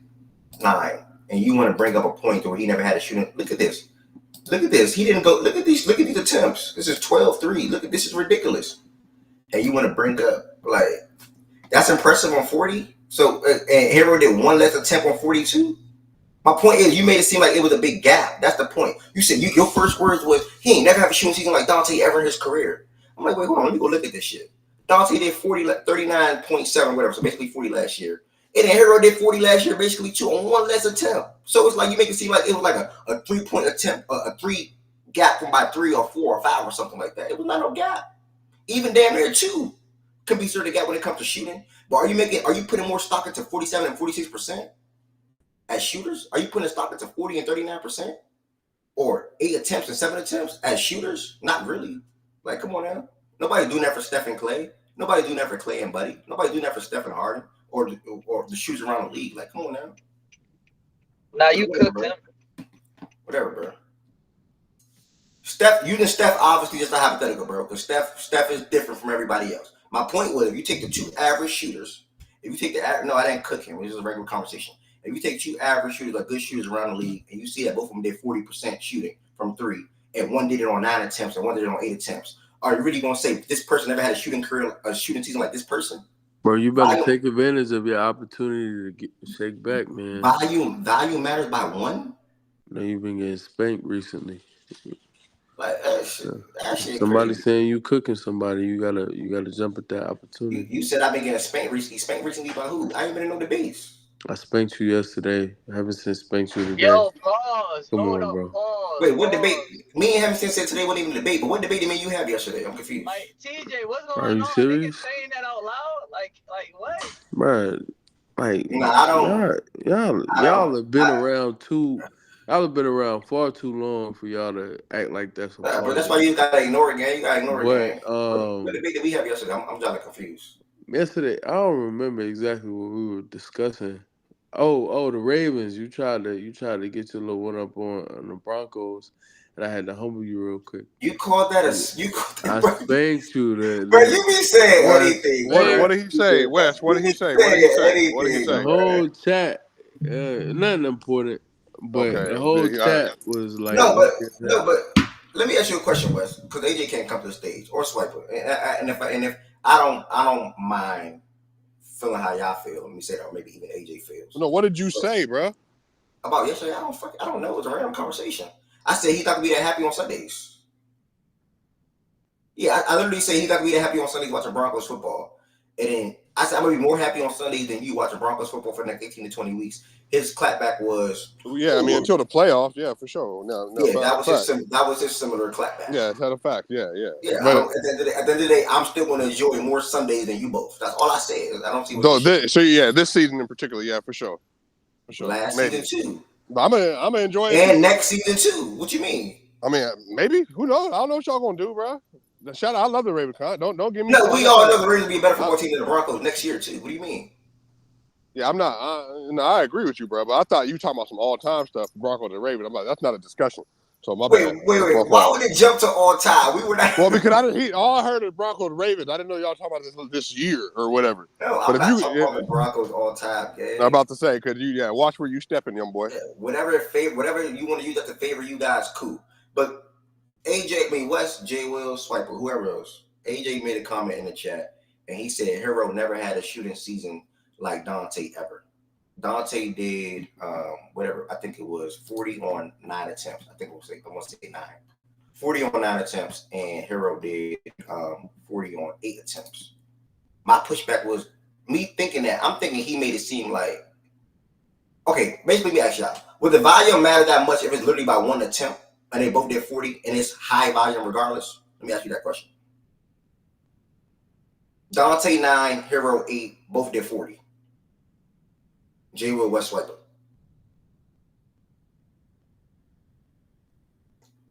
Speaker 1: 9. And you want to bring up a point where he never had a shooting. Look at this. Look at this. He didn't go. Look at these attempts. This is 12-3. Look at this. Is ridiculous. And you want to bring up, like, that's impressive on 40. So and Hero did one less attempt on 42. My point is, you made it seem like it was a big gap. That's the point. You said your first words was he ain't never have a shooting season like Dante ever in his career. I'm like, wait, hold on, let me go look at this shit. Dante did 39.7, whatever, so basically 40 last year. And then Hero did 40 last year, basically 2 on 1 less attempt. So it's like you make it seem like it was like a 3-point attempt, a 3 gap from by 3 or 4 or 5 or something like that. It was not no gap. Even damn near 2 could be sort of gap when it comes to shooting. But are you putting more stock into 47 and 46% as shooters? Are you putting stock into 40 and 39%? Or 8 attempts and 7 attempts as shooters? Not really. Like, come on now. Nobody's doing that for Steph and Clay. Nobody's doing that for Clay and Buddy. Nobody's doing that for Steph and Harden or the shooters around the league. Like, come on now.
Speaker 18: Now you cooked him.
Speaker 1: Whatever, bro. Steph, using Steph obviously just a hypothetical, bro, because Steph is different from everybody else. My point was, if you take the 2 average shooters, if you take no, I didn't cook him. It was just a regular conversation. If you take 2 average shooters, like good shooters around the league, and you see that both of them did 40% shooting from 3, and one did it on 9 attempts and one did it on 8 attempts, are you really gonna say this person never had a shooting season like this person?
Speaker 17: Bro, you better take advantage of your opportunity to shake back, man.
Speaker 1: Value matters by 1.
Speaker 17: No, you've been getting spanked recently.
Speaker 1: Like that shit
Speaker 17: Somebody
Speaker 1: crazy.
Speaker 17: saying you cooking somebody, you gotta jump at that opportunity.
Speaker 1: You said I've been getting spanked recently. Spanked recently by who? I ain't been in no debates.
Speaker 17: I spanked you yesterday. I haven't since spanked you today.
Speaker 18: Yo, pause.
Speaker 17: Come
Speaker 18: Hold
Speaker 17: on,
Speaker 18: up,
Speaker 17: bro.
Speaker 18: pause.
Speaker 1: Wait, what debate? Me and Haven't said today wasn't even a debate, but what debate did you have yesterday? I'm confused.
Speaker 18: Like, TJ, what's going
Speaker 17: Are you
Speaker 18: on?
Speaker 17: serious?
Speaker 18: Niggas saying that out loud? Like what?
Speaker 17: Bro, like
Speaker 1: I don't.
Speaker 17: y'all have been around too. Y'all have been around far too long for y'all to act like that's a part.
Speaker 1: But that's why you gotta ignore it, gang. You gotta ignore it, gang.
Speaker 17: But
Speaker 1: What debate did we have yesterday? I'm kind of confused.
Speaker 17: Yesterday, I don't remember exactly what we were discussing. Oh, the Ravens. You tried to get your little one up on the Broncos, and I had to humble you real quick.
Speaker 1: You called that
Speaker 17: I spanked you.
Speaker 1: Bro, you be saying anything.
Speaker 16: What did he say, Wes? What did he say? What did he say? What did he say?
Speaker 17: The whole chat, nothing important, but the whole chat was like.
Speaker 1: No, but let me ask you a question, Wes, because AJ can't come to the stage or Swiper, and if I don't mind feeling how y'all feel. Let me say that, or maybe even AJ feels.
Speaker 16: No, what did you say, bro?
Speaker 1: About yesterday? I don't know. It was a random conversation. I said he's not gonna be that happy on Sundays. Yeah, I literally said he's not gonna be that happy on Sundays watching Broncos football. And then I said I'm gonna be more happy on Sundays than you watching Broncos football for the next 18 to 20 weeks. His clapback was
Speaker 16: until the playoffs, for sure.
Speaker 1: That was his similar clapback.
Speaker 16: Yeah, it's not a fact. Yeah.
Speaker 1: But at the end of the day, I'm still going to enjoy more Sundays than you both. That's all I said. I don't see what.
Speaker 16: This season in particular, for sure.
Speaker 1: Last season too.
Speaker 16: I'm gonna enjoy it.
Speaker 1: And next season too. What you mean?
Speaker 16: I mean, maybe. Who knows? I don't know what y'all gonna do, bro. Shout out! I love the Ravens. Don't give me.
Speaker 1: No, we all know the Ravens will be a better football team than the Broncos next year too. What do you mean?
Speaker 16: Yeah, I'm not. I agree with you, bro. But I thought you were talking about some all-time stuff, Broncos and Ravens. I'm like, that's not a discussion. So my bad.
Speaker 1: Wait. Why would it jump to all time? We were not.
Speaker 16: Well, because all I heard is Broncos Ravens. I didn't know y'all talking about this year or whatever.
Speaker 1: No, I'm not talking about the Broncos all time.
Speaker 16: I'm about to say because watch where you stepping, young boy.
Speaker 1: Yeah, whatever you want to use that to favor you guys, cool. But Wes, J. Will, Swiper, whoever else, AJ made a comment in the chat and he said Hero never had a shooting season like Dante ever. Dante did whatever, I think it was 40 on 9 attempts. I want to say 9. 40 on 9 attempts, and Hero did 40 on 8 attempts. My pushback was me thinking that I'm thinking he made it seem like basically me ask y'all, would the volume matter that much if it's literally by 1 attempt and they both did 40 and it's high volume regardless? Let me ask you that question. Dante 9, Hero 8, both did 40. J. Will, West Swiper.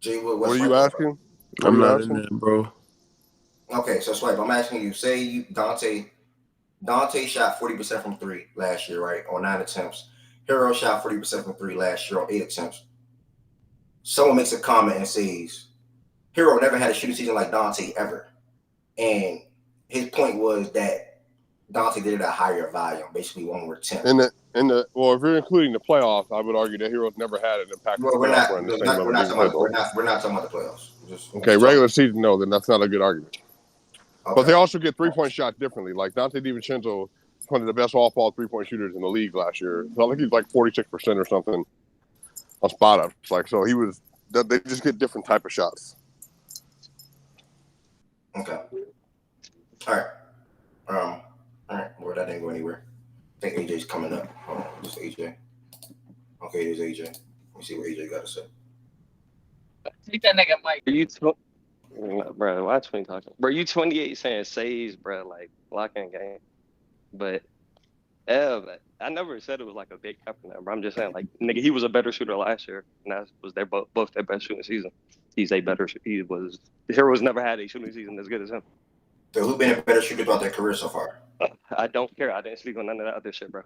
Speaker 1: J. Will, West
Speaker 16: What are you asking?
Speaker 17: I'm not in there, bro.
Speaker 1: Okay, so Swipe, I'm asking you. Say Dante shot 40% from 3 last year, right? On 9 attempts. Hero shot 40% from 3 last year on 8 attempts. Someone makes a comment and says, Hero never had a shooting season like Dante ever. And his point was that Dante did it at a higher volume, basically 1 more attempt.
Speaker 16: Well, if you're including the playoffs, I would argue that Heroes never had an impact.
Speaker 1: Well, we're not talking about the playoffs.
Speaker 16: Regular season, no, then that's not a good argument. Okay. But they also get 3-point shots differently. Like Dante DiVincenzo, one of the best off-ball 3-point shooters in the league last year. So I think he's like 46% or something on spot ups. So he was. They just get different type of shots.
Speaker 1: Okay. All right. Well, that didn't go anywhere. I think AJ's coming up. Hold on, this AJ. Okay, there's AJ. Let me see what AJ got to say.
Speaker 18: Take that nigga Mike.
Speaker 19: Are you bro, watch me talking. Bro, you 28 saying saves, bro, like locking game. But I never said it was like a big cap for that, bro. I'm just saying, like, nigga, he was a better shooter last year, and that was both their best shooting season. He's a better. The Heroes never had a shooting season as good as him.
Speaker 1: So who's been a better shooter throughout their career so far?
Speaker 19: I don't care. I didn't speak on none of that other shit, bro.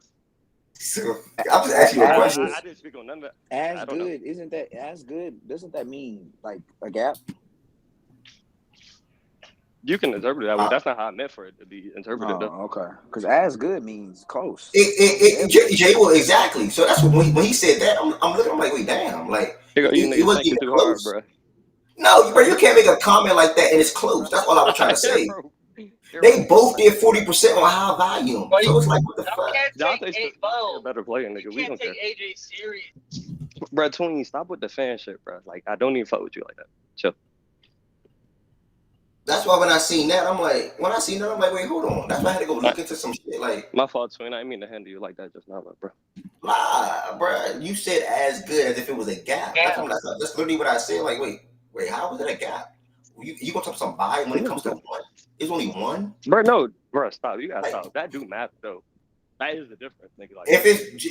Speaker 1: So I'm just asking you a question.
Speaker 19: I didn't speak on none of that.
Speaker 15: As good, isn't that as good? Doesn't that mean like a gap?
Speaker 19: You can interpret it that way. That's not how I meant for it to be interpreted.
Speaker 15: Oh, okay. Because as good means close.
Speaker 1: Well, exactly. So that's what when he said that, I'm looking. I'm like, wait, damn. Like it wasn't even close.
Speaker 19: Hard, bro.
Speaker 1: No, bro, you can't make a comment like that and it's close. That's all I was trying to say. They both did 40% on high volume. So it's like, what the fuck?
Speaker 19: Jonte's a better player, nigga. We don't care.
Speaker 18: AJ serious.
Speaker 19: Bro, Tween, stop with the fan shit, bro. Like, I don't even fuck with you like that. Chill.
Speaker 1: That's why when I seen that, I'm like, wait, hold on. That's why I had to go look into some shit. Like,
Speaker 19: my fault, Tween. I didn't mean to handle you like that just now, bro.
Speaker 1: Nah, bro. You said as good as if it was a gap. That's literally what I said. Like, wait, how was it a gap? You gonna talk some volume when it comes to one? It's only one?
Speaker 19: Bro, no. Bro, stop. You gotta stop. That do math, though. That is the difference, nigga. Like,
Speaker 1: if it's...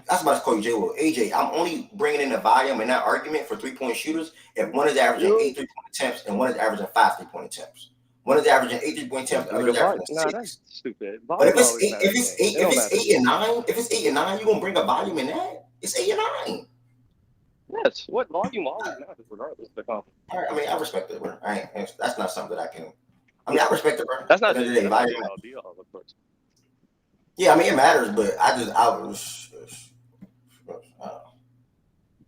Speaker 1: That's about to call you J. Will. AJ, I'm only bringing in the volume in that argument for 3-point shooters if one is averaging 8 3-point attempts and one is averaging 5 3-point attempts. One is averaging 8 3-point attempts, the other is averaging 6.
Speaker 19: Nah, that's stupid.
Speaker 1: But if it's 8 and 9, you're gonna bring a volume in that? It's 8 and 9.
Speaker 19: Yes. What volume always matters, regardless of the conference.
Speaker 1: All right, I mean, I respect it, bro. That's not something that I can. I mean, I respect it, bro.
Speaker 19: That's not
Speaker 1: the volume.
Speaker 19: Of course.
Speaker 1: Yeah, I mean, it matters, but I was.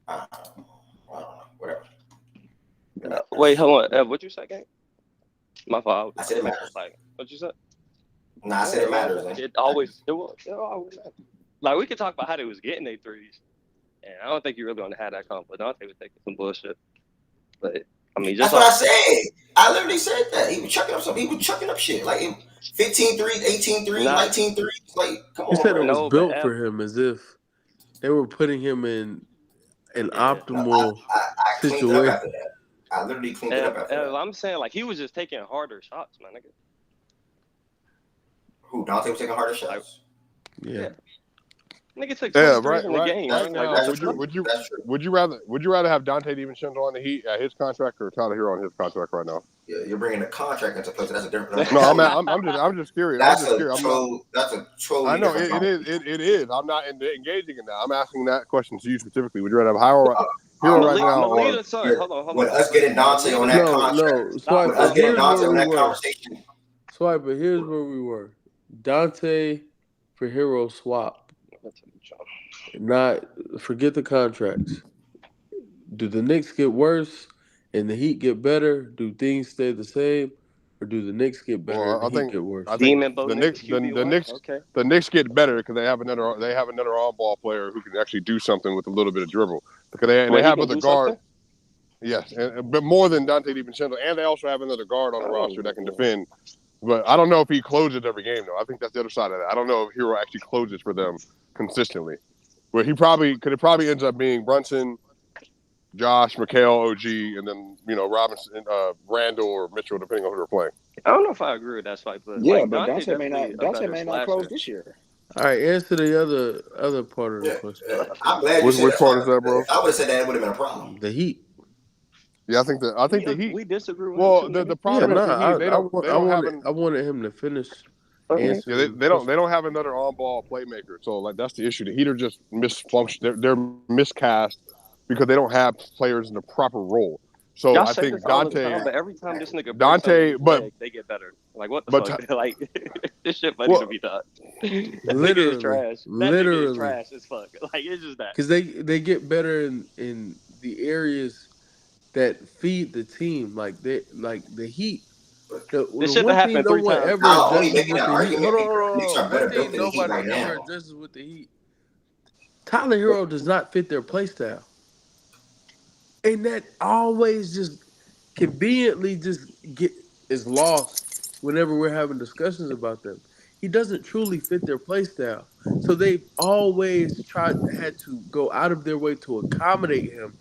Speaker 1: I don't know, whatever.
Speaker 19: Wait, hold on. What you say, gang? My fault.
Speaker 1: I said it matters.
Speaker 19: Like, what you said?
Speaker 1: Nah, I said it matters. Man.
Speaker 19: It always matters. Like, we could talk about how they was getting their threes, and I don't think you really want to have that conflict. I don't think we're taking some bullshit. But I mean, just
Speaker 1: that's what I said. I literally said that he was chucking up something. He was chucking up shit like 15 threes, 18 threes, 19 threes. Like, come on.
Speaker 17: He said it was built for him as if they were putting him in an optimal situation.
Speaker 1: I literally cleaned it up after that.
Speaker 19: I'm saying, like, he was just taking harder shots, man. Nigga.
Speaker 1: Who, Dante was taking harder shots?
Speaker 17: Yeah.
Speaker 19: Nigga took 23 in the game.
Speaker 16: Would you rather have Dante DiVincenzo on the Heat at his contract or Tyler Hero on his contract right now?
Speaker 1: Yeah, you're bringing the contract into play. So that's a different.
Speaker 16: No, I'm just curious.
Speaker 1: That's a troll.
Speaker 16: I know it is. I'm not engaging in that. I'm asking that question to you specifically. Would you rather have Hero right now?
Speaker 19: Hold on.
Speaker 1: With us getting Dante on that contract.
Speaker 17: Swipe,
Speaker 1: us getting Dante on that conversation.
Speaker 17: Swipe, but here's where we were. Dante for Hero swap. Not forget the contracts. Do the Knicks get worse and the Heat get better? Do things stay the same, or do the Knicks get better and the Heat get worse?
Speaker 16: I think the Knicks get better because they have another on-ball player who can actually do something with a little bit of dribble. Because they have other guard. Yes, but more than Dante DiVincenzo, and they also have another guard on the roster that can defend. But I don't know if he closes every game though. I think that's the other side of that. I don't know if Hero actually closes for them consistently. Where it probably ends up being Brunson, Josh, Mikal, OG, and then Robinson, Randall, or Mitchell, depending on who they're playing.
Speaker 19: I don't know if I agree with that fight, but
Speaker 15: yeah, but Dante may not close this year.
Speaker 17: All right, answer the other part of the question.
Speaker 1: I'm glad you said
Speaker 16: which part is that, bro?
Speaker 1: If I would have said that, it would have been a problem.
Speaker 17: The Heat.
Speaker 16: Yeah, I think the Heat.
Speaker 19: We disagree.
Speaker 16: The problem is the Heat.
Speaker 17: I wanted him to finish.
Speaker 16: Yeah, they don't have another on-ball playmaker, so like that's the issue. The Heat are just misfunction. They're miscast because they don't have players in the proper role. So I think Dante.
Speaker 19: But every time this nigga they get better. Like what the fuck? Like this shit funny to be thought.
Speaker 17: Literally,
Speaker 19: trash.
Speaker 17: Literally,
Speaker 19: is trash as fuck. Like it's just that
Speaker 17: because they get better in the areas that feed the team, like the Heat. The
Speaker 19: shit that happened 3 times.
Speaker 17: Nobody ever addresses with the Heat. Tyler Hero does not fit their play style. And that always just conveniently just is lost whenever we're having discussions about them. he doesn't truly fit their play style. So they've always had to go out of their way to accommodate him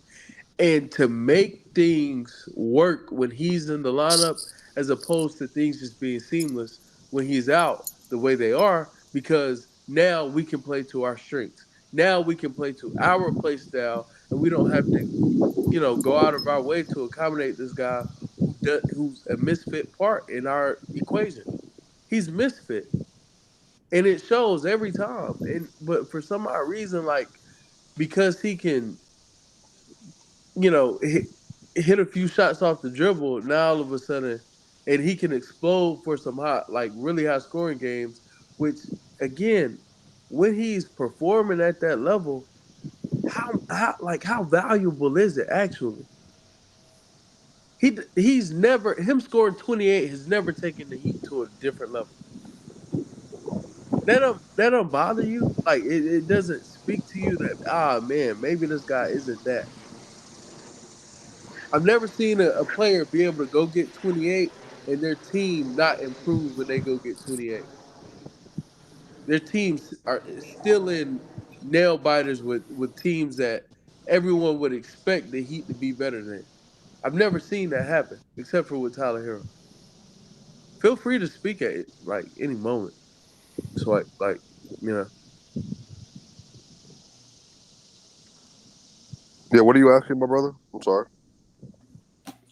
Speaker 17: and to make things work when he's in the lineup, as opposed to things just being seamless when he's out the way they are, because now we can play to our strengths. Now we can play to our play style, and we don't have to, go out of our way to accommodate this guy who's a misfit part in our equation. He's misfit, and it shows every time. But for some odd reason, like because he can hit a few shots off the dribble, now all of a sudden, and he can explode for some like really high scoring games, which again, when he's performing at that level, how valuable is it actually? He's never him scoring 28 has never taken the Heat to a different level. That don't bother you? Like it doesn't speak to you that man, maybe this guy isn't that. I've never seen a player be able to go get 28 and their team not improve when they go get 28. Their teams are still in nail biters with teams that everyone would expect the Heat to be better than. I've never seen that happen except for with Tyler Hero. Feel free to speak at it, like any moment. So like you know.
Speaker 16: Yeah, what are you asking, my brother? I'm sorry.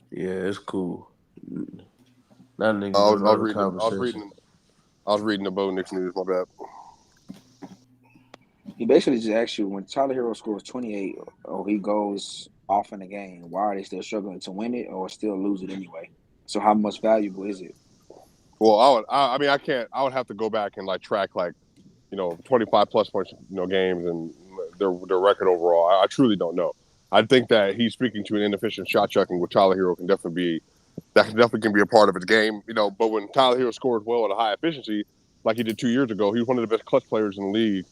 Speaker 17: Yeah, it's cool. That
Speaker 16: I
Speaker 17: niggas
Speaker 16: was,
Speaker 17: don't
Speaker 16: I
Speaker 17: know
Speaker 16: was
Speaker 17: the
Speaker 16: reading. I was
Speaker 17: conversation.
Speaker 16: reading. I was reading the Bo Nix news. My bad.
Speaker 15: He basically just asked you when Tyler Hero scores 28 or he goes off in the game, why are they still struggling to win it or still lose it anyway? So how much valuable is it?
Speaker 16: Well, I mean, I can't. I would have to go back and like track 25 plus points, games and their record overall. I truly don't know. I think that he's speaking to an inefficient shot chucking, which Tyler Hero can definitely be. That definitely can be a part of his game, But when Tyler Hero scores well at a high efficiency, like he did 2 years ago, he was one of the best clutch players in the league.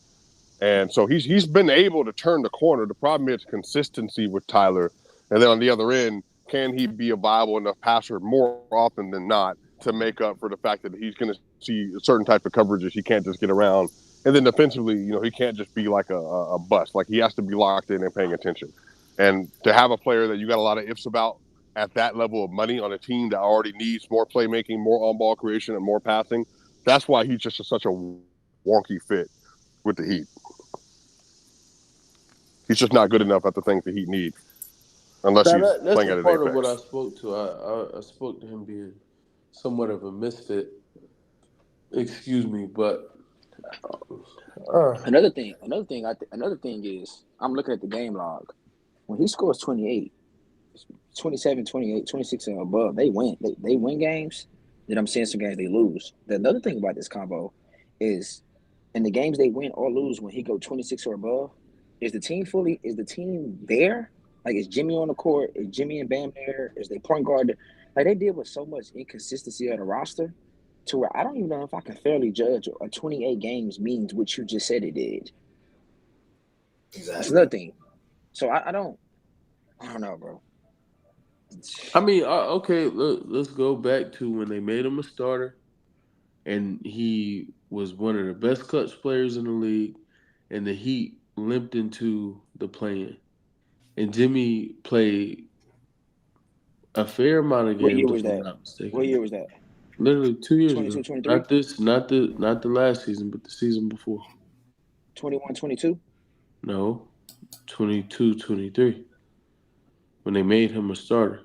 Speaker 16: And so he's been able to turn the corner. The problem is consistency with Tyler. And then on the other end, can he be a viable enough passer more often than not to make up for the fact that he's going to see a certain type of coverages he can't just get around. And then defensively, he can't just be like a bust. Like he has to be locked in and paying attention. And to have a player that you got a lot of ifs about at that level of money on a team that already needs more playmaking, more on-ball creation, and more passing, that's why he's just such a wonky fit with the Heat. He's just not good enough at the things the Heat need, unless
Speaker 17: Now
Speaker 16: he's
Speaker 17: that's
Speaker 16: playing
Speaker 17: a
Speaker 16: at an
Speaker 17: part of what I
Speaker 16: apex.
Speaker 17: spoke to. I spoke to him being somewhat of a misfit. Excuse me, but
Speaker 15: Another thing is I'm looking at the game log. When he scores 28, 27, 28, 26 and above, they win. They win games. Then I'm seeing some games they lose. The another thing about this combo is in the games they win or lose when he go 26 or above, is the team there? Like is Jimmy on the court? Is Jimmy and Bam there? Is they point guard? Like they deal with so much inconsistency on the roster to where I don't even know if I can fairly judge a 28 games means what you just said it did. That's another thing. So I don't know, bro.
Speaker 17: I mean, okay, let's go back to when they made him a starter, and he was one of the best clutch players in the league, and the Heat limped into the play-in. And Jimmy played a fair amount of
Speaker 15: What year
Speaker 17: games,
Speaker 15: was
Speaker 17: if I'm
Speaker 15: that?
Speaker 17: not
Speaker 15: What
Speaker 17: mistaken.
Speaker 15: year was that?
Speaker 17: Literally 2 years
Speaker 15: 22,
Speaker 17: ago.
Speaker 15: 23?
Speaker 17: Not this, not the last season, but the season before.
Speaker 15: 21, 22?
Speaker 17: No, 22, 23, when they made him a starter.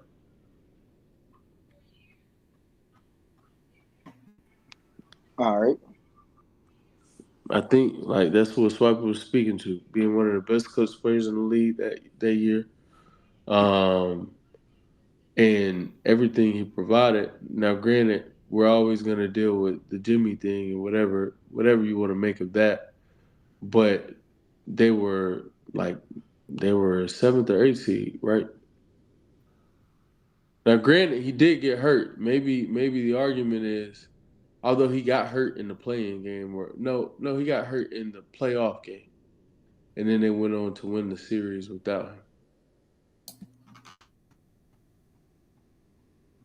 Speaker 15: All right.
Speaker 17: I think like that's what Swiper was speaking to, being one of the best clutch players in the league that year, um, and everything he provided. Now, granted, we're always going to deal with the Jimmy thing and whatever you want to make of that, but they were like they were seventh or eighth seed, right? Now, granted, he did get hurt. Maybe the argument is, although he got hurt in the playing game, or no, he got hurt in the playoff game, and then they went on to win the series without him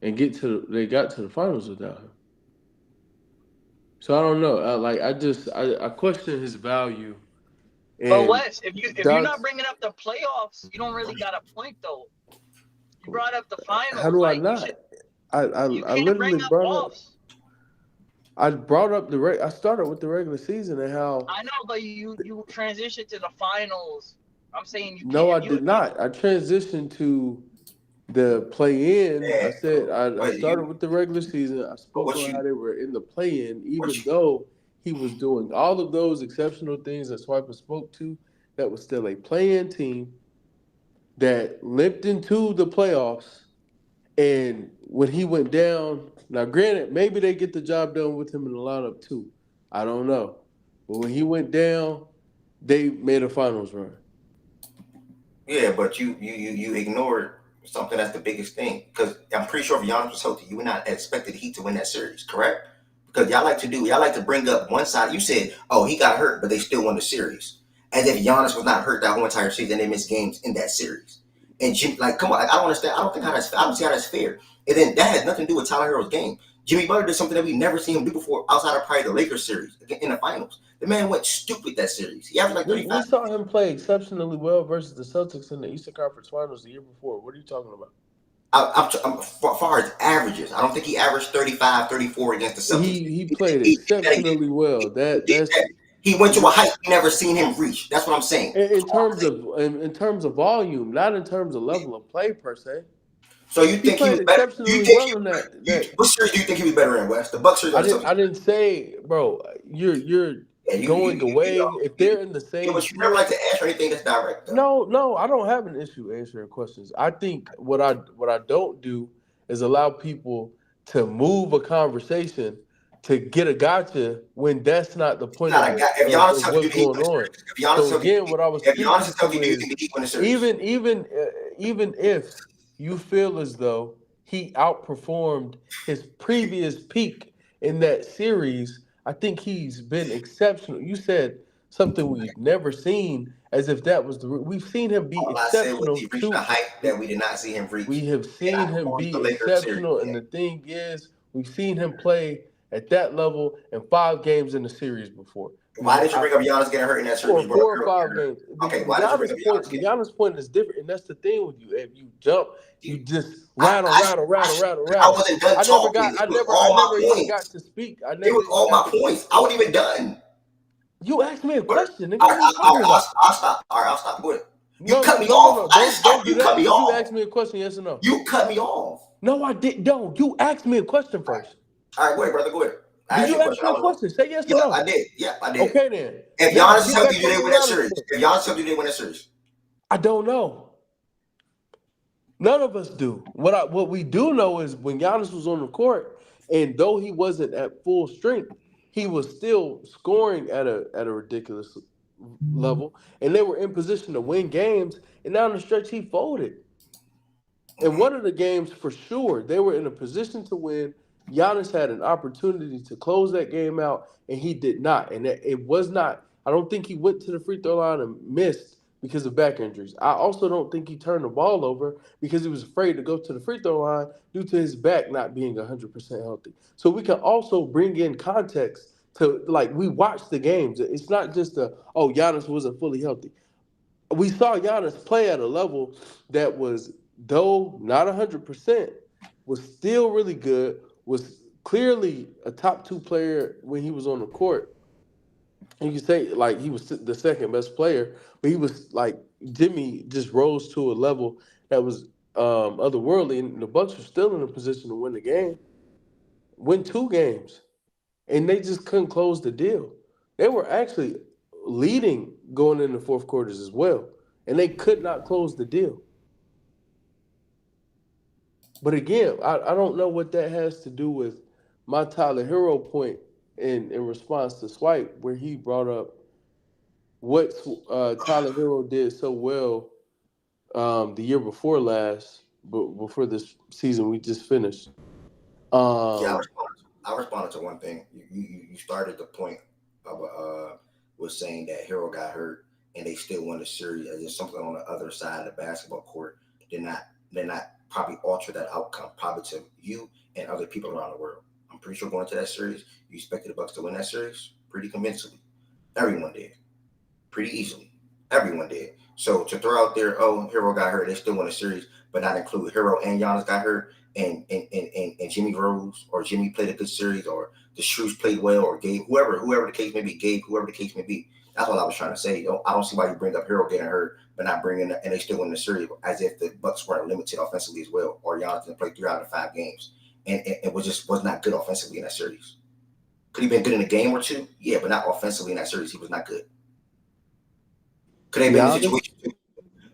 Speaker 17: and they got to the finals without him. So I don't know. I question his value.
Speaker 18: But
Speaker 17: And
Speaker 18: Wes, if you're not
Speaker 17: that's
Speaker 18: bringing up the playoffs, you don't really got a point though. You brought up the
Speaker 17: how
Speaker 18: finals,
Speaker 17: do I
Speaker 18: like
Speaker 17: not?
Speaker 18: you
Speaker 17: I
Speaker 18: can't bring
Speaker 17: literally
Speaker 18: up
Speaker 17: brought up.
Speaker 18: offs.
Speaker 17: I brought up I started with the regular season and how.
Speaker 18: I know, but you transitioned to the finals. I'm saying you
Speaker 17: No, I
Speaker 18: can't.
Speaker 17: did not. I transitioned to the play-in. I
Speaker 1: Yeah,
Speaker 17: said I
Speaker 1: but
Speaker 17: started with the regular season. I spoke
Speaker 1: what
Speaker 17: on how
Speaker 1: you
Speaker 17: they were in the play-in,
Speaker 1: what
Speaker 17: even
Speaker 1: you
Speaker 17: though he was doing all of those exceptional things that Swiper spoke to. That was still a play-in team that limped into the playoffs. And when he went down, now granted, maybe they get the job done with him in the lineup too. I don't know. But when he went down, they made a finals run.
Speaker 1: Yeah, but you ignored something that's the biggest thing. Because I'm pretty sure if Giannis was healthy, you would not expect the Heat to win that series, correct? Because y'all like to bring up one side. You said, oh, he got hurt, but they still won the series. As if Giannis was not hurt that whole entire season, they missed games in that series. And Jim, like, come on, like, I don't understand. I don't see how that's fair. And then that has nothing to do with Tyler Hero's game. Jimmy Butler did something that we never seen him do before outside of probably the Lakers series in the finals. The man went stupid that series. He averaged like
Speaker 17: We
Speaker 1: 35.
Speaker 17: saw him play exceptionally well versus the Celtics in the Eastern Conference Finals the year before. What are you talking about?
Speaker 1: I'm far as averages, I don't think he averaged 35, 34 against the Celtics.
Speaker 17: He played exceptionally well.
Speaker 1: He went to a height we never seen him reach. That's what I'm saying.
Speaker 17: In terms of volume, not in terms of level of play per se.
Speaker 1: So you
Speaker 17: He
Speaker 1: think he
Speaker 17: played
Speaker 1: was better?
Speaker 17: exceptionally well in that.
Speaker 1: What series do you think he was better in, West? The Bucks series or the Celtics?
Speaker 17: I didn't say, bro. You're going away. If they're in the same
Speaker 1: But you never like
Speaker 17: series,
Speaker 1: to answer anything that's direct. Though.
Speaker 17: no, I don't have an issue answering questions. I think what I don't do is allow people to move a conversation to get a gotcha when that's not the point
Speaker 1: Not a guy. If Giannis
Speaker 17: of
Speaker 1: tells you
Speaker 17: what's
Speaker 1: the Heat
Speaker 17: going
Speaker 1: win the
Speaker 17: on.
Speaker 1: series, if Giannis
Speaker 17: So
Speaker 1: tells you,
Speaker 17: again, what I was
Speaker 1: if Giannis
Speaker 17: speaking
Speaker 1: tells
Speaker 17: to
Speaker 1: you, do you think
Speaker 17: is
Speaker 1: the Heat win the series?
Speaker 17: even if you feel as though he outperformed his previous peak in that series, I think he's been exceptional. You said something we've never seen, as if that was we've seen him be
Speaker 1: All I said was
Speaker 17: exceptional
Speaker 1: he reached a
Speaker 17: too.
Speaker 1: height that we did not see him
Speaker 17: We
Speaker 1: reach.
Speaker 17: have
Speaker 1: And
Speaker 17: seen him
Speaker 1: outperformed the
Speaker 17: be
Speaker 1: Lakers series.
Speaker 17: exceptional, and the thing is, we've seen him play at that level in 5 games in the series before.
Speaker 1: Why did you bring up Giannis getting hurt in that series?
Speaker 17: Or 4 or 5 games.
Speaker 1: Okay,
Speaker 17: The
Speaker 1: why did you bring up Giannis?
Speaker 17: The Giannis point is different, and that's the thing with you. If you jump, you just
Speaker 1: I
Speaker 17: rattle.
Speaker 1: wasn't done talking. It was all
Speaker 17: I
Speaker 1: my
Speaker 17: never even got
Speaker 1: points.
Speaker 17: to speak.
Speaker 1: It was all my points. I wasn't even done.
Speaker 17: You asked me a question, nigga.
Speaker 1: All
Speaker 17: What are you talking about?
Speaker 1: I'll stop. All right, I'll stop. Go ahead. You
Speaker 17: No,
Speaker 1: cut me off. I didn't
Speaker 17: Don't
Speaker 1: stop.
Speaker 17: do
Speaker 1: You
Speaker 17: that.
Speaker 1: cut me
Speaker 17: Did
Speaker 1: off.
Speaker 17: you ask me a question? Yes or no?
Speaker 1: You cut me off.
Speaker 17: No, I didn't. No, you asked me a question first.
Speaker 1: All right, go ahead, brother. Go ahead.
Speaker 17: Did you ask me a question? Say yes or no.
Speaker 1: I did. Yeah, I did.
Speaker 17: Okay, then.
Speaker 1: If
Speaker 17: Now,
Speaker 1: Giannis is
Speaker 17: get back
Speaker 1: healthy, do
Speaker 17: on
Speaker 1: they
Speaker 17: the
Speaker 1: win that
Speaker 17: Giannis
Speaker 1: series?
Speaker 17: point.
Speaker 1: If Giannis is healthy, do they win that series?
Speaker 17: I don't know. None of us do. What we do know is when Giannis was on the court, and though he wasn't at full strength, he was still scoring at a ridiculous level, and they were in position to win games. And down the stretch, he folded. In one of the games, for sure, they were in a position to win. Giannis had an opportunity to close that game out, and he did not. And it was not. I don't think he went to the free throw line and missed because of back injuries. I also don't think he turned the ball over because he was afraid to go to the free throw line due to his back not being 100% healthy. So we can also bring in context to, like, we watched the games. It's not just Giannis wasn't fully healthy. We saw Giannis play at a level that was, though not 100%, was still really good, was clearly a top 2 player when he was on the court. And you could say, like, he was the second best player, but he was, like, Jimmy just rose to a level that was otherworldly, and the Bucks were still in a position to win the game, win 2 games, and they just couldn't close the deal. They were actually leading going into fourth quarters as well, and they could not close the deal. But again, I don't know what that has to do with my Tyler Hero point in response to Swipe, where he brought up what Tyler Hero did so well the year before last, but before this season we just finished.
Speaker 1: I responded to one thing. You started the point of was saying that Hero got hurt and they still won the series as if something on the other side of the basketball court did not probably alter that outcome, probably to you and other people around the world. I'm pretty sure going into that series, you expected the Bucks to win that series pretty convincingly. Everyone did. Pretty easily. Everyone did. So to throw out there, oh, Hero got hurt, they still won a series, but not include Hero and Giannis got hurt, and Jimmy Rose or Jimmy played a good series, or the Shrews played well, or Gabe, whoever the case may be, whoever the case may be. That's what I was trying to say. I don't see why you bring up Hero getting hurt, but not bringing and they still win the series, as if the Bucks weren't limited offensively as well, or Giannis didn't play 3 out of 5 games, and it was not good offensively in that series. Could he been good in a game or two? Yeah, but not offensively in that series. He was not good. Could they have been in the situation?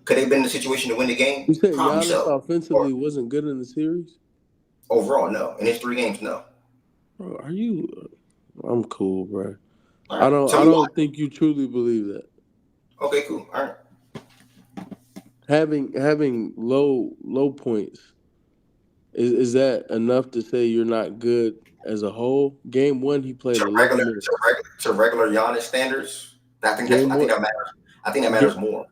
Speaker 1: Could they have been in the situation to win the game?
Speaker 17: You said
Speaker 1: Probably
Speaker 17: Giannis
Speaker 1: so.
Speaker 17: offensively wasn't good in the series?
Speaker 1: Overall, no. In his 3 games, no.
Speaker 17: Bro, are you? I'm cool, bro.
Speaker 1: Right.
Speaker 17: I don't think you truly believe that.
Speaker 1: Okay, cool. All right.
Speaker 17: Having low points, is that enough to say you're not good as a whole? Game 1, he played 11 minutes.
Speaker 1: To regular Giannis standards, I think that matters. I think that matters more.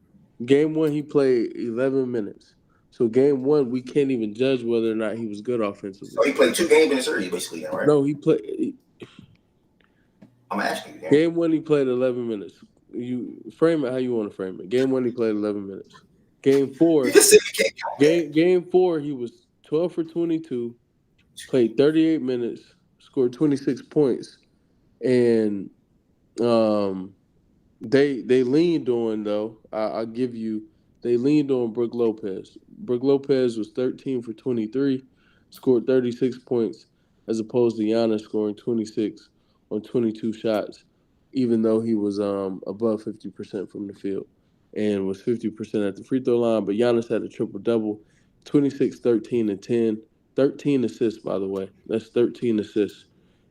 Speaker 17: Game 1, he played 11 minutes. So game 1, we can't even judge whether or not he was good offensively.
Speaker 1: So he played 2 games in the series, basically, right?
Speaker 17: No, he played.
Speaker 1: I'm asking you.
Speaker 17: Game 1, he played 11 minutes. You frame it how you want to frame it. Game 1, he played 11 minutes. Game 4, game 4, he was 12 for 22, played 38 minutes, scored 26 points, and they leaned on, though. I'll give you, they leaned on Brook Lopez. Brook Lopez was 13 for 23, scored 36 points, as opposed to Giannis scoring 26 on 22 shots, even though he was above 50% from the field and was 50% at the free throw line. But Giannis had a triple-double, 26, 13, and 10. 13 assists, by the way. That's 13 assists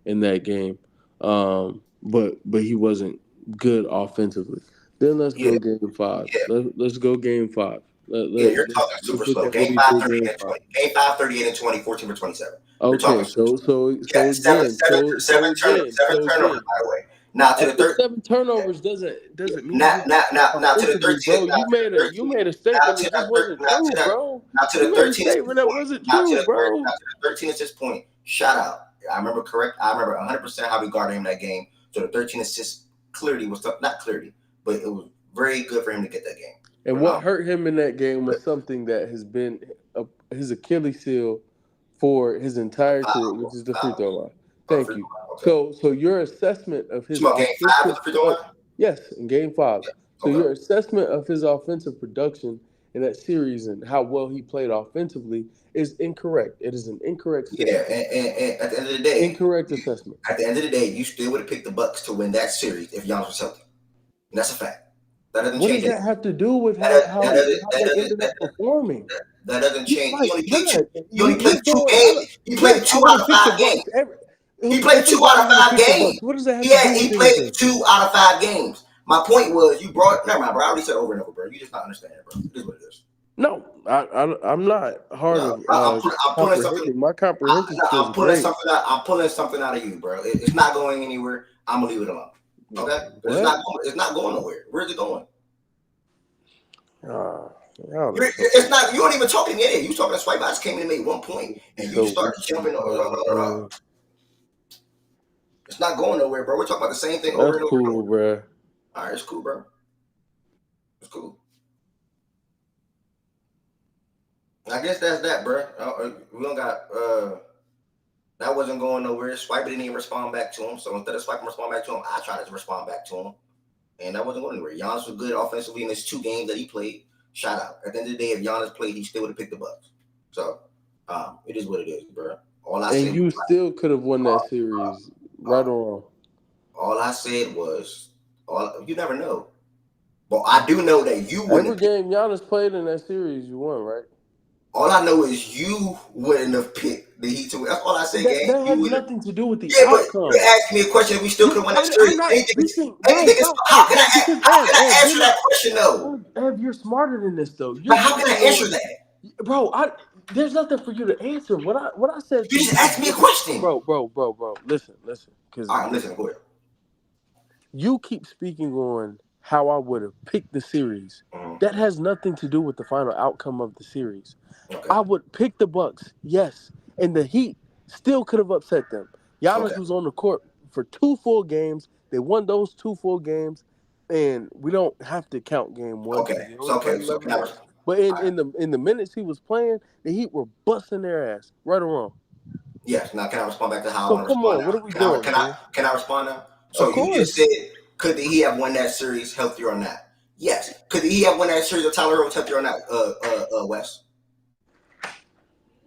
Speaker 17: in that game. But he wasn't good offensively. Then let's go game 5. Let's go game 5.
Speaker 1: You're talking super slow. Game 5, 38 and 20. Game 5, 38 and 20, 14 for 27.
Speaker 17: Okay, so
Speaker 1: seven turnovers, by the way. Now to the
Speaker 17: 7 turnovers doesn't mean
Speaker 1: now to the 13.
Speaker 17: Bro, you made a statement that just wasn't true, bro.
Speaker 1: Now to the 13
Speaker 17: that wasn't true, bro.
Speaker 1: Now to the 13 assists point. Shout out. I remember 100% how we guarded him that game. So the 13 assists clearly was not clearly, but it was very good for him to get that game.
Speaker 17: And what hurt him in that game was something that has been his Achilles heel for his entire career, which is the free throw line. Thank you. Okay. So your assessment of his
Speaker 1: game 5 was free throw line?
Speaker 17: Yes, in game 5. So your assessment of his offensive production in that series and how well he played offensively is incorrect. It is an incorrect assessment.
Speaker 1: Yeah, and at the end of the day,
Speaker 17: incorrect assessment.
Speaker 1: At the end of the day, you still would have picked the Bucks to win that series if Giannis was healthy. And that's a fact. That doesn't change.
Speaker 17: What does that have to do with how they ended up performing?
Speaker 1: That doesn't change. You only played 2 games. He played 2 out of 5 games. He played 2 out of 5 games.
Speaker 17: What does that have to do with
Speaker 1: he played 2 out of 5 games. My point was, you brought. Never mind, bro. I already said over and over, bro. You just not understanding, bro. It is what it is.
Speaker 17: No, I'm not hard of comprehending. My comprehension skills
Speaker 1: I'm pulling something out of you, bro. It's not going anywhere. I'm gonna leave it alone. Okay, it's not going nowhere. Where's it going? It's not. You weren't even talking yet. You talking to Swipe. I just came in and made 1 point, and you started jumping. It's not going nowhere, bro. We're talking about the same thing over and over.
Speaker 17: Cool, bro.
Speaker 1: All right, it's cool, bro. It's cool. I guess that's that, bro. We don't got. That wasn't going nowhere. Swipe didn't even respond back to him. So instead of Swipe respond back to him, I tried to respond back to him. And that wasn't going anywhere. Giannis was good offensively in his 2 games that he played. Shout out. At the end of the day, if Giannis played, he still would have picked the Bucks. So it is what it is, bro.
Speaker 17: And you still could have won that series, right or wrong.
Speaker 1: All I said was, you never know. But I do know that you wouldn't.
Speaker 17: Every game Giannis played in that series, you won, right?
Speaker 1: All I know is you wouldn't have picked the Heat to win. That's all I say, gang.
Speaker 17: That had nothing to do with the outcome.
Speaker 1: But you're asking me a question if we still could have won that series. How can I answer that question, though?
Speaker 17: Ev, you're smarter than this, though.
Speaker 1: But how can I answer that?
Speaker 17: Bro, there's nothing for you to answer. What I said.
Speaker 1: You just asked me a question.
Speaker 17: Bro. Listen.
Speaker 1: All right, I'm listening. Go ahead.
Speaker 17: You keep speaking on how I would have picked the series. That has nothing to do with the final outcome of the series. Okay. I would pick the Bucks, yes, and the Heat still could have upset them. Giannis was on the court for 2 full games. They won those 2 full games, and we don't have to count game 1 because he only played 11 minutes. But in the minutes he was playing, the Heat were busting their ass, right or wrong.
Speaker 1: Yes. Now, can I respond back to how I
Speaker 17: So
Speaker 1: want to
Speaker 17: come
Speaker 1: respond
Speaker 17: on,
Speaker 1: now?
Speaker 17: what are we doing, man?
Speaker 1: Can I respond now?
Speaker 17: Of
Speaker 1: So you just
Speaker 17: course.
Speaker 1: said, could the Heat have won that series healthier or not? Yes. Could the Heat have won that series if Tyler Hero was healthier or not? Wes.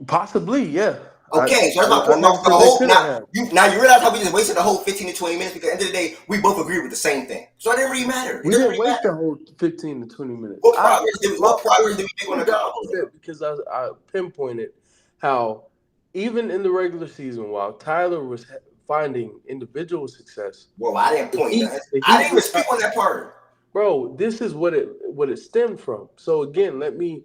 Speaker 17: Possibly, yeah.
Speaker 1: Okay, so that's my
Speaker 17: I
Speaker 1: point.
Speaker 17: never
Speaker 1: The
Speaker 17: said they
Speaker 1: whole
Speaker 17: couldn't have.
Speaker 1: now you realize how we just wasted the whole 15 to 20 minutes because at the end of the day we both agree with the same thing. So it didn't really matter.
Speaker 17: We didn't waste the whole 15 to 20 minutes.
Speaker 1: What progress did we make on the
Speaker 17: combo? Because I pinpointed how even in the regular season, while Tyler was finding individual success.
Speaker 1: Well, I didn't point that. I didn't even speak on that part.
Speaker 17: Bro, this is what it stemmed from. So again, let me.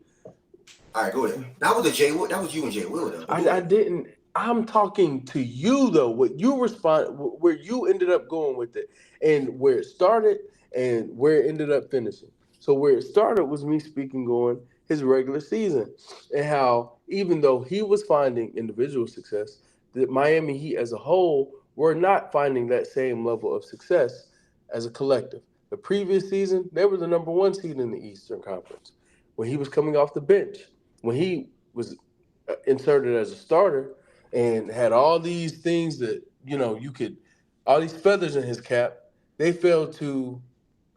Speaker 1: All right, go ahead. That was Jay Will. That was you and Jay Will, though.
Speaker 17: I didn't. I'm talking to you though. What you respond, where you ended up going with it, and where it started, and where it ended up finishing. So where it started was me speaking on his regular season, and how even though he was finding individual success, the Miami Heat as a whole were not finding that same level of success as a collective. The previous season, they were the number 1 seed in the Eastern Conference. When he was coming off the bench, when he was inserted as a starter and had all these things that, you could, all these feathers in his cap, they failed to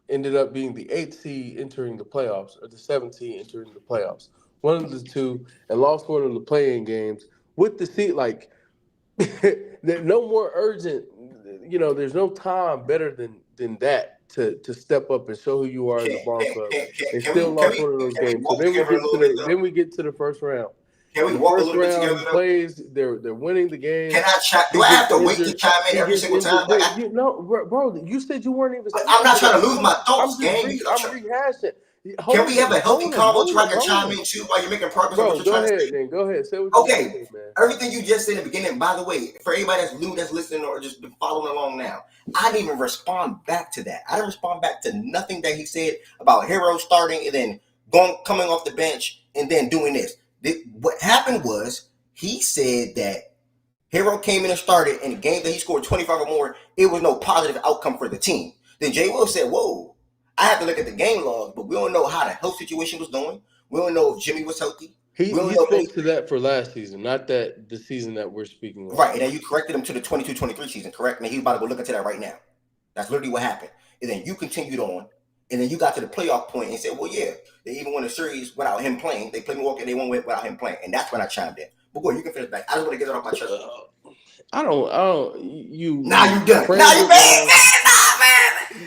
Speaker 17: ended up being the 8th seed entering the playoffs or the 7th seed entering the playoffs. One of the two, and lost one of the play-in games with the seat, like, no more urgent, there's no time better than that to step up and show who you are in the ball club, and still lost one of those games. So then we get to the first round.
Speaker 1: Can we walk a little bit together?
Speaker 17: He plays. They're winning the game.
Speaker 1: Can I do I have to wait to chime in every single time?
Speaker 17: Bro, you said you weren't even.
Speaker 1: I'm not trying to lose my thoughts, gang.
Speaker 17: I'm rehashing.
Speaker 1: Can we have a healthy convo so I can chime in too while you're making progress on what you're trying to say?
Speaker 17: Then go ahead. Say what you
Speaker 1: okay.
Speaker 17: Say, man.
Speaker 1: Everything you just said in the beginning, by the way, for anybody that's new, that's listening or just been following along now, I didn't even respond back to that. I didn't respond back to nothing that he said about Hero starting and then coming off the bench and then doing this. What happened was he said that Hero came in and started in a game that he scored 25 or more. It was no positive outcome for the team. Then Jay Will said, whoa, I have to look at the game logs, but we don't know how the health situation was going. We don't know if Jimmy was healthy.
Speaker 17: He spoke to that for last season, not that the season that we're speaking of.
Speaker 1: Right, and then you corrected him to the 22-23 season, correct? And he's about to go look into that right now. That's literally what happened. And then you continued on, and then you got to the playoff point and said, well, yeah, they even won the series without him playing. They played Milwaukee, they won without him playing. And that's when I chimed in. But go ahead, you can finish back. I just want to get it off my chest.
Speaker 17: I don't. You.
Speaker 1: Now you done. Now you mad.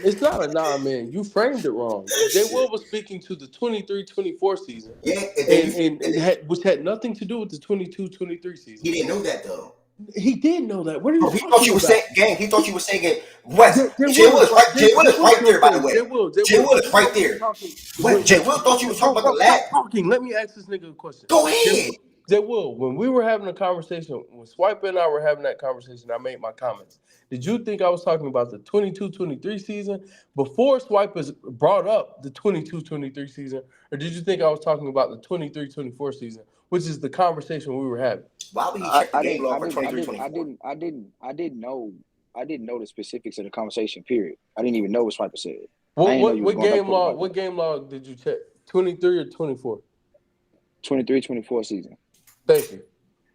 Speaker 17: It's not a man. You framed it wrong. Jay Will was speaking to the 23-24 season.
Speaker 1: Yeah,
Speaker 17: which had nothing to do with the 22-23 season.
Speaker 1: He didn't know that though.
Speaker 17: He did know that. What are you talking
Speaker 1: thought you were saying, gang? He thought you were saying West. Jay Will is right. Jay Will is right there, by the way. Jay Will is right there. Jay Will thought you were talking about the last.
Speaker 17: Let me ask this nigga a question.
Speaker 1: Go ahead.
Speaker 17: Jay Will, when we were having a conversation, when Swiper and I were having that conversation, I made my comments. Did you think I was talking about the 22-23 season before Swipers brought up the 22-23 season, or did you think I was talking about the 23-24 season, which is the conversation we were having?
Speaker 1: Why would he check the game log for 23-24?
Speaker 15: I didn't know the specifics of the conversation. Period. I didn't even know what Swiper said.
Speaker 17: What game log? What game log did you check? 23 or 24?
Speaker 15: 23-24 season.
Speaker 17: Thank you.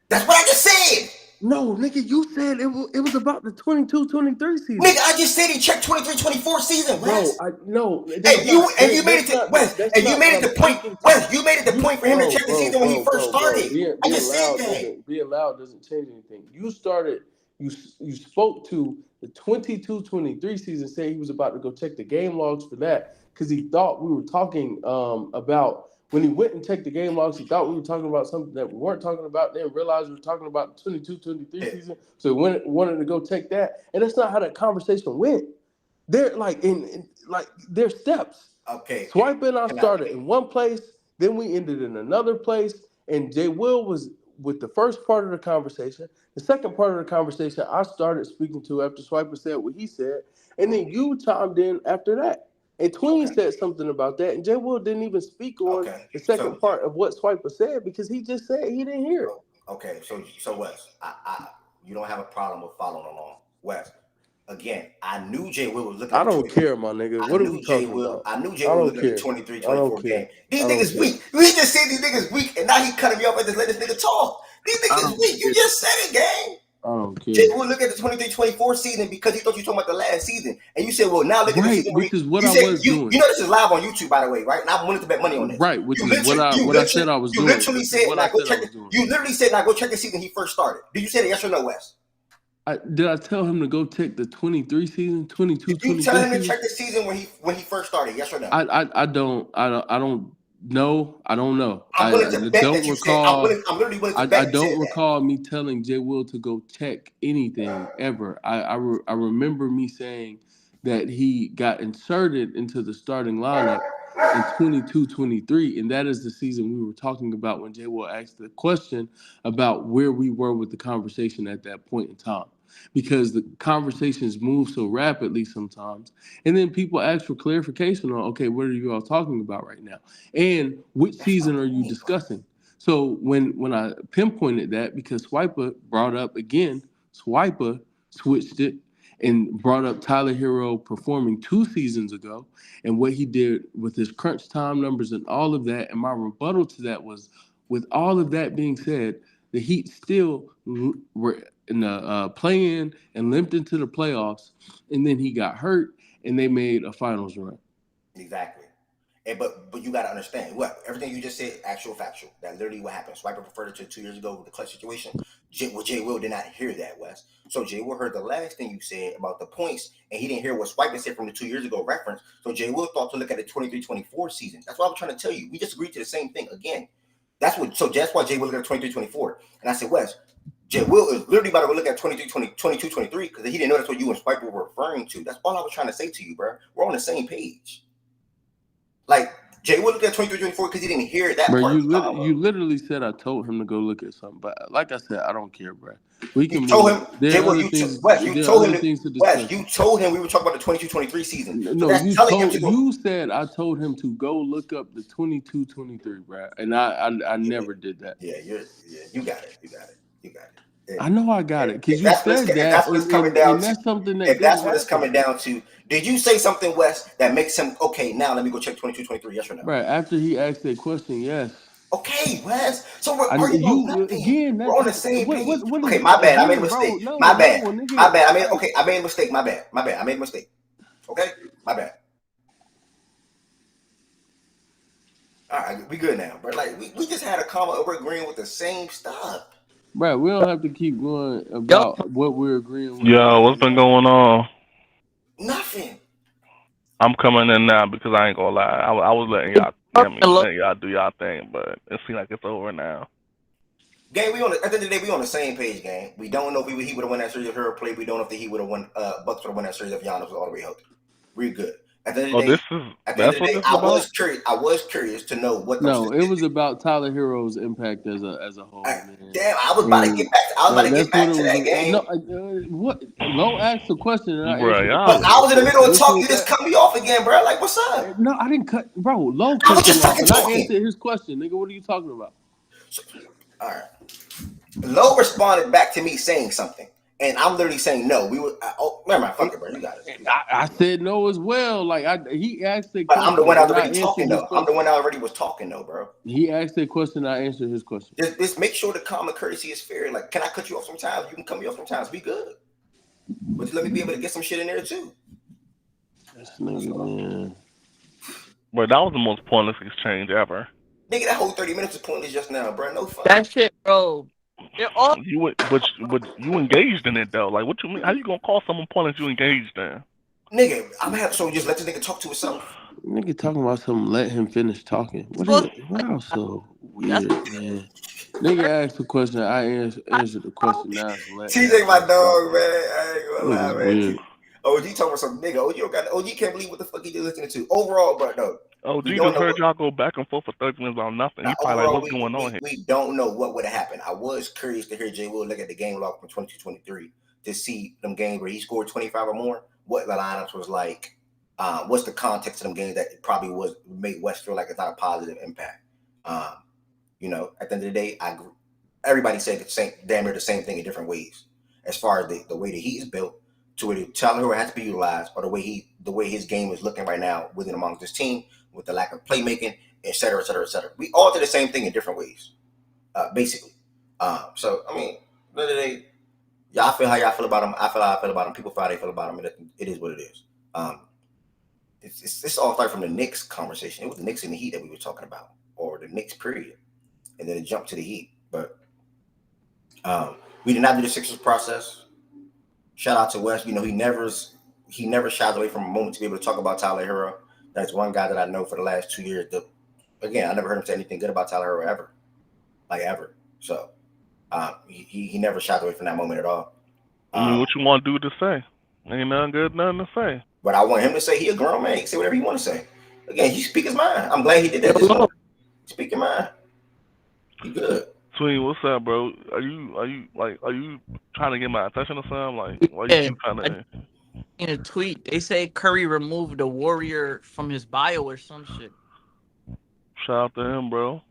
Speaker 1: That's what I just said.
Speaker 17: No, nigga, you said it was about the 22-23 season.
Speaker 1: Nigga, I just said he checked 23-24 season, Wes.
Speaker 17: No.
Speaker 1: And you made it to Wes. And you made it the point. Wes, you made it the point for him to check the season when he first started. I just said that.
Speaker 17: Being loud doesn't change anything. You started. You spoke to the 22-23 season, saying he was about to go check the game logs for that because he thought we were talking about. When he went and checked the game logs, he thought we were talking about something that we weren't talking about. Then realized we were talking about the 22-23 season. So he wanted to go check that. And that's not how that conversation went. They're like their steps.
Speaker 1: Okay.
Speaker 17: Swipe and I started in one place, then we ended in another place. And Jay Will was with the first part of the conversation. The second part of the conversation I started speaking to after Swiper said what he said. And then you chimed in after that. And Tween said something about that, and Jay Will didn't even speak on the second part of what Swiper said because he just said he didn't hear it.
Speaker 1: Okay, so Wes, you don't have a problem with following along. Wes, again, I knew Jay Will was looking
Speaker 17: I
Speaker 1: at the
Speaker 17: don't
Speaker 1: 23.
Speaker 17: care, my nigga. What are we talking about?
Speaker 1: I knew Jay
Speaker 17: I
Speaker 1: Will was
Speaker 17: don't
Speaker 1: looking at the
Speaker 17: care.
Speaker 1: 23-24 game. These
Speaker 17: I don't
Speaker 1: niggas
Speaker 17: care.
Speaker 1: weak. We just said these niggas weak, and now he cutting me off and just let this nigga talk. These niggas weak. You just said it, gang.
Speaker 17: I don't care.
Speaker 1: Jay Will look at the 23-24 season because he thought you were talking about the last season. And you said, well, now look at the season.
Speaker 17: Which is what I was doing.
Speaker 1: You know this is live on YouTube, by the way, right? And I'm willing to bet money on this.
Speaker 17: Right, which is what I said I was doing.
Speaker 1: You literally said, you literally said, now go check the season he first started. Did you say that yes or no, Wes?
Speaker 17: Did I tell him to go check the 23 season, 22,
Speaker 1: Did you tell him to check the season when he first started? Yes or no?
Speaker 17: I don't know. I don't know.
Speaker 1: I'm willing to bet that you said. I'm literally willing to bet.
Speaker 17: I don't recall me telling Jay Will to go check anything ever. I remember me saying that he got inserted into the starting lineup in 22-23, and that is the season we were talking about when Jay Will asked the question about where we were with the conversation at that point in time. Because the conversations move so rapidly sometimes, and then people ask for clarification on, okay, what are you all talking about right now, and which season are you discussing? So when I pinpointed that, because Swiper brought up again, Swiper switched it and brought up Tyler Hero performing 2 seasons ago and what he did with his crunch time numbers and all of that. And my rebuttal to that was, with all of that being said, the Heat still were in the play-in and limped into the playoffs, and then he got hurt, and they made a finals run.
Speaker 1: Exactly. And but you got to understand everything you just said, actual factual. That literally what happened. Swiper referred it to 2 years ago with the clutch situation. Jay Will did not hear that, Wes. So Jay Will heard the last thing you said about the points, and he didn't hear what Swiper said from the 2 years ago reference. So Jay Will thought to look at the 23-24 season. That's what I was trying to tell you. We just agreed to the same thing again. That's why Jay Will looked at 23-24. And I said, Wes, Jay Will is literally about to look at 22-23 because he didn't know that's what you and Swiper were referring to. That's all I was trying to say to you, bro. We're on the same page. Like, Jay Will look at 23-24 because he didn't hear that
Speaker 17: bro,
Speaker 1: part.
Speaker 17: You literally said I told him to go look at something, but like I said, I don't care, bro. We can
Speaker 1: told him.
Speaker 17: There are other things. You told him
Speaker 1: we were talking about the 22-23 season.
Speaker 17: No, you said I told him to go look up the 22-23, bro, and I never did that.
Speaker 1: Yeah, you got it.
Speaker 17: I know I got it because you said that.
Speaker 1: That's what it's coming down to.
Speaker 17: That's something that.
Speaker 1: If that's what it's coming down to, did you say something, Wes, that makes him okay? Now let me go check 22-23. Yes or no?
Speaker 17: Right after he asked that question, yes.
Speaker 1: Okay, Wes. So we're
Speaker 17: again.
Speaker 1: We're on the same page.
Speaker 17: What
Speaker 1: okay, my bad. I made a mistake. My bad. I made a mistake. My bad. I made a mistake. Okay, my bad. All right, we good now, bro. Like we just had a comment. We're agreeing with the same stuff.
Speaker 17: Right, we don't have to keep going about what we're agreeing with.
Speaker 8: Yo, what's been going on?
Speaker 1: Nothing.
Speaker 8: I'm coming in now because I ain't gonna lie. I was letting y'all do y'all thing, but it seems like it's over now.
Speaker 1: Gang, at the end of the day, we on the same page, gang. We don't know if he would have won that series if Hero played. We don't know if he would have won. Bucks would have won that series if Giannis was all the way healthy. We're good. At the end of the day, I was curious to know what.
Speaker 17: It was about Tyler Hero's impact as a whole. Man.
Speaker 1: Damn, I was about to get back to that game.
Speaker 17: What? Low asked the question, and
Speaker 1: I was in the middle of talking. You just cut me off again, bro. Like, what's up?
Speaker 17: No, I didn't cut, bro. Low cut him off, and I answered his question, nigga. What are you talking about?
Speaker 1: All right. Low responded back to me saying something. And I'm literally saying no. Never mind. Fuck it, bro. You got it.
Speaker 17: I said no as well. Like he asked the question.
Speaker 1: But I'm the one already talking though. I'm the one that already was talking though, bro.
Speaker 17: He asked a question. I answered his question.
Speaker 1: Just make sure the common courtesy is fair. Like, can I cut you off sometimes? You can cut me off sometimes. We good. But just let me be able to get some shit in there too.
Speaker 17: This nigga, man.
Speaker 8: But that was the most pointless exchange ever.
Speaker 1: Nigga, that whole 30 minutes was pointless just now, bro. No fun.
Speaker 18: That shit, bro.
Speaker 8: But you engaged in it though. Like, what you mean? How you gonna call someone pointless you engaged in?
Speaker 1: Nigga, so just let this nigga talk to himself.
Speaker 17: Nigga talking about something. Let him finish talking. What else so weird, man? Nigga asked a question. I answered the question. Now it's
Speaker 1: TJ, my dog, man. I ain't gonna lie, man. OG talking about some nigga. OG can't believe what the fuck he did listening to. Overall, bro, no.
Speaker 8: OG just heard y'all go back and forth for 30 minutes on nothing. He probably like, what's going on here?
Speaker 1: We don't know what would have happened. I was curious to hear Jay Will look at the game log from 22-23 to see them games where he scored 25 or more, what the lineups was like. What's the context of them games that probably made West feel like it's not a positive impact. At the end of the day, everybody said damn near the same thing in different ways. as far as the way the Heat is built, to where Tyler Hero has to be utilized, or the way his game is looking right now within amongst this team, with the lack of playmaking, et cetera, et cetera, et cetera. We all did the same thing in different ways, basically. So I mean, literally, y'all feel how y'all feel about him. I feel how I feel about him. People feel how they feel about him. It is what it is. It's all started from the Knicks conversation. It was the Knicks and the Heat that we were talking about, or the Knicks period, and then it jumped to the Heat. But we did not do the Sixers process. Shout out to Wes. You know, he never shies away from a moment to be able to talk about Tyler Hero. That's one guy that I know for the last 2 years. Again, I never heard him say anything good about Tyler Hero ever, like ever. So he never shies away from that moment at all.
Speaker 8: I mean, what you want dude to say? Ain't nothing good, nothing to say.
Speaker 1: But I want him to say he a grown man. He can say whatever he want to say. Again, he speak his mind. I'm glad he did that this morning. Speak your mind. He good.
Speaker 8: Sween, what's up, bro? Are you trying to get my attention or something? Like, why you keep trying to?
Speaker 18: In a tweet, they say Curry removed the Warrior from his bio or some shit.
Speaker 8: Shout out to him, bro.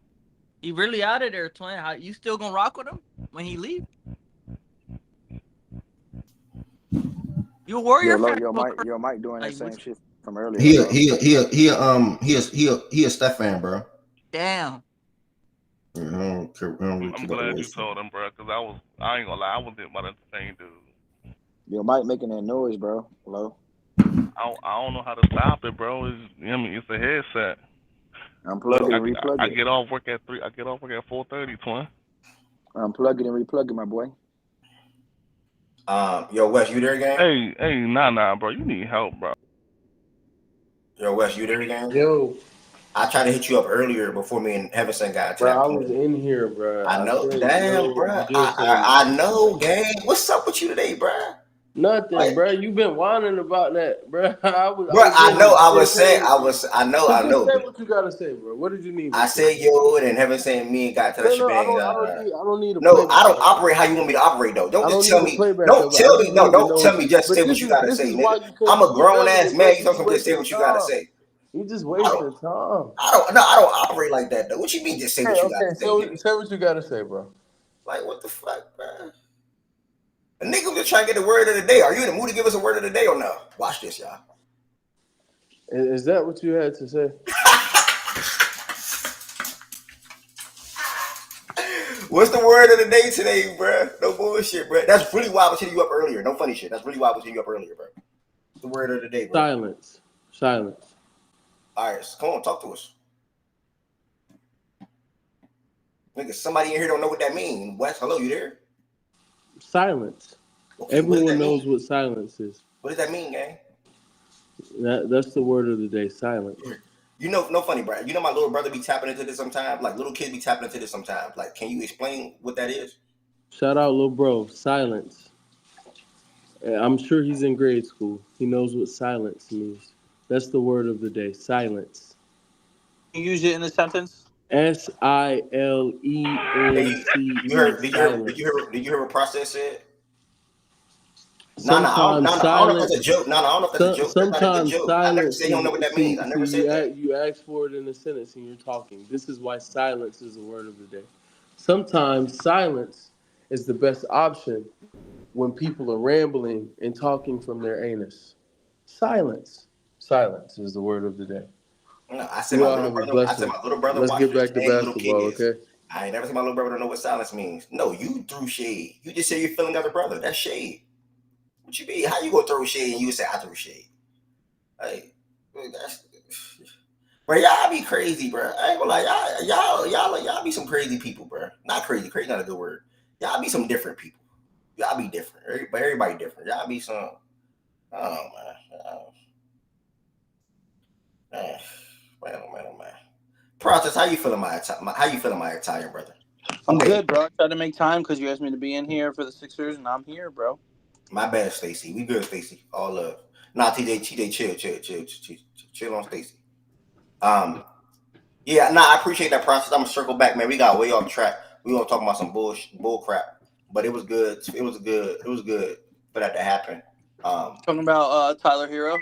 Speaker 18: He really out of there, twin. You still gonna rock with him when he leave? You a Warrior fan?
Speaker 15: Yo, Mike doing that same shit from earlier.
Speaker 1: He a Steph fan, bro.
Speaker 18: Damn.
Speaker 8: I'm glad you told him, bro, because I ain't gonna lie, I wasn't about the same dude.
Speaker 15: Yo, Mike making that noise, bro. Hello.
Speaker 8: I don't know how to stop it, bro. It's a headset.
Speaker 15: Unplug it and replug it.
Speaker 8: I get off work at 3. I get off work at 4:30, twin.
Speaker 15: Unplug it and replug it, my boy.
Speaker 1: Yo, Wes, you there again?
Speaker 8: Hey, nah, bro. You need help, bro.
Speaker 1: Yo, Wes, you there again?
Speaker 17: Yo.
Speaker 1: I tried to hit you up earlier before me and Heavenson got to
Speaker 17: bro,
Speaker 1: that
Speaker 17: I
Speaker 1: point.
Speaker 17: was in here, bro.
Speaker 1: I know. Damn, bro. I know, gang. What's up with you today, bro?
Speaker 17: Nothing, bro. You been whining about that, bro. I know. Say what you gotta say, bro. What did you need?
Speaker 1: I said yo, and then Heaven saying me and got to that shit.
Speaker 17: I don't need a
Speaker 1: No, I don't operate how you want me to operate though. Don't just tell me. Don't tell me. Just say what you gotta say, nigga. I'm a grown ass man. You talking to say what you gotta say.
Speaker 17: You just wasting time.
Speaker 1: I don't operate like that though. What you mean? Just say what you gotta say.
Speaker 17: Say what you gotta say, bro.
Speaker 1: Like what the fuck, bro? A nigga just trying to get the word of the day. Are you in the mood to give us a word of the day or no? Watch this, y'all.
Speaker 17: Is that what you had to say?
Speaker 1: What's the word of the day today, bro? No bullshit, bro. That's really why I was hitting you up earlier. No funny shit. That's really why I was hitting you up earlier, bro. What's the word of the day, bro?
Speaker 17: Silence.
Speaker 1: All right, so come on, talk to us. Nigga, somebody in here don't know what that means. Wes, hello, you there?
Speaker 17: Silence. Okay, everyone knows what silence is.
Speaker 1: What does that mean, gang?
Speaker 17: That's the word of the day, silence.
Speaker 1: You know, no funny, bro. You know my little brother be tapping into this sometimes? Like, little kids be tapping into this sometimes. Like, can you explain what that is?
Speaker 17: Shout out, little bro. Silence. I'm sure he's in grade school. He knows what silence means. That's the word of the day, silence.
Speaker 18: Can you use it in a sentence?
Speaker 17: SILENCE.
Speaker 1: Did you hear what Process said? No, I don't know if that's a joke. I don't know if that's a joke.
Speaker 17: Sometimes
Speaker 1: silence.
Speaker 17: I
Speaker 1: never say you don't know what that means. I never said that.
Speaker 17: You ask for it in a sentence and you're talking. This is why silence is the word of the day. Sometimes silence is the best option when people are rambling and talking from their anus. Silence. Silence is the word of the day.
Speaker 1: No, I said my little brother.
Speaker 17: Let's get back to basketball, okay?
Speaker 1: I ain't never said my little brother don't know what silence means. No, you threw shade. You just said you're feeling other brother. That's shade. What you mean? How you gonna throw shade and you say I threw shade? Like, that's, bro. Y'all be crazy, bro. I ain't gonna lie. Y'all be some crazy people, bro. Not crazy. Crazy not a good word. Y'all be some different people. Y'all be different. Everybody different. Y'all be some. Oh man. Man. Process. How you feeling my Italian brother?
Speaker 18: I'm good, bro. I tried to make time because you asked me to be in here for the Sixers, and I'm here, bro.
Speaker 1: My bad, Stacy. We good, Stacy. All love. Nah, TJ, chill on Stacy. Yeah, I appreciate that process. I'm gonna circle back, man. We got way off track. We gonna talk about some bull crap, but it was good. It was good for that to happen.
Speaker 18: Talking about Tyler Hero.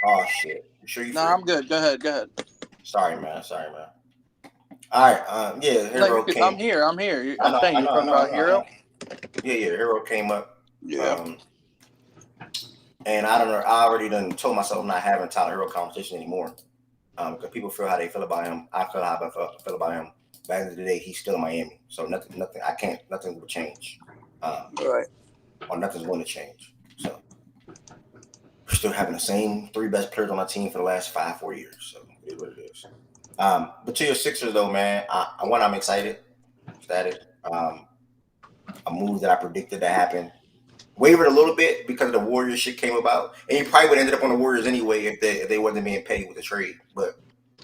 Speaker 1: Oh shit. You sure you?
Speaker 18: No, I'm good. Go ahead.
Speaker 1: Sorry, man. All right. Yeah, Hero King.
Speaker 18: I'm here. I'm saying you're talking about Hero.
Speaker 1: Yeah, Hero came up.
Speaker 14: Yeah.
Speaker 1: And I don't know. I already done told myself I'm not having Tyler Hero competition anymore. Because people feel how they feel about him. I feel how I feel about him. By the end of the day, he's still in Miami. So nothing. Nothing will change.
Speaker 14: Right.
Speaker 1: Or nothing's going to change. So we're still having the same 3 best players on our team for the last 4 years. So it is what it is. But to your Sixers though, man, I'm excited. Static. A move that I predicted to happen. Wavered a little bit because of the Warriors shit came about, and he probably would have ended up on the Warriors anyway if they wasn't being paid with the trade. But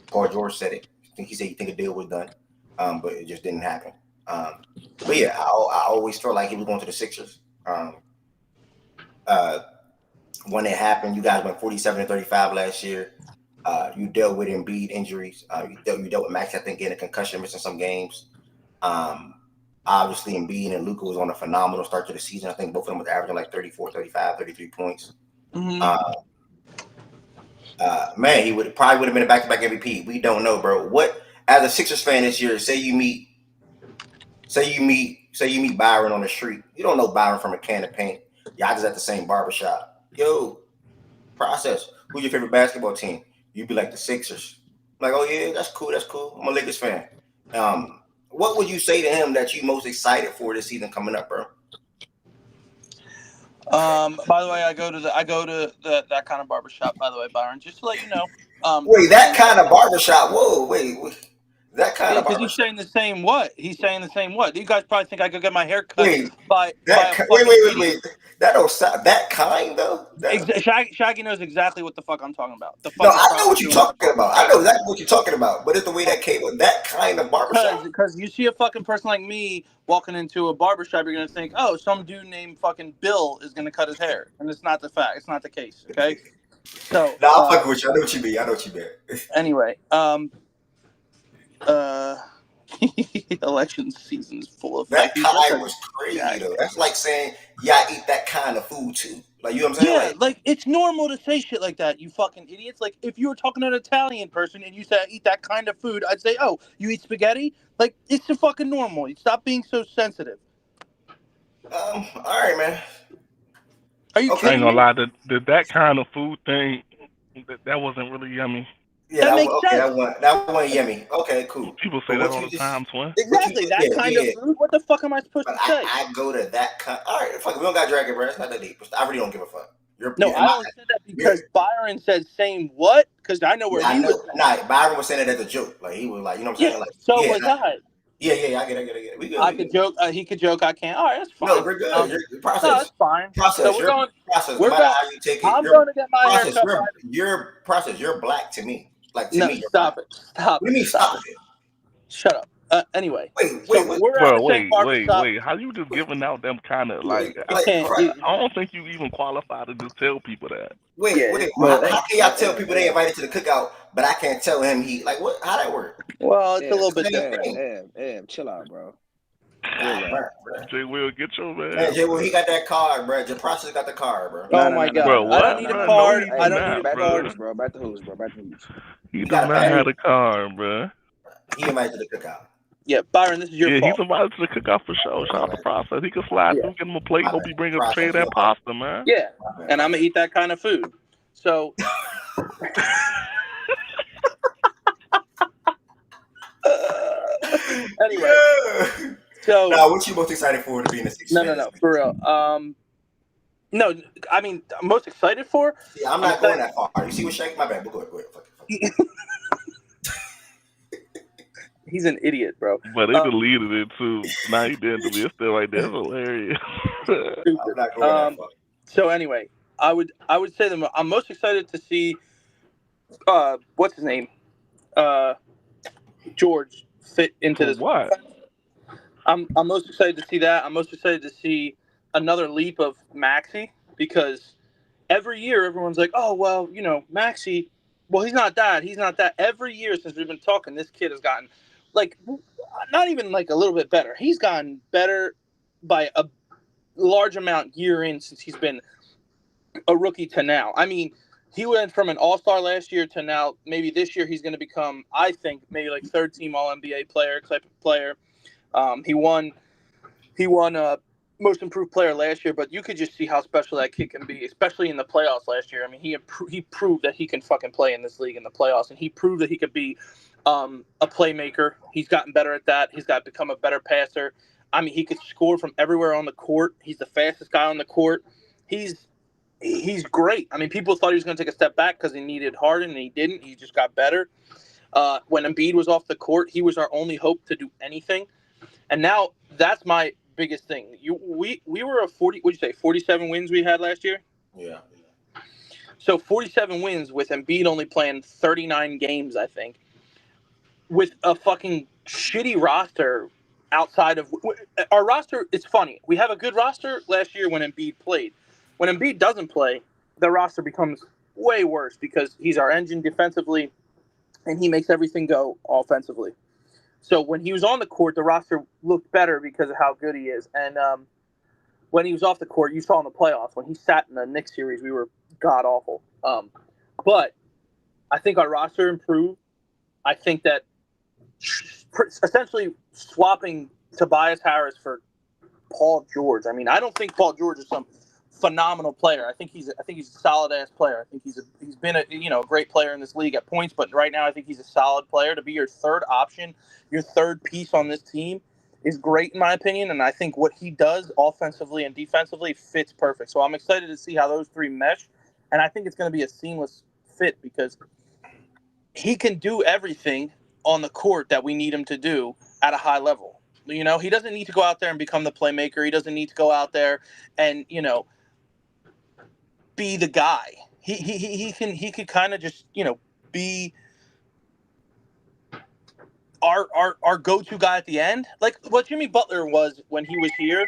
Speaker 1: Paul George said it. I think he said he think a deal was done, but it just didn't happen. But yeah, I always felt like he was going to the Sixers. When it happened, you guys went 47-35 last year. You dealt with Embiid injuries. You dealt with Max, I think, getting a concussion, missing some games. Obviously, Embiid and Luka was on a phenomenal start to the season. I think both of them was averaging like 34, 35, 33 points. Man, he would have been a back-to-back MVP. We don't know, bro. What, as a Sixers fan this year, say you meet Byron on the street. You don't know Byron from a can of paint. Y'all just at the same barbershop. Yo, process. Who's your favorite basketball team? You'd be like the Sixers. I'm like, oh yeah, that's cool. I'm a Lakers fan. What would you say to him that you most excited for this season coming up, bro?
Speaker 20: By the way, I go to that kind of barbershop, by the way, Byron, just to let you know.
Speaker 1: Wait, that kind of barbershop? Whoa, wait. That kind of barbershop?
Speaker 20: He's saying the same what? He's saying the same what? You guys probably think I could get my hair cut
Speaker 1: wait,
Speaker 20: by
Speaker 1: that
Speaker 20: a
Speaker 1: kind,
Speaker 20: fucking
Speaker 1: wait. That don't sound that kind though.
Speaker 20: Shaggy knows exactly what the fuck I'm talking about. The
Speaker 1: No,
Speaker 20: fucking
Speaker 1: I know what you're talking about. I know exactly what you're talking about. But it's the way that came with that kind of barbershop.
Speaker 20: Because you see a fucking person like me walking into a barbershop, you're gonna think, oh, some dude named fucking Bill is gonna cut his hair, and it's not the fact. It's not the case. Okay. So.
Speaker 1: No, I'm fucking with you. I know what you mean.
Speaker 20: Anyway, election season's full of
Speaker 1: that kind was crazy though. That's like saying, yeah, I eat that kind of food too. Like, you know what I'm saying?
Speaker 20: Yeah, like it's normal to say shit like that, you fucking idiots. Like, if you were talking to an Italian person and you said, I eat that kind of food, I'd say, oh, you eat spaghetti? Like, it's so fucking normal. You stop being so sensitive.
Speaker 1: All right, man.
Speaker 20: Are you kidding
Speaker 8: I ain't gonna
Speaker 20: me?
Speaker 8: lie, that kind of food thing, that wasn't really yummy.
Speaker 1: Yeah,
Speaker 20: that makes sense.
Speaker 1: That one yummy. Okay, cool.
Speaker 8: People say that all the time, Twin.
Speaker 20: Exactly, that kind of food. What the fuck am I supposed to say?
Speaker 1: I go to that kind. All right, fuck it. We don't got Dragon, bro. It's not that deep. I really don't give a fuck.
Speaker 20: I only said that because Byron said same what? Because I know where he was.
Speaker 1: Nah, Byron was saying it as a joke. Like, he was like, you know what I'm saying? Like,
Speaker 20: so was I.
Speaker 1: Yeah, I get it. We good.
Speaker 20: I could joke. He could joke. I can't. All right, that's fine.
Speaker 1: No, we're good. Your process.
Speaker 20: No, that's fine.
Speaker 1: Process.
Speaker 20: So we're going.
Speaker 1: Process.
Speaker 20: We're
Speaker 1: no matter
Speaker 20: going.
Speaker 1: how you take it.
Speaker 20: I'm going to get my hair cut.
Speaker 1: Your process. You're black to me. Like, to me.
Speaker 20: Stop it. Stop.
Speaker 1: What do you mean stop it?
Speaker 20: Shut up. Anyway.
Speaker 8: Wait. How you just giving out them kind of like? I don't think you even qualify to just tell people that.
Speaker 1: Wait. How can y'all tell people they invited to the cookout, but I can't tell him he like what? How that work?
Speaker 20: Well, it's a little bit different.
Speaker 5: Yeah, chill out, bro.
Speaker 8: Jay Will, get your man.
Speaker 1: Hey, Jay Will, he got that card, bro. Your process got the card, bro.
Speaker 20: Oh my god!
Speaker 8: Bro, what?
Speaker 20: I don't need a card.
Speaker 8: No,
Speaker 20: I don't need a card,
Speaker 5: bro. Back to who's, bro. Back to who's.
Speaker 8: He does not have a card, bro.
Speaker 1: He invited to the cookout.
Speaker 20: Yeah, Byron, this is your fault.
Speaker 8: He's invited to the cookout for sure. Shout out to Process. He can slide through, get him a plate. Hope he bring a tray of that pasta, man.
Speaker 20: Yeah, and I'm gonna eat that kind of food. So. Anyway, so
Speaker 1: now what you most excited for to be in the Sixers?
Speaker 20: No, for real. No, I mean, I'm most excited for.
Speaker 1: Yeah, I'm not going that far. You see what Shaq? My bad. Go ahead. Fuck it.
Speaker 20: He's an idiot, bro.
Speaker 8: But they deleted it too. Now he didn't delete it. Still like that's hilarious.
Speaker 1: I'm not going that far.
Speaker 20: So anyway, I would say that I'm most excited to see. What's his name? George fit into this.
Speaker 8: What?
Speaker 20: I'm most excited to see that. I'm most excited to see another leap of Maxey, because every year everyone's like, oh, well, you know, Maxey, well, he's not that. Every year since we've been talking, this kid has gotten, like, not even like a little bit better. He's gotten better by a large amount year in since he's been a rookie to now. I mean, he went from an all-star last year to now, maybe this year he's going to become, I think, maybe like third-team All-NBA player, type of player. He won most improved player last year, but you could just see how special that kid can be, especially in the playoffs last year. I mean, he proved that he can fucking play in this league in the playoffs, and he proved that he could be a playmaker. He's gotten better at that. He's got to become a better passer. I mean, he could score from everywhere on the court. He's the fastest guy on the court. He's great. I mean, people thought he was going to take a step back because he needed Harden, and he didn't. He just got better. When Embiid was off the court, he was our only hope to do anything. And now that's my biggest thing. We were a 40. What'd you say? 47 wins we had last year.
Speaker 1: Yeah.
Speaker 20: So 47 wins with Embiid only playing 39 games, I think, with a fucking shitty roster. Outside of our roster, it's funny. We have a good roster last year when Embiid played. When Embiid doesn't play, the roster becomes way worse because he's our engine defensively, and he makes everything go offensively. So when he was on the court, the roster looked better because of how good he is. And when he was off the court, you saw in the playoffs, when he sat in the Knicks series, we were god-awful. But I think our roster improved. I think that essentially swapping Tobias Harris for Paul George. I mean, I don't think Paul George is some phenomenal player. I think he's a solid ass player. I think he's been a great player in this league at points, but right now I think he's a solid player. To be your third option, your third piece on this team is great in my opinion, and I think what he does offensively and defensively fits perfect. So I'm excited to see how those three mesh, and I think it's going to be a seamless fit because he can do everything on the court that we need him to do at a high level. You know, he doesn't need to go out there and become the playmaker. He doesn't need to go out there and, be the guy. He could kind of just, be our go-to guy at the end, like what Jimmy Butler was when he was here,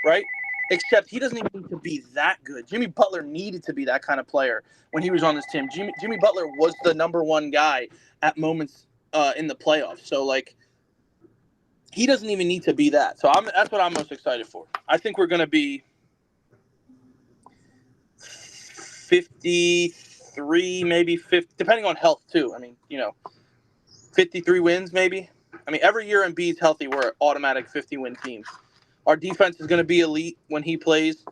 Speaker 20: right? Except he doesn't even need to be that good. Jimmy Butler needed to be that kind of player when he was on this team. Jimmy Butler was the number one guy at moments in the playoffs. So like, he doesn't even need to be that. So that's what I'm most excited for. I think we're going to be 53, maybe 50, depending on health too. I mean, 53 wins maybe. I mean, every year Embiid's healthy, we're an automatic 50-win team. Our defense is going to be elite when he plays.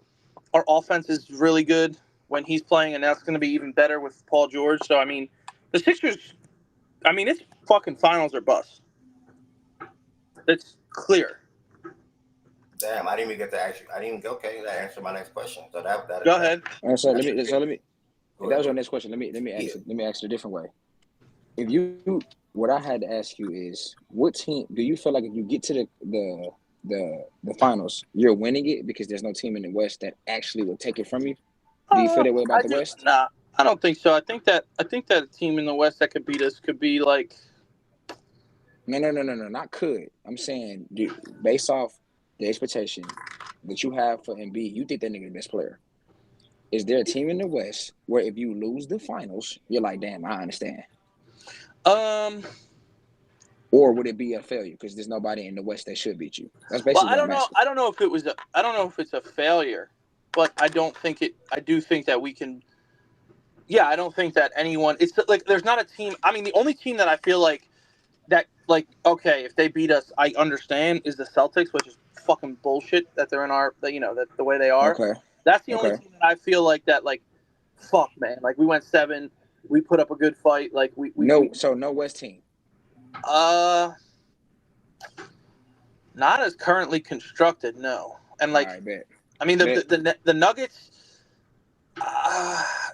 Speaker 20: Our offense is really good when he's playing, and that's going to be even better with Paul George. So, I mean, the Sixers, it's fucking finals or bust. It's clear.
Speaker 1: Damn, I didn't even get to ask you. I didn't even go. Okay, that answered my next question. So that
Speaker 20: go ahead.
Speaker 15: So let me. If that was your next question, let me ask it a different way. What I had to ask you is, what team do you feel like if you get to the finals, you're winning it because there's no team in the West that actually will take it from you? Do you feel that way about the West?
Speaker 20: Nah, I don't think so. I think that a team in the West that could beat us could be like.
Speaker 15: No, not could. I'm saying, based off the expectation that you have for Embiid, you think that nigga the best player. Is there a team in the West where if you lose the finals, you're like, damn, I understand? Or would it be a failure because there's nobody in the West that should beat you? That's basically
Speaker 20: I don't know. I don't know if it was. I don't know if it's a failure, but I don't think it. I do think that we can. Yeah, I don't think that anyone. It's like there's not a team. I mean, the only team that I feel like that, like, okay, if they beat us, I understand is the Celtics, which is fucking bullshit that they're in our, that the way they are.
Speaker 15: Okay.
Speaker 20: That's the only team that I feel like that, like, fuck, man. Like, we went 7, we put up a good fight. Like,
Speaker 15: So no West team.
Speaker 20: Not as currently constructed, no. And like,
Speaker 15: right, bet.
Speaker 20: I mean, the Nuggets.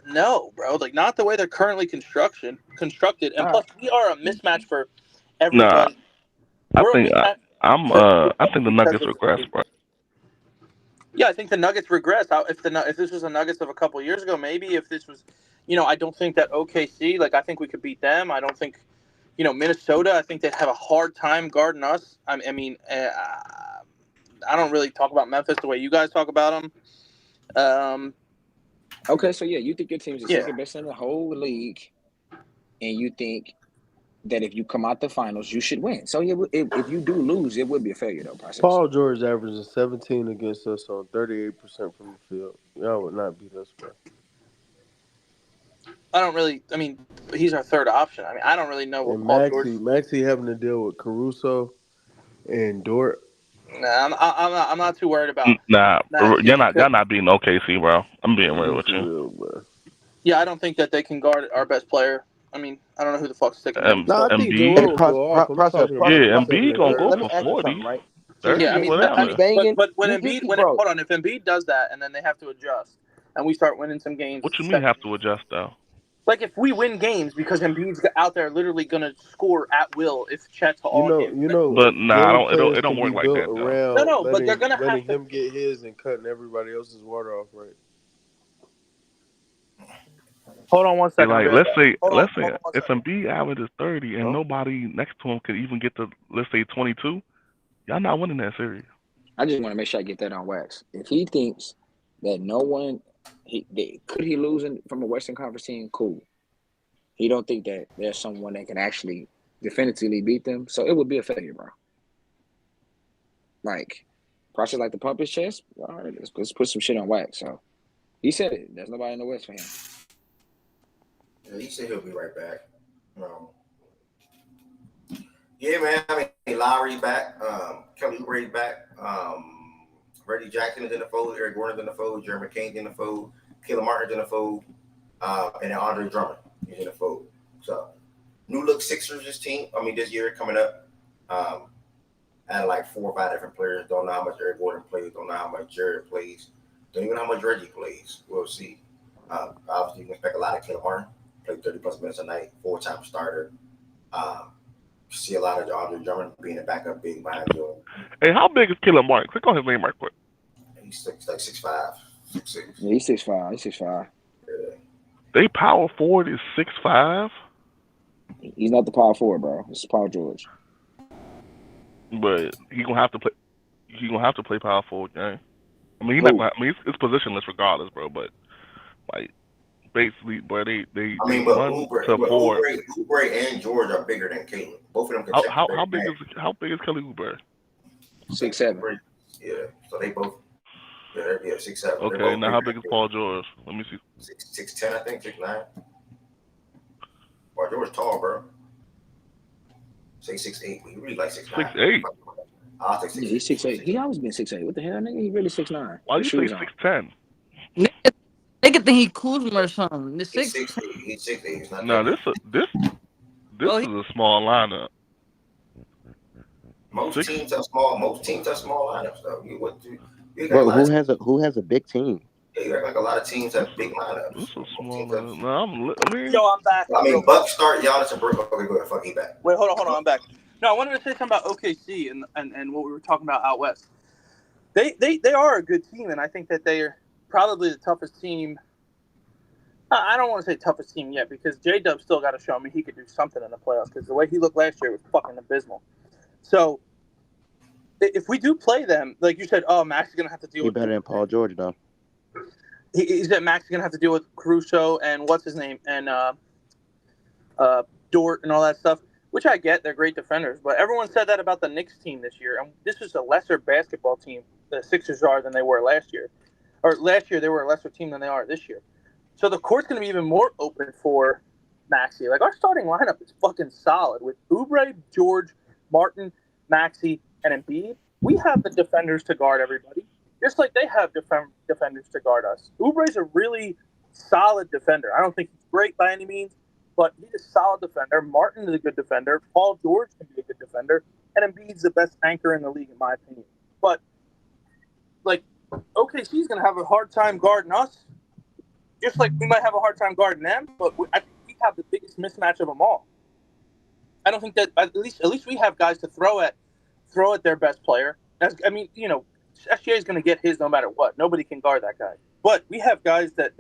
Speaker 20: No, bro. Like, not the way they're currently constructed. And plus, we are a mismatch for everybody.
Speaker 8: Nah, I think the Nuggets regress, bro.
Speaker 20: Yeah, I think the Nuggets regress. If this was the Nuggets of a couple years ago, maybe if this was, I don't think that OKC. Like, I think we could beat them. I don't think, Minnesota. I think they'd have a hard time guarding us. I mean, I don't really talk about Memphis the way you guys talk about them.
Speaker 15: Okay, so yeah, you think your team is the second best in the whole league, and you think that if you come out the finals, you should win. So yeah, if you do lose, it would be a failure though. Process.
Speaker 17: Paul George averages 17 against us on 38% from the field. Y'all would not beat us, bro.
Speaker 20: I don't really. I mean, he's our third option. I mean, I don't really know what Paul George.
Speaker 17: Maxey having to deal with Caruso and Dort.
Speaker 20: Nah, I'm not too worried about
Speaker 8: Nah,
Speaker 20: Maxey.
Speaker 8: y'all not beating OKC, bro. I'm being real with you.
Speaker 17: Real, bro.
Speaker 20: Yeah, I don't think that they can guard our best player. I mean, I don't know who the fuck's taking minutes.
Speaker 17: No, I
Speaker 20: But...
Speaker 17: think
Speaker 8: Embiid.
Speaker 17: Joel will go off. I'm
Speaker 5: Process,
Speaker 17: talking about
Speaker 8: Yeah,
Speaker 17: the
Speaker 8: Embiid
Speaker 17: second and
Speaker 8: gonna go
Speaker 5: let
Speaker 17: third.
Speaker 5: me
Speaker 8: for
Speaker 5: ask you
Speaker 8: 40,
Speaker 5: something, right? So
Speaker 8: 30,
Speaker 20: Yeah, I
Speaker 5: he
Speaker 20: mean,
Speaker 5: he's
Speaker 8: whatever.
Speaker 5: banging.
Speaker 20: but when
Speaker 5: He
Speaker 20: Embiid,
Speaker 5: bro.
Speaker 20: hold on, if Embiid does that and then they have to adjust, and we start winning some games,
Speaker 8: What you mean have to adjust though?
Speaker 20: like if we win games because Embiid's out there literally gonna score at will if Chet's on him.
Speaker 8: But nah,
Speaker 17: Game
Speaker 8: it
Speaker 17: plans
Speaker 8: don't
Speaker 17: can
Speaker 8: work
Speaker 17: be
Speaker 8: like
Speaker 17: built
Speaker 8: that though.
Speaker 17: around
Speaker 20: But they're gonna
Speaker 17: letting
Speaker 20: have to.
Speaker 17: him get his and cutting everybody else's water off, right?
Speaker 20: Hold on one
Speaker 8: Hey,
Speaker 20: second.
Speaker 8: like
Speaker 20: Hold
Speaker 8: let's say
Speaker 20: on one
Speaker 8: if
Speaker 20: second.
Speaker 8: Embiid averages 30 and nobody next to him could even get to, let's say, 22, y'all not winning that series.
Speaker 15: I just want to make sure I get that on wax. If he thinks that no one, could he lose from a Western Conference team? Cool. He don't think that there's someone that can actually definitively beat them, so it would be a failure, bro. Like, process like to pump his chest. All right, let's put some shit on wax. So he said it. There's nobody in the West for him.
Speaker 1: Yeah, he said he'll be right back. Yeah, man. I mean, Lowry's back. Kelly Oubre's back. Reggie Jackson is in the fold. Eric Gordon's in the fold. Jeremy McCain's in the fold. Caleb Martin's in the fold. And then Andre Drummond is in the fold. So, new look Sixers this year coming up. Added like 4 or 5 different players. Don't know how much Eric Gordon plays. Don't know how much Jared plays. Don't even know how much Reggie plays. We'll see. Obviously, you can expect a lot of Caleb Martin. Played 30-plus minutes a night. 4-time starter. See a lot of Andre Drummond being a backup big behind Joe.
Speaker 8: Hey, how big is Caleb Martin? Click on his name right quick.
Speaker 1: He's like 6'5", 6'6".
Speaker 15: Yeah, he's 6'5". He's 6'5".
Speaker 1: Yeah.
Speaker 8: They power forward is 6'5".
Speaker 15: He's not the power forward, bro. It's Paul George.
Speaker 8: But he gonna have to play. He gonna have to play power forward, gang. I mean, he's not. I mean, it's positionless regardless, bro. But like, basically, bro, they run to forward.
Speaker 1: Oubre and George are bigger than Caleb. Both of them can check.
Speaker 8: How big is Kelly Oubre?
Speaker 15: 6'7".
Speaker 1: Yeah, so they both. Yeah, 6'7".
Speaker 8: Okay, now how big is Paul George? Let me see.
Speaker 1: 6'10", I think, 6'9". Paul George tall, bro. Say 6'8", but he really like 6'9".
Speaker 8: 6'8".
Speaker 1: I'll take 6'8".
Speaker 15: Yeah, he's 6'8". He always been 6'8". What the hell, nigga? He really 6'9".
Speaker 8: Why you say 6'10"?
Speaker 18: Nigga think he Kuzma or something.
Speaker 1: He's 6'8". He's 6'8". He's not.
Speaker 8: No, this is a small lineup.
Speaker 1: Most teams have small lineups, though.
Speaker 5: Bro, who has a big team?
Speaker 1: Yeah, you act like a lot of teams have big lineups.
Speaker 8: This is small lineup. No,
Speaker 20: Yo, I'm back.
Speaker 1: I mean, Bucks start Giannis and Brook. Okay, go ahead. Fuck, he back.
Speaker 20: Wait, hold on, I'm back. No, I wanted to say something about OKC and what we were talking about out west. They are a good team, and I think that they are probably the toughest team. I don't want to say toughest team yet because J-Dub still got to show me he could do something in the playoffs because the way he looked last year was fucking abysmal. So if we do play them, like you said, Max is going to have to deal with...
Speaker 5: He better than Paul George, though.
Speaker 20: He said Max is going to have to deal with Caruso and what's his name, and Dort and all that stuff, which I get. They're great defenders. But everyone said that about the Knicks team this year. And this is a lesser basketball team, the Sixers are, than they were last year. Or last year, they were a lesser team than they are this year. So the court's going to be even more open for Maxey. Like, our starting lineup is fucking solid. With Oubre, George, Martin, Maxey, and Embiid, we have the defenders to guard everybody. Just like they have defenders to guard us. Oubre's a really solid defender. I don't think he's great by any means, but he's a solid defender. Martin is a good defender. Paul George can be a good defender. And Embiid's the best anchor in the league, in my opinion. But, like, OKC's going to have a hard time guarding us. Just like we might have a hard time guarding them, but I think we have the biggest mismatch of them all. I don't think that at least we have guys to throw at their best player. I mean, you know, SGA is going to get his no matter what. Nobody can guard that guy. But we have guys that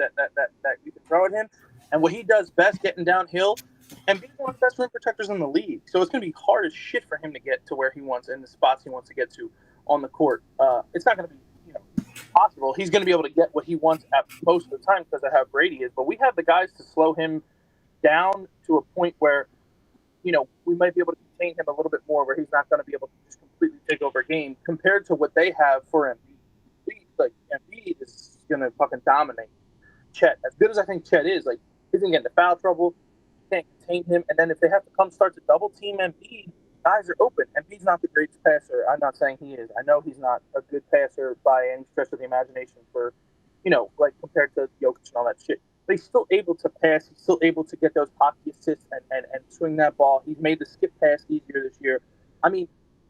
Speaker 20: you can throw at him, and what he does best, getting downhill, and being one of the best rim protectors in the league. So it's going to be hard as shit for him to get to where he wants in the spots he wants to get to on the court. It's not going to be possible. He's going to be able to get what he wants at most of the time because of how great he is. But we have the guys to slow him down to a point where, you know, we might be able to contain him a little bit more, where he's not going to be able to just completely take over a game compared to what they have for Embiid. Like, Embiid is going to fucking dominate Chet. As good as I think Chet is, like, he's going to get into foul trouble. You can't contain him. And then if they have to come start to double team Embiid, guys are open. Embiid's not the greatest passer. I'm not saying he is. I know he's not a good passer by any stretch of the imagination for, like compared to Jokic and all that shit. But he's still able to pass. He's still able to get those pocket assists and swing that ball. He's made the skip pass easier this year. I mean,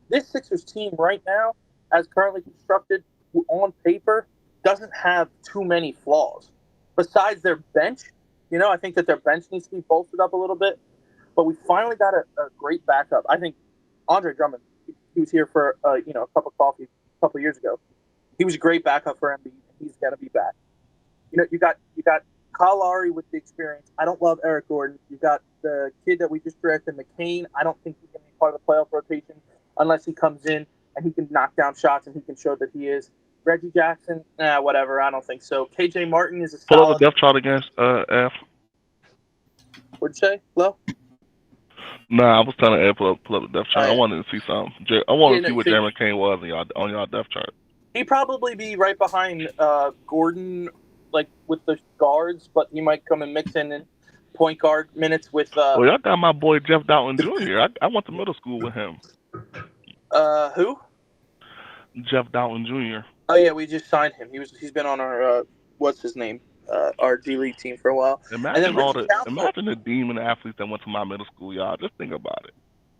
Speaker 20: this Sixers team right now, as currently constructed on paper, doesn't have too many flaws. Besides their bench, I think that their bench needs to be bolstered up a little bit. But we finally got a great backup. I think Andre Drummond, he was here for a cup of coffee a couple of years ago. He was a great backup for Embiid. He's got to be back. You got Kyle Lowry with the experience. I don't love Eric Gordon. You got the kid that we just drafted, McCain. I don't think he's going to be part of the playoff rotation unless he comes in and he can knock down shots and he can show that he is. Reggie Jackson, whatever. I don't think so. KJ Martin is a
Speaker 8: Pull up
Speaker 20: solid.
Speaker 8: the depth chart against F.
Speaker 20: What'd you say, Flo?
Speaker 8: Nah, I was telling Ed pull up the depth chart. I wanted to see something. I wanted to see what Jeremy Kane was on y'all depth chart.
Speaker 20: He'd probably be right behind Gordon, like with the guards, but he might come and mix in point guard minutes with.
Speaker 8: Well, y'all got my boy Jeff Doughton Jr. I went to middle school with him.
Speaker 20: Who?
Speaker 8: Jeff Doughton Jr.
Speaker 20: Oh yeah, we just signed him. He's been on our what's his name, our D League team for a while.
Speaker 8: Imagine the demon athletes that went to my middle school, y'all. Just think about it.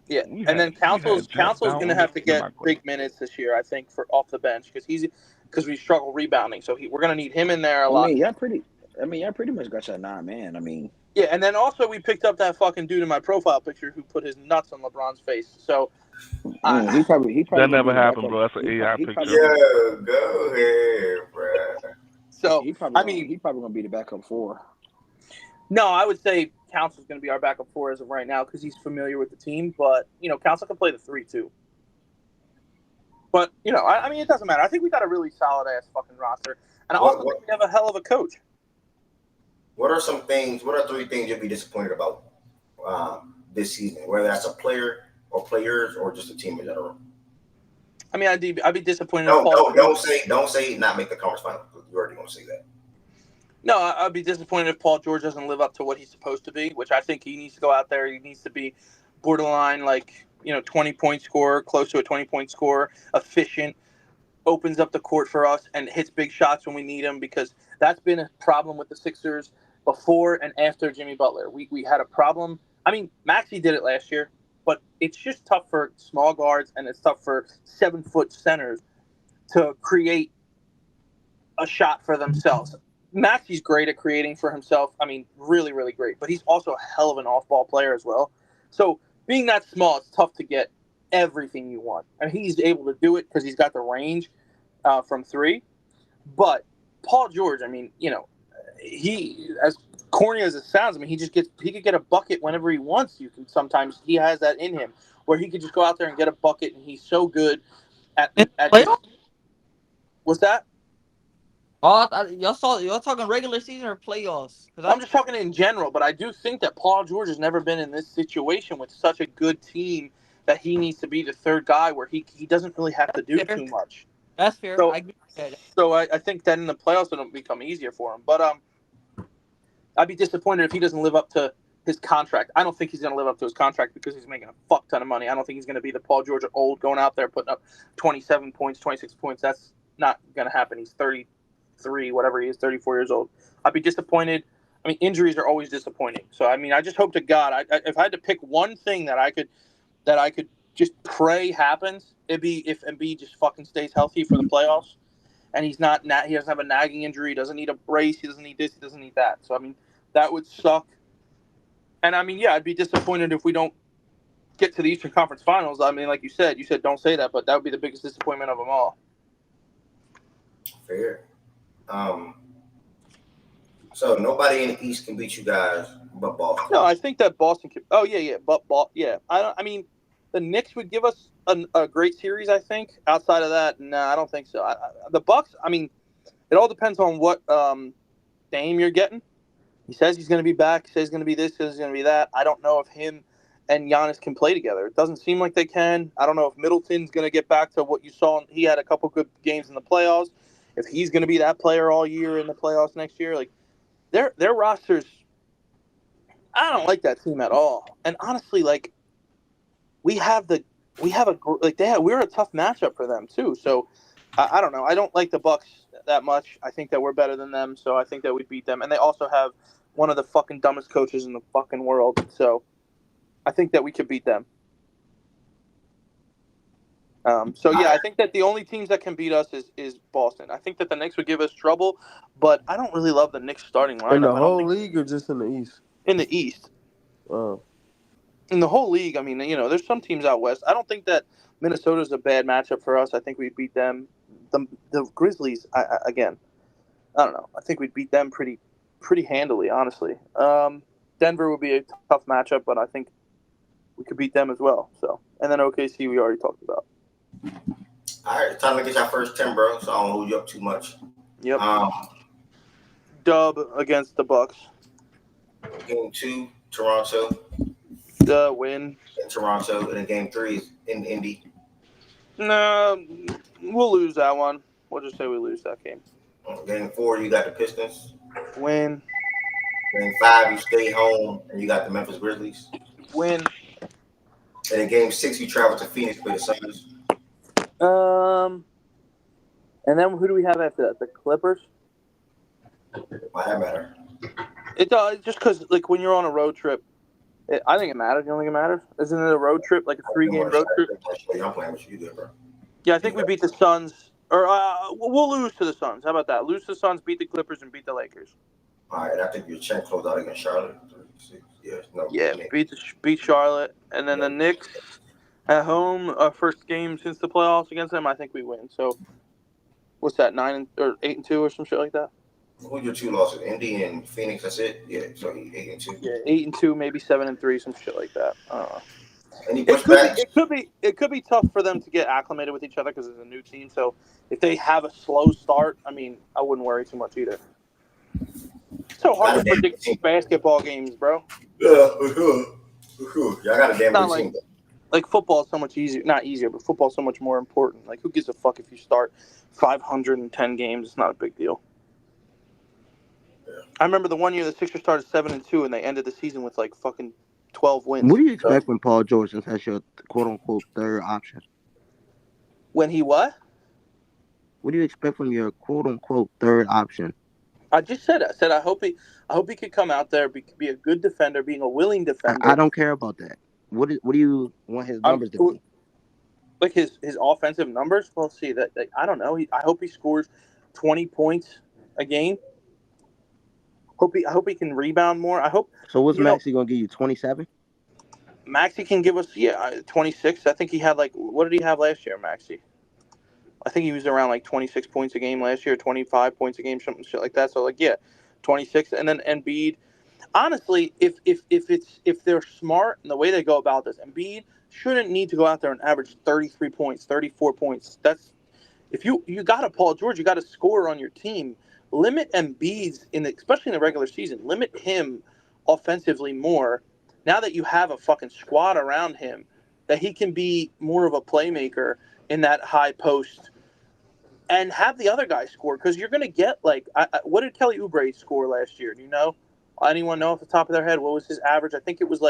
Speaker 20: Yeah, then Council's going to have to get big minutes this year, I think, for off the bench because we struggle rebounding. So we're going to need him in there a lot.
Speaker 15: Y'all pretty much got your 9-man.
Speaker 20: Yeah, and then also we picked up that fucking dude in my profile picture who put his nuts on LeBron's face. So
Speaker 15: he probably
Speaker 8: that never happened, bro. That's an AI picture.
Speaker 1: Yeah, go ahead, bro.
Speaker 20: So
Speaker 15: he's probably gonna be the backup 4.
Speaker 20: No, I would say Council's going to be our backup 4 as of right now because he's familiar with the team. But Council can play the 3 too. But I mean, it doesn't matter. I think we got a really solid ass fucking roster, and I also think we have a hell of a coach.
Speaker 1: What are 3 things you'll be disappointed about this season? Whether that's a player or players or just a team in general.
Speaker 20: I mean, I'd be disappointed.
Speaker 1: Don't say not make the conference final. You already want to say that.
Speaker 20: No, I'd be disappointed if Paul George doesn't live up to what he's supposed to be, which I think he needs to go out there. He needs to be borderline 20-point scorer, close to a 20-point scorer, efficient, opens up the court for us, and hits big shots when we need him because that's been a problem with the Sixers before and after Jimmy Butler. We had a problem. I mean, Maxey did it last year, but it's just tough for small guards and it's tough for 7-foot centers to create a shot for themselves. Maxey's great at creating for himself. I mean, really, really great. But he's also a hell of an off-ball player as well. So being that small, it's tough to get everything you want. And he's able to do it because he's got the range from 3. But Paul George, I mean, he, as corny as it sounds, I mean, he could get a bucket whenever he wants. Sometimes he has that in him where he could just go out there and get a bucket, and he's so good at what's that?
Speaker 18: Oh, y'all talking regular season or playoffs?
Speaker 20: I'm just talking in general, but I do think that Paul George has never been in this situation with such a good team that he needs to be the third guy where he doesn't really have to do too much.
Speaker 18: That's fair.
Speaker 20: So,
Speaker 18: I get that.
Speaker 20: So I think that in the playoffs it'll become easier for him. But I'd be disappointed if he doesn't live up to his contract. I don't think he's going to live up to his contract because he's making a fuck ton of money. I don't think he's going to be the Paul George old going out there putting up 27 points, 26 points. That's not going to happen. He's 33, whatever he is, 34 years old. I'd be disappointed. I mean, injuries are always disappointing. So, I mean, I just hope to God, if I had to pick one thing that I could just pray happens, it'd be if Embiid just fucking stays healthy for the playoffs. And he doesn't have a nagging injury, he doesn't need a brace, he doesn't need this, he doesn't need that. So, I mean, that would suck. And, I mean, yeah, I'd be disappointed if we don't get to the Eastern Conference Finals. I mean, like you said don't say that, but that would be the biggest disappointment of them all.
Speaker 1: Fair. So nobody in the East can beat you guys but Boston.
Speaker 20: No, I think that Boston can. Oh, yeah. But yeah. I mean, the Knicks would give us a great series, I think. Outside of that, no, I don't think so. The Bucks, I mean, it all depends on what Dame you're getting. He says he's going to be back. He says he's going to be this. He says he's going to be that. I don't know if him and Giannis can play together. It doesn't seem like they can. I don't know if Middleton's going to get back to what you saw. He had a couple good games in the playoffs. If he's going to be that player all year in the playoffs next year, like their rosters, I don't like that team at all. And honestly, like we're a tough matchup for them too. So I don't know. I don't like the Bucks that much. I think that we're better than them, so I think that we beat them. And they also have one of the fucking dumbest coaches in the fucking world. So I think that we could beat them. I think that the only teams that can beat us is Boston. I think that the Knicks would give us trouble, but I don't really love the Knicks starting lineup.
Speaker 17: In the whole league or just in the East?
Speaker 20: In the East.
Speaker 17: Oh.
Speaker 20: In the whole league, I mean, there's some teams out west. I don't think that Minnesota's a bad matchup for us. I think we beat them. The Grizzlies, again, I don't know. I think we'd beat them pretty handily, honestly. Denver would be a tough matchup, but I think we could beat them as well. So, and then OKC we already talked about.
Speaker 1: All right, time to get your first 10, bro. So I don't hold you up too much.
Speaker 20: Yep. Dub against the Bucks.
Speaker 1: Game 2, Toronto.
Speaker 20: Win.
Speaker 1: In Toronto, and then game 3 is in Indy.
Speaker 20: No, we'll lose that one. We'll just say we lose that game.
Speaker 1: Game 4, you got the Pistons.
Speaker 20: Win.
Speaker 1: Game 5, you stay home, and you got the Memphis Grizzlies.
Speaker 20: Win.
Speaker 1: And in game 6, you travel to Phoenix for the Suns.
Speaker 20: And then who do we have after that? The Clippers?
Speaker 1: Why that matter?
Speaker 20: It does, just because, like, when you're on a road trip, I think it matters. You don't think it matters? Isn't it a road trip, like a 3-game road trip?
Speaker 1: I'm playing with you, bro.
Speaker 20: Yeah, I think we beat the Suns. Or we'll lose to the Suns. How about that? Lose to the Suns, beat the Clippers, and beat the Lakers.
Speaker 1: All right, I think your chain closed out against Charlotte. 3-6.
Speaker 20: Yeah, beat Charlotte. And then the Knicks at home, first game since the playoffs against them, I think we win. So, what's that, 8-2 or some shit like that?
Speaker 1: Who's your 2 losses? Indy and Phoenix, that's it? Yeah, so 8-2.
Speaker 20: Yeah, 8-2, maybe 7-3, some shit like that. I don't know. It could be tough for them to get acclimated with each other because it's a new team. So if they have a slow start, I mean, I wouldn't worry too much either. It's so hard to predict these basketball games, bro.
Speaker 1: Yeah, for sure. Y'all got a damn good team.
Speaker 20: Like football is so much easier. Not easier, but football is so much more important. Like, who gives a fuck if you start 510 games? It's not a big deal. Yeah. I remember the one year the Sixers started 7-2, and they ended the season with like fucking 12 wins.
Speaker 5: What do you expect when Paul George has your quote-unquote third option?
Speaker 20: When he what?
Speaker 5: What do you expect from your quote-unquote third option?
Speaker 20: I just said it. I said I hope he could come out there, be a good defender, being a willing defender.
Speaker 5: I don't care about that. What do you want his numbers to be?
Speaker 20: Like his offensive numbers? We'll see. That I don't know. I hope he scores 20 points a game. I hope he can rebound more. I hope.
Speaker 5: So what's Maxey gonna give you? 27?
Speaker 20: Maxey can give us 26. I think he had what did he have last year, Maxey? I think he was around 26 points a game last year, 25 points a game, something shit like that. So 26, and then Embiid. Honestly, if they're smart in the way they go about this, Embiid shouldn't need to go out there and average 33 points, 34 points. That's if you got a Paul George, you got a scorer on your team. Limit Embiid's especially in the regular season. Limit him offensively more. Now that you have a fucking squad around him, that he can be more of a playmaker in that high post, and have the other guy score, because you're gonna get what did Kelly Oubre score last year? Do you know? Anyone know off the top of their head what was his average? I think it was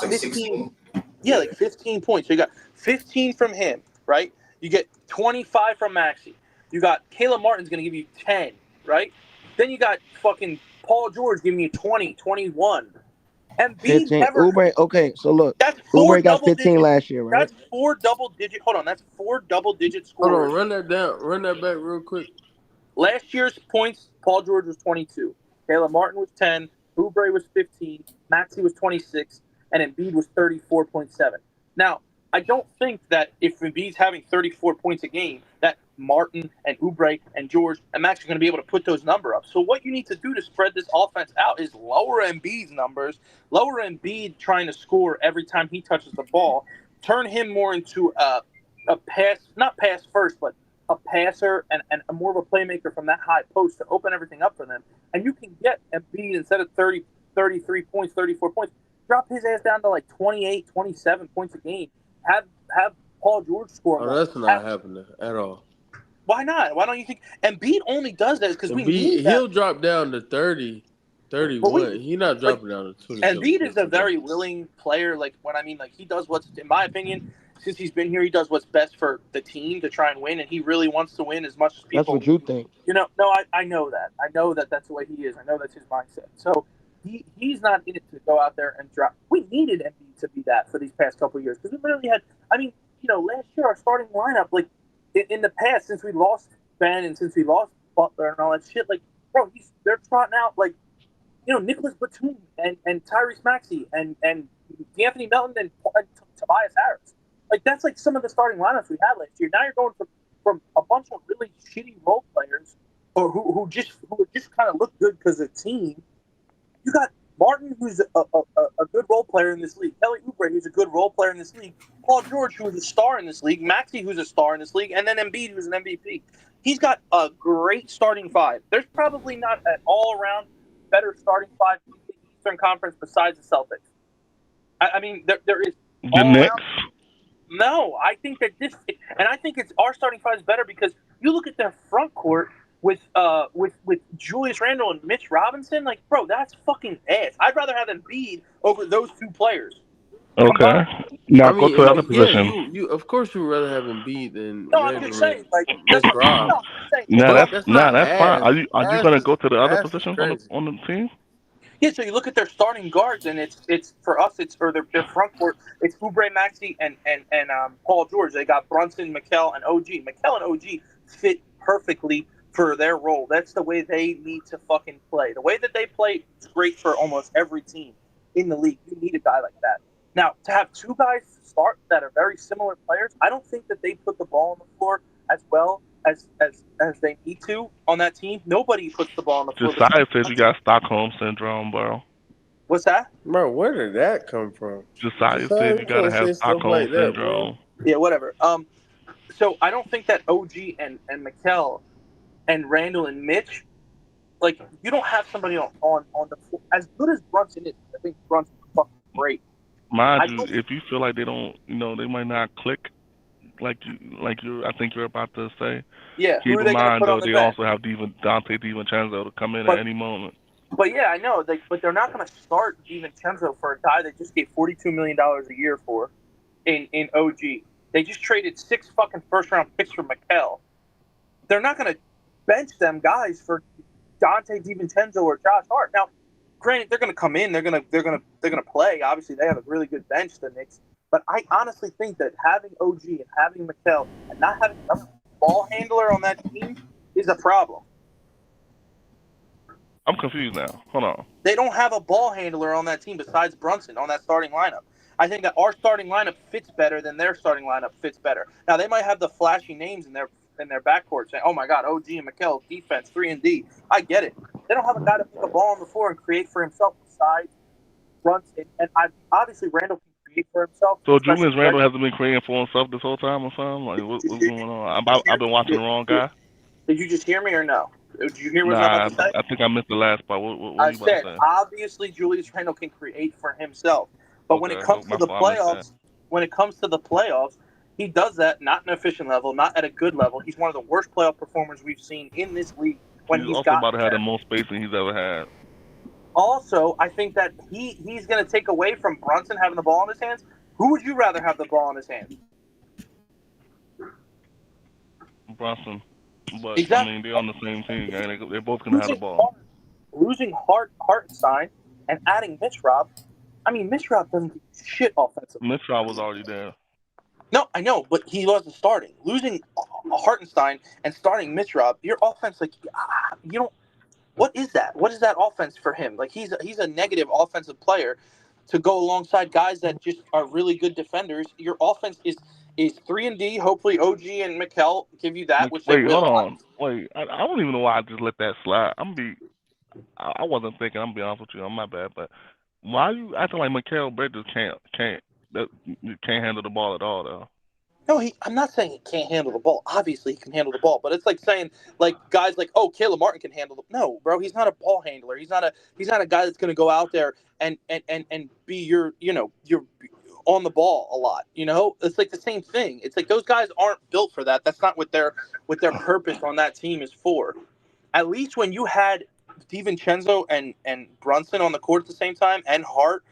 Speaker 1: 16.
Speaker 20: Yeah, 15 points. So you got 15 from him, right? You get 25 from Maxey. You got Caleb Martin's going to give you 10, right? Then you got fucking Paul George giving you 20, 21. And
Speaker 5: 15. Oubre, okay, so look.
Speaker 20: That's
Speaker 5: Oubre got 15 last year, right?
Speaker 20: That's 4 double-digit. Hold on, that's 4 double-digit scores.
Speaker 17: Hold on, run that down. Run that back real quick.
Speaker 20: Last year's points, Paul George was 22. Caleb Martin was 10. Oubre was 15, Maxey was 26, and Embiid was 34.7. Now, I don't think that if Embiid's having 34 points a game, that Martin and Oubre and George and Max are going to be able to put those numbers up. So what you need to do to spread this offense out is lower Embiid's numbers, lower Embiid trying to score every time he touches the ball, turn him more into a pass, not pass first, but a passer and more of a playmaker from that high post to open everything up for them. And you can get Embiid, instead of 30, 33 points, 34 points, drop his ass down to 28, 27 points a game. Have Paul George score.
Speaker 17: Oh, that's not happening at all.
Speaker 20: Why not? Why don't you think Embiid only does that because we need that.
Speaker 17: He'll drop down to 30 30
Speaker 20: But
Speaker 17: what? He's not dropping down to 27.
Speaker 20: Embiid is a very willing player. Like, when I mean, like, he does what's, in my opinion, since he's been here, he does what's best for the team to try and win, and he really wants to win as much as people.
Speaker 4: That's what you think.
Speaker 20: No, I know that. I know that that's the way he is. I know that's his mindset. So he's not in it to go out there and drop. We needed Embiid to be that for these past couple of years because we literally had. I mean, last year our starting lineup, like in the past, since we lost Ben and since we lost Butler and all that shit, like, bro, they're trotting out like, Nicholas Batum and Tyrese Maxey and Anthony Melton and Tobias Harris. Like, that's like some of the starting lineups we had last year. Now you're going from a bunch of really shitty role players or who just kind of look good because of the team. You got Martin, who's a good role player in this league. Kelly Oubre, who's a good role player in this league. Paul George, who's a star in this league. Maxey, who's a star in this league. And then Embiid, who's an MVP. He's got a great starting five. There's probably not an all-around better starting five in the Eastern Conference besides the Celtics. I mean, there is
Speaker 8: the Knicks.
Speaker 20: No, I think that I think it's our starting five is better because you look at their front court with Julius Randle and Mitch Robinson. Like, bro, that's fucking ass. I'd rather have Embiid over those two players.
Speaker 8: Okay. Now go to the other
Speaker 17: Yeah,
Speaker 8: position.
Speaker 17: you of course you would rather have Embiid than
Speaker 20: No, I'm just saying, like,
Speaker 17: Mitch Rob.
Speaker 8: That's fine. Are you gonna go to the other
Speaker 17: ass
Speaker 8: positions
Speaker 17: is
Speaker 8: on the team?
Speaker 20: Yeah, so you look at their starting guards, and it's for us, it's or their front court. It's Oubre, Maxey, and Paul George. They got Brunson, Mikal, and OG. Mikal and OG fit perfectly for their role. That's the way they need to fucking play. The way that they play is great for almost every team in the league. You need a guy like that. Now, to have two guys start that are very similar players, I don't think that they put the ball on the floor as well as they need to on that team. Nobody puts the ball on the floor.
Speaker 8: Josiah says you got Stockholm syndrome, bro.
Speaker 20: What's that?
Speaker 17: Bro, where did that come from?
Speaker 8: Josiah says you gotta have Stockholm syndrome.
Speaker 20: Yeah, whatever. So I don't think that OG and Mikal and Randall and Mitch, like, you don't have somebody on the floor as good as Brunson is. I think Brunson's fucking great.
Speaker 8: Mind you, if you feel like they don't, they might not click like you I think you're about to say.
Speaker 20: Yeah,
Speaker 8: keep in mind though, they also have Dante DiVincenzo to come in at any moment.
Speaker 20: But yeah, I know, but they're not going to start DiVincenzo for a guy they just gave $42 million a year for in OG. They just traded 6 fucking first-round picks for Mikal. They're not going to bench them guys for Dante DiVincenzo or Josh Hart. Now, granted, they're going to come in, they're going to play. Obviously, they have a really good bench, the Knicks. But I honestly think that having OG and having Mikal and not having a ball handler on that team is a problem.
Speaker 8: I'm confused now. Hold on.
Speaker 20: They don't have a ball handler on that team besides Brunson on that starting lineup. I think that our starting lineup fits better than their starting lineup fits better. Now, they might have the flashy names in their backcourt saying, oh, my God, OG and Mikal, defense, 3-and-D. I get it. They don't have a guy to put the ball on the floor and create for himself besides Brunson. And obviously, Randall can create for himself.
Speaker 8: So Julius Randle hasn't been creating for himself this whole time or something? Like, what's going on? I've been watching the wrong guy.
Speaker 20: Did you just hear me or no? Did you hear what I was about to say?
Speaker 8: I think I missed the last part. What
Speaker 20: I
Speaker 8: you about
Speaker 20: said,
Speaker 8: to say?
Speaker 20: obviously, Julius Randle can create for himself. But when it comes to the playoffs, he does that not at an efficient level, not at a good level. He's one of the worst playoff performers we've seen in this league.
Speaker 8: He's also about to have the most spacing he's ever had.
Speaker 20: Also, I think that he's going to take away from Brunson having the ball in his hands. Who would you rather have the ball in his hands?
Speaker 8: Brunson. But,
Speaker 20: exactly.
Speaker 8: I mean, they're on the same team, gang. They're both going to have the ball.
Speaker 20: Losing Hartenstein and adding Mitch Rob. I mean, Mitch Rob doesn't do shit offensively.
Speaker 8: Mitch Rob was already there.
Speaker 20: No, I know, but he wasn't starting. Losing Hartenstein and starting Mitch Rob, your offense, like, you don't. What is that? What is that offense for him? Like, he's a negative offensive player to go alongside guys that just are really good defenders. Your offense is 3-and-D. Hopefully, OG and Mikal give you that.
Speaker 8: Wait, hold on. Wait, I don't even know why I just let that slide. I wasn't thinking. I'm be honest with you. I'm my bad, but why are you acting like Mikal Bridges can't handle the ball at all though?
Speaker 20: No, I'm not saying he can't handle the ball. Obviously, he can handle the ball, but it's like saying like guys like, oh, Caleb Martin can handle the. No, bro, he's not a ball handler. He's not a guy that's going to go out there and be your on the ball a lot. It's like the same thing. It's like those guys aren't built for that. That's not what their purpose on that team is for. At least when you had DiVincenzo and Brunson on the court at the same time, and Hart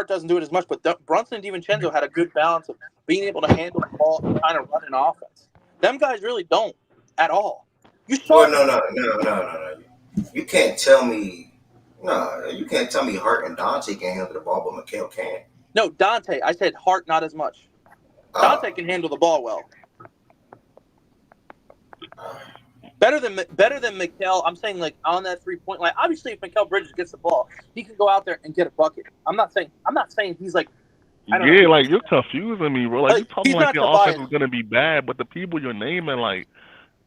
Speaker 20: doesn't do it as much, but Brunson and DiVincenzo had a good balance of being able to handle the ball and kind of run an offense. Them guys really don't at all. You saw
Speaker 1: no. You can't tell me. No, you can't tell me Hart and Dante can handle the ball, but Mikal can.
Speaker 20: No, Dante. I said Hart not as much. Dante can handle the ball well. Better than Mikal. I'm saying like on that 3-point line. Obviously, if Mikal Bridges gets the ball, he can go out there and get a bucket. I'm not saying he's like.
Speaker 8: Yeah, like you're confusing me, bro. Like you talking like your offense is gonna be bad, but the people you're naming like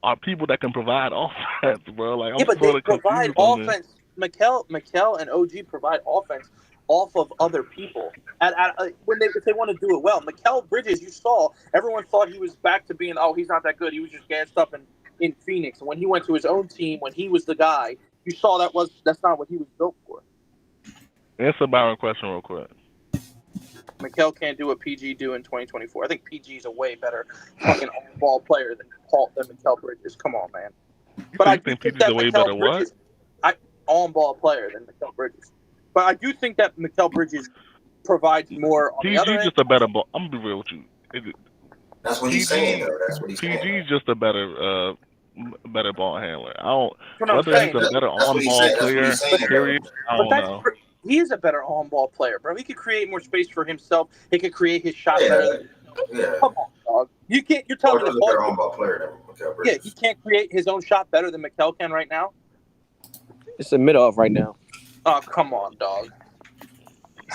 Speaker 8: are people that can provide offense, bro. Like I'm
Speaker 20: but they provide
Speaker 8: offense.
Speaker 20: Mikal and OG provide offense off of other people. If they want to do it well, Mikal Bridges, you saw everyone thought he was back to being he's not that good. He was just gassed up in Phoenix, and when he went to his own team, when he was the guy, you saw that's not what he was built for.
Speaker 8: Answer Byron question real quick.
Speaker 20: Mikal can't do what PG do in 2024. I think PG is a way better fucking on-ball player than Mikal Bridges. Come on, man. But I
Speaker 8: think PG's a way better
Speaker 20: Bridges, on-ball player than Mikal Bridges. But I do think that Mikal Bridges provides more on the other end.
Speaker 8: PG's just a better ball. I'm gonna be real with you.
Speaker 1: That's what he's saying, though. That's what he's saying.
Speaker 8: PG's just a better ball handler. I don't.
Speaker 20: Whether
Speaker 8: he's a better on-ball player, period. I don't know.
Speaker 20: He is a better on-ball player, bro. He could create more space for himself. He could create his shot better. Come on, dog. You can't. You're telling me
Speaker 1: he's a better on-ball player than Mikal Bridges.
Speaker 20: Yeah, he can't create his own shot better than Mikal can right now.
Speaker 4: It's the middle of right now.
Speaker 20: Oh, come on, dog.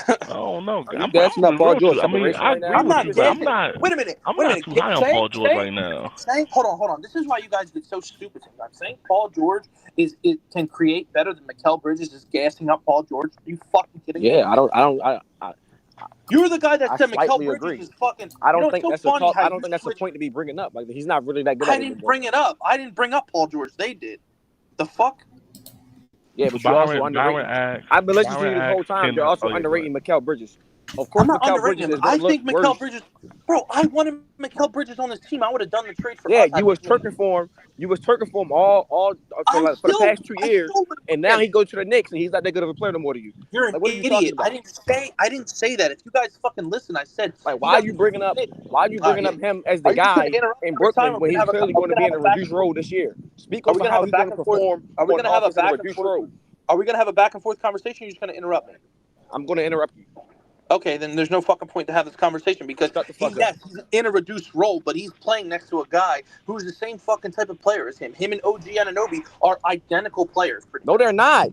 Speaker 8: I don't know.
Speaker 4: That's not Paul George.
Speaker 8: I mean, I agree with you, but I'm not.
Speaker 20: Wait a minute.
Speaker 8: I'm not too high on Paul George right now.
Speaker 20: Hold on. This is why you guys get so stupid sometimes. Saying Paul George can create better than Mikal Bridges is gassing up Paul George. Are you fucking kidding me?
Speaker 4: Yeah, I
Speaker 20: You're the guy that said Mikal Bridges is fucking.
Speaker 4: I don't think that's a point to be bringing up. Like he's not really that good.
Speaker 20: I didn't bring it up. I didn't bring up Paul George. They did. The fuck.
Speaker 4: Yeah, but you're also underrating. I've been listening to you this whole time. You're also underrating Mikal Bridges. Of course,
Speaker 20: I'm not
Speaker 4: Mikal Bridges is
Speaker 20: I think Mikal
Speaker 4: worse.
Speaker 20: Bridges, bro. I wanted Mikal Bridges on this team. I would have done the trade for.
Speaker 4: Yeah, you was turking for him. You was turking for him all for the past 2 years, and now he goes to the Knicks, and he's not that good of a player no more to you.
Speaker 20: You're an idiot. I didn't say that. If you guys fucking listen, I said
Speaker 4: like, why are you bringing up him as the guy in Brooklyn when he's clearly going to be in a reduced role this year? Speak on how he's going to perform.
Speaker 20: Are we going to have a back and forth? Are we going to have a back and forth conversation? Or are you just going to interrupt me?
Speaker 4: I'm going to interrupt you.
Speaker 20: Okay, then there's no fucking point to have this conversation because he's in a reduced role, but he's playing next to a guy who's the same fucking type of player as him. Him and OG Anunoby are identical players.
Speaker 4: No, they're not.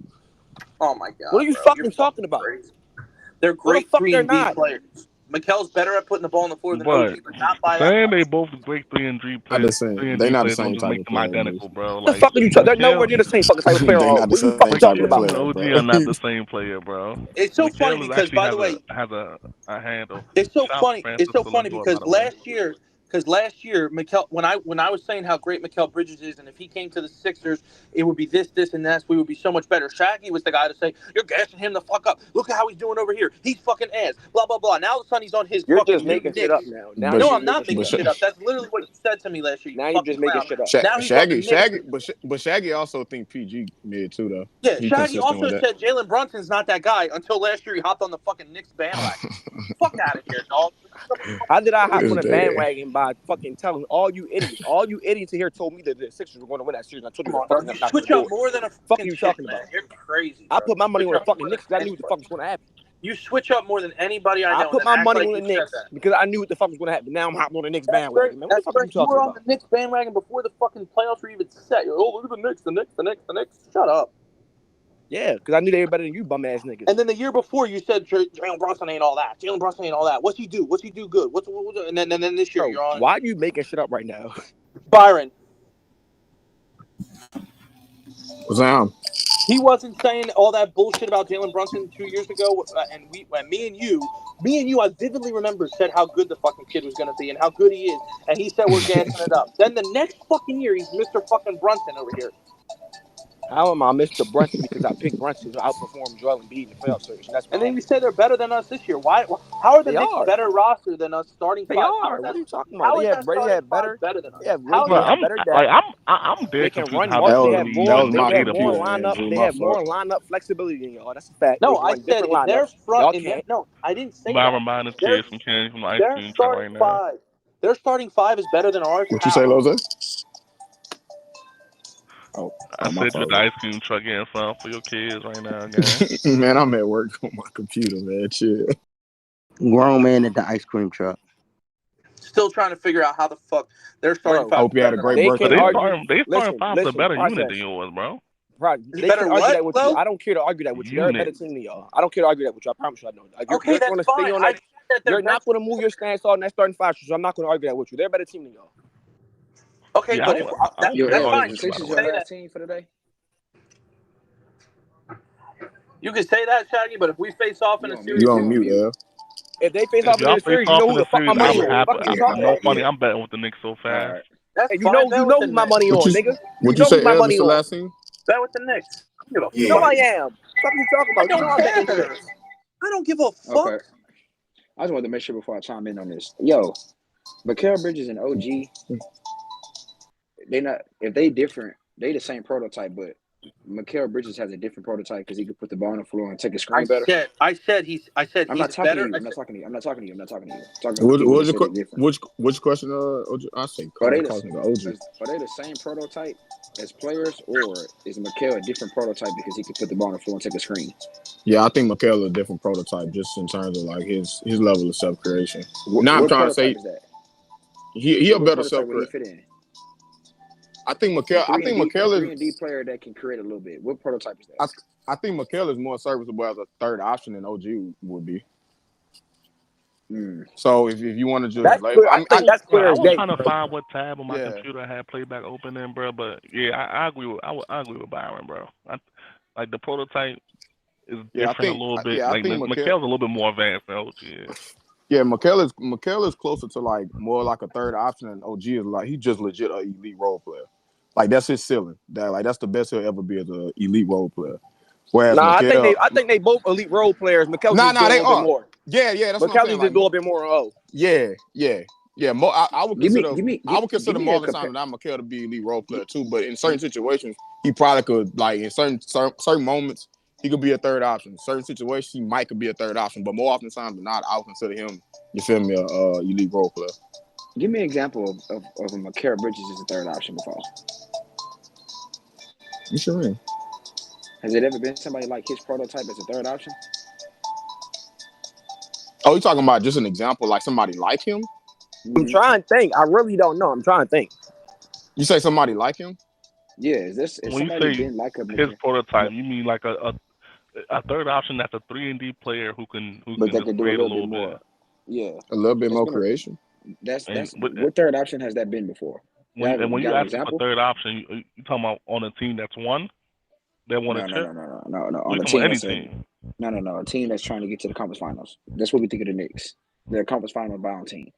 Speaker 20: Oh my god!
Speaker 4: What are you fucking talking about?
Speaker 20: Crazy. They're great 3-and-D players. Mikel's better at putting the ball on the floor than OG, but not by that
Speaker 8: much. They both great 3-and-D players.
Speaker 21: They're not the same type of player.
Speaker 8: Identical, bro.
Speaker 4: What the fuck are you talking? They're nowhere near the same fucking type of player.
Speaker 21: They're not the same type of player.
Speaker 8: OG are not the same player, bro.
Speaker 20: It's so funny because, by the way,
Speaker 8: has a handle.
Speaker 20: It's so funny. It's so funny because last year, Mikal, when I was saying how great Mikal Bridges is, and if he came to the Sixers, it would be this, and that. We would be so much better. Shaggy was the guy to say, "You're gassing him the fuck up. Look at how he's doing over here. He's fucking ass." Blah blah blah. Now all of a sudden he's on his.
Speaker 4: You're just making shit up now.
Speaker 20: No, I'm not making shit up. That's literally what you said to me last year.
Speaker 4: Now you're just making shit up.
Speaker 21: Shaggy also think PG mid too though.
Speaker 20: Yeah, Shaggy also said Jalen Brunson's not that guy until last year he hopped on the fucking Knicks bandwagon. Fuck out of here, dog.
Speaker 4: How did I hop on a bandwagon by fucking telling all you idiots here told me that the Sixers were going to win that series? I told you,
Speaker 20: you switch up more than a
Speaker 4: fuck you talking about.
Speaker 20: You're crazy. Bro.
Speaker 4: I put my money on the fucking Knicks because I knew what the fuck was going to happen.
Speaker 20: You switch up more than anybody I know.
Speaker 4: I put my money on the Knicks because I knew what the fuck was going to happen. Now I'm hopping on the Knicks bandwagon. Man, what the fuck are you talking about?
Speaker 20: You were on the Knicks bandwagon before the fucking playoffs were even set. You're, look at the Knicks. Shut up.
Speaker 4: Yeah, because I knew they were better than you, bum ass niggas.
Speaker 20: And then the year before, you said Jalen Brunson ain't all that. What's he do? What's he do good? And then this year, you're on.
Speaker 4: Why are you making shit up right now?
Speaker 20: Byron.
Speaker 21: What's that?
Speaker 20: He wasn't saying all that bullshit about Jalen Brunson 2 years ago, and me and you, I vividly remember said how good the fucking kid was going to be and how good he is, and he said we're gassing it up. Then the next fucking year, he's Mr. fucking Brunson over here.
Speaker 5: How am I Mr. Brunson because I picked Brunson to outperform Joel Embiid in the playoff series? And that's
Speaker 20: And
Speaker 5: wrong.
Speaker 20: then you say they're better than us this year. Why? How are the
Speaker 5: They
Speaker 20: Knicks
Speaker 5: are.
Speaker 20: better roster than us starting
Speaker 5: They
Speaker 20: five? How
Speaker 5: are.
Speaker 20: is
Speaker 5: What
Speaker 20: that?
Speaker 5: are you talking about?
Speaker 20: How
Speaker 5: They
Speaker 20: is
Speaker 5: have
Speaker 20: that starting five better than us?
Speaker 5: They have
Speaker 20: How is
Speaker 8: Bro,
Speaker 5: they
Speaker 20: that?
Speaker 5: have better depth.
Speaker 8: I'm
Speaker 5: They
Speaker 8: dead
Speaker 5: can
Speaker 8: confused
Speaker 5: run
Speaker 8: how
Speaker 5: more.
Speaker 8: the
Speaker 5: They
Speaker 8: fuck
Speaker 5: have
Speaker 8: these
Speaker 5: more.
Speaker 8: niggas
Speaker 9: was
Speaker 5: They
Speaker 9: my
Speaker 8: not
Speaker 5: have
Speaker 8: made a
Speaker 5: more
Speaker 9: computer,
Speaker 8: play.
Speaker 5: lineup.
Speaker 9: Andrew.
Speaker 5: They
Speaker 9: My
Speaker 5: have
Speaker 9: fault.
Speaker 5: more lineup flexibility than y'all. That's a fact. They
Speaker 20: No,
Speaker 5: can
Speaker 20: I
Speaker 5: run
Speaker 20: said
Speaker 5: different
Speaker 20: in their
Speaker 5: lineups.
Speaker 20: front.
Speaker 5: Y'all
Speaker 20: In their
Speaker 5: can't.
Speaker 20: no, I didn't say that.
Speaker 8: Byron buying his
Speaker 20: Their
Speaker 8: kids some candy from the ice
Speaker 20: their
Speaker 8: cream truck
Speaker 20: starting
Speaker 8: right now.
Speaker 20: five. Their starting five is better than ours.
Speaker 16: What you say,
Speaker 20: How?
Speaker 16: Loze?
Speaker 8: I
Speaker 16: My
Speaker 8: said you at
Speaker 16: fault.
Speaker 8: the ice cream truck getting something for your kids right now, gang.
Speaker 16: Man, I'm at work on my computer, man. Chill.
Speaker 5: Grown man at the ice cream truck.
Speaker 20: Still trying to figure out how the fuck their starting
Speaker 5: Bro,
Speaker 20: five is
Speaker 16: Hope you had
Speaker 20: better
Speaker 16: a
Speaker 20: than
Speaker 16: great
Speaker 20: ours.
Speaker 5: they
Speaker 8: But
Speaker 5: can
Speaker 16: birthday, bro.
Speaker 5: argue.
Speaker 8: they starting
Speaker 5: Listen,
Speaker 8: five's a
Speaker 5: listen.
Speaker 8: better unit than
Speaker 5: Process.
Speaker 8: yours, bro.
Speaker 20: Is
Speaker 5: They
Speaker 20: better
Speaker 5: can argue
Speaker 20: what,
Speaker 5: that with you.
Speaker 20: Lo?
Speaker 5: I don't care to argue that with you. They're a better
Speaker 8: Unit.
Speaker 5: team than y'all. I don't care to argue that with you. I promise you I don't.
Speaker 20: Okay,
Speaker 5: You're going
Speaker 20: that's
Speaker 5: to stay
Speaker 20: fine.
Speaker 5: on
Speaker 20: I
Speaker 5: that.
Speaker 20: said that they're
Speaker 5: You're
Speaker 20: better.
Speaker 5: not going to move your stance on that starting five, so I'm not going to argue that with you. They're a better team than y'all.
Speaker 20: Okay,
Speaker 8: Yeah,
Speaker 20: but if
Speaker 8: I don't
Speaker 15: Yo,
Speaker 8: care to
Speaker 20: that's
Speaker 15: L,
Speaker 8: argue
Speaker 20: fine.
Speaker 15: is the
Speaker 8: with
Speaker 20: You
Speaker 8: you, by
Speaker 20: can
Speaker 8: the
Speaker 15: Sixers
Speaker 8: way.
Speaker 15: your
Speaker 20: say
Speaker 15: last
Speaker 20: that.
Speaker 15: team for the day?
Speaker 20: You can say that, Shaggy. But if we face off in
Speaker 15: You
Speaker 20: a
Speaker 15: on mute?
Speaker 20: series,
Speaker 16: You
Speaker 20: who
Speaker 16: on
Speaker 15: You on
Speaker 16: mute,
Speaker 15: mute?
Speaker 16: L?
Speaker 5: If they face
Speaker 8: If
Speaker 5: off in
Speaker 8: y'all
Speaker 5: the
Speaker 8: face
Speaker 5: series, you
Speaker 8: off
Speaker 5: know
Speaker 8: in
Speaker 5: who
Speaker 8: the
Speaker 5: the fuck my
Speaker 8: series,
Speaker 5: money on. Fuck is you talking
Speaker 8: no
Speaker 5: about?
Speaker 8: funny. I'm betting with the Knicks so
Speaker 16: All
Speaker 8: fast.
Speaker 16: right.
Speaker 20: that's
Speaker 5: And
Speaker 20: fine. Bet
Speaker 5: you
Speaker 20: with
Speaker 5: know
Speaker 20: the
Speaker 5: who my
Speaker 20: Knicks.
Speaker 5: money on, nigga.
Speaker 16: What
Speaker 5: You
Speaker 16: you
Speaker 5: know who
Speaker 16: say,
Speaker 5: my
Speaker 16: L? This
Speaker 5: money
Speaker 16: the
Speaker 5: on.
Speaker 16: last team?
Speaker 20: Bet with the Knicks. I don't give a
Speaker 5: No,
Speaker 20: fuck.
Speaker 5: I am. Fuck you talking
Speaker 20: I
Speaker 5: about. You know
Speaker 20: don't
Speaker 5: I'm betting with the
Speaker 20: care.
Speaker 5: Knicks.
Speaker 20: I don't give a
Speaker 15: Okay.
Speaker 20: fuck.
Speaker 15: I just wanted to make sure before I chime in on this. Yo, Mikal Bridges and OG, they not if they different, they the same prototype, but Mikal Bridges has a different prototype because he could put the ball on the floor and take a screen better.
Speaker 20: I said he's
Speaker 15: I'm not talking to
Speaker 20: better.
Speaker 15: you. I'm not talking to you. I'm not talking to you. I'm not talking to you. I'm talking to the
Speaker 16: What
Speaker 15: people
Speaker 16: was
Speaker 15: that said they're different.
Speaker 16: which question? OG? I say
Speaker 15: Are
Speaker 16: call
Speaker 15: they
Speaker 16: calling nigga OG.
Speaker 15: the same prototype as players, or is Mikal a different prototype because he could put the ball on the floor and take a screen?
Speaker 16: Yeah, I think Mikal is a different prototype just in terms of like his level of self creation.
Speaker 15: What,
Speaker 16: Now I'm
Speaker 15: what
Speaker 16: trying to
Speaker 15: prototype
Speaker 16: say
Speaker 15: is that?
Speaker 16: he a
Speaker 15: What
Speaker 16: better
Speaker 15: prototype
Speaker 16: self
Speaker 15: would he
Speaker 16: creator.
Speaker 15: fit in?
Speaker 16: I think
Speaker 15: A
Speaker 16: Mikal
Speaker 15: three and D
Speaker 16: is
Speaker 15: player that can create a little bit. What prototype is that?
Speaker 16: I think Mikal is more serviceable as a third option than OG would be. So if you want to just
Speaker 5: That's
Speaker 16: like,
Speaker 5: clear. I think that's
Speaker 8: Bro,
Speaker 5: clear
Speaker 8: I
Speaker 5: as
Speaker 8: was
Speaker 5: day,
Speaker 8: trying to
Speaker 5: bro.
Speaker 8: find what tab on my
Speaker 16: yeah,
Speaker 8: computer I had playback open in, bro. But yeah, I agree with I agree with Byron, bro. Like the prototype is
Speaker 16: yeah,
Speaker 8: different a little bit.
Speaker 16: I
Speaker 8: Like
Speaker 16: think
Speaker 8: McHale's a little bit more advanced than OG is.
Speaker 16: Yeah, Mikal is closer to like more like a third option, and OG is like he just legit a elite role player. Like that's his ceiling. That's the best he'll ever be as an elite role player. Whereas
Speaker 5: Nah,
Speaker 16: Mikal,
Speaker 5: I think they both elite role players. McKelvey just do a
Speaker 16: they
Speaker 5: little bit
Speaker 16: are.
Speaker 5: more.
Speaker 16: Yeah, that's what I'm saying.
Speaker 5: McKelvey just
Speaker 16: Like,
Speaker 5: do a bit more.
Speaker 16: yeah. I would
Speaker 15: Give me
Speaker 16: consider
Speaker 15: a
Speaker 16: Marvin
Speaker 15: compare.
Speaker 16: Saunders and Mikal to be elite role player too. But in certain situations, he probably could like in certain moments he could be a third option. In certain situations, he might could be a third option. But more often times than not, I would consider him. You feel me? A elite role player.
Speaker 15: Give me an example of a Mikal Bridges as a third option before.
Speaker 16: You sure mean?
Speaker 15: Has it ever been somebody like his prototype as a third option?
Speaker 16: Oh, you talking about just an example, like somebody like him?
Speaker 5: I'm trying to think. I really don't know. I'm trying to think.
Speaker 16: You say somebody like him?
Speaker 15: Yeah, is
Speaker 8: When you
Speaker 15: somebody
Speaker 8: say
Speaker 15: been like a
Speaker 8: his
Speaker 15: Mikal,
Speaker 8: prototype, you mean like a third option that's a 3 and D player who can
Speaker 15: but they
Speaker 8: just
Speaker 15: could do a
Speaker 8: create a
Speaker 15: little bit
Speaker 8: little bit.
Speaker 15: more? Yeah,
Speaker 16: A little bit
Speaker 15: that's
Speaker 16: more
Speaker 15: been
Speaker 16: creation.
Speaker 15: that's
Speaker 8: And
Speaker 15: what third option has that been before?
Speaker 8: when
Speaker 15: You
Speaker 8: you
Speaker 15: got an
Speaker 8: asking for
Speaker 15: example?
Speaker 8: third option, you talking about on a team that's won, that won a
Speaker 15: No.
Speaker 8: chip? Or
Speaker 15: On
Speaker 8: you
Speaker 15: a
Speaker 8: talking
Speaker 15: team
Speaker 8: about any
Speaker 15: that's
Speaker 8: team?
Speaker 15: a team that's trying to get to the conference finals. That's what we think of the Knicks. They're a conference final bound team.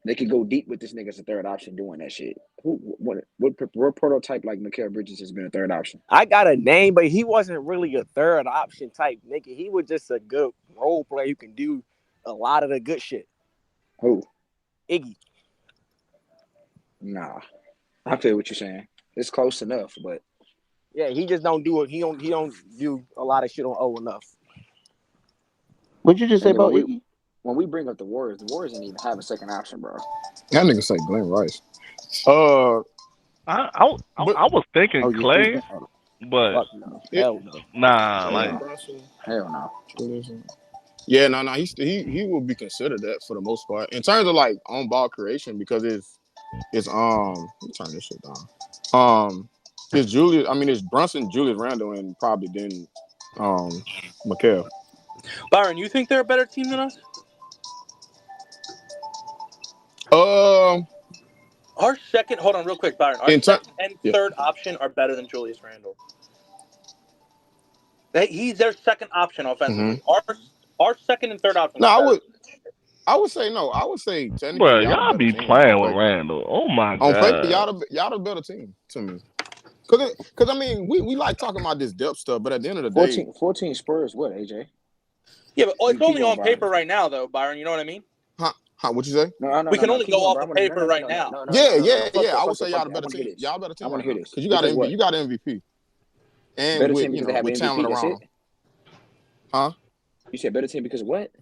Speaker 15: They could go deep with this nigga as a third option doing that shit. What prototype like Mikal Bridges has been a third option?
Speaker 5: I got a name, but he wasn't really a third option type nigga. He was just a good role player who can do a lot of the good shit.
Speaker 15: Who?
Speaker 5: Iggy.
Speaker 15: Nah. I feel what you're saying. It's close enough, but
Speaker 5: yeah, he just don't do it. He don't do a lot of shit on O enough.
Speaker 2: What'd you just say about Iggy?
Speaker 15: When we bring up the Warriors didn't even have a second option, bro.
Speaker 16: That nigga say Glenn Rice.
Speaker 8: I was thinking Clay, but
Speaker 5: hell no.
Speaker 8: Nah,
Speaker 15: hell no.
Speaker 16: Yeah, no. He will be considered that for the most part in terms of like on ball creation because it's let me turn this shit down. It's Brunson, Julius Randle, and probably then Mikal.
Speaker 20: Byron, you think they're a better team than us? Our second, hold on real quick, Byron. Our second and third option are better than Julius Randle. He's their second option offensively.
Speaker 16: Mm-hmm.
Speaker 20: Our second and third option.
Speaker 16: No, I would.
Speaker 21: I would say no. I would say technically
Speaker 8: Bro,
Speaker 21: y'all the
Speaker 8: y'all
Speaker 21: better
Speaker 8: be
Speaker 21: team on
Speaker 8: playing with
Speaker 21: paper.
Speaker 8: Randall. Oh my
Speaker 21: On paper,
Speaker 8: god.
Speaker 21: y'all the better team to me. Cause I mean, we like talking about this depth stuff, but at the end of the day,
Speaker 15: 14 Spurs. What, AJ?
Speaker 20: Yeah, but it's
Speaker 15: Keep
Speaker 20: only
Speaker 15: going,
Speaker 20: on
Speaker 15: Byron.
Speaker 20: paper right now, though, Byron. You know what I mean?
Speaker 21: huh? What you say?
Speaker 15: No.
Speaker 20: We can only
Speaker 15: Keep
Speaker 20: go
Speaker 15: going,
Speaker 20: off
Speaker 15: bro.
Speaker 20: the paper right
Speaker 15: No.
Speaker 20: now.
Speaker 21: Yeah. I
Speaker 15: Fuck
Speaker 21: would say y'all the
Speaker 15: I
Speaker 21: better
Speaker 15: want to hear
Speaker 21: team.
Speaker 15: this.
Speaker 21: Y'all better
Speaker 15: I
Speaker 21: team
Speaker 15: want
Speaker 21: right
Speaker 15: to hear
Speaker 21: now
Speaker 15: this.
Speaker 21: because you got
Speaker 15: Because
Speaker 21: MVP.
Speaker 15: what?
Speaker 21: You got MVP, and
Speaker 15: Better
Speaker 21: with
Speaker 15: team because they have
Speaker 21: with
Speaker 15: MVP.
Speaker 21: talent
Speaker 15: That's
Speaker 21: around
Speaker 15: it.
Speaker 21: them, huh?
Speaker 15: You said better team because of what?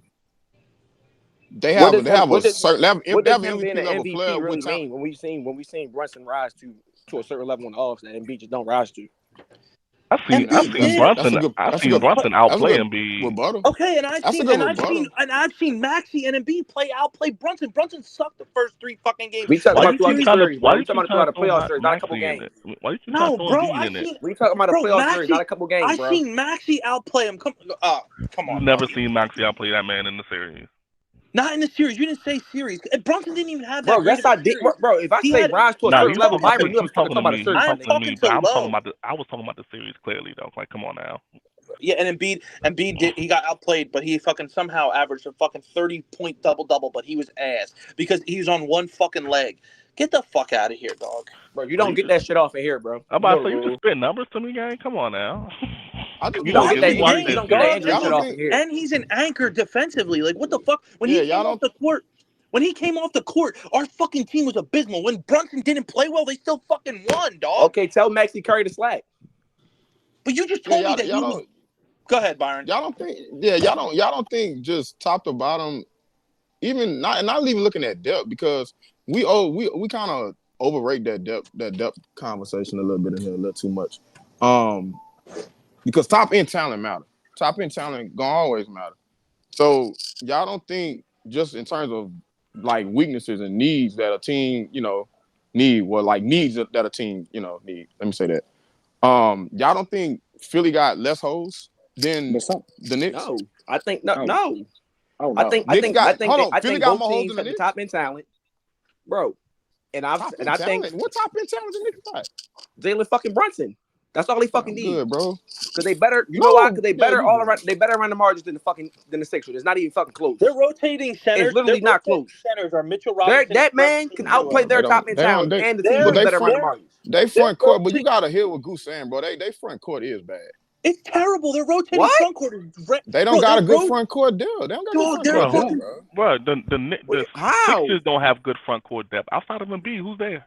Speaker 21: They
Speaker 4: What
Speaker 21: have
Speaker 4: does him?
Speaker 21: a certain level.
Speaker 4: What
Speaker 21: They
Speaker 4: does
Speaker 21: have
Speaker 4: him
Speaker 21: an
Speaker 4: being
Speaker 21: MVP
Speaker 4: an
Speaker 21: level
Speaker 4: MVP
Speaker 21: player with
Speaker 4: really
Speaker 21: talent.
Speaker 4: mean? When we seen Brunson rise to a certain level in the offs that Embiid just don't rise to.
Speaker 8: I seen
Speaker 21: That's a
Speaker 8: Brunson.
Speaker 21: good.
Speaker 8: I
Speaker 21: That's a
Speaker 8: seen
Speaker 21: good.
Speaker 8: Brunson
Speaker 21: That's a
Speaker 8: outplay
Speaker 21: good
Speaker 8: Embiid.
Speaker 21: rebuttal.
Speaker 20: Okay, and I've
Speaker 21: That's a
Speaker 20: seen
Speaker 21: good rebuttal.
Speaker 20: Maxey and Embiid outplay Brunson. Brunson sucked the first 3 fucking games
Speaker 4: We talking
Speaker 20: of
Speaker 8: Why
Speaker 4: about
Speaker 8: you
Speaker 20: the
Speaker 4: throughout
Speaker 8: keep
Speaker 4: the
Speaker 20: series.
Speaker 8: trying to?
Speaker 4: series, bro.
Speaker 8: Why
Speaker 4: We
Speaker 8: you
Speaker 4: talking
Speaker 8: keep
Speaker 4: about
Speaker 8: trying
Speaker 4: throughout
Speaker 8: to
Speaker 4: the
Speaker 8: throw
Speaker 4: playoff series, not a couple
Speaker 8: Maxey in
Speaker 4: games.
Speaker 8: it? Why you keep trying to
Speaker 20: No,
Speaker 8: throw
Speaker 20: bro,
Speaker 8: Embiid in it?
Speaker 4: We talking about a playoff series, not a couple games, bro.
Speaker 20: seen Maxey outplay him. Come
Speaker 8: You
Speaker 20: on,
Speaker 8: never
Speaker 20: dog.
Speaker 8: seen Maxey outplay that man in the series.
Speaker 20: Not in the series. You didn't say series. Brunson didn't even have that
Speaker 4: Bro,
Speaker 20: great
Speaker 4: yes,
Speaker 20: of a
Speaker 4: I did.
Speaker 20: series.
Speaker 4: Bro, if I
Speaker 20: He
Speaker 4: say
Speaker 20: had.
Speaker 4: rise to a
Speaker 8: Nah,
Speaker 4: certain
Speaker 8: you
Speaker 4: level,
Speaker 8: talk. I
Speaker 4: Byron
Speaker 8: think
Speaker 4: knew I
Speaker 8: you
Speaker 4: was fucking
Speaker 8: talking
Speaker 4: talking
Speaker 8: to
Speaker 4: about a
Speaker 8: me. You
Speaker 4: series, my
Speaker 20: I'm
Speaker 8: talking to
Speaker 4: nigga.
Speaker 8: me,
Speaker 20: talking
Speaker 8: but
Speaker 20: to
Speaker 8: I'm talking
Speaker 20: low.
Speaker 8: about the. I was talking about the series clearly though. Like, come on now.
Speaker 20: Yeah, and Embiid did. He got outplayed, but he fucking somehow averaged a fucking 30-point double, but he was ass because he was on one fucking leg. Get the fuck out of here, dog.
Speaker 4: Bro, you
Speaker 8: Bro,
Speaker 4: don't
Speaker 8: you
Speaker 4: get
Speaker 8: just.
Speaker 4: that shit off of here, bro.
Speaker 8: I'm
Speaker 4: You know
Speaker 8: about
Speaker 4: the
Speaker 8: to say you just
Speaker 4: rule.
Speaker 8: spit numbers to me, gang. Come on now.
Speaker 21: I just
Speaker 4: You
Speaker 21: want
Speaker 4: don't
Speaker 21: to
Speaker 4: get
Speaker 21: see.
Speaker 8: We
Speaker 4: that.
Speaker 21: We
Speaker 8: watched
Speaker 4: You
Speaker 8: that
Speaker 4: don't get that
Speaker 8: series.
Speaker 20: Dog,
Speaker 4: injury
Speaker 21: y'all
Speaker 4: shit
Speaker 21: don't
Speaker 4: off
Speaker 21: think.
Speaker 4: of here.
Speaker 20: and he's an anchor defensively. Like, what the fuck? When
Speaker 21: Yeah,
Speaker 20: he
Speaker 21: y'all
Speaker 20: came off
Speaker 21: don't.
Speaker 20: the court, our fucking team was abysmal. When Brunson didn't play well, they still fucking won, dog.
Speaker 4: Okay, tell Maxey carry the slack.
Speaker 20: But you just
Speaker 21: Yeah,
Speaker 20: told me that
Speaker 21: y'all
Speaker 20: he was.
Speaker 21: don't.
Speaker 20: Go ahead, Byron.
Speaker 21: Y'all don't think. Yeah, y'all don't think just top to bottom. Even not even looking at depth because we kind of overrate that depth conversation a little bit in here a little too much. Because top end talent matter. Top end talent gonna always matter. So y'all don't think just in terms of like weaknesses and needs that a team, need, well, like needs that a team, need. Let me say that. Y'all don't think Philly got less holes than the Knicks?
Speaker 4: No, I think no.
Speaker 15: Oh
Speaker 4: I
Speaker 15: no.
Speaker 4: think
Speaker 21: Knicks got Philly
Speaker 4: I think
Speaker 21: got
Speaker 4: both
Speaker 21: more holes
Speaker 4: teams
Speaker 21: than the
Speaker 4: have the
Speaker 21: Knicks?
Speaker 4: top end talent, bro. And I think
Speaker 21: What top end talent the Knicks got?
Speaker 4: Jalen fucking Brunson. That's all they fucking
Speaker 21: I'm
Speaker 4: need.
Speaker 21: good, bro.
Speaker 4: Cause they better, you know why?
Speaker 21: No,
Speaker 4: Cause they
Speaker 21: yeah,
Speaker 4: better
Speaker 21: you
Speaker 4: all
Speaker 21: good.
Speaker 4: around. They better around the margins than the Sixers. It's not even fucking close.
Speaker 20: They're rotating centers.
Speaker 4: It's literally not close.
Speaker 20: Centers are Mitchell Robinson.
Speaker 4: That man can outplay their top end talent, and the team
Speaker 21: But
Speaker 4: is better around the margins.
Speaker 21: they front court, but you gotta hear what Goose saying, bro. They front court is bad.
Speaker 20: It's terrible. They're rotating
Speaker 4: What?
Speaker 20: front court.
Speaker 21: They don't got a good front court deal. They don't got good front
Speaker 8: Bro,
Speaker 21: court depth, bro.
Speaker 8: bro, the Sixers don't have good front court depth. Outside of Embiid, who's there?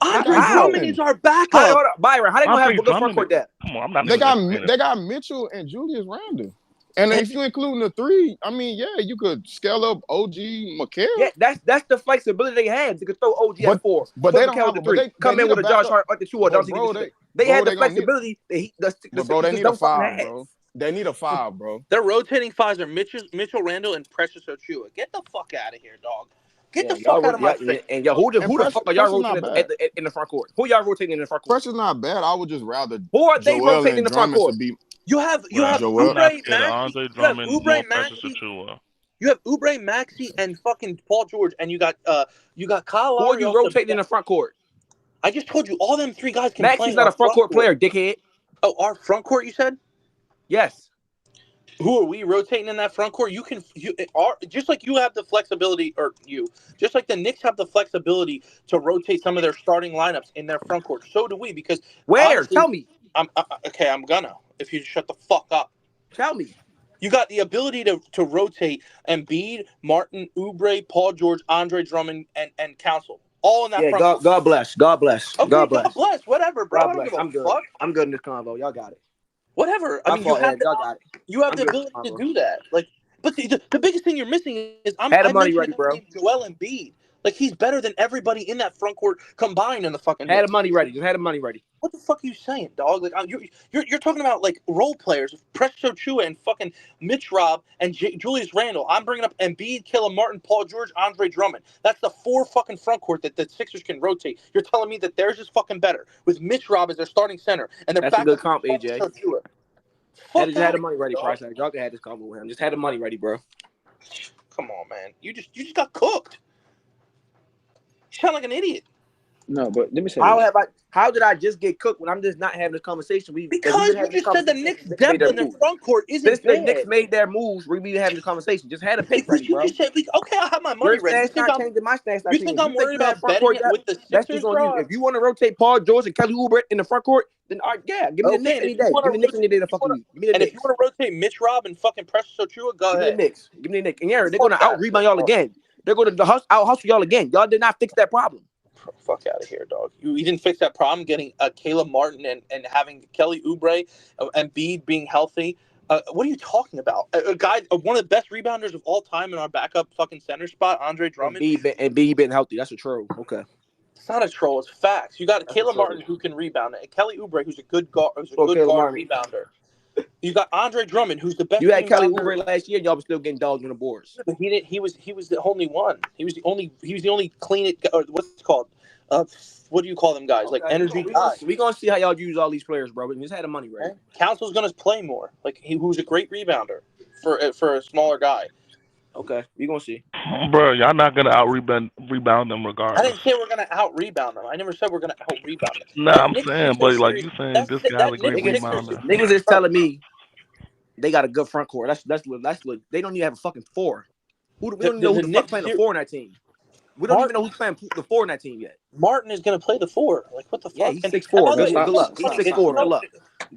Speaker 20: Andre Drummond is our backup.
Speaker 4: Hold on, Byron, how they gonna have
Speaker 8: Andre
Speaker 4: good front court depth?
Speaker 8: Come on, I'm not
Speaker 21: They
Speaker 8: even entertaining.
Speaker 21: got Mitchell and Julius Randle. And if you including the three, I mean, yeah, you could scale up OG McHale.
Speaker 4: Yeah, that's the flexibility they have. They could throw OG at 4,
Speaker 21: but
Speaker 4: put
Speaker 21: they don't
Speaker 4: McHale
Speaker 21: have
Speaker 4: at
Speaker 21: a
Speaker 4: 3,
Speaker 21: but they
Speaker 4: come in
Speaker 21: need
Speaker 4: with
Speaker 21: a
Speaker 4: a Josh
Speaker 21: backup.
Speaker 4: Hart at the 2 or
Speaker 21: But
Speaker 4: don't
Speaker 21: bro,
Speaker 4: even.
Speaker 21: they
Speaker 4: They had the
Speaker 21: gonna need.
Speaker 4: flexibility that the
Speaker 21: But bro,
Speaker 4: Sixers
Speaker 21: they
Speaker 4: just
Speaker 21: need a
Speaker 4: don't fucking
Speaker 21: 5,
Speaker 4: have.
Speaker 21: bro. They need a 5, bro.
Speaker 20: They're rotating 5s are Mitchell Randle and Precious Achua. Get the fuck out of here, dog. Get the fuck out of my face.
Speaker 4: And yo, who the fuck are y'all rotating in the front court? Who y'all rotating in the front court?
Speaker 21: Pressure's not bad. I would just rather
Speaker 4: who are they
Speaker 21: Joel
Speaker 4: rotating in
Speaker 21: and
Speaker 4: the front
Speaker 21: Drummond
Speaker 4: court?
Speaker 21: to be.
Speaker 20: You have
Speaker 21: Joel.
Speaker 8: I'm not
Speaker 20: Oubre
Speaker 8: scared of
Speaker 20: Maxey.
Speaker 8: Andre
Speaker 20: You have
Speaker 8: Drummond nor
Speaker 20: Oubre
Speaker 8: Precious
Speaker 20: Maxey.
Speaker 8: Achua.
Speaker 20: You have Oubre Maxey and fucking Paul George, and you got Kyle
Speaker 4: Who are
Speaker 20: Lowry
Speaker 4: you
Speaker 20: off the
Speaker 4: rotating in the front court?
Speaker 20: I just told you all them 3 guys can play
Speaker 4: Maxey's
Speaker 20: in
Speaker 4: not
Speaker 20: our
Speaker 4: a front court player, dickhead.
Speaker 20: Oh, our front court, you said?
Speaker 4: Yes.
Speaker 20: Who are we rotating in that front court? Just like you have the flexibility, just like the Knicks have the flexibility to rotate some of their starting lineups in their front court. So do we, because
Speaker 4: where?
Speaker 20: honestly,
Speaker 4: Tell me.
Speaker 20: I'm gonna. If you shut the fuck up.
Speaker 4: Tell me.
Speaker 20: You got the ability to rotate Embiid, Martin, Oubre, Paul George, Andre Drummond, and Council. All in that front court.
Speaker 4: God bless. God bless.
Speaker 20: Okay, God bless. Whatever, bro.
Speaker 4: God
Speaker 20: I don't
Speaker 4: bless.
Speaker 20: give a
Speaker 4: I'm good.
Speaker 20: fuck.
Speaker 4: I'm good in this convo. Y'all got it.
Speaker 20: Whatever. I mean,
Speaker 4: y'all got it.
Speaker 20: You have
Speaker 4: I'm
Speaker 20: the
Speaker 4: good
Speaker 20: ability
Speaker 4: with
Speaker 20: to
Speaker 4: Convo.
Speaker 20: do that. Like, but the biggest thing you're missing is I
Speaker 4: money
Speaker 20: mentioned
Speaker 4: ready,
Speaker 20: a guy
Speaker 4: bro.
Speaker 20: named Joel Embiid. Like, he's better than everybody in that front court combined in the fucking.
Speaker 4: Had the money ready. Just had the money ready.
Speaker 20: What the fuck are you saying, dog? Like, you're talking about like role players, Precious Achua and fucking Mitch Rob and Julius Randle. I'm bringing up Embiid, Caleb Martin, Paul George, Andre Drummond. That's the 4 fucking front court that the Sixers can rotate. You're telling me that theirs is fucking better with Mitch Rob as their starting center and their
Speaker 4: That's a
Speaker 20: backup
Speaker 4: good comp, AJ. Just had the money ready, Price. Y'all can have this convo with him. Just had the money ready, bro.
Speaker 20: Come on, man. You just got cooked. You sound like an idiot.
Speaker 15: No, but let me say
Speaker 4: How
Speaker 15: this.
Speaker 4: how did I just get cooked when I'm just not having this conversation? We've
Speaker 20: Because
Speaker 4: been
Speaker 20: you
Speaker 4: having this
Speaker 20: just said the
Speaker 4: conversation
Speaker 20: Knicks'
Speaker 4: since the Knicks made
Speaker 20: depth
Speaker 4: their
Speaker 20: in their
Speaker 4: moves.
Speaker 20: front court isn't
Speaker 4: Since the
Speaker 20: bad.
Speaker 4: Knicks made their moves, we've been having this conversation. Just had a pick
Speaker 20: Because
Speaker 4: ready,
Speaker 20: you
Speaker 4: bro.
Speaker 20: just said, okay, I'll have my money
Speaker 4: Your
Speaker 20: ready.
Speaker 4: stance not changing, my stance not
Speaker 20: You
Speaker 4: changing.
Speaker 20: think
Speaker 4: If
Speaker 20: I'm
Speaker 4: you think
Speaker 20: worried
Speaker 4: you have
Speaker 20: about
Speaker 4: front
Speaker 20: betting
Speaker 4: court
Speaker 20: it
Speaker 4: depth,
Speaker 20: with the
Speaker 4: that's
Speaker 20: Sixers,
Speaker 4: just on you.
Speaker 20: bro?
Speaker 4: If you want to rotate Paul George and Kelly Oubre in the front court, then all right, yeah, give me the
Speaker 20: Okay,
Speaker 4: Knicks
Speaker 20: and
Speaker 4: any
Speaker 20: if you
Speaker 4: day.
Speaker 20: want
Speaker 4: Give me the Knicks any day to
Speaker 20: to
Speaker 4: fucking week. Give me the
Speaker 20: and if you
Speaker 4: Knicks.
Speaker 20: want to rotate Mitch Rob and fucking Precious Achua, go
Speaker 4: Give me the
Speaker 20: ahead.
Speaker 4: Knicks. Give me the Knicks. And yeah, they're
Speaker 20: Fuck
Speaker 4: gonna
Speaker 20: out
Speaker 4: out
Speaker 20: of here,
Speaker 4: rebound y'all
Speaker 20: dog.
Speaker 4: again. They're gonna out hustle y'all again. Y'all did not fix that problem.
Speaker 20: Fuck out of here, dog. You didn't fix that problem getting Caleb Martin and having Kelly Oubre and Embiid being healthy. What are you talking about? A guy, one of the best rebounders of all time in our backup fucking center spot, Andre Drummond.
Speaker 4: And B been healthy. That's a troll. Okay.
Speaker 20: It's not a troll. It's facts. You got
Speaker 4: That's a
Speaker 20: Caleb
Speaker 4: troll.
Speaker 20: Martin who can rebound, and Kelly Oubre who's a good guard,
Speaker 4: Caleb Martin.
Speaker 20: rebounder. You got Andre Drummond who's the best.
Speaker 4: You had Kelly
Speaker 20: rebounder.
Speaker 4: Oubre last year. Y'all was still getting dogs on the boards.
Speaker 20: But he didn't. He was the only one. He was the only clean it. Or what's it called? What do you call them guys?
Speaker 4: Okay,
Speaker 20: like energy guy.
Speaker 4: We gonna see how y'all use all these players, bro. We just had the money ready.
Speaker 20: Council's gonna play more. Like who's a great rebounder for a smaller guy.
Speaker 4: Okay, we gonna see.
Speaker 8: Bro, y'all not gonna out rebound them
Speaker 20: I
Speaker 8: regardless.
Speaker 20: didn't say we're gonna out rebound them. I never said we're gonna out rebound them.
Speaker 8: Nah, I'm saying, but like you saying, this guy's a great rebounder.
Speaker 4: Niggas is telling me they got a good front court. That's they don't even have a fucking four. We don't even know who the fuck playing the four in that team. We don't even know who's playing the four in that team yet.
Speaker 20: Martin is gonna play the four. Like what the fuck?
Speaker 4: Yeah, he's 6'4". Good luck. He's 6'4". Good luck.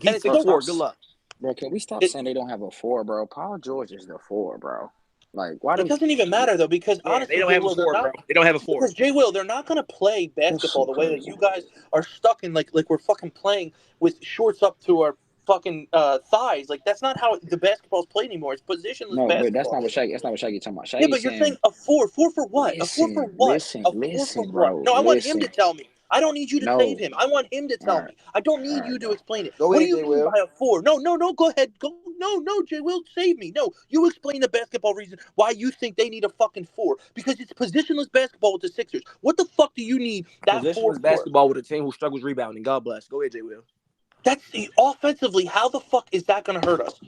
Speaker 4: He's 6'4". Good luck.
Speaker 15: Bro, can we stop saying they don't have a four, bro? Paul George is the four, bro. Like, why?
Speaker 20: It doesn't even matter though, because honestly,
Speaker 4: they don't have a four, bro. They don't have a four.
Speaker 20: Because Jay Will, they're not gonna play basketball the way that you guys are stuck in. Like we're fucking playing with shorts up to our fucking thighs. Like that's not how the basketball's played anymore. It's positionless
Speaker 15: No,
Speaker 20: basketball.
Speaker 15: but that's not what Shaggy talking about.
Speaker 20: Yeah, but you're saying a four. Four for what? A four for what?
Speaker 15: Listen, bro.
Speaker 20: No, I want him to tell me. I don't need you to save him. I want him to tell me. I don't need you to explain it. What do you mean by a four? No, go ahead. No, Jay Will, save me. No, you explain the basketball reason why you think they need a fucking four. Because it's positionless basketball with the Sixers. What the fuck do you need that
Speaker 4: positionless basketball with a team who struggles rebounding? God bless. Go ahead, Jay Will.
Speaker 20: That's offensively. How the fuck is that going to hurt us?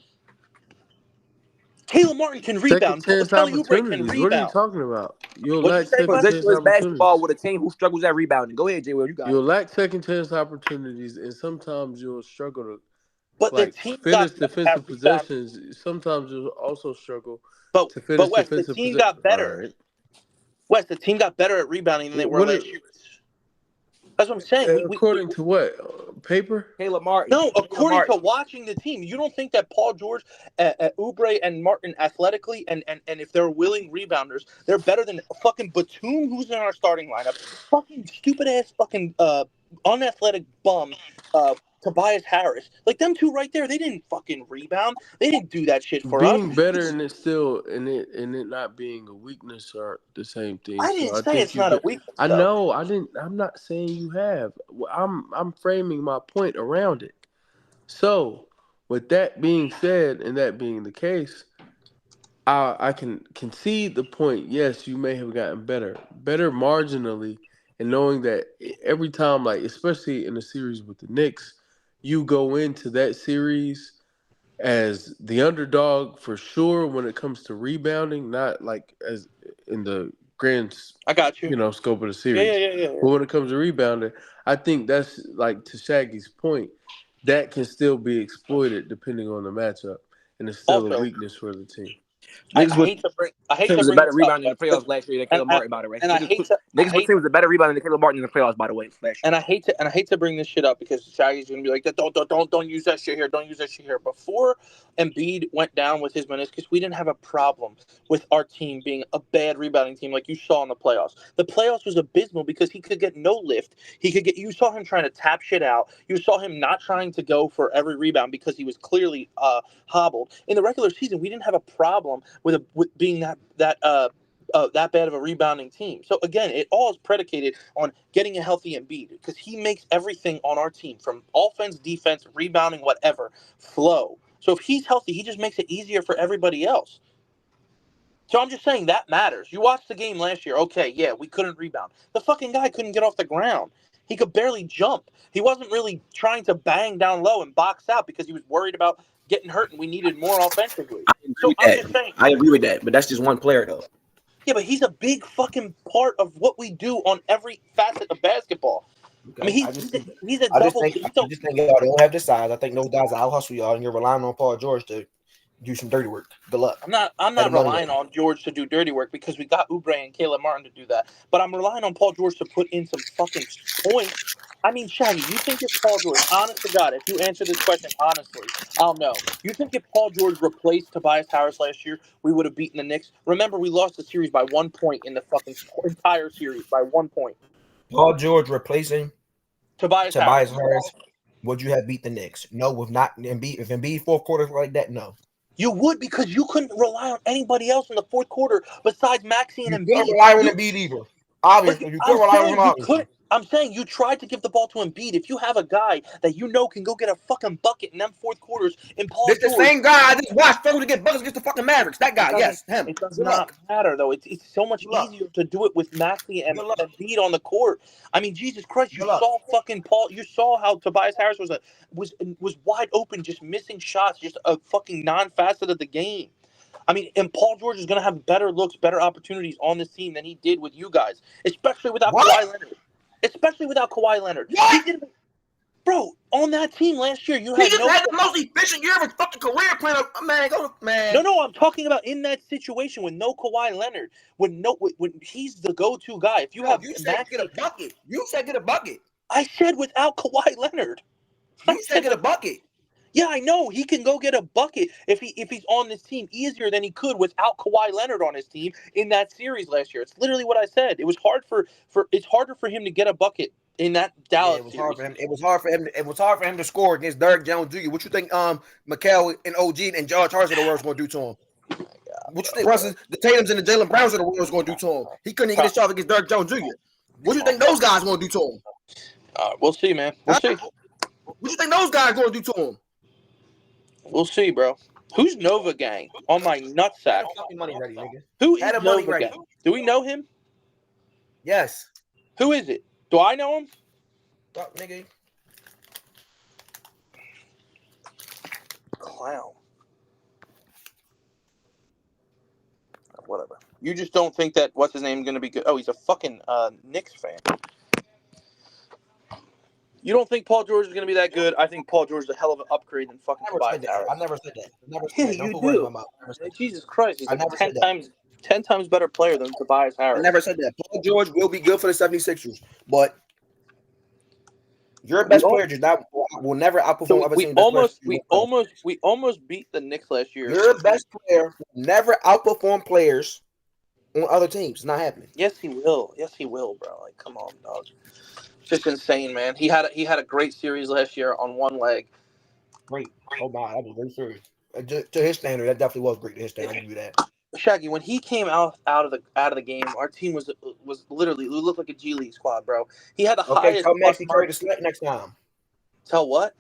Speaker 20: Caleb Martin can rebound.
Speaker 17: Second chance
Speaker 20: Kelly Oubre can
Speaker 17: opportunities.
Speaker 20: rebound.
Speaker 17: What are you talking about? You'll
Speaker 20: What'd
Speaker 17: lack
Speaker 20: you say,
Speaker 17: second chance
Speaker 4: positionless basketball
Speaker 17: opportunities.
Speaker 4: with a team who struggles at rebounding. Go ahead, Jay Will. You got it.
Speaker 17: You'll lack second chance opportunities, and sometimes you'll struggle to
Speaker 20: got
Speaker 17: finish defensive possessions. Sometimes you'll also struggle to finish
Speaker 20: but Wes,
Speaker 17: defensive
Speaker 20: the team
Speaker 17: possessions.
Speaker 20: got better.
Speaker 17: Right.
Speaker 20: Wes, the team got better at rebounding than they were last year. That's what I'm saying.
Speaker 17: According to what? Paper?
Speaker 4: Caleb Martin.
Speaker 20: No, according to watching the team. You don't think that Paul George, Oubre, and Martin athletically and if they're willing rebounders, they're better than fucking Batum, who's in our starting lineup. Fucking stupid-ass fucking unathletic bum, Tobias Harris. Like, them two right there, they didn't fucking rebound. They didn't do that shit for us.
Speaker 17: Being better and it not being a weakness are the same thing.
Speaker 20: I didn't say it's not a weakness.
Speaker 17: I know. I'm not saying you have. I'm framing my point around it. So, with that being said, and that being the case, I can concede the point. Yes, you may have gotten better marginally, and knowing that every time, like especially in the series with the Knicks, you go into that series as the underdog for sure when it comes to rebounding, not like as in the grand scope of the series.
Speaker 20: Yeah.
Speaker 17: But when it comes to rebounding, I think that's like to Shaggy's point, that can still be exploited depending on the matchup, and it's still a weakness for the team.
Speaker 20: I hate to bring
Speaker 4: was a better rebounding in the playoffs last year than Caleb Martin, by the way. Niggas was a better rebounding than Caleb Martin in the playoffs, by the way.
Speaker 20: And I hate to bring this shit up because Shaggy's gonna be like, don't use that shit here. Don't use that shit here. Before Embiid went down with his meniscus, we didn't have a problem with our team being a bad rebounding team like you saw in the playoffs. The playoffs was abysmal because he could get no lift. You saw him trying to tap shit out. You saw him not trying to go for every rebound because he was clearly hobbled. In the regular season, we didn't have a problem with being that bad of a rebounding team. So again, it all is predicated on getting a healthy Embiid because he makes everything on our team, from offense, defense, rebounding, whatever, flow. So if he's healthy, he just makes it easier for everybody else. So I'm just saying that matters. You watched the game last year. Okay, yeah, we couldn't rebound. The fucking guy couldn't get off the ground. He could barely jump. He wasn't really trying to bang down low and box out because he was worried about getting hurt and we needed more offensively.
Speaker 4: I agree with that, but that's just one player, though.
Speaker 20: Yeah, but he's a big fucking part of what we do on every facet of basketball.
Speaker 6: Okay.
Speaker 20: I mean, he's a
Speaker 6: I just think y'all don't have the size. I think those guys out hustle y'all, and you're relying on Paul George to do some dirty work. Good luck.
Speaker 20: I'm not relying on George to do dirty work because we got Oubre and Caleb Martin to do that. But I'm relying on Paul George to put in some fucking points. I mean, Shaggy, you think if Paul George, honest to God, if you answer this question honestly, I'll know. You think if Paul George replaced Tobias Harris last year, we would have beaten the Knicks? Remember, we lost the series by 1 point in the fucking entire series by 1 point.
Speaker 6: Paul George replacing
Speaker 20: Tobias
Speaker 6: Harris. Would you have beat the Knicks? No, with not Embiid. If Embiid fourth quarter like that, no.
Speaker 20: You would, because you couldn't rely on anybody else in the fourth quarter besides Maxey and Embiid.
Speaker 6: You couldn't rely on Embiid either. Obviously, you couldn't rely on him. Obviously.
Speaker 20: I'm saying you tried to give the ball to Embiid. If you have a guy that you know can go get a fucking bucket in them fourth quarters, in Paul George,
Speaker 6: the same guy I just watched struggle to get buckets against the fucking Mavericks. That guy, yes, him.
Speaker 20: It does not matter though. It's so much easier to do it with Maxey and Embiid on the court. I mean, Jesus Christ, you saw fucking Paul. You saw how Tobias Harris was wide open, just missing shots, just a fucking non-facet of the game. I mean, and Paul George is going to have better looks, better opportunities on this team than he did with you guys, especially without Kawhi Leonard. Especially without Kawhi Leonard. Bro, on that team last year, you had
Speaker 6: had the most efficient year of his fucking career playing. Man.
Speaker 20: No, I'm talking about in that situation with no Kawhi Leonard, when he's the go-to guy. If you have,
Speaker 6: you said get a bucket. You said get a bucket.
Speaker 20: I said without Kawhi Leonard.
Speaker 6: You said get a bucket.
Speaker 20: Yeah, I know he can go get a bucket if he's on this team easier than he could without Kawhi Leonard on his team in that series last year. It's literally what I said. It was it's harder for him to get a bucket in that Dallas series.
Speaker 6: It was hard for him to score against Derrick Jones Jr. What you think Mikal and OG and George Harris of the world was going to do to him? What you think the Tatums and the Jalen Browns of the world was going to do to him? He couldn't even get his shot against Derrick Jones Jr. What do you think those guys going to do to him?
Speaker 20: We'll see, man. We'll see.
Speaker 6: What do you think those guys going to do to him?
Speaker 20: We'll see, bro. Who's Nova Gang on my nutsack?
Speaker 6: Money ready, nigga.
Speaker 20: Who is Nova Gang? Do we know him?
Speaker 6: Yes.
Speaker 20: Who is it? Do I know him?
Speaker 6: Fuck, nigga.
Speaker 20: Clown. Whatever. You just don't think that what's his name going to be good? Oh, he's a fucking Knicks fan. You don't think Paul George is going to be that good? I think Paul George is a hell of an upgrade than fucking Tobias Harris.
Speaker 6: I never said that.
Speaker 20: Yeah, you do. Jesus Christ, he's like 10 times better player than Tobias Harris.
Speaker 6: I never said that. Paul George will be good for the 76ers, but your best player will never outperform other teams.
Speaker 20: We almost beat the Knicks last year.
Speaker 6: Your best player will never outperform players on other teams. It's not happening.
Speaker 20: Yes, he will. Yes, he will, bro. Like, come on, dog. Just insane, man. He had a great series last year on one leg.
Speaker 6: Great. Oh my, that was a great series. To his standard, that definitely was great to his standard. I'll give you that.
Speaker 20: Shaggy, when he came out of the game, our team was literally, we looked like a G League squad, bro. He had the highest.
Speaker 6: Tell Maxey carry the select next time.
Speaker 20: Tell what?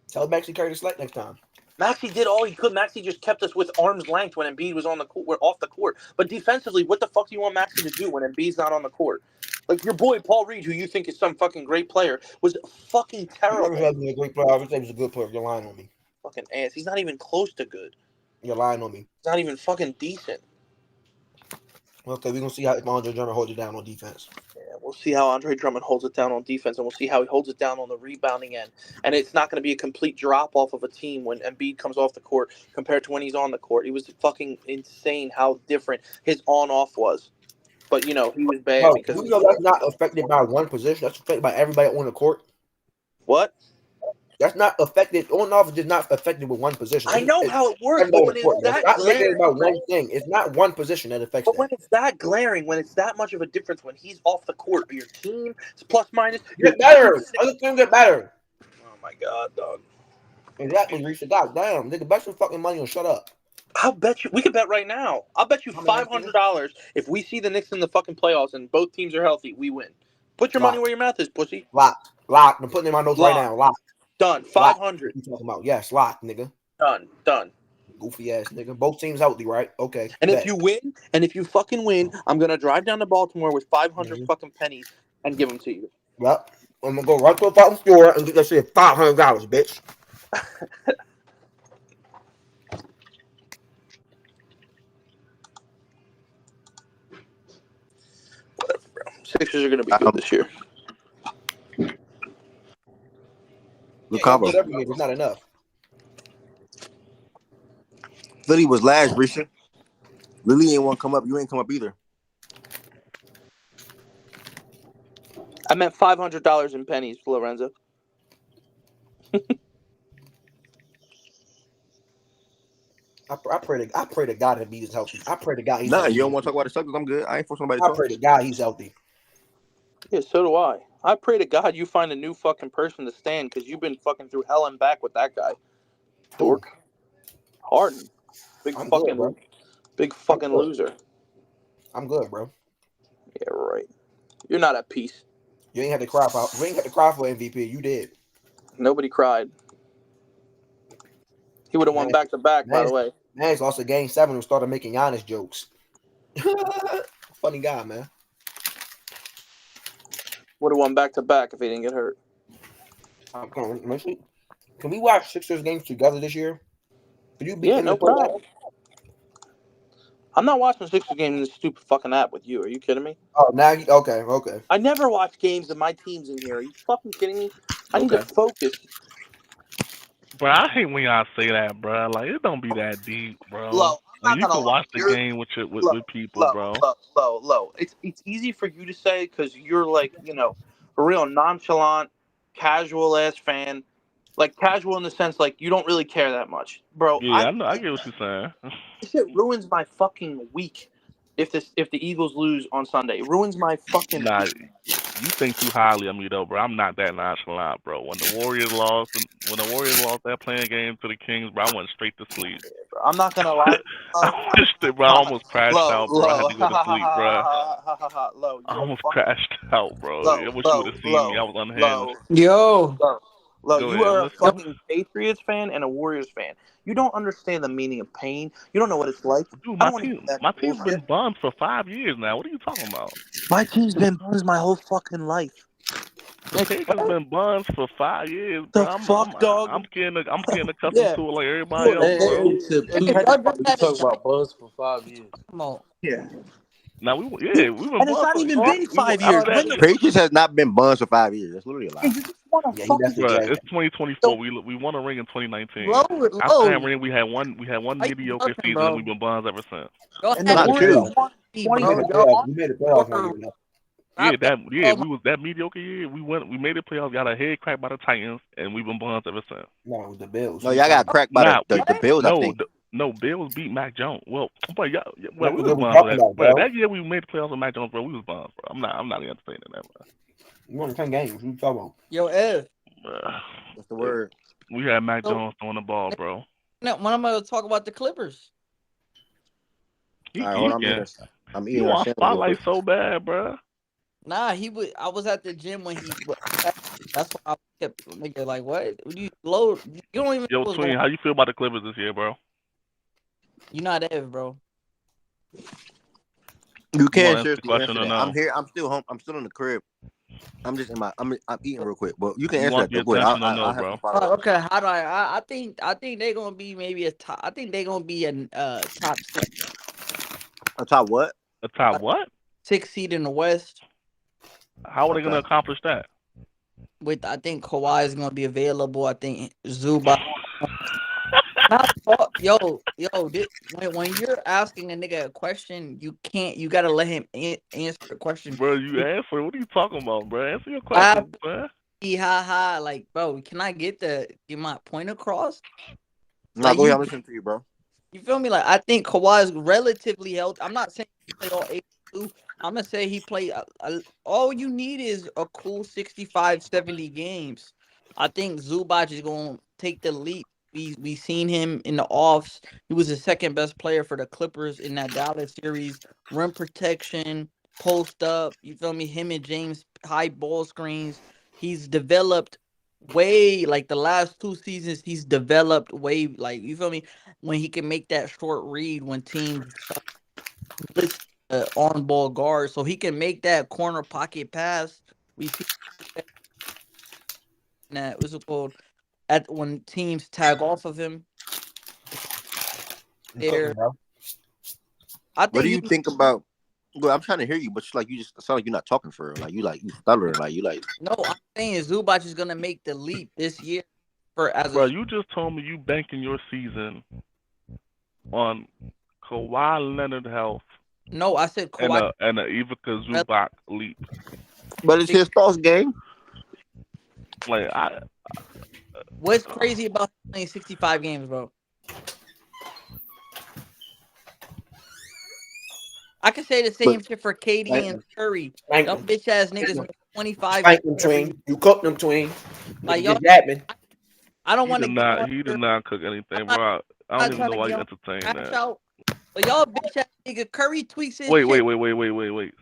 Speaker 6: Tell Maxey carry the select next time.
Speaker 20: Maxey did all he could. Maxey just kept us with arm's length when Embiid was on the court, off the court. But defensively, what the fuck do you want Maxey to do when Embiid's not on the court? Like your boy Paul Reed, who you think is some fucking great player, was fucking terrible.
Speaker 6: He never been a great player. I would say he was a good player. You're lying on me.
Speaker 20: Fucking ass. He's not even close to good.
Speaker 6: You're lying on me.
Speaker 20: He's not even fucking decent.
Speaker 6: Okay, we're gonna see how Andre Drummond holds it down on defense.
Speaker 20: Yeah, we'll see how Andre Drummond holds it down on defense, and we'll see how he holds it down on the rebounding end. And it's not going to be a complete drop-off of a team when Embiid comes off the court compared to when he's on the court. It was fucking insane how different his on-off was. But, he was bad because...
Speaker 6: You know that's not affected by one position. That's affected by everybody on the court.
Speaker 20: What?
Speaker 6: That's not affected. On-off is just not affected with one position.
Speaker 20: I know how it works, but when it's that glaring...
Speaker 6: about one thing. It's not one position that affects
Speaker 20: But when it's that glaring, when it's that much of a difference, when he's off the court, your team is plus minus...
Speaker 6: Get better. Other teams get better.
Speaker 20: Oh, my God, dog.
Speaker 6: Exactly, Reese. God damn. Nigga, bet your fucking money on shut up.
Speaker 20: I'll bet you. We could bet right now. I'll bet you $500 if we see the Knicks in the fucking playoffs and both teams are healthy, we win. Put your money where your mouth is, pussy.
Speaker 6: Locked. I'm putting in my notes right now. Locked.
Speaker 20: Done. 500.
Speaker 6: What you talking about? Yes, locked, nigga.
Speaker 20: Done.
Speaker 6: Goofy ass nigga. Both teams healthy, right? Okay.
Speaker 20: And if you win, and if you fucking win, I'm gonna drive down to Baltimore with 500 fucking pennies and give them to you.
Speaker 6: Yep. I'm gonna go right to a fucking store and get that shit $500, bitch.
Speaker 20: Sixers are going to be good this year.
Speaker 1: Good
Speaker 6: Y'all
Speaker 1: combo.
Speaker 6: good every year. It's not enough.
Speaker 1: Philly was last, Risha. Lily ain't want to come up. You ain't come up either.
Speaker 20: I meant $500 in pennies, Lorenzo.
Speaker 6: I pray to God that he is healthy. I pray to God he's
Speaker 1: Nah,
Speaker 6: healthy.
Speaker 1: you don't want to talk about the Celtics. I'm good. I ain't forcing somebody to
Speaker 6: I
Speaker 1: talk.
Speaker 6: pray to God he's healthy.
Speaker 20: Yeah, so do I. I pray to God you find a new fucking person to stand because you've been fucking through hell and back with that guy. Dork. Harden. Big
Speaker 6: I'm
Speaker 20: fucking
Speaker 6: good, bro.
Speaker 20: big fucking loser.
Speaker 6: I'm good, bro.
Speaker 20: Yeah, right. You're not at peace.
Speaker 6: You ain't had to cry for. You ain't had to cry for MVP. You did.
Speaker 20: Nobody cried. He would have won back to back, by the way.
Speaker 6: Man's lost a game 7 and started making Giannis jokes. Funny guy, man.
Speaker 20: Would have won back to back if he didn't get hurt.
Speaker 6: Can we watch Sixers games together this year? Can you be
Speaker 20: Yeah,
Speaker 6: in
Speaker 20: no
Speaker 6: the play?
Speaker 20: problem. I'm not watching Sixers games in this stupid fucking app with you. Are you kidding me?
Speaker 6: Oh, now okay.
Speaker 20: I never watch games and my team's in here. Are you fucking kidding me? I need to focus.
Speaker 8: Bro, I hate when y'all say that, bro. Like, it don't be that deep, bro.
Speaker 20: Low, I'm
Speaker 8: Like,
Speaker 20: not
Speaker 8: you
Speaker 20: gonna
Speaker 8: can
Speaker 20: lie.
Speaker 8: watch the game with your with people, bro.
Speaker 20: Low. It's easy for you to say because you're like, a real nonchalant, casual ass fan. Like casual in the sense like you don't really care that much, bro.
Speaker 8: Yeah, I know. I get what you're saying.
Speaker 20: This shit ruins my fucking week. If the Eagles lose on Sunday, it ruins my fucking
Speaker 8: Nah,
Speaker 20: week.
Speaker 8: you think too highly of me though, bro. I'm not that nonchalant, bro. When the Warriors lost that playing game to the Kings, bro, I went straight to sleep.
Speaker 20: I'm not gonna lie.
Speaker 8: Bro, I almost crashed out, bro. I had
Speaker 20: Low.
Speaker 8: to go to sleep, bro.
Speaker 20: Low.
Speaker 8: I
Speaker 20: You're
Speaker 8: almost
Speaker 20: fucking
Speaker 8: crashed out, bro. I wish you would have seen me. I was unhinged.
Speaker 18: Yo.
Speaker 20: Low,
Speaker 8: Go
Speaker 20: you
Speaker 8: ahead,
Speaker 20: are a
Speaker 8: listen.
Speaker 20: fucking Patriots fan and a Warriors fan. You don't understand the meaning of pain. You don't know what it's like.
Speaker 8: Dude,
Speaker 20: I don't want to hear that
Speaker 8: my team's
Speaker 20: bullshit.
Speaker 8: been bummed for 5 years now. What are you talking about?
Speaker 20: My team's been buns my whole fucking life.
Speaker 8: The Patriots been buns for 5 years,
Speaker 20: The
Speaker 8: bro.
Speaker 20: fuck, dog?
Speaker 8: I'm getting accustomed
Speaker 20: Yeah.
Speaker 8: to it like everybody else,
Speaker 17: Hey,
Speaker 8: bro.
Speaker 17: Tip, you talk about buzz for 5 years.
Speaker 18: Come on.
Speaker 20: Yeah.
Speaker 8: Now we've been
Speaker 20: And it's
Speaker 8: buns
Speaker 20: not
Speaker 8: for
Speaker 20: even been 5 years. When the
Speaker 1: Patriots has not been buns for 5 years. That's literally a lie.
Speaker 20: you just want to fucking
Speaker 8: Bro, it's 2024. We won a ring in 2019. After that ring, we had one mediocre season, and we've been buns ever since.
Speaker 18: Go
Speaker 20: And
Speaker 18: ahead.
Speaker 20: the
Speaker 1: Not
Speaker 20: Warriors
Speaker 1: true.
Speaker 20: won
Speaker 6: We made the
Speaker 20: 2021.
Speaker 6: playoffs. We made the playoffs one year.
Speaker 8: We was that mediocre year. We made the playoffs, got our head cracked by the Titans, and we've been buns ever since.
Speaker 6: No, the Bills.
Speaker 1: No, y'all got cracked by the Bills, I think.
Speaker 8: No, Bills beat Mac Jones. Well, but we
Speaker 6: That's
Speaker 8: was
Speaker 6: what we're
Speaker 8: buns
Speaker 6: talking
Speaker 8: for that.
Speaker 6: about,
Speaker 8: Bro,
Speaker 6: bro.
Speaker 8: that year we made the playoffs with Mac Jones, bro. We was buns, bro. I'm not entertaining that, bro.
Speaker 6: We won 10 games. What you talking about?
Speaker 18: Yo, Ev.
Speaker 1: What's the word?
Speaker 8: We had Mac Jones throwing the ball, bro.
Speaker 18: Now, when I'm gonna talk about the Clippers.
Speaker 1: All right, hold on. I'm eating
Speaker 8: You
Speaker 1: a
Speaker 8: want
Speaker 1: sandwich.
Speaker 8: spotlight so bad, bro.
Speaker 18: Nah, I was at the gym when he. That's why I kept nigga like, what? You low? You don't even.
Speaker 8: Yo,
Speaker 18: know what's
Speaker 8: Twin,
Speaker 18: going
Speaker 8: how you feel about the Clippers this year, bro?
Speaker 18: You not Ev, bro.
Speaker 1: You can
Speaker 8: answer the
Speaker 1: seriously
Speaker 8: question
Speaker 1: answer
Speaker 8: or
Speaker 1: that.
Speaker 8: no?
Speaker 1: I'm here. I'm still home. I'm still in the crib. I'm just I'm eating real quick. But you can
Speaker 8: You
Speaker 1: answer
Speaker 8: want
Speaker 1: that.
Speaker 8: the
Speaker 1: Though. Go ahead.
Speaker 8: attention or no,
Speaker 1: I'll have
Speaker 8: bro?
Speaker 1: some follow-up.
Speaker 18: Okay, how do I think they're gonna be maybe a top. I think they're gonna be a top 6.
Speaker 1: A top what?
Speaker 8: A top what?
Speaker 18: 6 seed in the West.
Speaker 8: How are they gonna accomplish that?
Speaker 18: With I think Kawhi is gonna be available. I think Zubac. Yo, when you're asking a nigga a question, you gotta let him answer the question.
Speaker 8: Bro, you answer. What are you talking about, bro? Answer your question, bro.
Speaker 18: Like, bro, can I get my point across?
Speaker 1: No, go ahead. I'm listening to you, bro.
Speaker 18: You feel me? Like, I think Kawhi is relatively healthy. I'm not saying he play all 82. I'm gonna say he play. All you need is a cool 65, 70 games. I think Zubac is gonna take the leap. We seen him in the offs. He was the second best player for the Clippers in that Dallas series. Rim protection, post up. You feel me? Him and James high ball screens. He's developed way like the last 2 seasons. He's developed way like you feel me when he can make that short read when teams blitz on ball guard, so he can make that corner pocket pass. We see that what's it called at when teams tag off of him. There, I think
Speaker 1: What do you think about?
Speaker 2: Well, I'm trying to hear you, but it's like you just sound like you're not talking for real. Like you stuttering. Like you like.
Speaker 18: No, I'm saying Zubac is gonna make the leap this year
Speaker 8: Bro, you just told me you banking your season on Kawhi Leonard health.
Speaker 18: No, I said Kawhi
Speaker 8: and a Ivica Zubac leap.
Speaker 2: But it's his thoughts game.
Speaker 8: Like
Speaker 18: What's crazy about playing 65 games, bro? I could say the same shit for KD and Curry. Them bitch ass niggas make 25
Speaker 4: Spank them
Speaker 18: every
Speaker 4: tween.
Speaker 18: year.
Speaker 4: You cook them tween.
Speaker 18: Like
Speaker 4: Y'all,
Speaker 18: y'all, I don't want to get on.
Speaker 8: He did not cook anything, bro. I
Speaker 18: I'm
Speaker 8: don't
Speaker 18: not
Speaker 8: even
Speaker 18: trying
Speaker 8: know
Speaker 18: to
Speaker 8: why
Speaker 18: get
Speaker 8: you
Speaker 18: on
Speaker 8: entertain
Speaker 18: trash
Speaker 8: that.
Speaker 18: out. But y'all bitch ass nigga Curry tweaks his
Speaker 8: Wait.
Speaker 18: shit.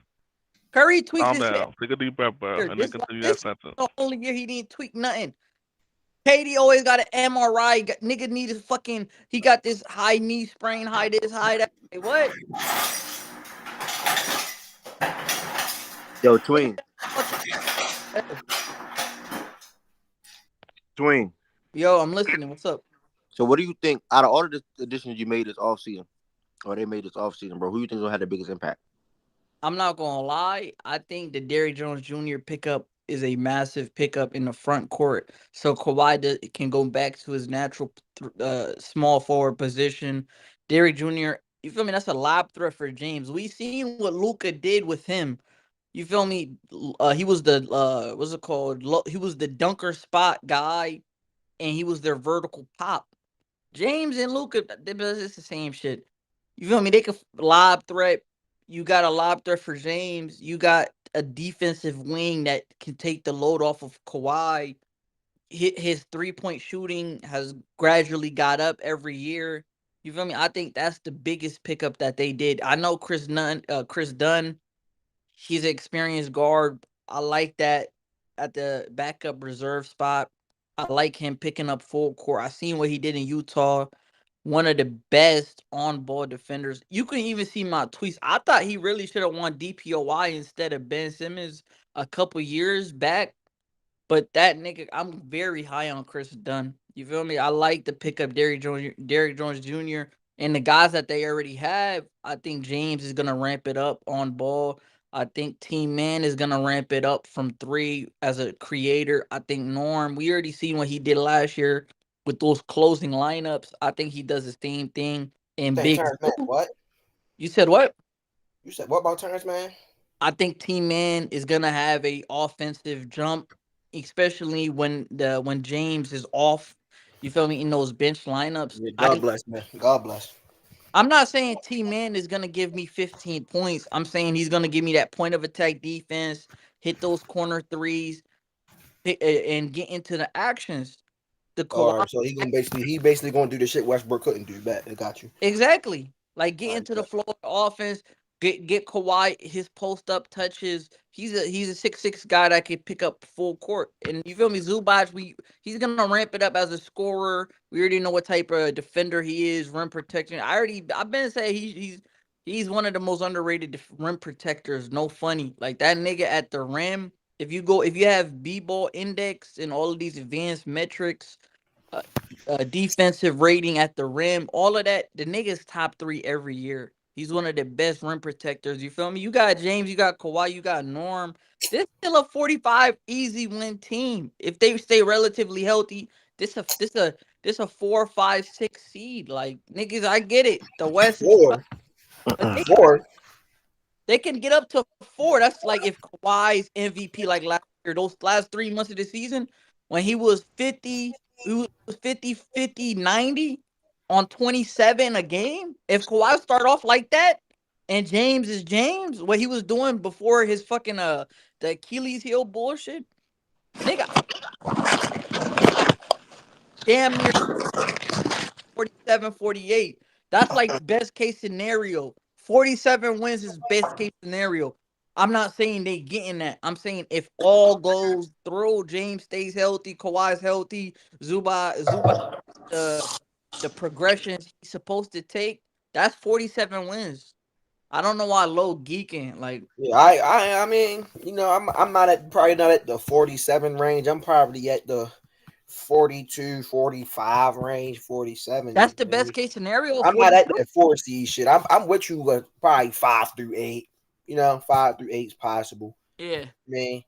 Speaker 18: Curry tweaks
Speaker 8: Calm
Speaker 18: his shit.
Speaker 8: down. Take a deep breath, bro, and then continue that sentence.
Speaker 18: The only year he didn't tweak nothing. KD always got an MRI. Nigga need his fucking. He got this high knee sprain, high this, high that. Hey, what?
Speaker 2: Yo, Tween. Tween.
Speaker 18: Yo, I'm listening. What's up?
Speaker 2: So, what do you think out of all of the additions you made this offseason, or they made this offseason, bro? Who you think is gonna have the biggest impact?
Speaker 18: I'm not gonna lie. I think the Derrick Jones Jr. pickup is a massive pickup in the front court. So Kawhi can go back to his natural small forward position. Derrick Jr. You feel me? That's a lob threat for James. We seen what Luka did with him. You feel me? He was the what's it called? He was the dunker spot guy, and he was their vertical pop. James and Luka, it's the same shit. You feel me? They could lob threat. You got a lob threat for James. You got a defensive wing that can take the load off of Kawhi. His 3-point shooting has gradually got up every year. You feel me? I think that's the biggest pickup that they did. I know Chris Dunn, he's an experienced guard. I like that at the backup reserve spot. I like him picking up full court. I seen what he did in Utah. One of the best on-ball defenders. You can even see my tweets. I thought he really should have won DPOY instead of Ben Simmons a couple years back. But that nigga, I'm very high on Chris Dunn. You feel me? I like to pick up Derrick Jones Jr. And the guys that they already have. I think James is gonna ramp it up on ball. I think Team Man is gonna ramp it up from 3 as a creator. I think Norm, we already seen what he did last year with those closing lineups. I think he does the same thing in
Speaker 4: Think
Speaker 18: big.
Speaker 4: Terrence Mann, what?
Speaker 18: You said what?
Speaker 4: You said what about Terrence Mann?
Speaker 18: I think Team Man is gonna have a offensive jump, especially when James is off. You feel me, in those bench lineups?
Speaker 4: Yeah, God bless, man. God bless.
Speaker 18: I'm not saying Team Man is gonna give me 15 points. I'm saying he's gonna give me that point of attack defense, hit those corner threes, and get into the actions. The
Speaker 4: All right, so he basically gonna do the shit Westbrook couldn't do. Bet I got you.
Speaker 18: Exactly. Like get into the flow of the offense, get Kawhi his post up touches. He's a 6'6" guy that can pick up full court. And you feel me, Zubac, he's gonna ramp it up as a scorer. We already know what type of defender he is, rim protection. I've been saying he's one of the most underrated rim protectors. No funny. Like that nigga at the rim. If you have B-ball index and all of these advanced metrics, defensive rating at the rim, all of that, the nigga's top 3 every year. He's one of the best rim protectors. You feel me? You got James, you got Kawhi, you got Norm. This still a 45 easy win team. If they stay relatively healthy, this a 4, 5, 6 seed. Like niggas, I get it. The West is tough, but
Speaker 4: 4.
Speaker 18: They can get up to 4. That's like if Kawhi's MVP like last year, those last 3 months of the season, when he was 50, 50, 90 on 27 a game. If Kawhi start off like that, and James is James, what he was doing before his fucking the Achilles heel bullshit, nigga, damn near 47, 48. That's like best case scenario. 47 wins is best case scenario. I'm not saying they getting that. I'm saying if all goes through, James stays healthy, Kawhi's healthy, Zubac the progressions he's supposed to take, that's 47 wins. I don't know why low geeking like.
Speaker 4: Yeah, I mean, you know, I'm probably not at the 47 range. I'm probably at the 42, 45 range, 47.
Speaker 18: That's the best case scenario.
Speaker 4: I'm not at that 4 seed shit. I'm with you probably 5 through 8.
Speaker 6: 5 through 8 is possible.
Speaker 18: Yeah.
Speaker 6: Man.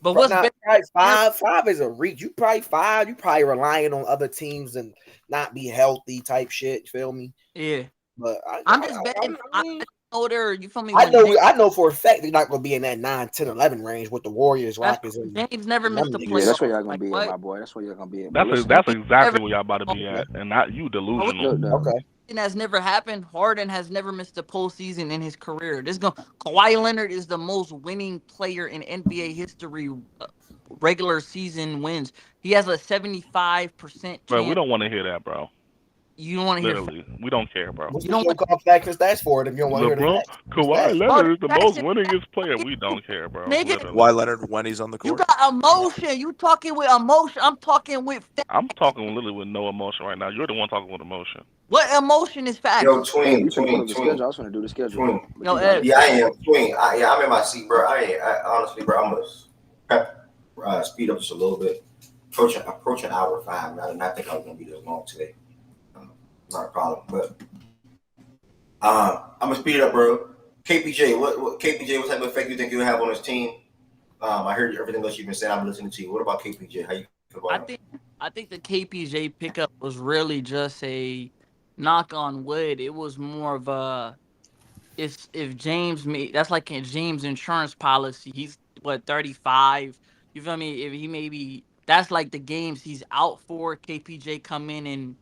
Speaker 18: But what's
Speaker 6: not
Speaker 18: better?
Speaker 6: probably 5 is a reach. You probably relying on other teams and not be healthy type shit. Feel me?
Speaker 18: Yeah.
Speaker 6: But
Speaker 18: I'm just betting. I know they're. You feel me?
Speaker 6: I know for a fact they're not gonna be in that 9, 10, 11 range with the Warriors, Rockets, and
Speaker 18: James never missed the
Speaker 15: Yeah, that's where y'all
Speaker 18: playoffs.
Speaker 15: gonna
Speaker 18: Like
Speaker 15: be
Speaker 18: what?
Speaker 15: at, my boy. That's where y'all gonna be at.
Speaker 8: That's
Speaker 15: Listen,
Speaker 8: that's exactly where y'all about to be at, and not you delusional.
Speaker 6: Okay.
Speaker 18: Has never happened. Harden has never missed a postseason in his career. Kawhi Leonard is the most winning player in NBA history. Regular season wins. He has a 75% chance.
Speaker 8: Bro, we don't want to hear that, bro.
Speaker 18: You don't want to hear.
Speaker 8: Literally, we don't care, bro.
Speaker 6: You don't call facts and stats for it if you don't want to hear the
Speaker 8: LeBron,
Speaker 6: facts.
Speaker 8: Kawhi Leonard is the most winningest player. We don't care, bro.
Speaker 18: Nigga,
Speaker 8: Literally.
Speaker 7: Kawhi Leonard when he's on the
Speaker 18: you
Speaker 7: court.
Speaker 18: got emotion. You talking with emotion. I'm talking with facts.
Speaker 8: I'm talking literally with no emotion right now. You're the one talking with emotion.
Speaker 18: What emotion is facts?
Speaker 1: Yo,
Speaker 15: you
Speaker 1: twin.
Speaker 15: finna put up the schedule. I was gonna do the schedule.
Speaker 18: Yo, Ed.
Speaker 1: Yeah, I am. Twin. I'm in my seat, bro. I honestly, bro, I'm gonna speed up just a little bit. Approaching hour 5. I did not think I was gonna be this long today. Not a problem, but I'm gonna speed it up, bro. KPJ, what KPJ? What type of effect you think you have on his team? I heard everything else you've been saying. I've been listening to you. What about KPJ? How you feel about him?
Speaker 18: I think the KPJ pickup was really just a knock on wood. It was more of a if James made that's like a James insurance policy. He's 35. You feel me? If he maybe that's like the games he's out for. KPJ come in and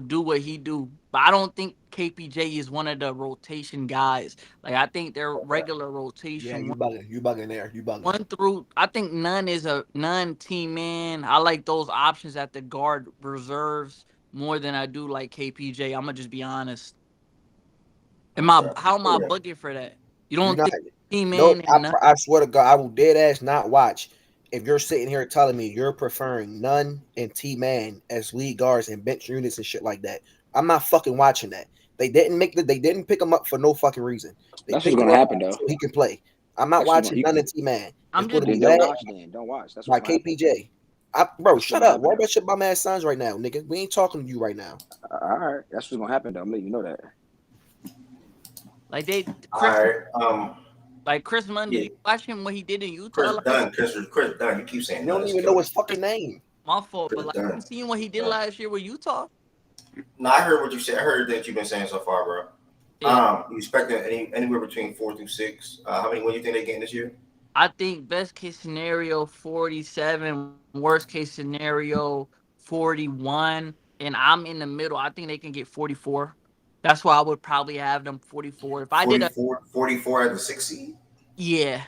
Speaker 18: do what he do. But I don't think KPJ is one of the rotation guys. Like I think they're regular rotation.
Speaker 6: Yeah, you bugging there. You bugging.
Speaker 18: 1 through I think none is a team man. I like those options at the guard reserves more than I do like KPJ. I'm gonna just be honest. How am I bugging for that? You don't think team man?
Speaker 6: I swear to God, I will dead ass not watch. If you're sitting here telling me you're preferring Nunn and T-Man as lead guards and bench units and shit like that, I'm not fucking watching that. They didn't pick him up for no fucking reason.
Speaker 15: That's what's gonna happen though.
Speaker 6: So he can play. I'm not watching Nunn and T-Man.
Speaker 18: I'm
Speaker 6: just
Speaker 15: don't watch then. Don't watch. That's
Speaker 6: like KPJ. Bro, shut up. Worry about your bum ass sons right now, nigga. We ain't talking to you right now.
Speaker 15: All right, that's what's gonna happen though. I'm letting you know that.
Speaker 18: Like Chris Mundy, you watch him what he did in Utah.
Speaker 1: Chris Dunn. You keep saying
Speaker 6: you don't even know his fucking name.
Speaker 18: My fault, but like you seen what he did last year with Utah.
Speaker 1: No, I heard what you said. I heard that you've been saying so far, bro. Yeah. You expecting anywhere between 4 through 6? How many wins you think they getting this year?
Speaker 18: I think best case scenario 47, worst case scenario 41, and I'm in the middle. I think they can get 44. That's why I would probably have them 44. If
Speaker 1: 44 as a 6 seed?
Speaker 18: Yeah.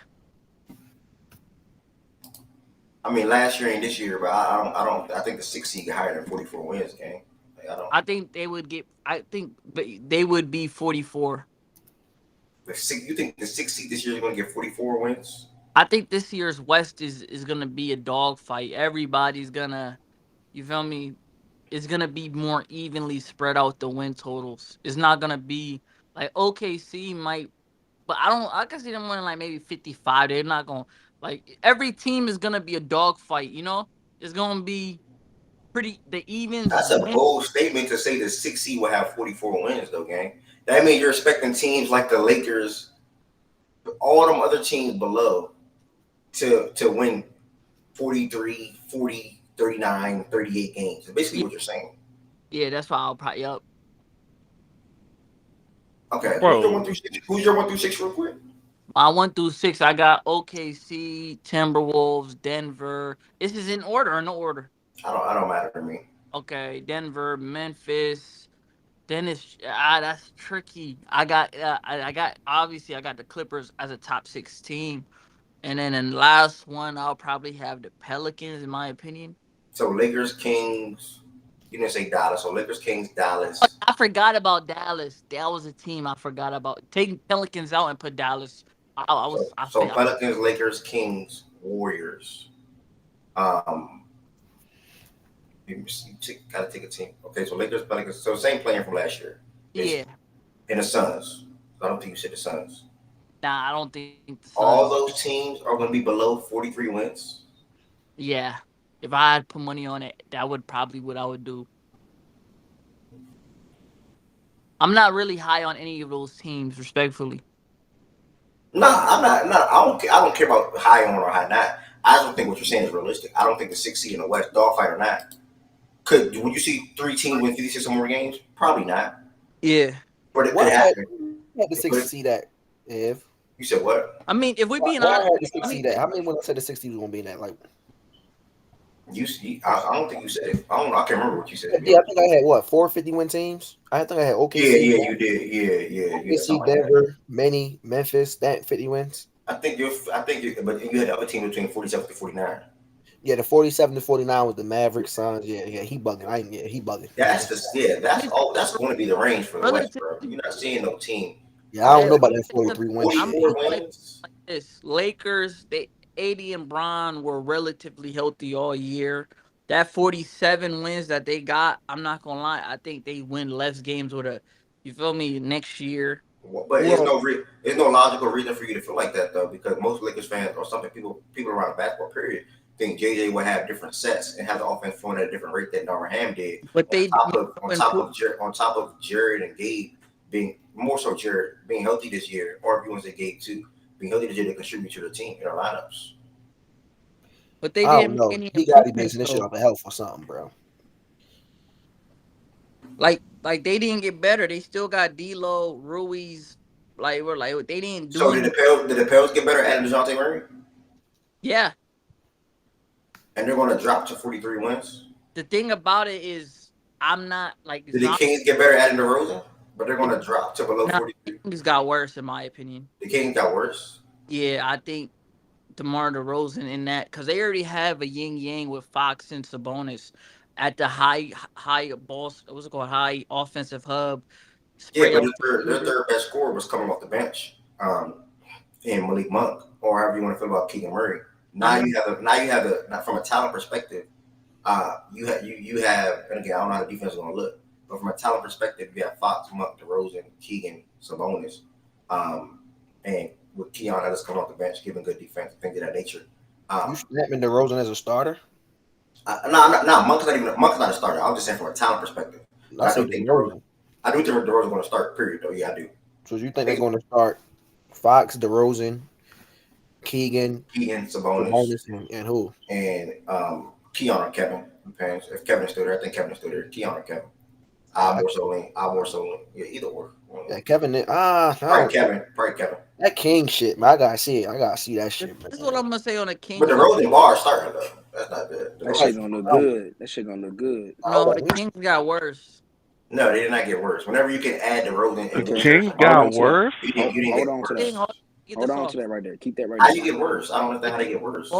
Speaker 1: I mean, last year and this year, but I think the 6 seed get higher than 44 wins, gang.
Speaker 18: I think they would get. I think they would be 44.
Speaker 1: You think the 6 seed this year is going to get 44 wins?
Speaker 18: I think this year's West is going to be a dogfight. Everybody's gonna, you feel me? It's gonna be more evenly spread out the win totals. It's not gonna be like OKC might, but I can see them winning like maybe 55. They're not gonna every team is gonna be a dogfight. It's gonna be pretty the evens.
Speaker 1: That's a bold statement to say the 6 seed will have 44 wins, though, gang. That means you're expecting teams like the Lakers, all them other teams below, to win 43, 40, 39, 38 games. That's basically what you're saying.
Speaker 18: Yeah, that's why I'll probably up.
Speaker 1: Okay. Who's your 1 through 6 real quick?
Speaker 18: My 1 through 6, I got OKC, Timberwolves, Denver. This is in order or no order?
Speaker 1: I don't matter to me.
Speaker 18: Okay, Denver, Memphis. Then that's tricky. I got obviously I got the Clippers as a top 6 team. And then in the last one, I'll probably have the Pelicans, in my opinion.
Speaker 1: So Lakers, Kings. You didn't say Dallas. So Lakers, Kings, Dallas.
Speaker 18: I forgot about Dallas. That was a team I forgot about. Taking Pelicans out and put Dallas.
Speaker 1: Pelicans, Lakers, Kings, Warriors. You gotta take a team. Okay, so Lakers, Pelicans. So same player from last year.
Speaker 18: Yeah.
Speaker 1: And the Suns. I don't think you said the Suns.
Speaker 18: Nah, I don't think the Suns.
Speaker 1: All those teams are going to be below 43 wins?
Speaker 18: Yeah. If I had put money on it, that would probably what I would do. I'm not really high on any of those teams, respectfully.
Speaker 1: I'm not. No, I don't. I don't care about high on or high not. I just don't think what you're saying is realistic. I don't think the 6th seed in the West, dogfight or not, would you see 3 teams win 56 or more games? Probably not.
Speaker 12: Yeah.
Speaker 1: But it could
Speaker 7: Where
Speaker 1: happen.
Speaker 7: had the 6th seed at, Ev?
Speaker 1: You said what?
Speaker 12: I mean, if we being
Speaker 7: Where
Speaker 12: honest,
Speaker 7: had the 6th seed at? How many when I said the 6th seed was gonna be in that? Like,
Speaker 1: You see, I don't think you said it. I can't remember what you said.
Speaker 7: yeah, I think I had what 450 win teams. I think I had OKC.
Speaker 1: Yeah, you did. Yeah.
Speaker 7: OKC, Denver, Many, Memphis, that 50 wins.
Speaker 1: I think you, but you had the other team between 47 to 49.
Speaker 7: Yeah, the 47 to 49 with the Mavericks, Suns. Yeah, he bugging. He bugging.
Speaker 1: That's all. That's going to be the range for the West, bro. You're not seeing no team.
Speaker 7: Yeah, I don't know about that 43 wins.
Speaker 1: 44 wins.
Speaker 12: Like this, Lakers, they 80 and Bron were relatively healthy all year. That 47 wins that they got, I'm not gonna lie, I think they win less games with a, you feel me, next year.
Speaker 1: But there's no logical reason for you to feel like that though, because most Lakers fans or something people around the basketball period think JJ would have different sets and have the offense flowing at a different rate than Darvin Ham did.
Speaker 12: But they
Speaker 1: on top of Jared and Gabe being more so Jared being healthy this year, or if you want to say Gabe too, being healthy this year to contribute to the team in our lineups.
Speaker 12: But they
Speaker 7: I
Speaker 12: didn't
Speaker 7: don't know.
Speaker 12: make any
Speaker 7: He got to be
Speaker 12: improvements,
Speaker 7: basing this shit
Speaker 12: though.
Speaker 7: off of health or something, bro.
Speaker 12: Like they didn't get better. They still got D'Lo, Ruiz. Like they didn't do.
Speaker 1: So did the Pels get better adding DeJounte Murray?
Speaker 12: Yeah.
Speaker 1: And they're going to drop to 43 wins.
Speaker 12: The thing about it is, I'm not like.
Speaker 1: Did the Kings get better adding DeRozan? But they're going to drop to below 43.
Speaker 12: The Kings got worse, in my opinion.
Speaker 1: The Kings got worse.
Speaker 12: Yeah, I think DeMar DeRozan in that, because they already have a yin yang with Fox and Sabonis at the high balls. What's it called? High offensive hub.
Speaker 1: Yeah, but their third best scorer was coming off the bench, in Malik Monk, or however you want to feel about Keegan Murray. Now you have from a talent perspective, you have, and again, I don't know how the defense is going to look, but from a talent perspective, you have Fox, Monk, DeRozan, Keegan, Sabonis, and with Keon Ellis coming off the bench, giving good defense, things of that nature.
Speaker 7: You snapping DeRozan as a starter?
Speaker 1: No, Monk's not a starter. I'm just saying from a talent perspective. I do think DeRozan is going to start. Period. Though, yeah, I do.
Speaker 7: So you think they're going to start Fox, DeRozan, Keegan,
Speaker 1: Sabonis,
Speaker 7: and who?
Speaker 1: And Keon or Kevin. Depends. If Kevin's still there, I think Kevin's still there. Keon or Kevin. I more so lean. Yeah, either or.
Speaker 7: Yeah, Kevin.
Speaker 1: Probably Kevin.
Speaker 7: That King shit, man. I gotta see it. I gotta see that shit.
Speaker 12: This is what I'm gonna say on the Kings.
Speaker 1: But the DeRozan bar starting though. That's not good.
Speaker 5: That shit gonna look good. That shit gonna look good.
Speaker 12: No, the Kings got worse.
Speaker 1: No, they did not get worse. Whenever you can add DeRozan,
Speaker 8: the Kings got worse.
Speaker 1: You didn't get worse.
Speaker 5: Hold on to that right there. Keep that right
Speaker 1: there.
Speaker 5: How
Speaker 1: you get worse? I don't understand how they get worse.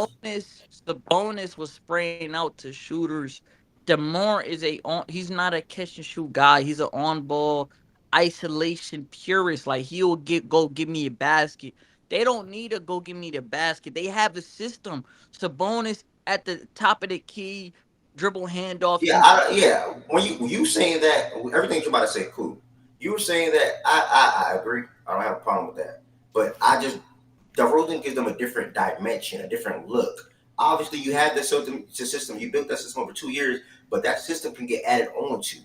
Speaker 12: The bonus was spraying out to shooters. DeMar is he's not a catch and shoot guy. He's an on ball isolation purist. Like he'll go give me a basket. They don't need to go give me the basket. They have a system. Sabonis at the top of the key, dribble handoff.
Speaker 1: Yeah, When you saying that, everything you're about to say, cool. You were saying that. I agree. I don't have a problem with that. But DeRozan gives them a different dimension, a different look. Obviously, you have this system. You built that system over 2 years, but that system can get added on to.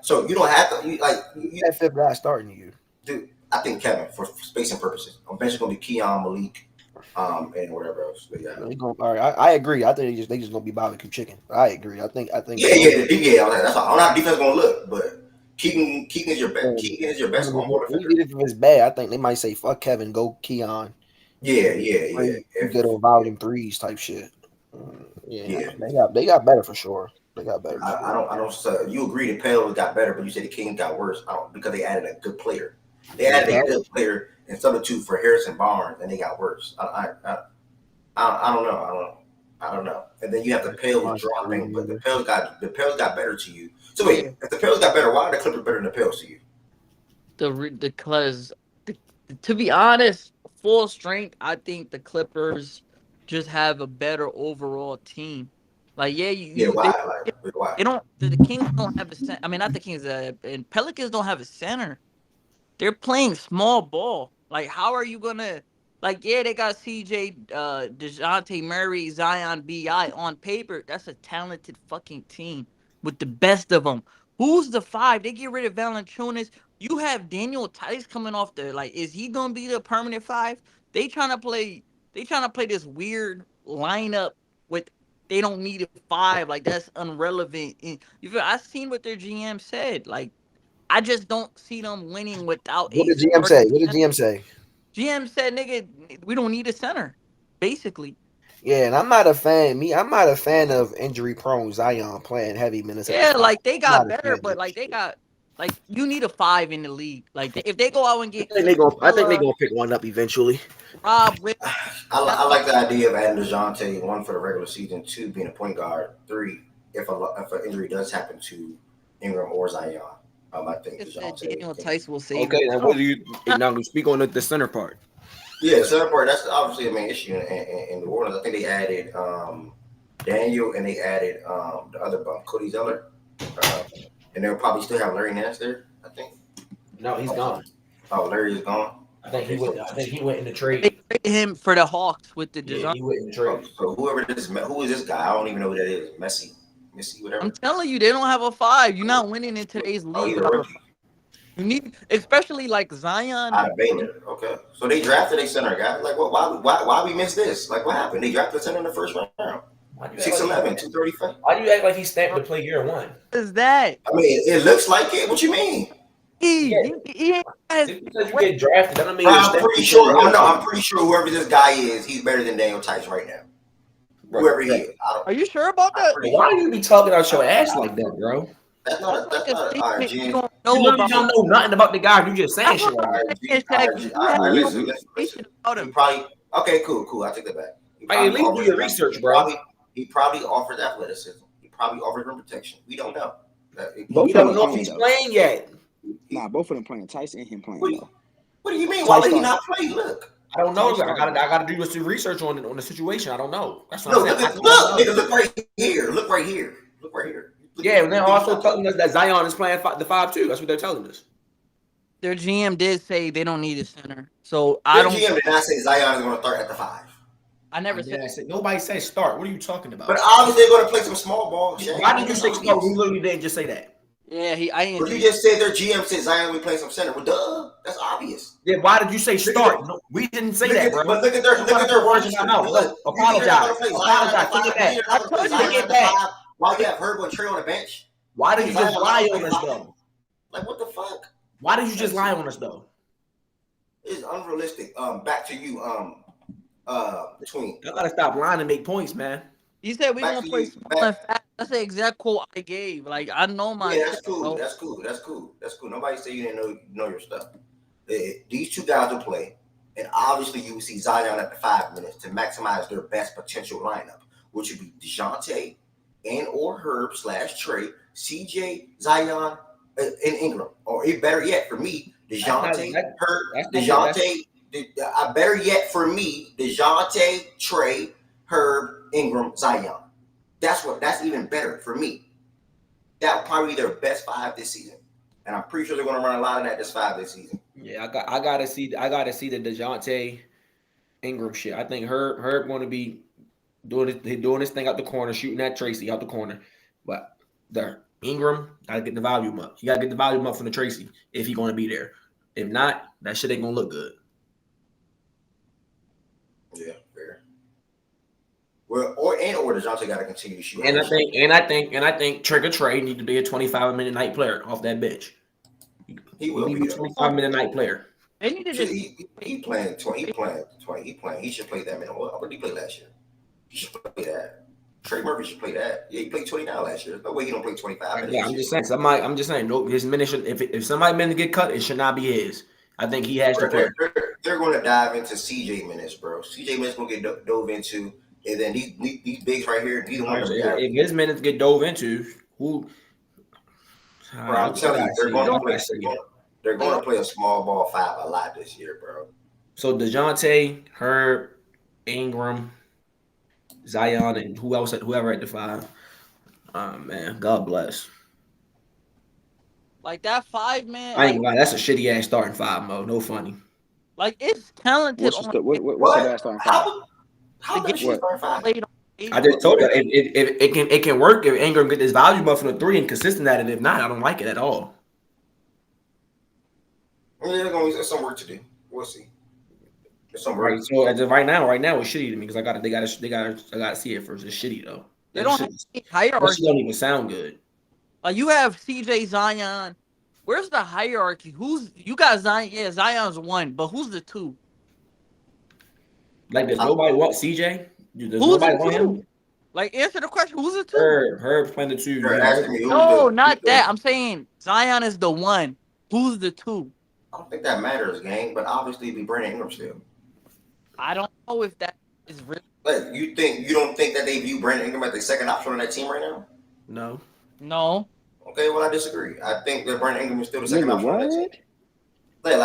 Speaker 1: So you don't have to. You
Speaker 7: that fifth guy starting you.
Speaker 1: Dude, I think Kevin for spacing purposes. I'm basically gonna be Keon, Malik, and whatever else. But yeah,
Speaker 7: all right. I agree. I think they just gonna be barbecue chicken. I agree. I think.
Speaker 1: Yeah. That's all. I don't know how defense gonna look, but Keegan is your best. Keegan is your best on-ball defender.
Speaker 7: Even if it's bad, I think they might say fuck Kevin, go Keon.
Speaker 1: Yeah.
Speaker 7: Good on volume threes type shit. Yeah. They got better for sure. They got better.
Speaker 1: I don't. You agree the Pels got better, but you said the Kings got worse. Because they added a good player. They added a good player and substitute for Harrison Barnes, and they got worse. I don't know. I don't know. And then you have the Pels dropping, but the Pels got better to you. So wait, if the Pels got better, why are the Clippers better than the Pels to you?
Speaker 12: Because to be honest, full strength, I think the Clippers just have a better overall team. Why? They don't. The Kings don't have a center. I mean, not the Kings. And Pelicans don't have a center. They're playing small ball. Like, how are you gonna? They got CJ, DeJounte Murray, Zion, Bi on paper. That's a talented fucking team with the best of them. Who's the five? They get rid of Valanciunas.
Speaker 18: You have Daniel Tice coming off there. Like, is he gonna be the permanent 5? They trying to play this weird lineup with they don't need a 5. Like, that's irrelevant. I seen what their GM said. Like, I just don't see them winning without
Speaker 7: What
Speaker 18: a
Speaker 7: did GM say? What did GM say?
Speaker 18: GM said, nigga, we don't need a center, basically.
Speaker 7: Yeah, and I'm not a fan. I'm not a fan of injury-prone Zion playing heavy minutes.
Speaker 18: Yeah, like they got better, but like they got you need a 5 in the league. Like if they go out and get
Speaker 7: I think they gonna pick one up eventually.
Speaker 18: Rob Wick.
Speaker 1: I like the idea of adding DeJounte, 1 for the regular season, 2 being a point guard, 3 if an injury does happen to Ingram or Zion. I think DeJounte.
Speaker 18: Daniel Tice will save.
Speaker 5: Okay, and what do you now? We speak on the center part.
Speaker 1: Yeah, center part. That's obviously a main issue in New Orleans. I think they added Daniel and they added the other bum, Cody Zeller, and they'll probably still have Larry Nance there. I think.
Speaker 7: No, he's gone.
Speaker 1: Oh, Larry is gone.
Speaker 7: I think he went in the trade.
Speaker 18: They traded him for the Hawks with the design.
Speaker 7: He went in the trade.
Speaker 1: So who is this guy? I don't even know who that is. Messi, whatever.
Speaker 18: I'm telling you, they don't have a 5. You're not winning in today's league. You need, especially like Zion.
Speaker 1: Out of Baylor. Okay, so they drafted a center guy. Like, why we missed this? Like, what happened? They drafted a center in the first round. 6'11", 235.
Speaker 7: Why do you act like he's stamped to play year 1?
Speaker 18: What is that?
Speaker 1: I mean, it looks like it. What you mean?
Speaker 18: He
Speaker 7: because you get drafted, that don't mean
Speaker 1: I'm pretty sure. I'm pretty sure whoever this guy is, he's better than Daniel Tice right now. Whoever he is.
Speaker 18: Are you sure about that?
Speaker 7: Why do you be talking out your ass like that, bro?
Speaker 1: That's not a
Speaker 7: You don't know nothing about the guy. You just saying shit like that.
Speaker 1: Listen. Okay, cool. I take that back.
Speaker 7: Hey, at least do your research, bro.
Speaker 1: He probably offers athleticism. He probably offers rim protection. We don't know.
Speaker 15: Both
Speaker 7: we don't know if he's playing yet.
Speaker 15: Nah, both of them playing. Tice and him playing.
Speaker 1: What do you mean? Why would he not play? Look.
Speaker 7: I don't know. I gotta do some research on the situation. I don't know. That's what I'm saying.
Speaker 1: Look right here. Look right here.
Speaker 7: Yeah, and they're also telling us that Zion is playing the 5 too. That's what they're telling us.
Speaker 18: Their GM did say they don't need a center, so
Speaker 1: Their GM did not say Zion is going to start at the 5.
Speaker 18: I never said.
Speaker 7: Nobody said start. What are you talking about?
Speaker 1: But obviously they're going to play some small ball.
Speaker 7: Why did you say start? We literally didn't just say that.
Speaker 18: Yeah,
Speaker 1: But you just said their GM said Zion will be playing some center. Well, duh, that's obvious.
Speaker 7: Yeah, why did you say start? No, we didn't say that, bro.
Speaker 1: But look at their
Speaker 7: words in my mouth. Look, apologize. Take it back.
Speaker 1: I told you to get back. Why you have Herb and Trey on the bench?
Speaker 7: Why did you just lie on us though?
Speaker 1: Like what the fuck?
Speaker 7: Why did you just lie on us though?
Speaker 1: It's unrealistic. Back to you. Between.
Speaker 7: You gotta stop lying and make points, man.
Speaker 18: You said we gonna play small and fast. That's the exact quote I gave. Like I know my.
Speaker 1: Yeah, that's cool. That's cool. Nobody say you didn't know your stuff. These two guys will play, and obviously you will see Zion at the 5 minutes to maximize their best potential lineup, which would be DeJounte and or Herb / Trey, CJ, Zion, and Ingram, or better yet for me, DeJounte, Herb, DeJounte. Better yet for me, DeJounte, Trey, Herb, Ingram, Zion. That's even better for me. That would probably be their best 5 this season, and I'm pretty sure they're going to run a lot of that this 5 this season.
Speaker 7: Yeah, I gotta see the DeJounte Ingram shit. I think Herb going to be doing this thing out the corner, shooting at Tracy out the corner, but the Ingram gotta get the volume up. He gotta get the volume up from the Tracy if he's going to be there. If not, that shit ain't gonna look good.
Speaker 1: Yeah, fair. Well, or DeJounte got to continue to shoot.
Speaker 7: And I think Trigger Trey need to be a 25-minute night player off that bench.
Speaker 1: He will be a
Speaker 7: 25-minute night player.
Speaker 18: They need to just
Speaker 1: he playing 20. He playing 20. He should play that minute. What did he play last year? He should play that. Trey Murphy should play that. Yeah, he played 20 now last year. There's no way he don't play 25 minutes.
Speaker 7: Yeah, I'm just saying. No, his minutes should, if somebody minutes get cut, it should not be his. I think he has to play.
Speaker 1: They're going to dive into CJ minutes, bro. CJ minutes going to get dove into, and then these bigs right here. Neither one of them.
Speaker 7: If his minutes get dove into, who?
Speaker 1: Bro, I'm telling you, they're going to play a small ball 5 a lot this year, bro.
Speaker 7: So DeJounte, Herb, Ingram, Zion, and whoever at the 5. Man, God bless.
Speaker 18: Like that 5 man.
Speaker 7: I ain't gonna lie, that's a shitty ass starting 5, Mo. No funny.
Speaker 18: Like it's talented.
Speaker 15: What's the best starting 5?
Speaker 1: How that shit starting 5?
Speaker 7: I just told you it can work if Ingram get this volume up from the 3 and consistent at it. If not, I don't like it at all.
Speaker 1: Yeah, there's some work to do. We'll see. There's some work.
Speaker 7: Right. So as of right now, it's shitty to me because I gotta see it first. It's shitty though.
Speaker 18: They
Speaker 7: That
Speaker 18: don't
Speaker 7: shit,
Speaker 18: have any
Speaker 7: that
Speaker 18: hierarchy.
Speaker 7: shit don't even sound good.
Speaker 18: Like you have CJ Zion. Where's the hierarchy? You got Zion? Yeah, Zion's 1, but who's the 2?
Speaker 7: Like, does nobody want CJ? Does
Speaker 18: Who's
Speaker 7: nobody
Speaker 18: the
Speaker 7: want
Speaker 18: 2?
Speaker 7: him?
Speaker 18: Like, answer the question. Who's the 2?
Speaker 7: Herb playing the 2.
Speaker 1: You're asking me
Speaker 18: No, not that. I'm saying Zion is the 1. Who's the 2?
Speaker 1: I don't think that matters, gang. But obviously, it'd be Brandon Ingram still.
Speaker 18: I don't know if that is real.
Speaker 1: Like, you don't think that they view Brandon Ingram as the second option on that team right now?
Speaker 18: No.
Speaker 1: Okay, well I disagree. I think that Brandon Ingram is still the second
Speaker 5: Nigga,
Speaker 1: option on that team.
Speaker 5: what?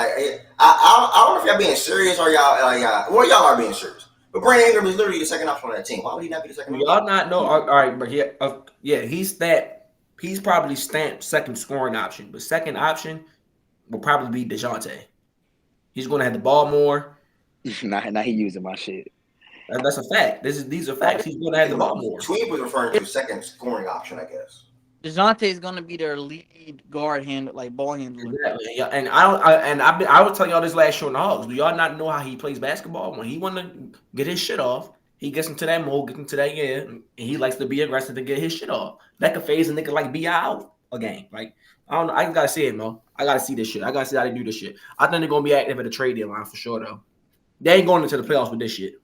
Speaker 1: I don't know if y'all being serious or y'all y'all are being serious. But Brandon Ingram is literally the second option on that team. Why would he not be the second option?
Speaker 7: Y'all not know? All right, but he's probably stamped second scoring option, but second option will probably be DeJounte. He's going to have the ball more.
Speaker 15: Now he using my shit.
Speaker 7: That's a fact. These are facts. He's going to have the ball more.
Speaker 1: Tweet was referring to second scoring option, I guess.
Speaker 18: DeJounte is going to be their lead guard handler, like ball handler.
Speaker 7: Exactly. Yeah, and I was telling y'all this last show in the Hogs. Do y'all not know how he plays basketball? When he want to get his shit off, he gets into that mode, gets into that and he likes to be aggressive to get his shit off. That could phase a nigga like B.I. out a game. Like, I don't know. I gotta see it, Mo. I gotta see this shit. I gotta see how they do this shit. I think they're gonna be active at the trade deadline for sure, though. They ain't going into the playoffs with this shit.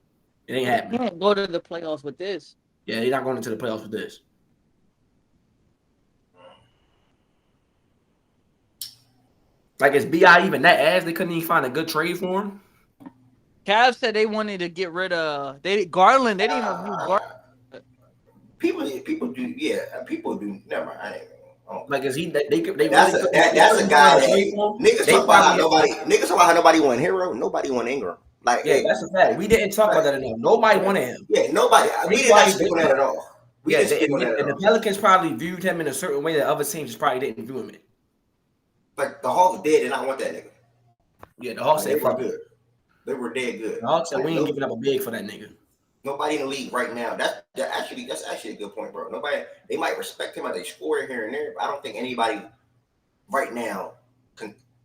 Speaker 7: It ain't happening.
Speaker 18: You can't go to the playoffs with this.
Speaker 7: Yeah, they're not going into the playoffs with this. Like, is B.I. even that ass? They couldn't even find a good trade for him?
Speaker 18: Cavs said they wanted to get rid of Garland. They didn't even view Garland.
Speaker 1: People do. Never mind. I ain't
Speaker 7: like, is he?
Speaker 1: That's a guy that niggas talk about how nobody won Hero. Nobody won Ingram. Like,
Speaker 7: yeah, that's a fact. We didn't talk about that enough. Nobody wanted him.
Speaker 1: Yeah, nobody. We did not speak on that at all.
Speaker 7: And the Pelicans probably viewed him in a certain way that other teams just probably didn't view him in.
Speaker 1: Like, the Hawks did not want that nigga.
Speaker 7: Yeah, the Hawks said
Speaker 1: they were good. They were dead good.
Speaker 7: The Hawks said we ain't giving up a big for that nigga.
Speaker 1: Nobody in the league right now. That's actually a good point, bro. Nobody. They might respect him as they score here and there, but I don't think anybody right now,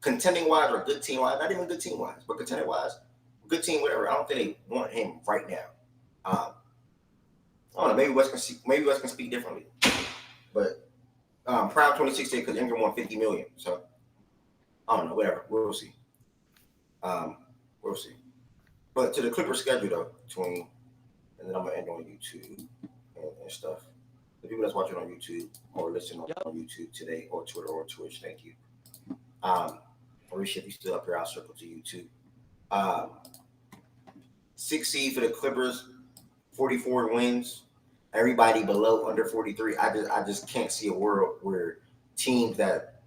Speaker 1: contending wise or good team wise, not even good team wise, but contending wise, good team, whatever. I don't think they want him right now. I don't know. Maybe West can speak differently, but Proud 2016 because Ingram won $50 million. So I don't know. Whatever. We'll see. We'll see. But to the Clippers schedule though, between. And then I'm gonna end on YouTube and stuff. The people that's watching on YouTube or listening on YouTube today or Twitter or Twitch, thank you. Marisha, if you're still up here, I'll circle to YouTube. 6 seed for the Clippers, 44 wins. Everybody below under 43. I just can't see a world where teams that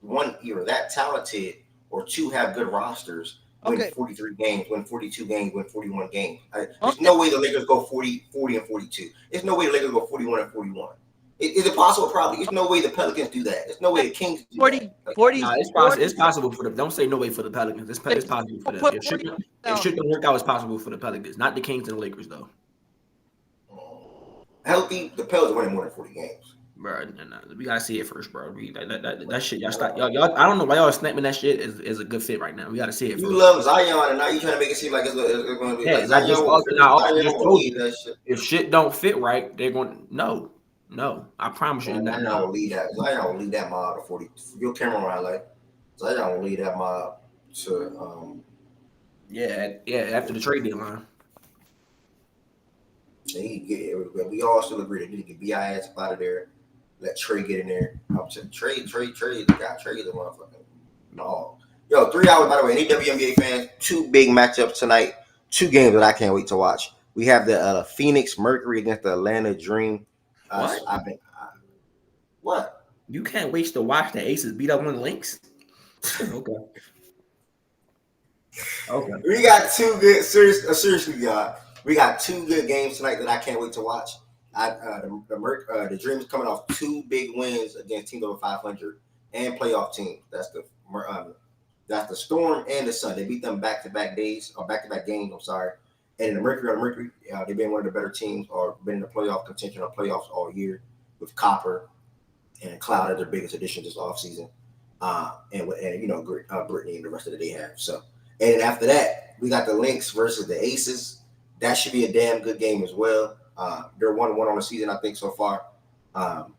Speaker 1: one either that talented or two have good rosters. Win 43 games, win 42 games, win 41 games. There's no way the Lakers go 40 and 42. There's no way the Lakers go 41 and 41. Is it possible? Probably. There's no way the Pelicans do that. There's no way the Kings do that.
Speaker 7: It's possible for them. Don't say no way for the Pelicans. It's possible for them. If shit don't work out, it's possible for the Pelicans. Not the Kings and the Lakers, though.
Speaker 1: Healthy, the Pelicans winning more than 40 games.
Speaker 7: Bro, no. We gotta see it first, bro. That shit, y'all stop. Y'all, I don't know why y'all snapping that shit is a good fit right now. We gotta see it.
Speaker 1: You love Zion, and now you trying to make it seem like it's going to be.
Speaker 7: Yeah,
Speaker 1: like
Speaker 7: I just told you. If shit don't fit right, they're going no. I promise you.
Speaker 1: Zion will lead that. Zion will lead that mob to 40. Your camera highlight. Zion will lead that mob to.
Speaker 7: After the trade deadline.
Speaker 1: We all still agree they need to get BIS out of there. Let Trey get in there. I'm saying trade. Trey the motherfucking no. Yo, 3 hours, by the way. Any WNBA fans, 2 big matchups tonight. 2 games that I can't wait to watch. We have the Phoenix Mercury against the Atlanta Dream. What?
Speaker 7: You can't wait to watch the Aces beat up one of the Lynx? Okay.
Speaker 1: We got 2 good, seriously, y'all. We got 2 good games tonight that I can't wait to watch. The Dreams coming off 2 big wins against teams over 500 and playoff teams. That's the Storm and the Sun. They beat them back-to-back days or back-to-back games. I'm sorry. And the Mercury, they've been one of the better teams or been in the playoff contention or playoffs all year with Copper and Cloud as their biggest addition this offseason. and Brittany and the rest of the day have. So, and then after that, we got the Lynx versus the Aces. That should be a damn good game as well. They're 1-1 on the season, I think, so far. And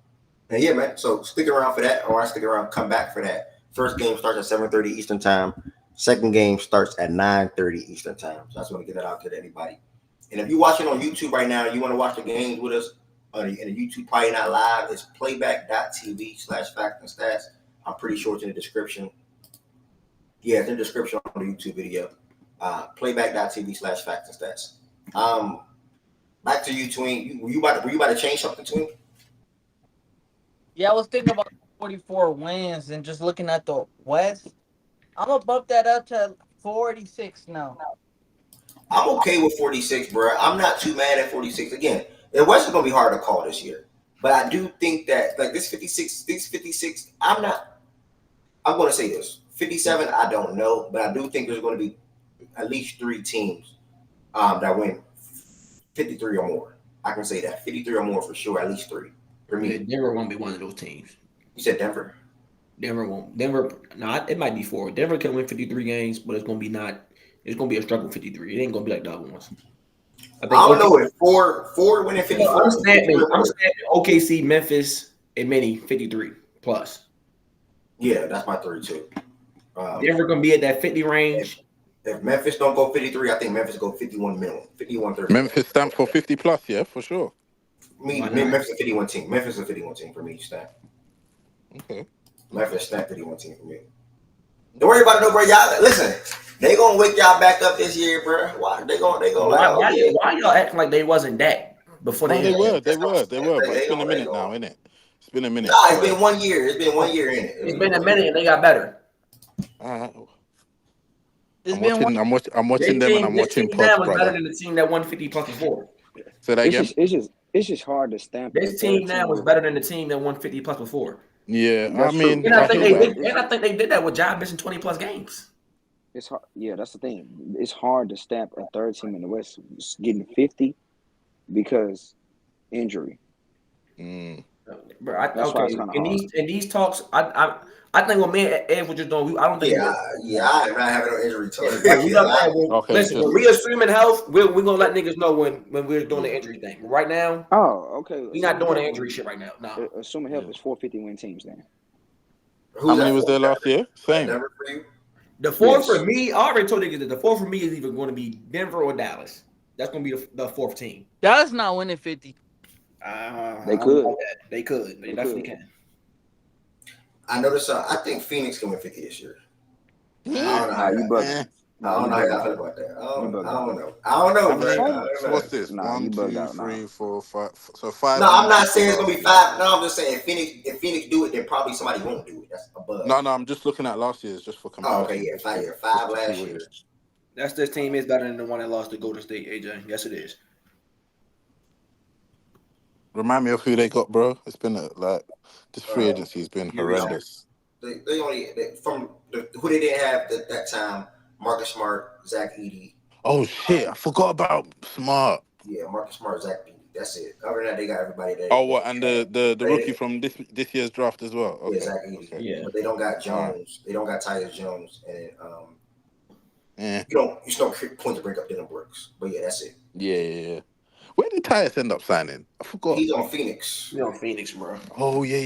Speaker 1: yeah, man. So stick around for that, or I stick around, come back for that. First game starts at 7:30 Eastern time. Second game starts at 9:30 Eastern time. So I just want to get that out to anybody. And if you're watching on YouTube right now, you want to watch the games with us, and the YouTube probably not live, it's playback.tv/facts and stats. I'm pretty sure it's in the description. Yeah, it's in the description on the YouTube video. Playback.tv/facts and stats. Back to you, Tween. Were you about to change something, Tween?
Speaker 18: Yeah, I was thinking about 44 wins and just looking at the West. I'm gonna bump that up to 46 now.
Speaker 1: I'm okay with 46, bro. I'm not too mad at 46. Again, the West is gonna be hard to call this year, but I do think that like this 56. I'm gonna say this 57. I don't know, but I do think there's gonna be at least 3 teams that win 53 or more. I can say that 53 or more for sure. At least 3 for me.
Speaker 7: Yeah, Denver won't be one of those teams.
Speaker 1: You said Denver.
Speaker 7: Denver won't. Denver, it might be 4. Denver can win 53 games, but it's gonna be not. It's gonna be a struggle 53. It ain't gonna be like the other ones.
Speaker 1: I don't know if four winning 54.
Speaker 7: I'm stamping OKC, Memphis, and many 53 plus.
Speaker 1: Yeah, that's my 3 too.
Speaker 7: Denver gonna be at that 50 range.
Speaker 1: If Memphis don't go 53, I think Memphis go 51 minimum, 51-30.
Speaker 9: Memphis stands for 50 plus, yeah, for sure.
Speaker 1: Memphis is a 51 team. Memphis is a 51 team for me, stamp.
Speaker 9: Okay.
Speaker 1: Memphis stamp 51 team for me. Don't worry about it, though, bro. Y'all listen. They gonna wake y'all back up this year, bro. Why they gonna?
Speaker 7: Why y'all acting like they wasn't that before
Speaker 9: They were. But it's been a minute now, innit? It's been a minute.
Speaker 1: Nah, it's been 1 year. It's been 1 year in it.
Speaker 7: It's been a minute and they got better.
Speaker 9: I'm watching them and I'm watching
Speaker 7: Pods,
Speaker 9: brother.
Speaker 7: better than the team that won 50 plus before.
Speaker 9: Say that again.
Speaker 15: It's just hard to stamp.
Speaker 7: This team now was better than the team that won 50 plus before.
Speaker 9: Yeah, I mean,
Speaker 7: and I think they did that with John missing 20 plus games.
Speaker 15: It's hard. Yeah, that's the thing. It's hard to stamp a third team in the West getting 50 because injury.
Speaker 7: Bro, in these talks, I think what me and Ed were just doing, I don't think.
Speaker 1: I'm not having no injury talk.
Speaker 7: Listen, when we assuming health, we're gonna let niggas know when we're doing the injury thing. Right now, we're not doing the injury shit right now. Nah.
Speaker 15: Assuming health is 450 win teams then.
Speaker 9: How many was there last year? Same.
Speaker 7: The 4 for me, I already told niggas that the 4 for me is either going to be Denver or Dallas. That's going to be the 4th team.
Speaker 18: Dallas not winning 50.
Speaker 15: They could.
Speaker 7: They definitely can.
Speaker 1: I noticed. I think Phoenix can win 50 this year. I don't know how
Speaker 15: you bugging.
Speaker 1: I don't know how y'all feel about that. I don't know, bro.
Speaker 9: What's this? 1, 2, 3, 4, 5. So 5.
Speaker 1: No, I'm not saying it's gonna be 5. No, I'm just saying if Phoenix do it, then probably somebody won't do it. That's above.
Speaker 9: No, I'm just looking at last year's just for comparison.
Speaker 1: Oh, okay, yeah, 5 last year.
Speaker 7: This team is better than the one that lost to Golden State, AJ. Yes, it is.
Speaker 9: Remind me of who they got, bro. It's been this free agency has been horrendous.
Speaker 1: They only from who they didn't have at that time. Marcus Smart, Zach Edey.
Speaker 9: Oh shit! I forgot about Smart.
Speaker 1: Yeah, Marcus Smart, Zach Edey. That's it. Other than that, they got everybody there.
Speaker 9: Oh, what? And the rookie from this year's draft as well. Okay.
Speaker 1: Yeah, Zach Edey. Okay. Yeah, but they don't got Jones. They don't got Tyus Jones, and it's no point to bring up Dylan Brooks. But yeah, that's it.
Speaker 9: Yeah. Where did Tyus end up signing? I forgot.
Speaker 1: He's on Phoenix.
Speaker 7: He's on Phoenix, bro.
Speaker 9: Oh yeah.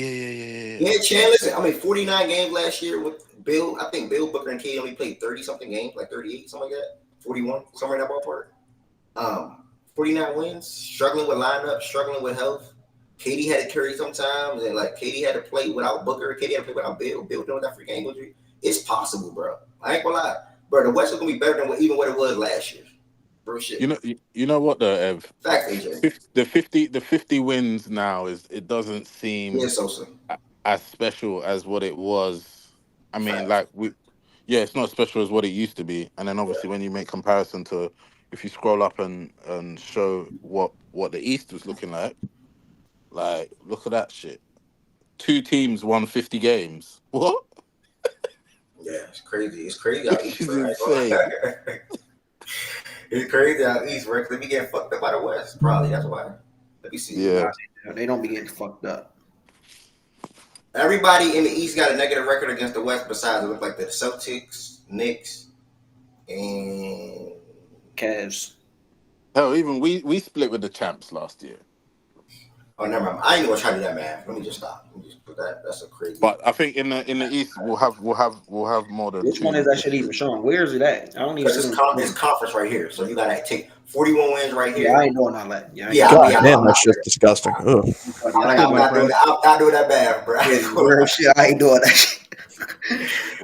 Speaker 1: Yeah, Chandler. 49 games last year with Bill. I think Bill Booker and KD only played 30-something games, like 38, something like that. 41, somewhere in that ballpark. 49 wins, struggling with lineup, struggling with health. KD had to carry sometimes, and KD had to play without Booker. KD had to play without Bill. Bill doing that freaking injury. It's possible, bro. I ain't gonna lie, bro. The West is gonna be better than what it was last year. Bro, shit.
Speaker 9: You know what though, Ev?
Speaker 1: Facts, AJ.
Speaker 9: The 50 wins now it doesn't seem as special as what it was. I mean, it's not as special as what it used to be. And then obviously when you make comparison to if you scroll up and show what the East was looking like look at that shit. 2 teams won 50 games. What?
Speaker 1: Yeah, it's crazy. It's crazy out East.
Speaker 9: Insane.
Speaker 1: It's crazy out East, right? They be getting fucked up by the West. Probably that's why. Let me see.
Speaker 7: Yeah, they don't be getting fucked up.
Speaker 1: Everybody in the East got a negative record against the West besides it looked like the Celtics, Knicks, and
Speaker 15: Cavs.
Speaker 9: Hell, even we split with the champs last year.
Speaker 1: Oh, never mind. I ain't gonna try to do that math. Let me just stop. Let me just put that. That's a crazy.
Speaker 9: But I think in the East we'll have more than
Speaker 15: Which one is that shit even showing? Where is it at? I don't even see
Speaker 1: it's conference right here. So you gotta take 41 wins right here.
Speaker 15: Yeah, I ain't doing all that.
Speaker 11: God damn, that's just disgusting. Ugh.
Speaker 1: I'm not doing that bad, bro.
Speaker 15: Real shit, I ain't doing that shit.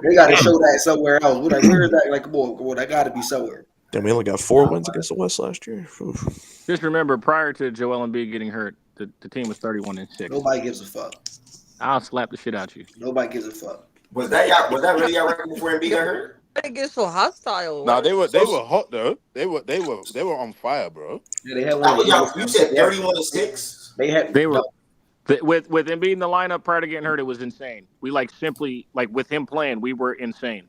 Speaker 15: They gotta show that somewhere else. We're like, where is that? Like, come on, that gotta be somewhere.
Speaker 11: Damn, we only got 4 wins against the West last year. Oof.
Speaker 22: Just remember, prior to Joel Embiid getting hurt, the team was 31-6.
Speaker 15: Nobody gives a fuck.
Speaker 22: I'll slap the shit out you.
Speaker 15: Nobody gives a fuck.
Speaker 1: Was that really y'all record before Embiid got hurt?
Speaker 18: They get so hostile.
Speaker 9: Nah, they were hot though. They were on fire, bro.
Speaker 15: Yeah, they had one.
Speaker 1: You said 31-6.
Speaker 22: They were with Embiid in the lineup prior to getting hurt. It was insane. We simply with him playing, we were insane.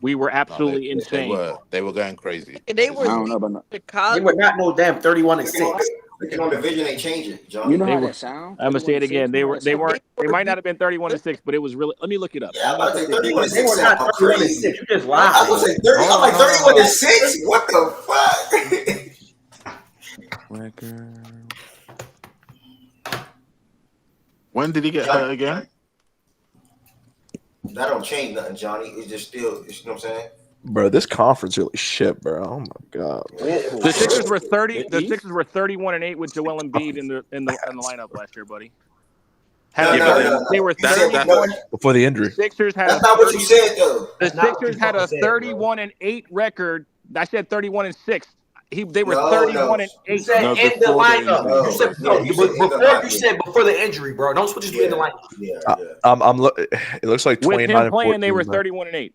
Speaker 22: We were absolutely insane.
Speaker 9: They were going crazy.
Speaker 18: They were.
Speaker 15: I don't know about that. They were not no damn 31-6.
Speaker 1: On division, they changed it, John.
Speaker 15: You know how that sound?
Speaker 22: I'm gonna say it again. They weren't. They might not have been 31-6, but it was really. Let me look it up.
Speaker 1: Yeah, I'm about to say 31-6.
Speaker 15: They were not 31-6. You just lied.
Speaker 1: I was saying 30. I'm like 31-6. What the fuck?
Speaker 22: Record.
Speaker 9: When did he get hurt again?
Speaker 1: That don't change nothing, Johnny. It's just still. You know what I'm saying?
Speaker 11: Bro, this conference really shit, bro. Oh my god.
Speaker 22: The Sixers were 30. The Sixers were 31-8 with Joel Embiid in the lineup last year, buddy. They were 31
Speaker 11: before the injury.
Speaker 22: The Sixers had.
Speaker 1: That's not what you said, though.
Speaker 22: The Sixers had a 31-8 record. I said 31-6. They were 31-8.
Speaker 15: You said in the lineup. You said before. You said before the injury, bro. Don't switch to in the lineup.
Speaker 11: It looks like 29
Speaker 22: with him playing,
Speaker 11: 14,
Speaker 22: they were
Speaker 11: man.
Speaker 22: 31-8.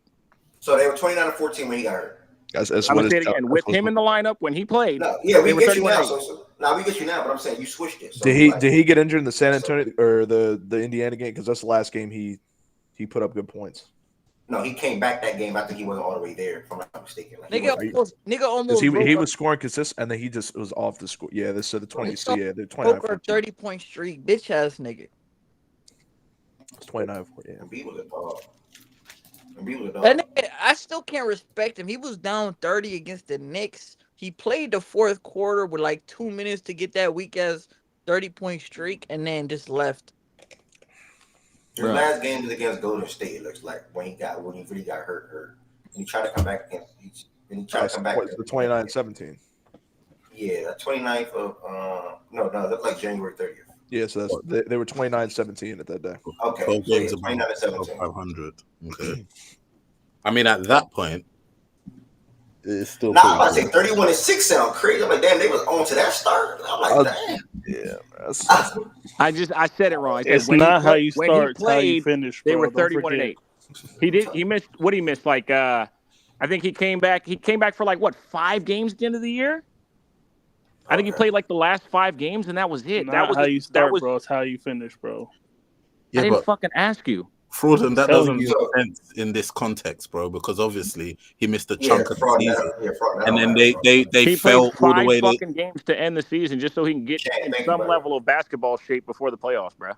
Speaker 1: So they were 29-14 when he got hurt.
Speaker 11: That's
Speaker 22: I'm gonna say it again. With him in the lineup when he played,
Speaker 1: we
Speaker 22: they were
Speaker 1: get you now.
Speaker 22: 31-8.
Speaker 1: We get you now, but I'm saying you switched it. So
Speaker 11: Did he get injured in the San Antonio or the Indiana game? Because that's the last game he put up good points.
Speaker 1: No, he came back that game. I think he wasn't all the way there, if I'm not mistaken.
Speaker 18: Nigga almost.
Speaker 11: He was scoring consistent, and then he just was off the score. Yeah, this the 20. So yeah, the 29.
Speaker 18: 30-point streak, bitch ass nigga.
Speaker 11: It's 29. Yeah.
Speaker 1: Embiid was a dog.
Speaker 18: That nigga, I still can't respect him. He was down 30 against the Knicks. He played the fourth quarter with like 2 minutes to get that weak ass 30-point streak, and then just left.
Speaker 1: His last game was against Golden State. It looks like when he really got hurt. And he tried to come back against.
Speaker 11: The 29-17.
Speaker 1: Yeah, the 29th of no, it looked like January 30th.
Speaker 11: Yeah, so they were 29-17 at that day.
Speaker 1: Okay,
Speaker 9: Both games
Speaker 1: so 29-17.
Speaker 9: 500. Okay. I mean, at that point, it's still.
Speaker 1: I'm about to say 31-6 sound crazy. I'm like, damn, they was on to that start. I'm like, damn.
Speaker 11: Yeah,
Speaker 22: I said it wrong. I said
Speaker 8: It's not how you start, it's how you finish.
Speaker 22: They
Speaker 8: Bro.
Speaker 22: were
Speaker 8: Don't
Speaker 22: 31-8. He missed. What he missed? Like I think he came back. He came back for 5 games at the end of the year. I think he played the last 5 games, and that was it.
Speaker 8: Not how you start, bro. It's how you finish, bro.
Speaker 22: I didn't fucking ask you.
Speaker 9: Froden, that doesn't make sense in this context, bro, because obviously he missed a chunk of the season, and then they fell all the way.
Speaker 22: He played 5 fucking games to end the season just so he can get in some level of basketball shape before the playoffs, bro.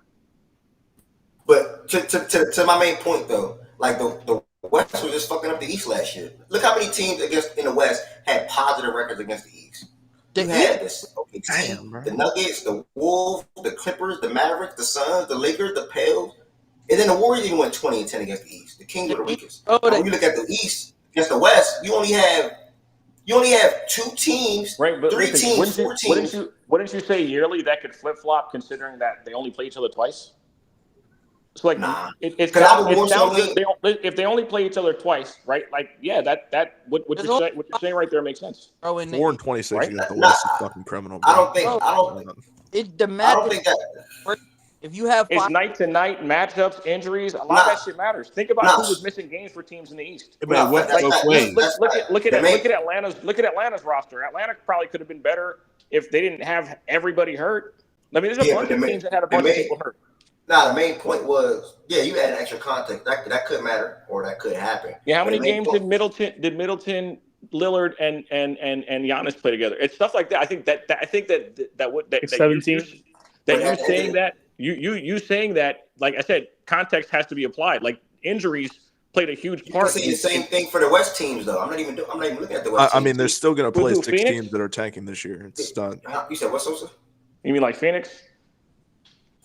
Speaker 1: But to my main point though, the West was just fucking up the East last year. Look how many teams in the West had positive records against the East. You had this the Nuggets, the Wolves, the Clippers, the Mavericks, the Suns, the Lakers, the Pels. And then the Warriors even went 20-10 against the East. The Kings were the weakest. When you look at the East against the West, you only have 2 teams,
Speaker 22: right? But
Speaker 1: 3 teams, 4 teams.
Speaker 22: Wouldn't you say yearly that could flip flop considering that they only play each other twice? So it sounds good. If they only play each other twice, right? That what you're saying right there makes sense.
Speaker 11: 4-26
Speaker 22: right?
Speaker 11: against the West is fucking criminal. Bro.
Speaker 1: I don't think
Speaker 18: that. If you have
Speaker 22: it's night to night matchups, injuries, a lot of that shit matters. Think about who was missing games for teams in the East.
Speaker 9: Look
Speaker 22: at Atlanta's. Look at Atlanta's roster. Atlanta probably could have been better if they didn't have everybody hurt. I mean, there's a bunch of teams that had a bunch of people hurt.
Speaker 1: The main point was, you had an extra context. That could matter or that could happen.
Speaker 22: Yeah, how many games did Middleton, Lillard, and Giannis play together? It's stuff like that. I think that
Speaker 8: 17.
Speaker 22: That you saying that You saying that, like I said, context has to be applied. Like injuries played a huge
Speaker 1: You can
Speaker 22: part.
Speaker 1: say the same thing for the West teams, though. I'm not even looking at the West teams.
Speaker 11: I mean, they're still going to play
Speaker 22: With
Speaker 11: 6
Speaker 22: Phoenix?
Speaker 11: teams that are tanking this year. It's done.
Speaker 1: You said what, Sosa?
Speaker 22: You mean like Phoenix?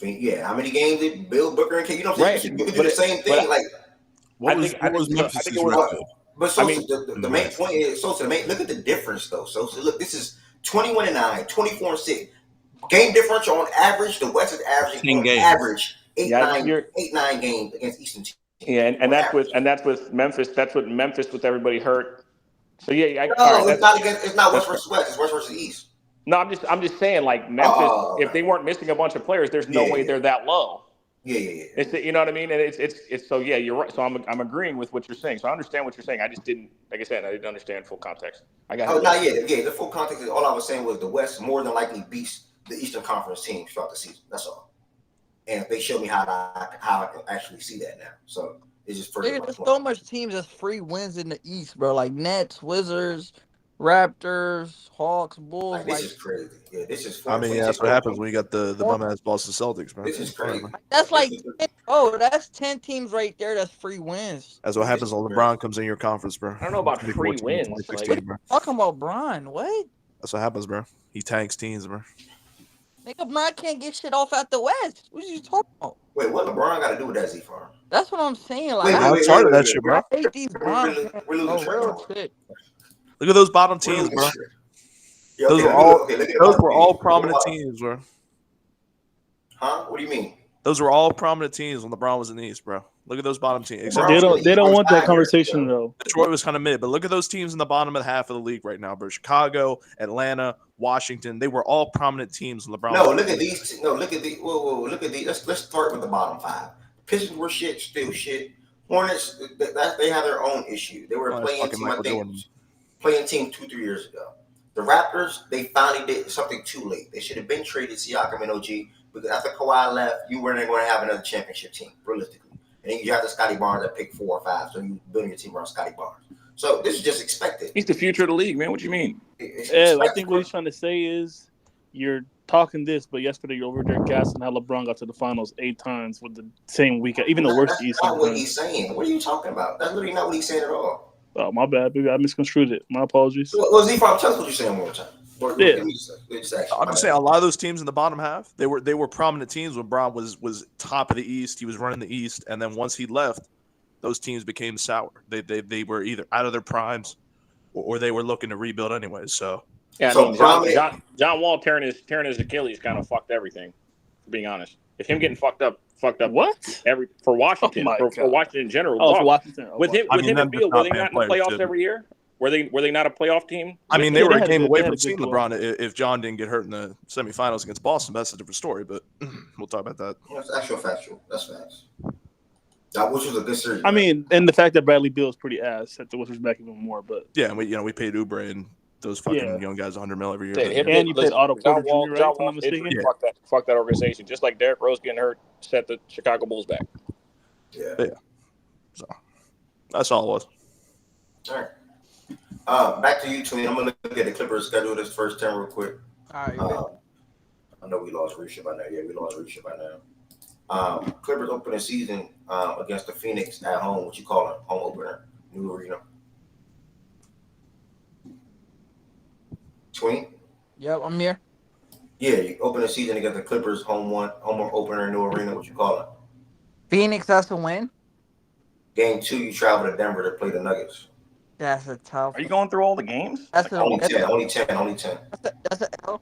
Speaker 1: Yeah. How many games did Bill Booker and K? You know what I'm saying? You can do the same thing. Like,
Speaker 11: what was Memphis' record?
Speaker 1: But Sosa, the main point is, Sosa, look at the difference, though. Sosa, look, this is 21-9, 24-6. Game differential on average, the West is averaging on average 8-9 games against Eastern teams.
Speaker 22: Yeah, and that's with Memphis. That's what Memphis with everybody hurt. So yeah,
Speaker 1: it's not West versus West. It's West versus East.
Speaker 22: No, I'm just saying, like Memphis, if they weren't missing a bunch of players, there's no way they're that low.
Speaker 1: Yeah.
Speaker 22: It's you know what I mean, and it's so yeah, you're right. So I'm agreeing with what you're saying. So I understand what you're saying. I just didn't, like I said, I didn't understand full context.
Speaker 1: Not yet. Yeah, the full context is all I was saying was the West more than likely beats the Eastern Conference teams throughout the season. That's all. And they showed me how I can actually see that now. So it's just further.
Speaker 18: There's so much teams that's free wins in the East, bro. Like Nets, Wizards, Raptors, Hawks, Bulls.
Speaker 1: This is crazy. Yeah, this is.
Speaker 11: I mean, that's what happens when you got the bum ass Boston Celtics, man.
Speaker 1: This is crazy.
Speaker 18: That's like that's 10 teams right there. That's free wins.
Speaker 11: That's what happens when LeBron comes in your conference, bro.
Speaker 22: I don't know about free wins.
Speaker 11: 2016, bro.
Speaker 18: Talking about Bron, what?
Speaker 11: That's what happens, bro. He tanks teams, bro.
Speaker 18: Nigga, LeBron can't get shit off at the West. What are you talking about?
Speaker 1: Wait, what LeBron got to do with that, Z-Farm?
Speaker 18: That's what I'm saying. Like,
Speaker 11: I started that shit, bro.
Speaker 18: I hate these Bron fans. Real shit.
Speaker 11: Look at those bottom teams, bro. Those were all prominent teams, bro.
Speaker 1: Huh? What do you mean?
Speaker 11: Those were all prominent teams when LeBron was in the East, bro. Look at those bottom teams.
Speaker 20: They don't want that conversation though.
Speaker 11: Detroit was kind of mid, but look at those teams in the bottom of the half of the league right now, bro. Chicago, Atlanta, Washington. They were all prominent teams when LeBron.
Speaker 1: Look at these. No, look at the. Whoa, look at these. Let's start with the bottom 5. Pistons were shit, still shit. Hornets, they have their own issue. They were playing team, I think, playing team 2-3 years ago. The Raptors, they finally did something too late. They should have been traded Siakam and OG, because after Kawhi left, you weren't going to have another championship team, realistically. And then you have the Scotty Barnes at pick 4 or 5, so you building your team around Scotty Barnes. So this is just expected.
Speaker 22: He's the future of the league, man. What do you mean?
Speaker 20: I think what he's trying to say is you're talking this, but yesterday you're over there gassing how LeBron got to the finals 8 times with the same weekend, even the worst East.
Speaker 1: That's not what he's saying. What are you talking about? That's literally not what he's saying at all.
Speaker 20: Oh, my bad, baby. I misconstrued it. My apologies.
Speaker 1: Well, Z-Farm, tell us what you're saying one more time.
Speaker 11: I'm just saying a lot of those teams in the bottom half, they were prominent teams when Bron was top of the East. He was running the East, and then once he left, those teams became sour. They were either out of their primes or they were looking to rebuild anyways. So
Speaker 22: yeah, I mean, John Wall tearing his Achilles kind of fucked everything. For being honest, if him getting fucked up.
Speaker 20: What?
Speaker 22: For Washington, for Washington in general.
Speaker 20: Oh, for Washington.
Speaker 22: With him and Beal, were they not in the playoffs every year? Were they not a playoff team?
Speaker 11: I mean, they were a game away from seeing LeBron if John didn't get hurt in the semifinals against Boston. That's a different story, but we'll talk about that.
Speaker 1: That's actual factual. That's facts. That which was a good series.
Speaker 20: I mean, and the fact that Bradley Beal is pretty ass set the Wizards back even more. But
Speaker 11: yeah, and we paid Oubre and those fucking young guys $100 million every year.
Speaker 20: And you played Otto Porter Jr., right?
Speaker 22: John Wall, fuck that organization. Just like Derrick Rose getting hurt set the Chicago Bulls back.
Speaker 1: Yeah.
Speaker 11: So that's all it was.
Speaker 1: All right. Back to you, Twin. I'm gonna look at the Clippers schedule this first 10 real quick.
Speaker 18: All right.
Speaker 1: I know we lost Risha by now. Yeah, we lost Risha by now. Clippers open the season against the Phoenix at home. What you call it? Home opener, new arena. Twin?
Speaker 18: Yep, I'm here.
Speaker 1: Yeah, you open the season against the Clippers, home opener, new arena. What you call it?
Speaker 18: Phoenix, that's a win.
Speaker 1: Game 2, you travel to Denver to play the Nuggets.
Speaker 18: That's a tough.
Speaker 22: Are you going through all the games?
Speaker 18: That's
Speaker 1: only 10.
Speaker 18: That's an L.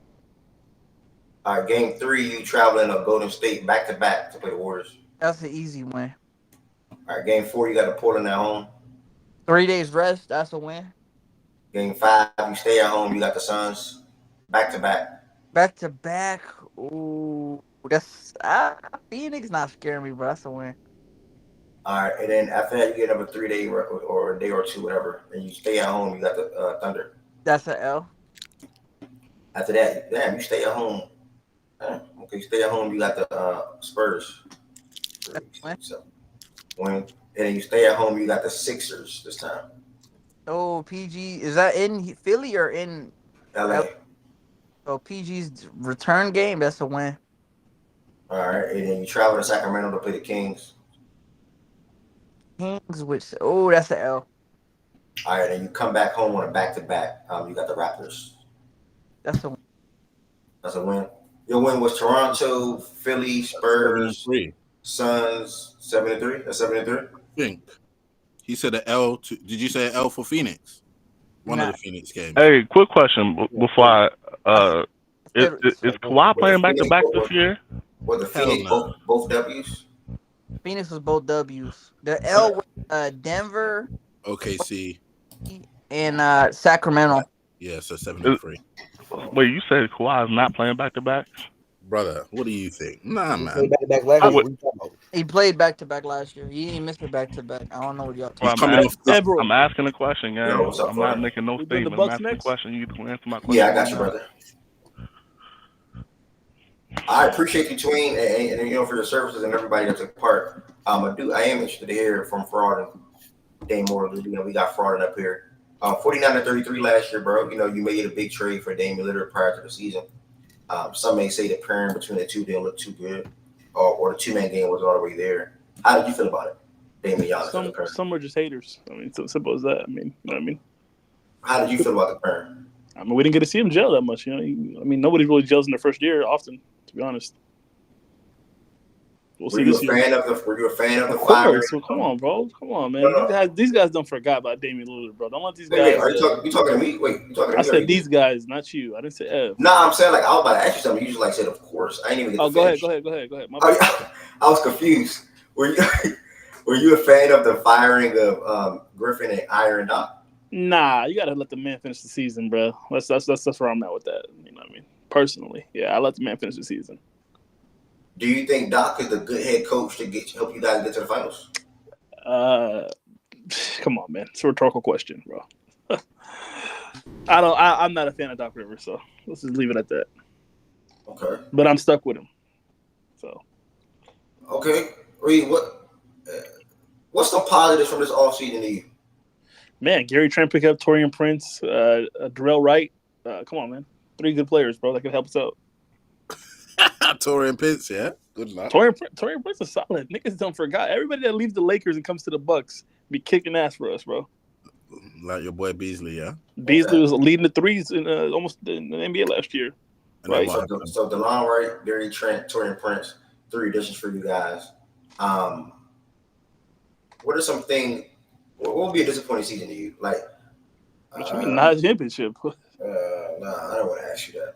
Speaker 1: All right, game 3, you traveling to Golden State back-to-back to play the Warriors.
Speaker 18: That's an easy win.
Speaker 1: All right, game 4, you got the Portland at home.
Speaker 18: 3 days rest, that's a win.
Speaker 1: Game 5, you stay at home. You got the Suns back-to-back.
Speaker 18: Back-to-back. Ooh, that's Phoenix not scaring me, but that's a win.
Speaker 1: All right, and then after that, you get another 3 day or a day or 2, whatever, and you stay at home. You got the Thunder.
Speaker 18: That's an L.
Speaker 1: After that, damn, you stay at home. Okay, you stay at home. You got the Spurs. So, and then you stay at home. You got the Sixers this time.
Speaker 18: Oh, PG, is that in Philly or in
Speaker 1: LA?
Speaker 18: Oh, PG's return game, that's a win.
Speaker 1: All right, and then you travel to Sacramento to play the Kings.
Speaker 18: Kings, which that's an L.
Speaker 1: All right, and you come back home on a back-to-back. You got the Raptors.
Speaker 18: That's a win.
Speaker 1: That's a win. Your win was Toronto, Philly, Spurs,
Speaker 9: 7-3.
Speaker 1: Suns, 7-3. That's 7-3.
Speaker 9: Think. He said an L. Did you say an L for Phoenix? One of the Phoenix games.
Speaker 8: Hey, quick question before is Kawhi playing back to back this year?
Speaker 1: Was the Phoenix both W's?
Speaker 18: Phoenix was both W's. The L was Denver,
Speaker 9: OKC,
Speaker 18: and Sacramento.
Speaker 9: Yeah, so 7-3.
Speaker 8: Wait, you said Kawhi is not playing back to back?
Speaker 9: Brother, what do you think? Nah,
Speaker 6: He
Speaker 9: man.
Speaker 6: played back-to-back last year.
Speaker 18: He played back to back last year. He didn't miss it back to back. I don't know what y'all talking
Speaker 8: Well, I'm asking a question, guys.
Speaker 1: Yo, what's up,
Speaker 8: I'm not
Speaker 1: Florida?
Speaker 8: making no
Speaker 20: We doing the
Speaker 8: statement. I'm
Speaker 20: Bucks
Speaker 8: asking a
Speaker 20: next?
Speaker 8: question. You can answer my question.
Speaker 1: Yeah, I got you, brother. I appreciate you, Tween, and for your services and everybody that took part. I am interested to hear from Fraud and Dame Moore. We got Fraud up here. 49-33 last year, bro. You made a big trade for Damian Lillard prior to the season. Some may say the pairing between the two didn't look too good, or the two-man game was already there. How did you feel about it, Damian Giannis?
Speaker 20: Some are just haters. I mean, so simple as that. I mean, you know what I mean?
Speaker 1: How did you feel about the pairing?
Speaker 20: I mean, we didn't get to see him gel that much. I mean, nobody really gels in their first year often, to be honest. We'll see this year.
Speaker 1: Were you a fan of the
Speaker 20: Of
Speaker 1: fire?
Speaker 20: course. Well, come on, bro. Come on, man. These guys don't forget about Damian Lillard, bro. Don't let these guys.
Speaker 1: Wait, are you talking to me? Wait, you talking to me?
Speaker 20: I said these guys, not you. I didn't say Ev.
Speaker 1: Nah, I'm saying I was about to ask you something. You just said, of course. I didn't even get to finish.
Speaker 20: Go ahead. My
Speaker 1: I was confused. Were you a fan of the firing of Griffin and Iron Doc?
Speaker 20: Nah, you gotta let the man finish the season, bro. That's where I'm at with that. You know what I mean? Personally, yeah, I let the man finish the season.
Speaker 1: Do you think Doc is a good head coach to help you guys get to the finals?
Speaker 20: Come on, man. It's a rhetorical question, bro. I'm not a fan of Doc Rivers, so let's just leave it at that.
Speaker 1: Okay.
Speaker 20: But I'm stuck with him. So.
Speaker 1: Okay. Reed, what's the positives from this offseason to you?
Speaker 20: Man, Gary Trent pick up Taurean Prince, Darrell Wright. Come on, man. 3 good players, bro, that could help us out.
Speaker 9: Taurean Prince, yeah. Good luck.
Speaker 20: Taurean Prince is solid. Niggas don't forget. Everybody that leaves the Lakers and comes to the Bucks be kicking ass for us, bro.
Speaker 9: Like your boy Beasley, yeah.
Speaker 20: Beasley was leading the threes in almost in the NBA last year. Right.
Speaker 1: So DeLon Wright, Gary Trent, Taurean Prince, 3 additions for you guys. What are some things? What will be a disappointing season to you? Like,
Speaker 20: what you mean, not a championship?
Speaker 1: Nah, I don't want to ask you that.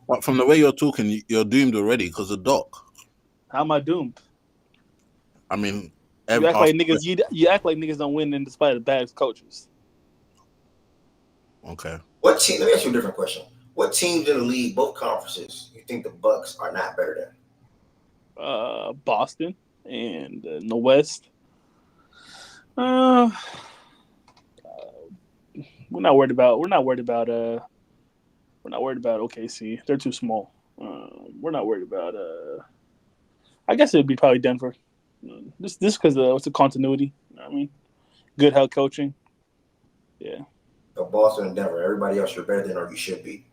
Speaker 9: But from the way you're talking, you're doomed already because of Doc.
Speaker 20: How am I doomed?
Speaker 9: I mean,
Speaker 20: you act like niggas don't win in despite of bad coaches.
Speaker 9: Okay.
Speaker 1: What team? Let me ask you a different question. What teams in the league, both conferences, you think the Bucks are not better
Speaker 20: than? Boston and in the West. We're not worried about OKC. They're too small. We're not worried about. I guess it would be probably Denver. This because what's the continuity? You know what I mean, good head coaching. Yeah.
Speaker 1: So Boston and Denver. Everybody else you're better than, or you should be.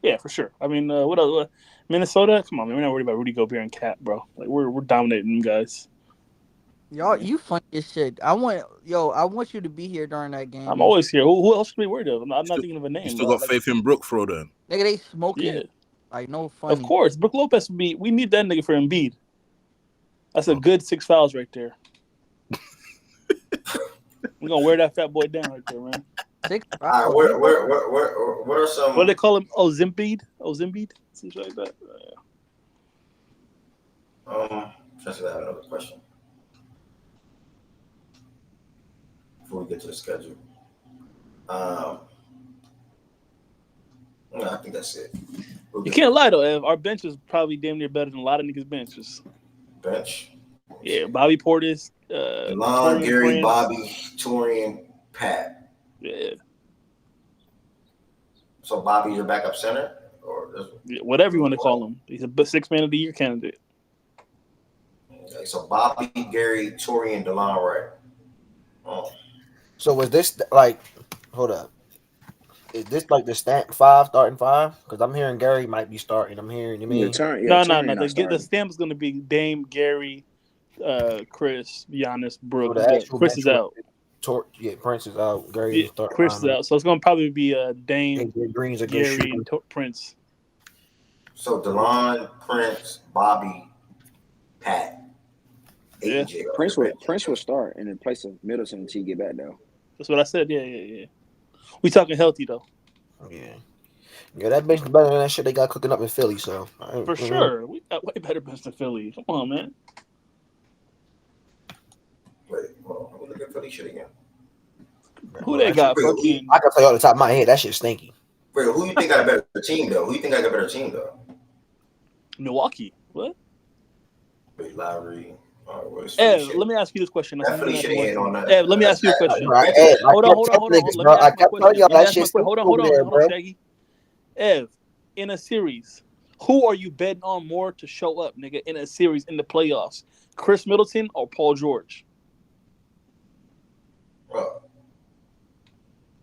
Speaker 20: Yeah, for sure. I mean, what else? Minnesota? Come on, man. We're not worried about Rudy Gobert and Cat, bro. Like we're dominating them guys.
Speaker 18: Y'all, you funny as shit. I want you to be here during that game.
Speaker 20: I'm always here. Who else should be worried of? I'm not thinking of a name.
Speaker 9: You still got faith in Brook Froden?
Speaker 18: Nigga, they smoking.
Speaker 20: Yeah.
Speaker 18: Like, no funny.
Speaker 20: Of course. Brook Lopez would be. We need that nigga for Embiid. That's a good 6 fouls right there. We're going to wear that fat boy down right there, man.
Speaker 18: 6
Speaker 1: fouls. What are some...
Speaker 20: What do they call him? Ozempied? Something like that.
Speaker 1: Just to have another question. Before we get to the schedule. No, I think that's it.
Speaker 20: You can't lie, though, Ev. Our bench is probably damn near better than a lot of niggas' benches.
Speaker 1: Bench?
Speaker 20: Yeah, Bobby Portis.
Speaker 1: DeLon, Gary, Prince. Bobby, Taurean, Pat.
Speaker 20: Yeah.
Speaker 1: So Bobby's your backup center?
Speaker 20: Whatever you want to call him. He's a 6 man of the year candidate.
Speaker 1: Okay, so Bobby, Gary, Taurean, DeLon Wright.
Speaker 6: So was this like? Hold up. Is this like the starting five? Because I'm hearing Gary might be starting. I'm hearing you mean
Speaker 15: Turner not
Speaker 20: The
Speaker 15: starting.
Speaker 20: stamp's going to be Dame, Gary, Chris, Giannis, Brooke.
Speaker 6: the actual
Speaker 20: Chris is out.
Speaker 6: Prince is out. Gary
Speaker 20: Yeah,
Speaker 6: is starting.
Speaker 20: Chris is out. So it's going to probably be Dame,
Speaker 6: Green's a good
Speaker 20: Gary,
Speaker 6: shooter.
Speaker 20: and Prince.
Speaker 1: So DeLon, Prince, Bobby, Pat, AJ.
Speaker 15: Prince will start in place of Middleton until you get back though.
Speaker 20: That's what I said. Yeah. We talking healthy though.
Speaker 6: Yeah, that bench is better than that shit they got cooking up in Philly. So
Speaker 20: for sure, we got way better bench than Philly. Come on, man.
Speaker 1: Wait, look at Philly shit again.
Speaker 20: Who they got? Fucking.
Speaker 6: I can tell you off the top of my head, that shit's stinky.
Speaker 1: Wait, who you think got a better team though?
Speaker 20: Milwaukee. What?
Speaker 1: Wait, Lowry.
Speaker 20: Let me ask you this question.
Speaker 1: Let me
Speaker 20: ask you a question. Hold on. Hold on, Shaggy. Ev, in a series, who are you betting on more to show up, nigga, in a series in the playoffs? Chris Middleton or Paul George?
Speaker 1: Bro,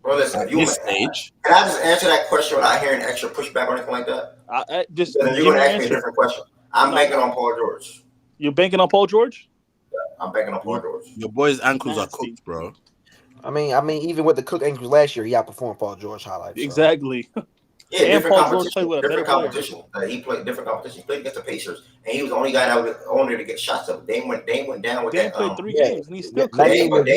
Speaker 1: listen, can I just answer that question without hearing extra pushback or anything like that? Then you're going to ask me a different question. I'm banking on Paul George.
Speaker 20: You're banking on Paul George?
Speaker 1: Yeah, I'm banking on Paul George.
Speaker 9: Your boy's ankles are cooked, bro.
Speaker 6: I mean, even with the cooked ankles last year, he outperformed Paul George highlights. So.
Speaker 20: Exactly.
Speaker 1: Yeah, different competition. He played different competition. He played against the Pacers, and he was the only guy that was only to get shots up. Dame went down with that.
Speaker 20: Played 3 games, and he still
Speaker 1: Dame wasn't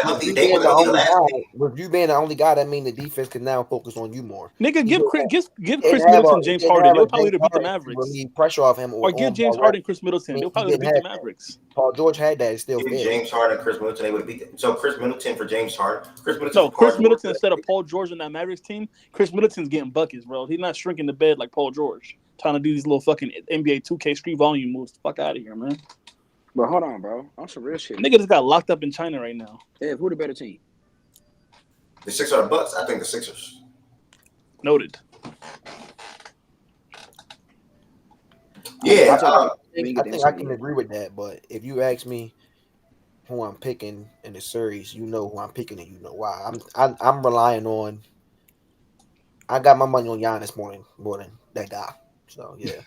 Speaker 1: healthy. Dame was healthy last week.
Speaker 6: With you being the only guy, that means the defense can now focus on you more.
Speaker 20: Nigga, give Chris Middleton James Harden. They'll probably beat the Mavericks.
Speaker 6: Relieve pressure off him,
Speaker 20: or give James Harden Chris Middleton. They'll probably beat the Mavericks.
Speaker 6: Paul George had that. It's still
Speaker 1: fair. James Harden, Chris Middleton, they would beat them. So Chris Middleton for James Harden. Chris
Speaker 20: Middleton instead of Paul George in that Mavericks team. Chris Middleton's getting buckets, bro. He's not shrinking the bed like Paul George, trying to do these little fucking NBA 2K street volume moves. Fuck out of here, man.
Speaker 15: Bro, hold on, bro. On some real shit.
Speaker 20: Nigga just got locked up in China right now.
Speaker 15: Yeah, who the better team?
Speaker 1: The Sixers or the Bucks? I think the Sixers.
Speaker 20: Noted.
Speaker 1: Yeah,
Speaker 6: I think I can agree with that. But if you ask me who I'm picking in the series, you know who I'm picking, and you know why. I'm relying on. I got my money on Giannis more than that guy. So yeah,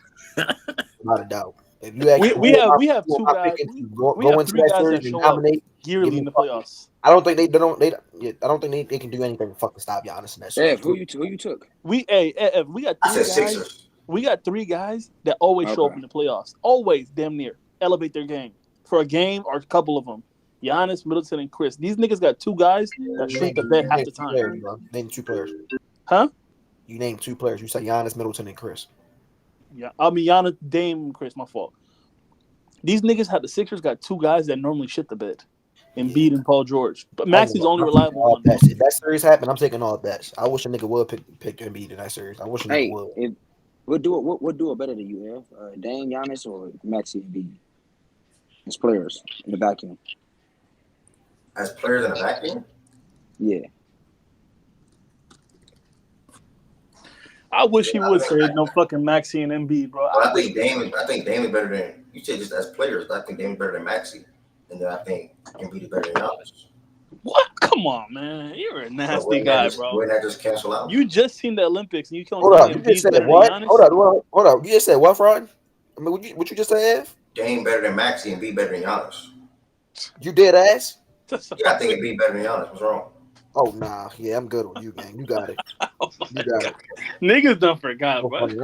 Speaker 6: without a doubt. If you ask
Speaker 20: we have two guys. Go into that series and dominate yearly in the playoffs.
Speaker 6: I don't think I don't think they can do anything to fucking stop Giannis in that series.
Speaker 15: Who you took?
Speaker 20: We got 3 guys. We got 3 guys that always show up in the playoffs. Always, damn near elevate their game for a game or a couple of them. Giannis, Middleton, and Chris. These niggas got 2 guys that shrink the bed half the time.
Speaker 6: Name 2 players.
Speaker 20: Huh?
Speaker 6: You named 2 players. You said Giannis, Middleton, and Chris.
Speaker 20: Yeah, I mean Giannis, Dame, Chris. My fault. These niggas had the Sixers got 2 guys that normally shit the bed, Embiid and Paul George. But Maxi's only reliable on
Speaker 6: bets. If that series happened, I'm taking all bets. I wish a nigga would pick Embiid in that series. I wish a nigga would.
Speaker 15: We'll do it better than you, Ev. Dame, Giannis, or Maxi and Embiid as players in the vacuum.
Speaker 1: As players in the vacuum?
Speaker 15: Yeah.
Speaker 20: I wish he would say no fucking Maxi and Embiid, bro.
Speaker 1: I think Dame is better than you said. Just as players, I think Dame is better than Maxi, and then I think Embiid is better than Giannis.
Speaker 20: What? Come on, man. You're a nasty guy, bro.
Speaker 1: Wouldn't that just cancel out?
Speaker 20: You just seen the Olympics and you can't
Speaker 6: Hold up. You just said what? Hold up. You just said what, Rod? I mean, what you just said, Ev?
Speaker 1: Dame better than Maxi and Embiid better than Giannis.
Speaker 6: You did ass?
Speaker 1: Yeah, I think Embiid better than Giannis. What's wrong?
Speaker 6: Oh, nah. Yeah, I'm good on you, man. You got it. You got it.
Speaker 20: Niggas done forgot, bro.
Speaker 6: I'm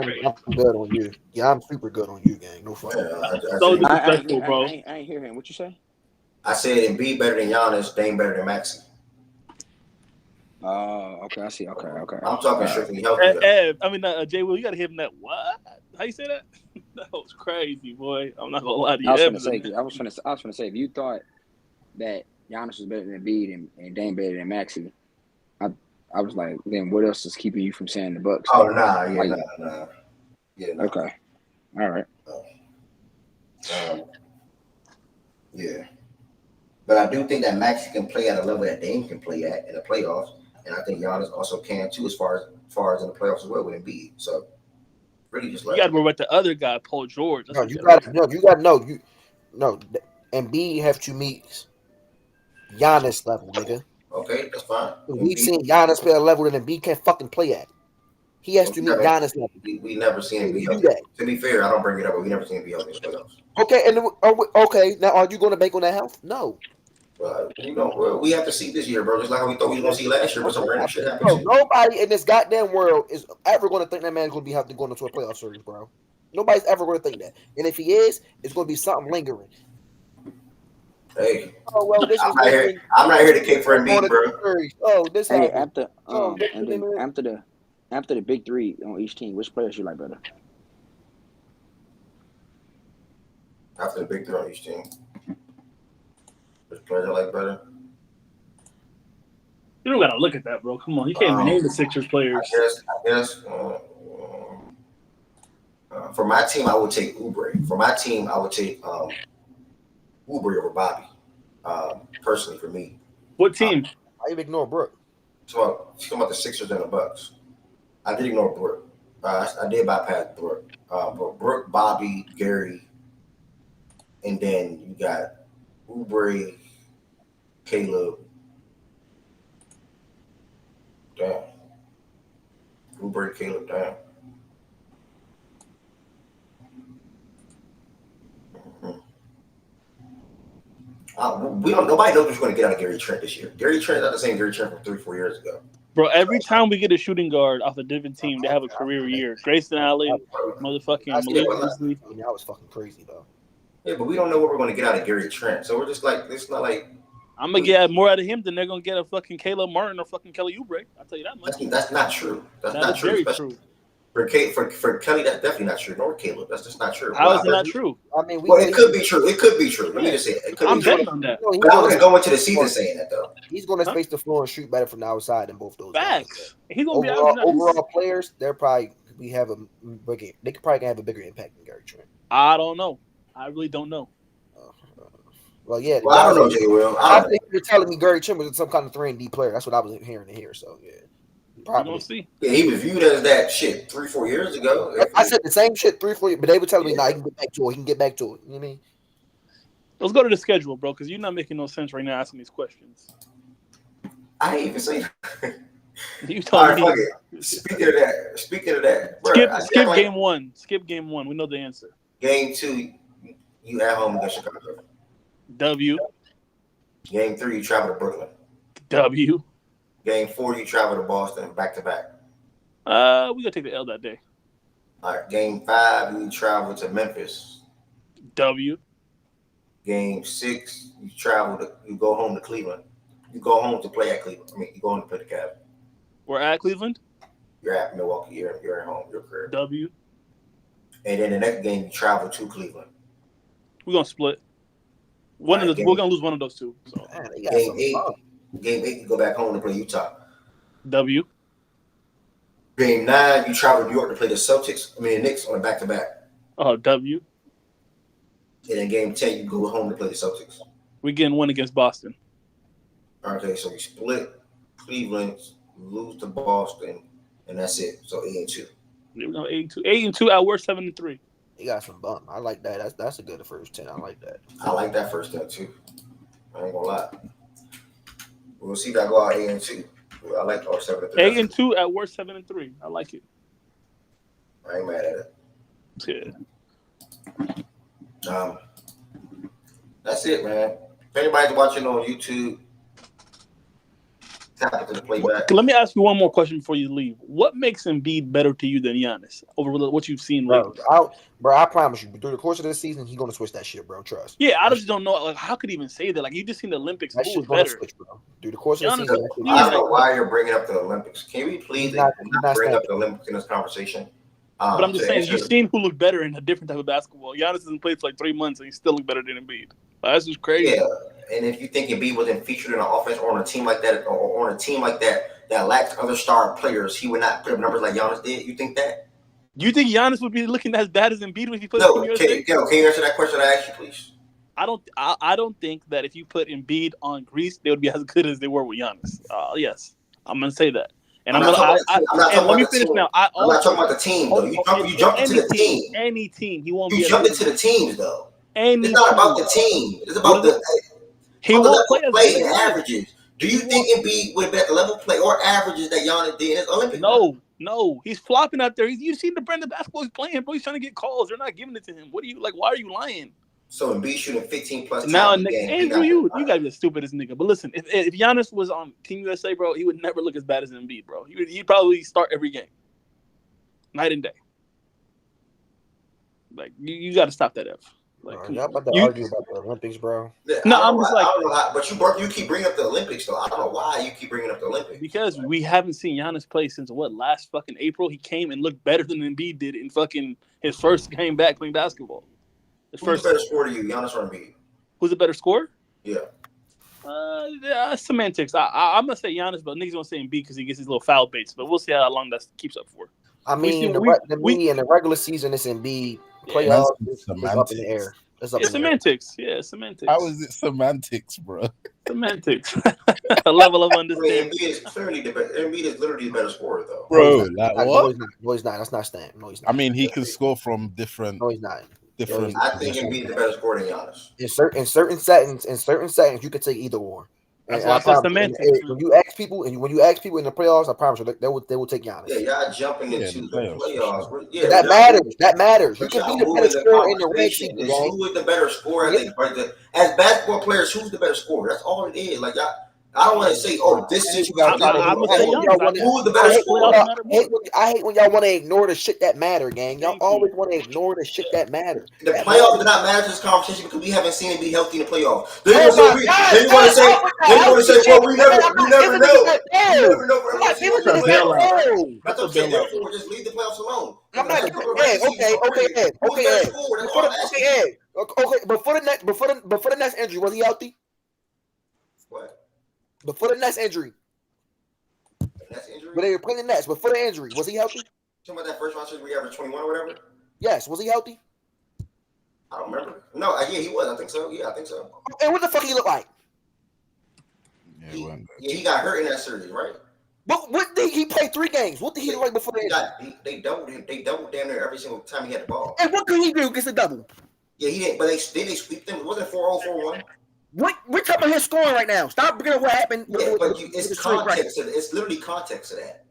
Speaker 6: good on you. Yeah, I'm super good on you, gang. No fuck.
Speaker 20: So disrespectful, bro.
Speaker 15: I ain't hear him. What you say?
Speaker 1: I said Embiid better than Giannis, Dame better than Maxi.
Speaker 15: Okay. I see. Okay.
Speaker 1: I'm talking strictly healthy.
Speaker 20: Jay Will, you gotta hit him that what? How you say that? That was crazy, boy. I'm not gonna lie to you.
Speaker 15: I was gonna say, if you thought that Giannis was better than Embiid and Dame better than Maxi, I was like, then what else is keeping you from saying the Bucks?
Speaker 1: Oh, nah. Yeah, nah.
Speaker 15: Okay. All right.
Speaker 1: Yeah. But I do think that Maxi can play at a level that Dame can play at in the playoffs, and I think Giannis also can too, as far as in the playoffs as well with Embiid. So really, just
Speaker 20: you got to worry about the other guy, Paul George.
Speaker 6: No, you got Embiid have to meet Giannis level, nigga.
Speaker 1: Okay, that's fine.
Speaker 6: We've seen Giannis play at a level that Embiid can't fucking play at. He has to meet Giannis level.
Speaker 1: We never seen him be
Speaker 6: do
Speaker 1: healthy.
Speaker 6: that.
Speaker 1: To be fair, I don't bring it up, but we never seen him be healthy in the playoffs.
Speaker 6: Okay, and okay, now are you going to bank on that health? No.
Speaker 1: We have to see this year, bro. Just like how we thought we was going to see last year, but some random shit happened.
Speaker 6: Nobody in this goddamn world is ever going to think that man's going to be healthy going into a playoff series, bro. Nobody's ever going to think that. And if he is, it's going to be something lingering.
Speaker 1: Hey,
Speaker 6: this
Speaker 1: I'm not here to kick for Embiid, bro.
Speaker 6: This
Speaker 15: hey,
Speaker 6: happened.
Speaker 15: After the big three on each team, which players you like better?
Speaker 1: After the big three on each team, which players I like better?
Speaker 20: You don't gotta look at that, bro. Come on, you can't even name the Sixers players.
Speaker 1: I guess. For my team, I would take Oubre. For my team, I would take Oubre over Bobby. Personally, for me.
Speaker 20: What team?
Speaker 6: Why you ignore Brooke?
Speaker 1: So talking about the Sixers and the Bucks. I did ignore Brooke. I did bypass Brooke. But Brooke, Bobby, Gary, and then you got Oubre, Caleb. Damn. Oubre, Caleb, damn. Nobody knows what's going to get out of Gary Trent this year. Gary Trent is not the same Gary Trent from 3-4 years ago.
Speaker 20: Bro, every time we get a shooting guard off a different team, they have a career year. Grayson Allen, motherfucking Malik Beasley.
Speaker 6: That was fucking crazy, though.
Speaker 1: Yeah, but we don't know what we're going to get out of Gary Trent. So we're just like, it's not like.
Speaker 20: I'm going to get more out of him than they're going to get a fucking Caleb Martin or fucking Kelly Oubre. I'll tell you that much.
Speaker 1: That's not true. That's not true.
Speaker 20: Very true.
Speaker 1: For Kelly, that's definitely not true. Nor Caleb, that's just not true.
Speaker 20: How is it not true?
Speaker 6: I mean,
Speaker 1: it could be true. It could be true. Let me just say it.
Speaker 20: I'm betting on that.
Speaker 1: But I wouldn't go into the season saying that though.
Speaker 6: He's going to space the floor and shoot better from the outside than both those.
Speaker 20: Facts. He's going to be
Speaker 6: overall players. They could probably have a bigger impact than Gary Trent.
Speaker 20: I don't know. I really don't know.
Speaker 6: Well, yeah.
Speaker 1: Well, I don't know, Jay Will.
Speaker 6: I think you're telling me Gary Trent was some kind of 3-and-D player. That's what I was hearing here. So yeah.
Speaker 20: Probably. See.
Speaker 1: Yeah, he was viewed as that shit 3-4 years ago.
Speaker 6: I said the same shit 3-4, but they were telling me, nah, he can get back to it. He can get back to it. You know what I mean?
Speaker 20: Let's go to the schedule, bro, because you're not making no sense right now asking these questions.
Speaker 1: I ain't even say that.
Speaker 20: You told me.
Speaker 1: Speaking of that. Bro,
Speaker 20: skip game one. Skip game one. We know the answer.
Speaker 1: Game 2, you at home against Chicago.
Speaker 20: W.
Speaker 1: Game 3, you travel to Brooklyn.
Speaker 20: W.
Speaker 1: Game 4, you travel to Boston back to back.
Speaker 20: We gotta take the L that day.
Speaker 1: All right. Game 5, you travel to Memphis.
Speaker 20: W.
Speaker 1: Game 6, you go home to Cleveland. You go home to play at Cleveland. I mean, you go home to play the Cavs.
Speaker 20: We're at Cleveland.
Speaker 1: You're at Milwaukee. You're at home. Your career.
Speaker 20: W.
Speaker 1: And then the next game, you travel to Cleveland.
Speaker 20: We're gonna split. We're gonna lose one of those two. So.
Speaker 1: Game 8, you go back home to play Utah.
Speaker 20: W.
Speaker 1: Game 9, you travel to New York to play the Knicks on a back-to-back.
Speaker 20: W.
Speaker 1: And then game 10, you go home to play the Celtics.
Speaker 20: We're getting one against Boston.
Speaker 1: Okay, so we split Cleveland, lose to Boston, and that's it. So 8-2.
Speaker 20: 8-2 at worst 7-3.
Speaker 6: You got some bump. I like that. That's a good first 10. I like that.
Speaker 1: I like that first 10 too. I ain't gonna lie. We'll see if I go out 8-2. I like all 7-3.
Speaker 20: 8-2 at worst 7-3. I like it.
Speaker 1: I ain't mad at
Speaker 20: it.
Speaker 1: Yeah. That's it, man. If anybody's watching on YouTube, tap into the playback.
Speaker 20: Let me ask you one more question before you leave. What makes Embiid better to you than Giannis over what you've seen lately?
Speaker 6: I promise you, through the course of this season, he's going to switch that shit, bro. Trust.
Speaker 20: Yeah, I just don't know. Like, how could he even say that? Like, you just seen the Olympics.
Speaker 6: That
Speaker 20: Who was
Speaker 6: going to
Speaker 20: better?
Speaker 6: switch, bro. Through the course of the season.
Speaker 1: I don't know why you're bringing up the Olympics. Can we please not bring up the Olympics in this conversation?
Speaker 20: But I'm just saying, you've seen who looked better in a different type of basketball. Giannis hasn't played for like 3 months, and he still look better than Embiid. That's just crazy.
Speaker 1: Yeah, and if you think Embiid wasn't featured in an offense or on a team like that, or on a team like that lacks other star players, he would not put up numbers like Giannis did. You think that?
Speaker 20: Do you think Giannis would be looking as bad as Embiid if he put?
Speaker 1: No. Can you answer that question I asked you, please?
Speaker 20: I don't think that if you put Embiid on Greece, they would be as good as they were with Giannis. Yes, I'm gonna say that. And let me finish now. I'm
Speaker 1: not talking about the team, though. You jumped into the team.
Speaker 20: Any team. He won't
Speaker 1: be. You jumped into the teams, though.
Speaker 20: It's
Speaker 1: not about the team. It's about the.
Speaker 20: He won't play
Speaker 1: averages. Do you think Embiid would have been at the level play or averages that Giannis did in his Olympic?
Speaker 20: No, he's flopping out there. You seen the brand of basketball he's playing, bro. He's trying to get calls. They're not giving it to him. Why are you lying?
Speaker 1: So Embiid shooting 15 plus
Speaker 20: Now,
Speaker 1: times a game.
Speaker 20: Andrew, you gotta be the stupidest nigga. But listen, if Giannis was on Team USA, bro, he would never look as bad as Embiid, bro. He'd probably start every game, night and day. Like you got to stop that F. Like,
Speaker 6: y'all about to argue about the Olympics, bro?
Speaker 20: No, I'm just like,
Speaker 1: I don't know how, but you keep bringing up the Olympics, though. I don't know why you keep bringing up the Olympics.
Speaker 20: Because we haven't seen Giannis play since last fucking April. He came and looked better than Embiid did in fucking his first game back playing basketball.
Speaker 1: Who's the better scorer to you, Giannis or Embiid?
Speaker 20: Who's the better scorer?
Speaker 1: Yeah.
Speaker 20: Semantics. I'm gonna say Giannis, but niggas gonna say Embiid because he gets his little foul baits. But we'll see how long that keeps up for.
Speaker 6: I mean, in the regular season, it's Embiid. Playoffs, it's up in the air. It's
Speaker 20: semantics. Yeah, semantics.
Speaker 9: How is it semantics, bro?
Speaker 20: Semantics. A level of understanding.
Speaker 1: Embiid is clearly Embiid is literally the better scorer, though.
Speaker 9: Bro, like what?
Speaker 6: No, he's not. That's not Stan. No, he's not.
Speaker 9: I mean, he can score from different.
Speaker 6: No, he's not.
Speaker 9: Different.
Speaker 1: I think Embiid is the better scorer than Giannis.
Speaker 6: In certain settings, you could take either or.
Speaker 20: That's why I said semantics.
Speaker 6: When you ask people in the playoffs, I promise you they will take Giannis.
Speaker 1: Yeah, y'all jumping into the playoffs.
Speaker 6: Yeah, that matters. That matters. You can be the better scorer in the red season.
Speaker 1: Who is the better scorer? I think, right? As basketball players, who's the better scorer? That's all it is. Like I don't want to say, this situation.
Speaker 20: I'm gonna say Giannis.
Speaker 1: Who's the better scorer?
Speaker 6: I hate when y'all want to ignore the shit that matter, gang. Y'all always want to ignore the shit that matter.
Speaker 1: The playoffs do not matter to this conversation because we haven't seen it be healthy in the playoffs. Then you want to say, well, we never know. You never know. That's a bailout. Just leave the playoffs alone.
Speaker 6: I'm not okay. Before the next injury, was he healthy?
Speaker 1: What?
Speaker 6: Before the next injury. When they were playing the Nets, before the injury, was he healthy?
Speaker 1: Talking about that first round series we averaged 21 or whatever?
Speaker 6: Yes. Was he healthy?
Speaker 1: I don't remember. No, yeah, he was. I think so. Yeah, I think so.
Speaker 6: And what the fuck he look like?
Speaker 1: He got hurt in that series, right?
Speaker 6: But he played 3 games. What did he look like before the injury?
Speaker 1: They doubled him. They doubled damn near every single time he had the ball.
Speaker 6: And what could he do against the double?
Speaker 1: Yeah, he didn't. But they sweep them. Wasn't 4-0, 4-1?
Speaker 6: We're talking about his scoring right now. Stop bringing up what happened.
Speaker 1: Yeah, but it's context. It's literally context to that.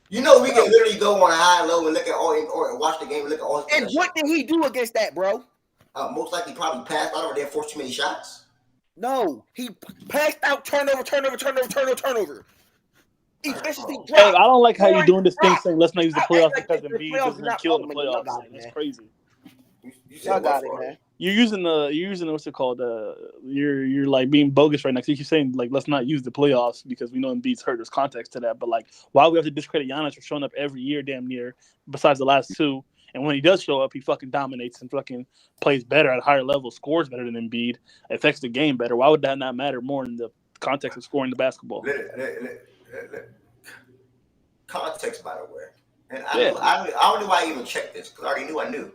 Speaker 1: You know, we can literally go on a high low and look at all or watch the game and look at all.
Speaker 6: And what did he do against that, bro?
Speaker 1: Most likely, probably passed out or didn't force too many shots.
Speaker 6: No, he passed out turnover. Efficiency dropped.
Speaker 20: Hey, I don't like how you're doing this thing saying let's not use the playoffs because Embiid is going to kill in the playoffs. That's crazy.
Speaker 6: Y'all got it, man.
Speaker 20: You're using what's it called? You're like being bogus right now. So you keep saying like let's not use the playoffs because we know Embiid's hurt. There's context to that, but like why we have to discredit Giannis for showing up every year, damn near, besides the last 2. And when he does show up, he fucking dominates and fucking plays better at a higher level, scores better than Embiid, affects the game better. Why would that not matter more in the context of scoring the basketball?
Speaker 1: Context, by the way, and I don't know why I even checked this because I already knew I knew.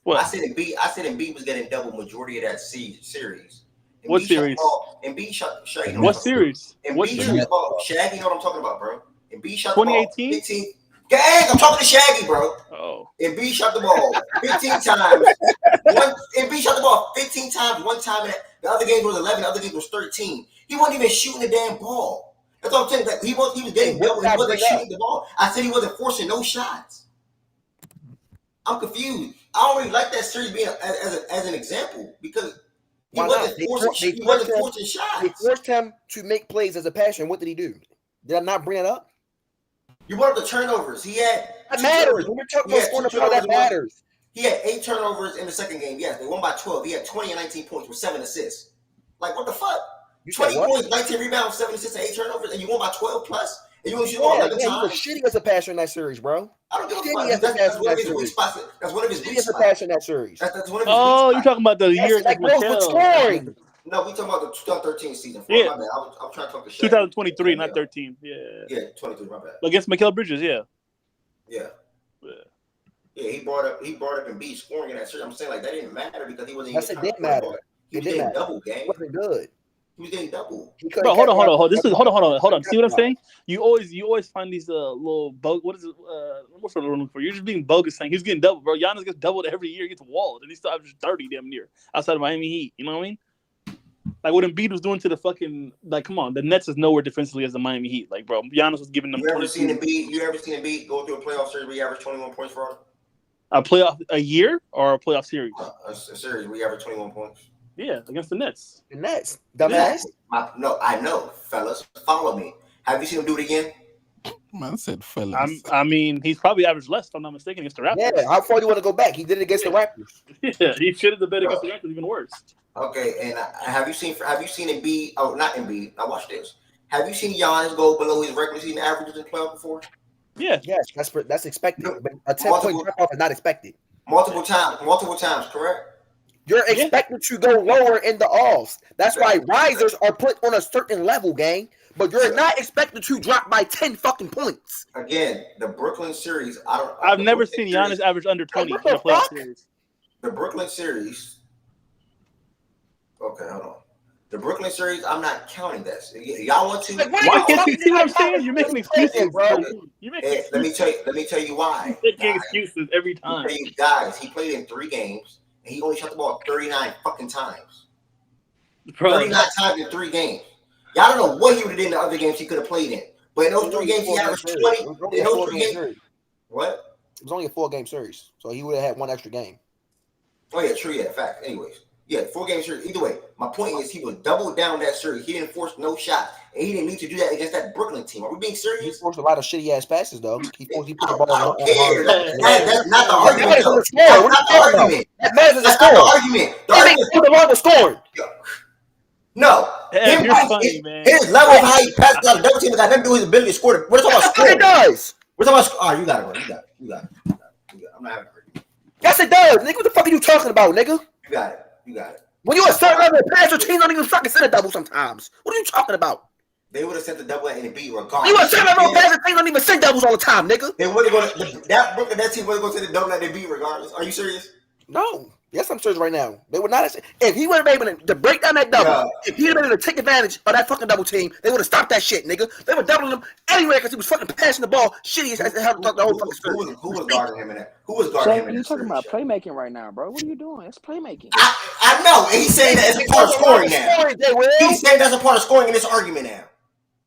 Speaker 1: What? I said Embiid was getting double majority of that series.
Speaker 20: What series?
Speaker 1: Embiid shot.
Speaker 20: What series?
Speaker 1: Embiid shot Shaggy. You know what I'm talking about, bro? Embiid shot
Speaker 20: 2018.
Speaker 1: 15. Gang, I'm talking to Shaggy, bro.
Speaker 20: Oh.
Speaker 1: Embiid shot the ball 15 times. Embiid shot the ball 15 times. One time, the other game was 11. The other game was 13. He wasn't even shooting the damn ball. That's what I'm saying. Like, he was getting double. He wasn't shooting the ball. I said he wasn't forcing no shots. I'm confused. I don't really like that series being as an example because he wasn't forcing shots.
Speaker 6: They forced him to make plays as a passer. What did he do? Did I not bring it up?
Speaker 1: You brought up the turnovers. He had
Speaker 6: that matters. When we're talking about scoring the ball, that matters.
Speaker 1: He had 8 turnovers in the second game. Yes, they won by 12. He had 20 and 19 points with 7 assists. Like, what the fuck? 20 points, 19 rebounds, 7 assists, and 8 turnovers, and you won by 12 plus? And you only shoot 11 times?
Speaker 6: He was shitty as a passer in that series, bro.
Speaker 1: I don't give a fuck. That's one of his weak spots. That's one of his weak spots.
Speaker 6: In that series.
Speaker 1: That's one of his weak
Speaker 20: spots. You're talking about the year
Speaker 6: like with scoring.
Speaker 1: No, we talking about the 2013 season.
Speaker 20: Yeah.
Speaker 1: My bad. I'm trying to talk to Shaq.
Speaker 20: 2023, not 13. Yeah.
Speaker 1: Yeah, 23, my bad.
Speaker 20: Against Mikal Bridges, yeah.
Speaker 1: Yeah, he brought up Embiid scoring in that series. I'm saying like that didn't matter because he wasn't.
Speaker 6: It didn't matter.
Speaker 1: He was getting double, gang.
Speaker 6: It wasn't good.
Speaker 1: He was getting double.
Speaker 20: Bro, hold on. Hold on. See what I'm saying? You always find these little what is it? What's what I'm looking for? You're just being bogus saying he's getting double, bro. Giannis gets doubled every year. He gets walled, and he still averages 30 damn near outside of Miami Heat. You know what I mean? Like what Embiid was doing to the fucking come on, the Nets is nowhere defensively as the Miami Heat. Like, bro, Giannis was giving them.
Speaker 1: You ever seen Embiid go through a playoff series where he averaged 21 points for him?
Speaker 20: A year or a playoff series?
Speaker 1: A series where he averaged 21 points.
Speaker 20: Yeah, against the Nets.
Speaker 6: The Nets, dumbass.
Speaker 1: No, I know, fellas. Follow me. Have you seen him do it again?
Speaker 9: Man said fellas.
Speaker 20: I mean, he's probably averaged less, if I'm not mistaken, against the Raptors.
Speaker 6: Yeah, how far do you want to go back? He did it against the Raptors.
Speaker 20: Yeah, he should have bet against the Raptors even worse.
Speaker 1: Okay, and have you seen Embiid? Oh, not Embiid. Now watch this. Have you seen Giannis go below his regular season averages in playoffs before?
Speaker 20: Yeah.
Speaker 6: Yes, that's expected. But a 10-point drop off is not expected.
Speaker 1: Multiple times, correct?
Speaker 6: You're expected to go lower in the offs. That's why risers are put on a certain level, gang. But you're not expected to drop by 10 fucking points.
Speaker 1: Again, the Brooklyn series.
Speaker 20: I've never seen Giannis average under 20 in a playoff series.
Speaker 1: The Brooklyn series. Okay, hold on. The Brooklyn series, I'm not counting that. Y'all want to?
Speaker 20: Why can't you see what I'm saying? You're making excuses, bro.
Speaker 1: Let me tell you why.
Speaker 20: Making excuses every time.
Speaker 1: Guys, he played in 3 games and he only shot the ball 39 fucking times.
Speaker 20: Bro,
Speaker 1: 39 times in 3 games. Y'all don't know what he would have did in the other games he could have played in. But in those 3 games, he averaged 20. In those 3 games, what?
Speaker 6: It was only a 4-game series, so he would have had 1 extra game.
Speaker 1: Oh yeah, true. Yeah, fact. Anyways. Yeah, 4-game series. Either way, my point is he was double down that series. He didn't force no shot, and he didn't need to do that against that Brooklyn team. Are we being serious?
Speaker 6: He forced a lot of shitty ass passes though. He put the ball.
Speaker 1: I don't care. That's not the argument.
Speaker 6: That's not the argument. That matters the score.
Speaker 1: The argument. The argument.
Speaker 6: The ball was scoring.
Speaker 1: No.
Speaker 20: Yeah, you're funny, man.
Speaker 1: His level of how he passes out of double team got nothing to do with his ability to score. We're talking about scoring.
Speaker 6: It does.
Speaker 1: We're talking about. Oh, you got it, bro. You got it. I'm not having an argument.
Speaker 6: Yes, it does, nigga. What the fuck are you talking about, nigga?
Speaker 1: You got it.
Speaker 6: When you a certain level of pass, your team don't even fucking send a double sometimes. What are you talking about?
Speaker 1: They would have sent the double and beat regardless.
Speaker 6: You a certain level of pass, your team don't even send doubles all the time, nigga.
Speaker 1: They wouldn't go to that team wouldn't go to the double and they beat regardless. Are you serious?
Speaker 6: No. Yes, I'm serious right now. They would not have. If he would have been able to break down that double, if he would have been able to take advantage of that fucking double team, they would have stopped that shit, nigga. They were doubling him anyway because he was fucking passing the ball shitty as hell the whole fucking series.
Speaker 1: Who was guarding him in that? Who was guarding him in that?
Speaker 15: You're talking about playmaking right now, bro. What are you doing? It's playmaking.
Speaker 1: I know. And he's saying that it's a part of scoring now. He's saying that's a part of scoring in this argument now.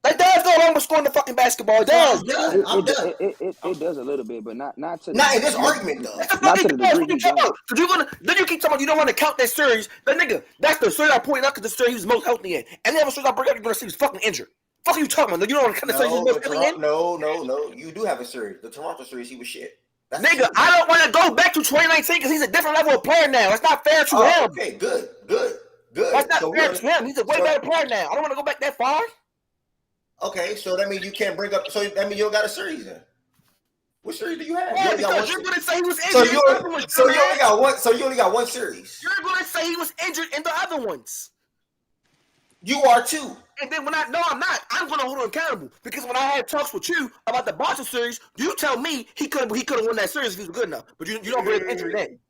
Speaker 6: That does go along with scoring the fucking basketball. It does.
Speaker 15: It does a little bit, but not to
Speaker 1: not in this argument though.
Speaker 6: Not to the degree you talking. Then you keep talking about you don't want to count that series. But nigga, that's the series I pointed out because the series he was most healthy in. And the other series I bring up, you're gonna see he was fucking injured. Fuck are you talking about? You don't want to count the series he was most healthy in?
Speaker 1: No. You do have a series. The Toronto series, he was shit.
Speaker 6: Nigga, I don't want to go back to 2019 because he's a different level of player now. That's not fair to him.
Speaker 1: Okay, good.
Speaker 6: That's not fair to him. He's a way better player now. I don't want to go back that far.
Speaker 1: Okay, so that means you can't bring up. So that means you don't got a series then. What series do you have?
Speaker 6: Yeah, because you're going to say he was injured.
Speaker 1: So you only got one. So you only got one series.
Speaker 6: You're going to say he was injured in the other ones.
Speaker 1: You are too.
Speaker 6: And then when I'm not. I'm going to hold him accountable because when I had talks with you about the Boston series, you tell me he could have won that series if he was good enough. But you don't bring injury then.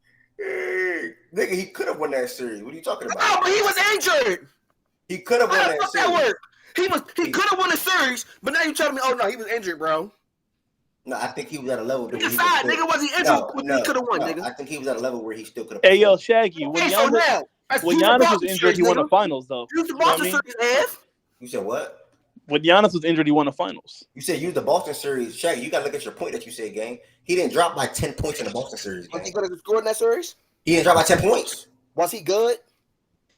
Speaker 1: Nigga, he could have won that series. What are you talking about?
Speaker 6: No, but he was injured.
Speaker 1: He could have won that series.
Speaker 6: He could have won the series, but now you telling me, oh no, he was injured, bro.
Speaker 1: No, I think he was at a level.
Speaker 6: Nigga, was he injured? He could have won, nigga.
Speaker 1: I think he was at a level where he still could have.
Speaker 20: Hey, yo, Shaggy, when Giannis was injured, he won the finals, though.
Speaker 6: Use the Boston series, Ev.
Speaker 1: You said what?
Speaker 20: When Giannis was injured, he won the finals.
Speaker 1: You said use the Boston series, Shaggy. You got to look at your point that you said, gang. He didn't drop by 10 points in the Boston series.
Speaker 6: Was he good at scoring that series?
Speaker 1: He didn't drop by 10 points.
Speaker 6: Was he good?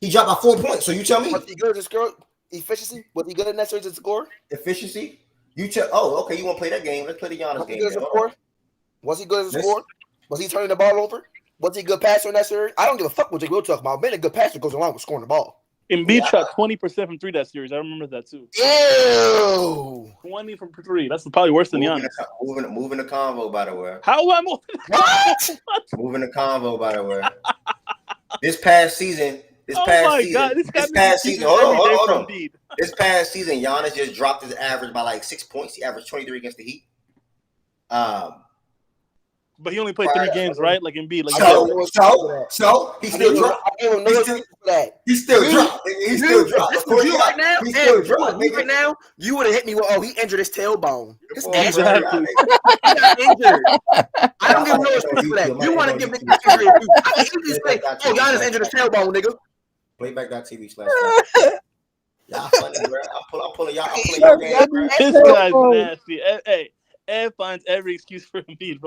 Speaker 1: He dropped by 4 points. So you tell me.
Speaker 6: Was he good at score? Efficiency? Was he good in that series to score?
Speaker 1: Efficiency? Okay, you want to play that game. Let's play the Giannis game.
Speaker 6: Was he good as a scorer? Was he turning the ball over? Was he a good passer in that series? I don't give a fuck what Jake Will talk about. Being a good passer goes along with scoring the ball.
Speaker 20: Embiid shot 20% from 3 that series. I remember that too.
Speaker 6: Ew.
Speaker 20: 20 from 3. That's probably worse than Giannis.
Speaker 1: Moving the convo, by the way.
Speaker 20: How am I moving?
Speaker 6: What?
Speaker 1: Moving the convo, by the way. This past season. This past season. Hold on. This past season, Giannis just dropped his average by like 6 points. He averaged 23 against the Heat.
Speaker 20: But he only played 3 games, right? Like Embiid.
Speaker 1: So he still dropped. He still dropped. He still dropped.
Speaker 6: Right now, he still dropped. Right now, you would have hit me with, he injured his tailbone. His ass injured. I don't give no excuse for that. You want to give me injury? I can easily say, Giannis injured his tailbone, nigga.
Speaker 1: Playback.tv/. Y'all funny, bro. I'm pulling y'all game, bro.
Speaker 20: This guy's nasty. Hey, Ed finds every excuse for me, bro.